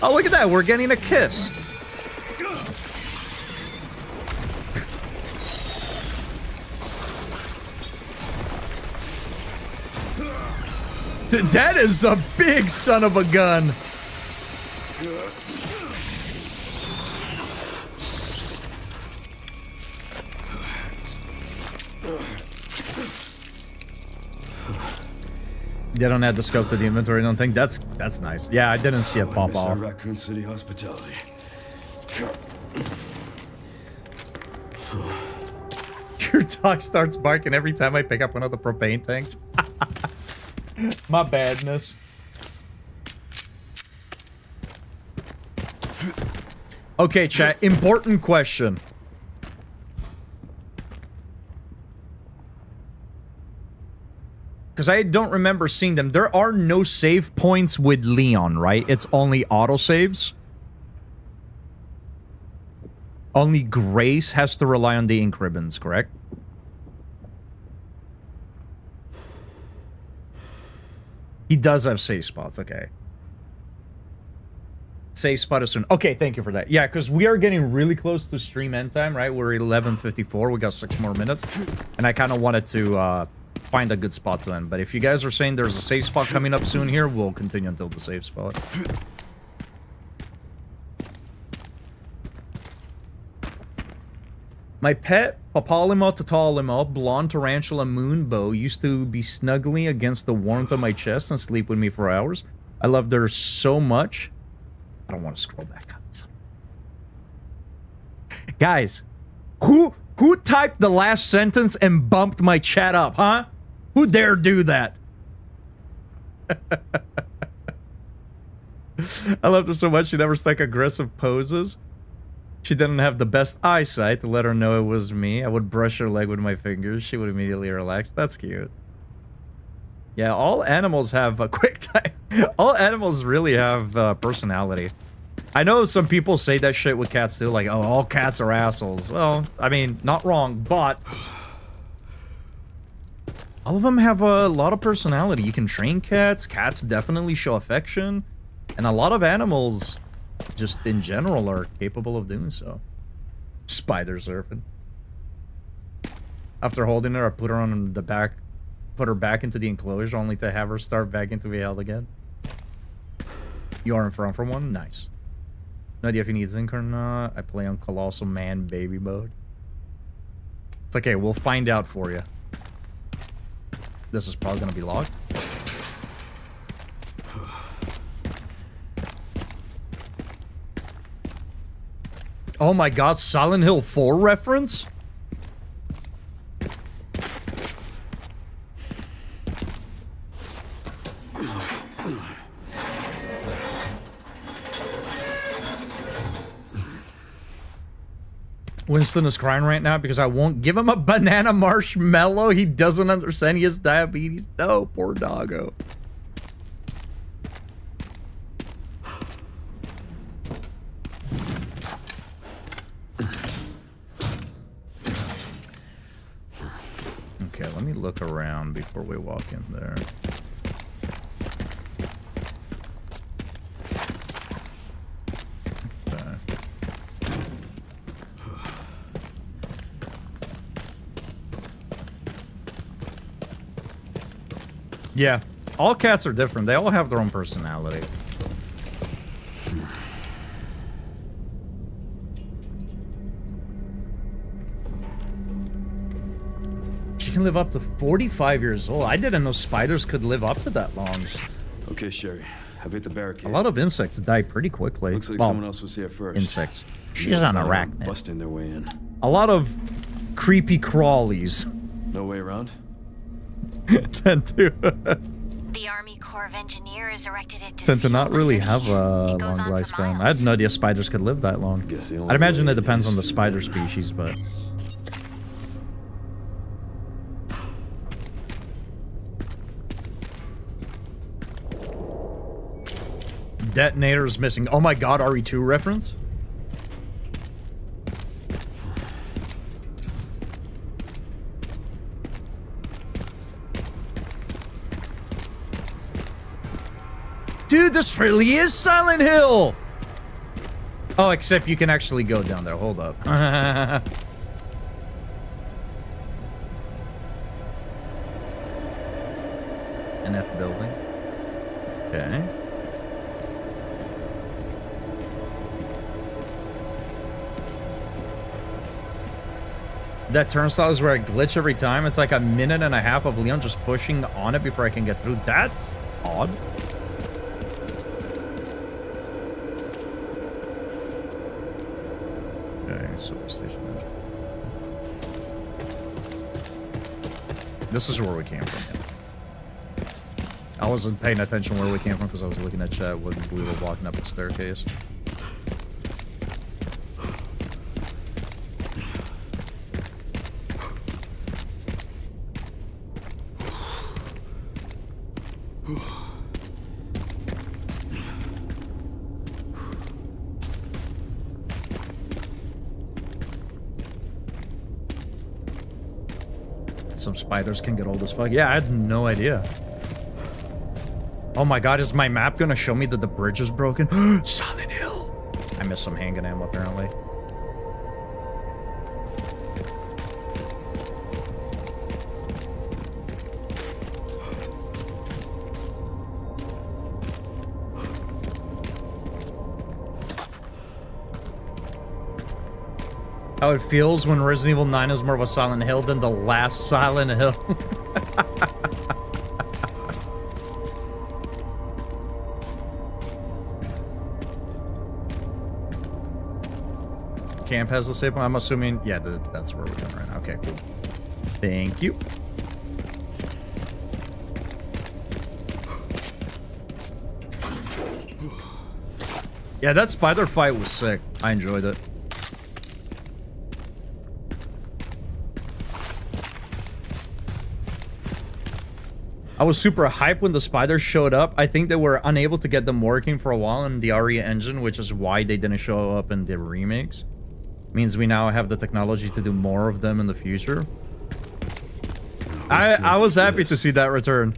Oh, look at that. We're getting a kiss. That is a big son of a gun. They don't add the scope to the inventory, I don't think. That's nice. Yeah, I didn't see it pop off. Raccoon City hospitality. Your dog starts barking every time I pick up one of the propane tanks. My badness. Okay, chat. Important question. Because I don't remember seeing them. There are no save points with Leon, right? It's only autosaves. Only Grace has to rely on the ink ribbons, correct? He does have save spots, okay. Save spot is soon. Okay, thank you for that. Yeah, because we are getting really close to stream end time, right? We're 11:54. We got 6 more minutes. And I kind of wanted to find a good spot to end. But if you guys are saying there's a save spot coming up soon here, we'll continue until the save spot. My pet, Papalima Tatalima, blonde tarantula moonbow, used to be snuggling against the warmth of my chest and sleep with me for hours. I loved her so much. I don't want to scroll back up. Guys, who typed the last sentence and bumped my chat up, huh? Who dare do that? I loved her so much she never stuck aggressive poses. She didn't have the best eyesight to let her know it was me. I would brush her leg with my fingers. She would immediately relax. That's cute. Yeah, all animals have a quick time. All animals really have personality. I know some people say that shit with cats too, like, oh, all cats are assholes. Well, I mean, not wrong, but all of them have a lot of personality. You can train cats. Cats definitely show affection. And a lot of animals, just in general, are capable of doing so. Spider surfing. After holding her, I put her on the back, put her back into the enclosure, only to have her start back into the hell again. You are in front for one? Nice. No idea if he needs ink or not. I play on Colossal Man baby mode. It's okay, we'll find out for you. This is probably gonna be locked. Oh my god, Silent Hill 4 reference? Winston is crying right now because I won't give him a banana marshmallow. He doesn't understand he has diabetes. No, poor doggo. Okay, let me look around before we walk in there. Yeah, all cats are different. They all have their own personality. She can live up to 45 years old. I didn't know spiders could live up to that long. Okay, Sherry. I've hit the barricade. A lot of insects die pretty quickly. Looks like someone else was here first. Insects. She's an arachnid. Busting their way in. A lot of creepy crawlies. No way around? Tend to. The Army Corps of Engineers erected it to tend to not really have a long lifespan. I had no idea spiders could live that long. I'd imagine it depends on the spider species, but... Detonator's missing. Oh my god, RE2 reference? Dude, this really is Silent Hill! Oh, except you can actually go down there. Hold up. NF building. Okay. That turnstile is where I glitch every time. It's like a minute and a half of Leon just pushing on it before I can get through. That's odd. Super station. This is where we came from. Yeah. I wasn't paying attention where we came from because I was looking at chat when we were walking up the staircase. some spiders can get old as fuck. Yeah, I had no idea. Oh my god, is my map gonna show me that the bridge is broken? Silent Hill! I missed some handgun ammo, apparently. How it feels when Resident Evil 9 is more of a Silent Hill than the last Silent Hill. Camp has the save point. I'm assuming, yeah, that's where we're going right now. Okay, cool. Thank you. Yeah, that spider fight was sick. I enjoyed it. I was super hyped when the spiders showed up. I think they were unable to get them working for a while in the RE engine, which is why they didn't show up in the remakes. Means we now have the technology to do more of them in the future. I was happy to see that return.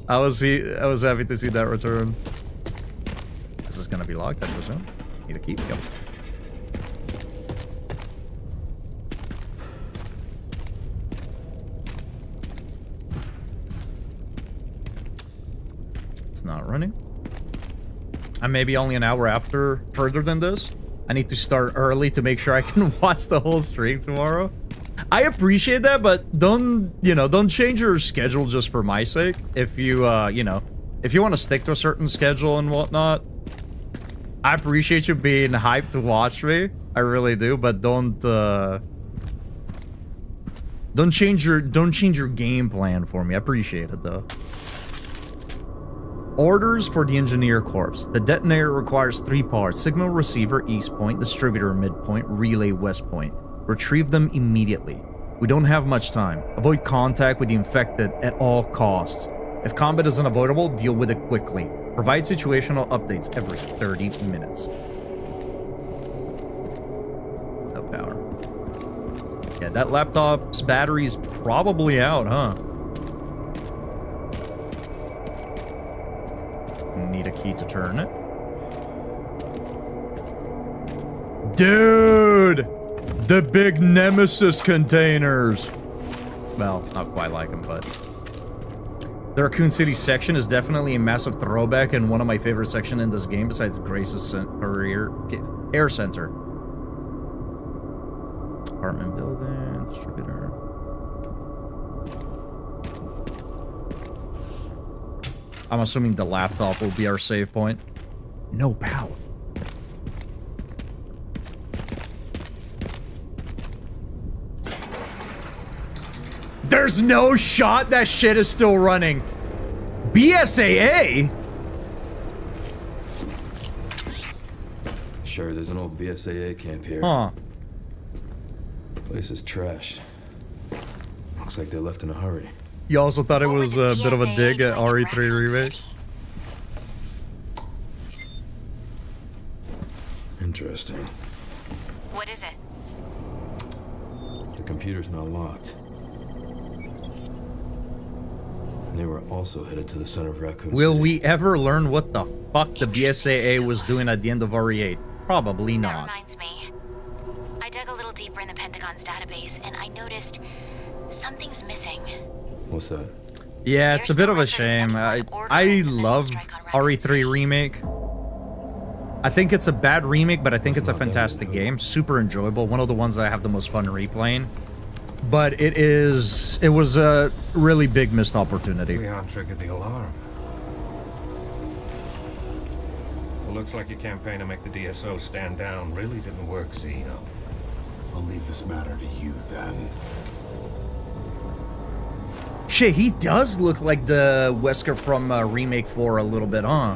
I was happy to see that return. This is gonna be locked, I presume. Need a key. Yep. It's not running. And maybe only an hour after further than this. I need to start early to make sure I can watch the whole stream tomorrow. I appreciate that, but don't change your schedule just for my sake. If you, if you want to stick to a certain schedule and whatnot, I appreciate you being hyped to watch me. I really do, but don't change your game plan for me. I appreciate it though. Orders for the Engineer Corps. The detonator requires 3 parts. Signal receiver east point, distributor midpoint, relay west point. Retrieve them immediately. We don't have much time. Avoid contact with the infected at all costs. If combat is unavoidable, deal with it quickly. Provide situational updates every 30 minutes. No power. Yeah, that laptop's battery's probably out, huh? Need a key to turn it. Dude! The big Nemesis containers! Well, not quite like them, but... The Raccoon City section is definitely a massive throwback and one of my favorite sections in this game besides Grace's Air Center. Apartment building, distributor... I'm assuming the laptop will be our save point. No power. There's no shot that shit is still running. BSAA? Sure, there's an old BSAA camp here. Huh. Place is trashed. Looks like they left in a hurry. You also thought it was a bit of a dig at RE3 remake? Interesting. What is it? The computer's not locked. They were also headed to the center of Raccoon Will City. we ever learn what the fuck the BSAA was doing at the end of RE8? Probably not. That reminds me. I dug a little deeper in the Pentagon's database and I noticed something's missing. What's that? Yeah, it's a bit of a shame. I love RE3 remake. I think it's a bad remake, but I think it's a fantastic game. Super enjoyable. One of the ones that I have the most fun replaying. But it was a really big missed opportunity. Leon triggered the alarm. Well, looks like your campaign to make the DSO stand down really didn't work, Zeno. I'll leave this matter to you then. Shit, he does look like the Wesker from Remake 4 a little bit, huh?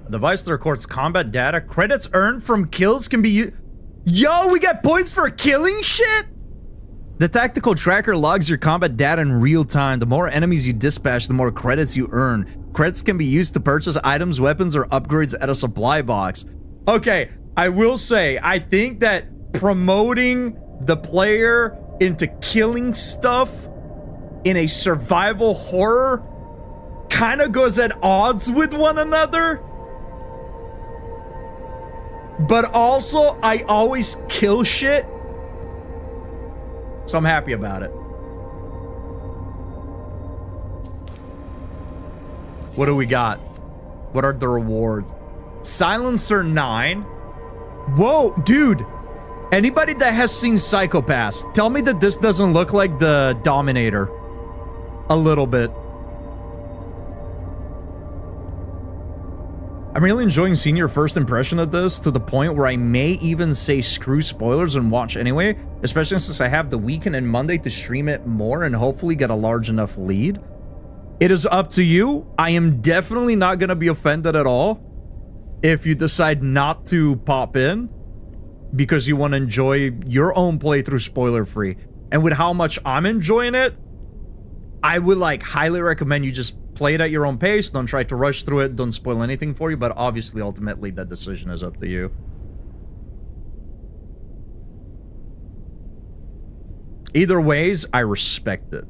A device that records combat data. Credits earned from kills can be used. Yo, we got points for killing shit? The tactical tracker logs your combat data in real time. The more enemies you dispatch, the more credits you earn. Credits can be used to purchase items, weapons, or upgrades at a supply box. Okay, I will say, I think that promoting the player into killing stuff in a survival horror kind of goes at odds with one another. But also, I always kill shit. So I'm happy about it. What do we got? What are the rewards? Silencer 9. Whoa, dude. Anybody that has seen Psychopaths, tell me that this doesn't look like the Dominator. A little bit. I'm really enjoying seeing your first impression of this to the point where I may even say screw spoilers and watch anyway, especially since I have the weekend and Monday to stream it more and hopefully get a large enough lead. It is up to you. I am definitely not going to be offended at all if you decide not to pop in because you want to enjoy your own playthrough spoiler free. And with how much I'm enjoying it, I would like highly recommend you just play it at your own pace. Don't try to rush through it. Don't spoil anything for you. But obviously, ultimately, that decision is up to you. Either ways, I respect it.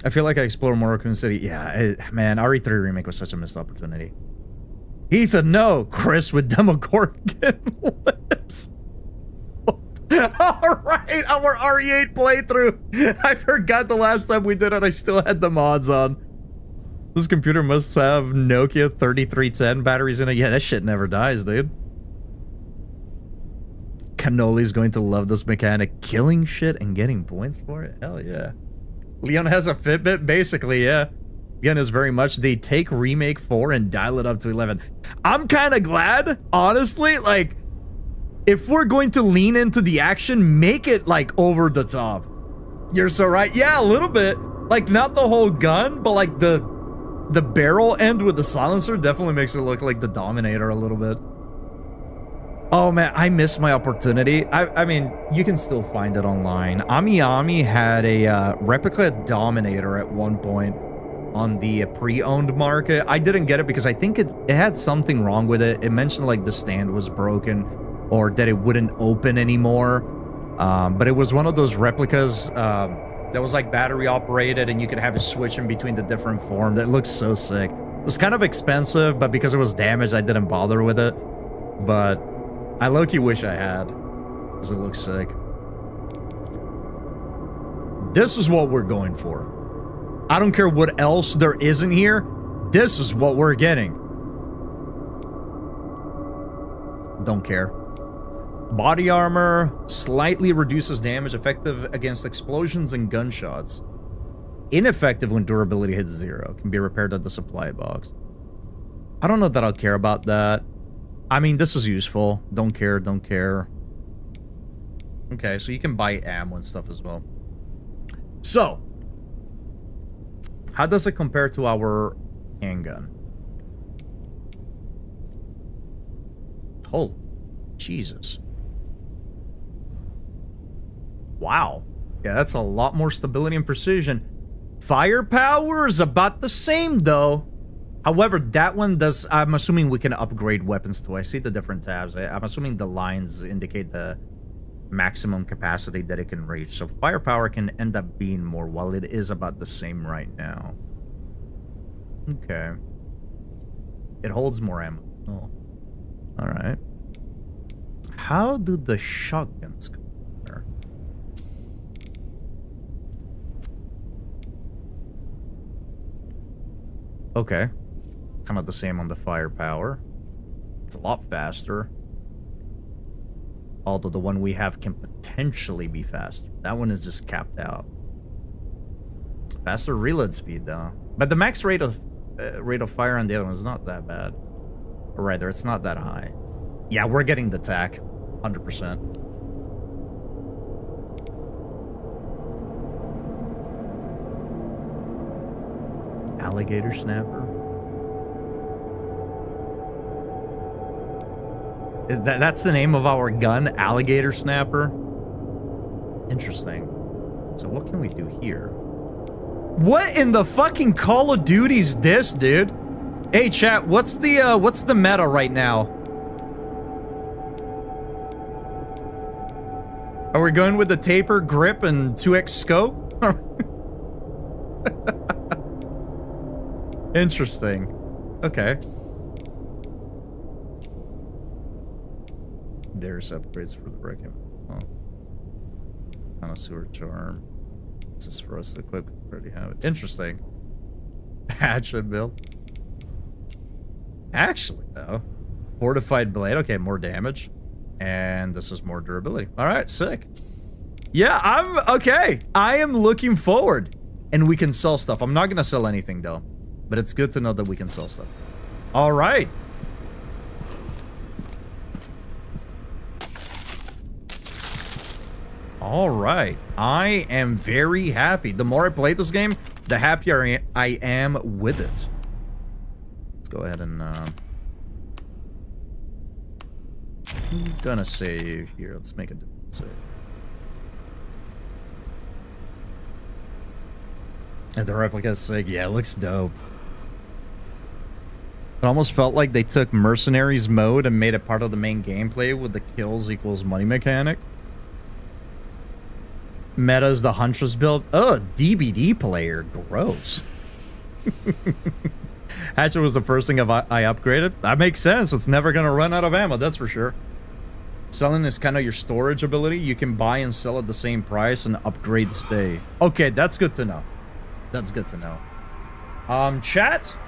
I feel like I explored more Raccoon City. Yeah, man, RE3 Remake was such a missed opportunity. Ethan, no. Chris with Demogorgon lips. Alright, our RE8 playthrough. I forgot the last time we did it, I still had the mods on. This computer must have Nokia 3310 batteries in it. Yeah, that shit never dies, dude. Cannoli's going to love this mechanic. Killing shit and getting points for it? Hell yeah. Leon has a Fitbit? Basically, yeah. Again, is very much they take Remake 4 and dial it up to 11. I'm kind of glad, honestly, like, if we're going to lean into the action, make it, like, over the top. You're so right. Yeah, a little bit. Like, not the whole gun, but, like, the barrel end with the silencer definitely makes it look like the Dominator a little bit. Oh, man, I missed my opportunity. I mean, you can still find it online. Ami had a replica Dominator at one point on the pre-owned market. I didn't get it because I think it had something wrong with it. It mentioned, like, the stand was broken or that it wouldn't open anymore. But it was one of those replicas that was, like, battery operated and you could have it switch in between the different forms. That looks so sick. It was kind of expensive, but because it was damaged, I didn't bother with it. But I low-key wish I had, because it looks sick. This is what we're going for. I don't care what else there is in here. This is what we're getting. Don't care. Body armor slightly reduces damage, effective against explosions and gunshots. Ineffective when durability hits 0. Can be repaired at the supply box. I don't know that I'll care about that. I mean, this is useful. Don't care, don't care. Okay, so you can buy ammo and stuff as well. So, how does it compare to our handgun? Holy Jesus. Wow. Yeah, that's a lot more stability and precision. Firepower is about the same, though. However, that one does... I'm assuming we can upgrade weapons, too. I see the different tabs. I'm assuming the lines indicate the maximum capacity that it can reach. So firepower can end up being more, while it is about the same right now. Okay. It holds more ammo. Oh. Alright. How do the shotguns compare? Okay. Kind of the same on the firepower. It's a lot faster. Although the one we have can potentially be faster. That one is just capped out. Faster reload speed, though. But the max rate of fire on the other one is not that bad. Or rather, it's not that high. Yeah, we're getting the tack. 100%. Alligator snapper. Is that's the name of our gun? Alligator snapper? Interesting. So what can we do here? What in the fucking Call of Duty's this, dude? Hey chat, what's the meta right now? Are we going with the taper grip and 2x scope? Interesting. Okay. There's upgrades for the brick. Oh. Connoisseur charm. This is for us to equip. We already have it. Interesting. Hatchet build. Actually, though. Fortified blade. Okay, more damage. And this is more durability. Alright, sick. Yeah, I'm okay. I am looking forward. And we can sell stuff. I'm not gonna sell anything, though. But it's good to know that we can sell stuff. Alright. Alright. I am very happy. The more I play this game, the happier I am with it. Let's go ahead and I'm gonna save here. Let's make a different save. And the replica's sick. Yeah, it looks dope. It almost felt like they took Mercenaries mode and made it part of the main gameplay with the kills equals money mechanic. Meta's the Huntress build. Oh, DBD player. Gross. Hatchet was the first thing I upgraded. That makes sense. It's never going to run out of ammo, that's for sure. Selling is kind of your storage ability. You can buy and sell at the same price and upgrade stay. Okay, that's good to know. That's good to know. Chat?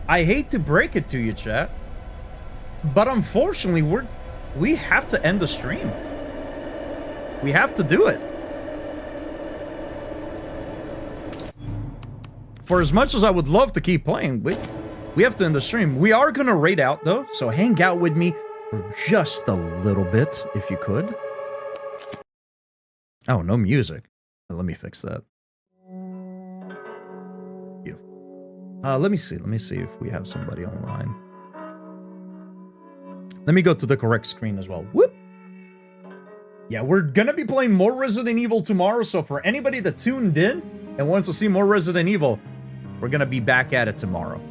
I hate to break it to you, chat. But unfortunately, we have to end the stream. We have to do it. For as much as I would love to keep playing, we have to end the stream. We are going to raid out, though, so hang out with me for just a little bit, if you could. Oh, no music. Let me fix that. Beautiful. Let me see if we have somebody online. Let me go to the correct screen as well. Whoop! Yeah, we're gonna be playing more Resident Evil tomorrow, so for anybody that tuned in and wants to see more Resident Evil, we're gonna be back at it tomorrow.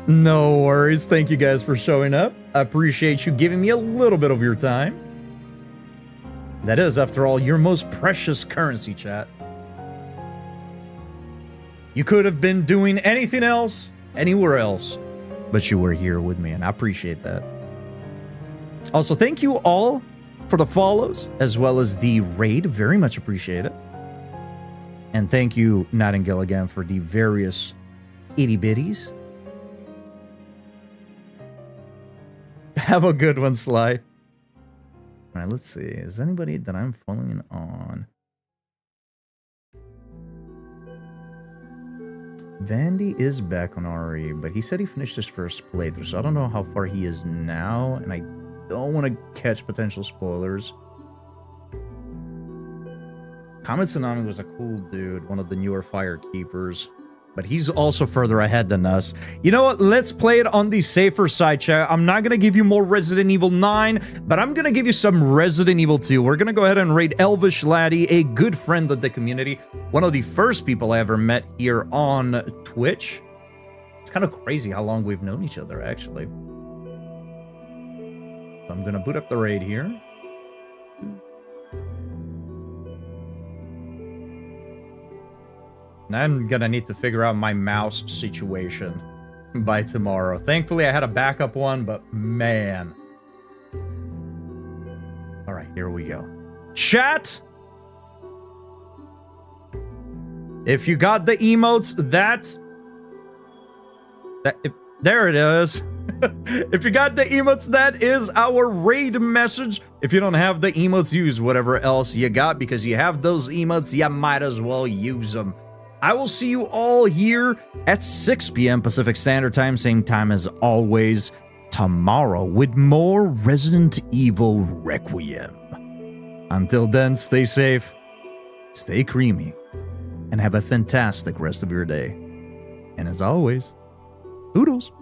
No worries. Thank you guys for showing up. I appreciate you giving me a little bit of your time. That is, after all, your most precious currency, chat. You could have been doing anything else, anywhere else, but you were here with me, and I appreciate that. Also, thank you all for the follows, as well as the raid. Very much appreciate it. And thank you, Nightingale, again, for the various itty-bitties. Have a good one, Sly. All right, let's see. Is anybody that I'm following on? Vandy is back on RE, but he said he finished his first playthrough, so I don't know how far he is now, and I don't want to catch potential spoilers. Comet Tsunami was a cool dude, one of the newer firekeepers, but he's also further ahead than us. You know what? Let's play it on the safer side, chat. I'm not going to give you more Resident Evil 9, but I'm going to give you some Resident Evil 2. We're going to go ahead and raid Elvish Laddie, a good friend of the community. One of the first people I ever met here on Twitch. It's kind of crazy how long we've known each other, actually. So I'm going to boot up the raid here. And I'm gonna need to figure out my mouse situation by tomorrow. Thankfully, I had a backup one, but man. All right, here we go. Chat! If you got the emotes, there it is. If you got the emotes, that is our raid message. If you don't have the emotes, use whatever else you got, because you have those emotes, you might as well use them. I will see you all here at 6 p.m. Pacific Standard Time, same time as always, tomorrow with more Resident Evil Requiem. Until then, stay safe, stay creamy, and have a fantastic rest of your day. And as always, Oodles!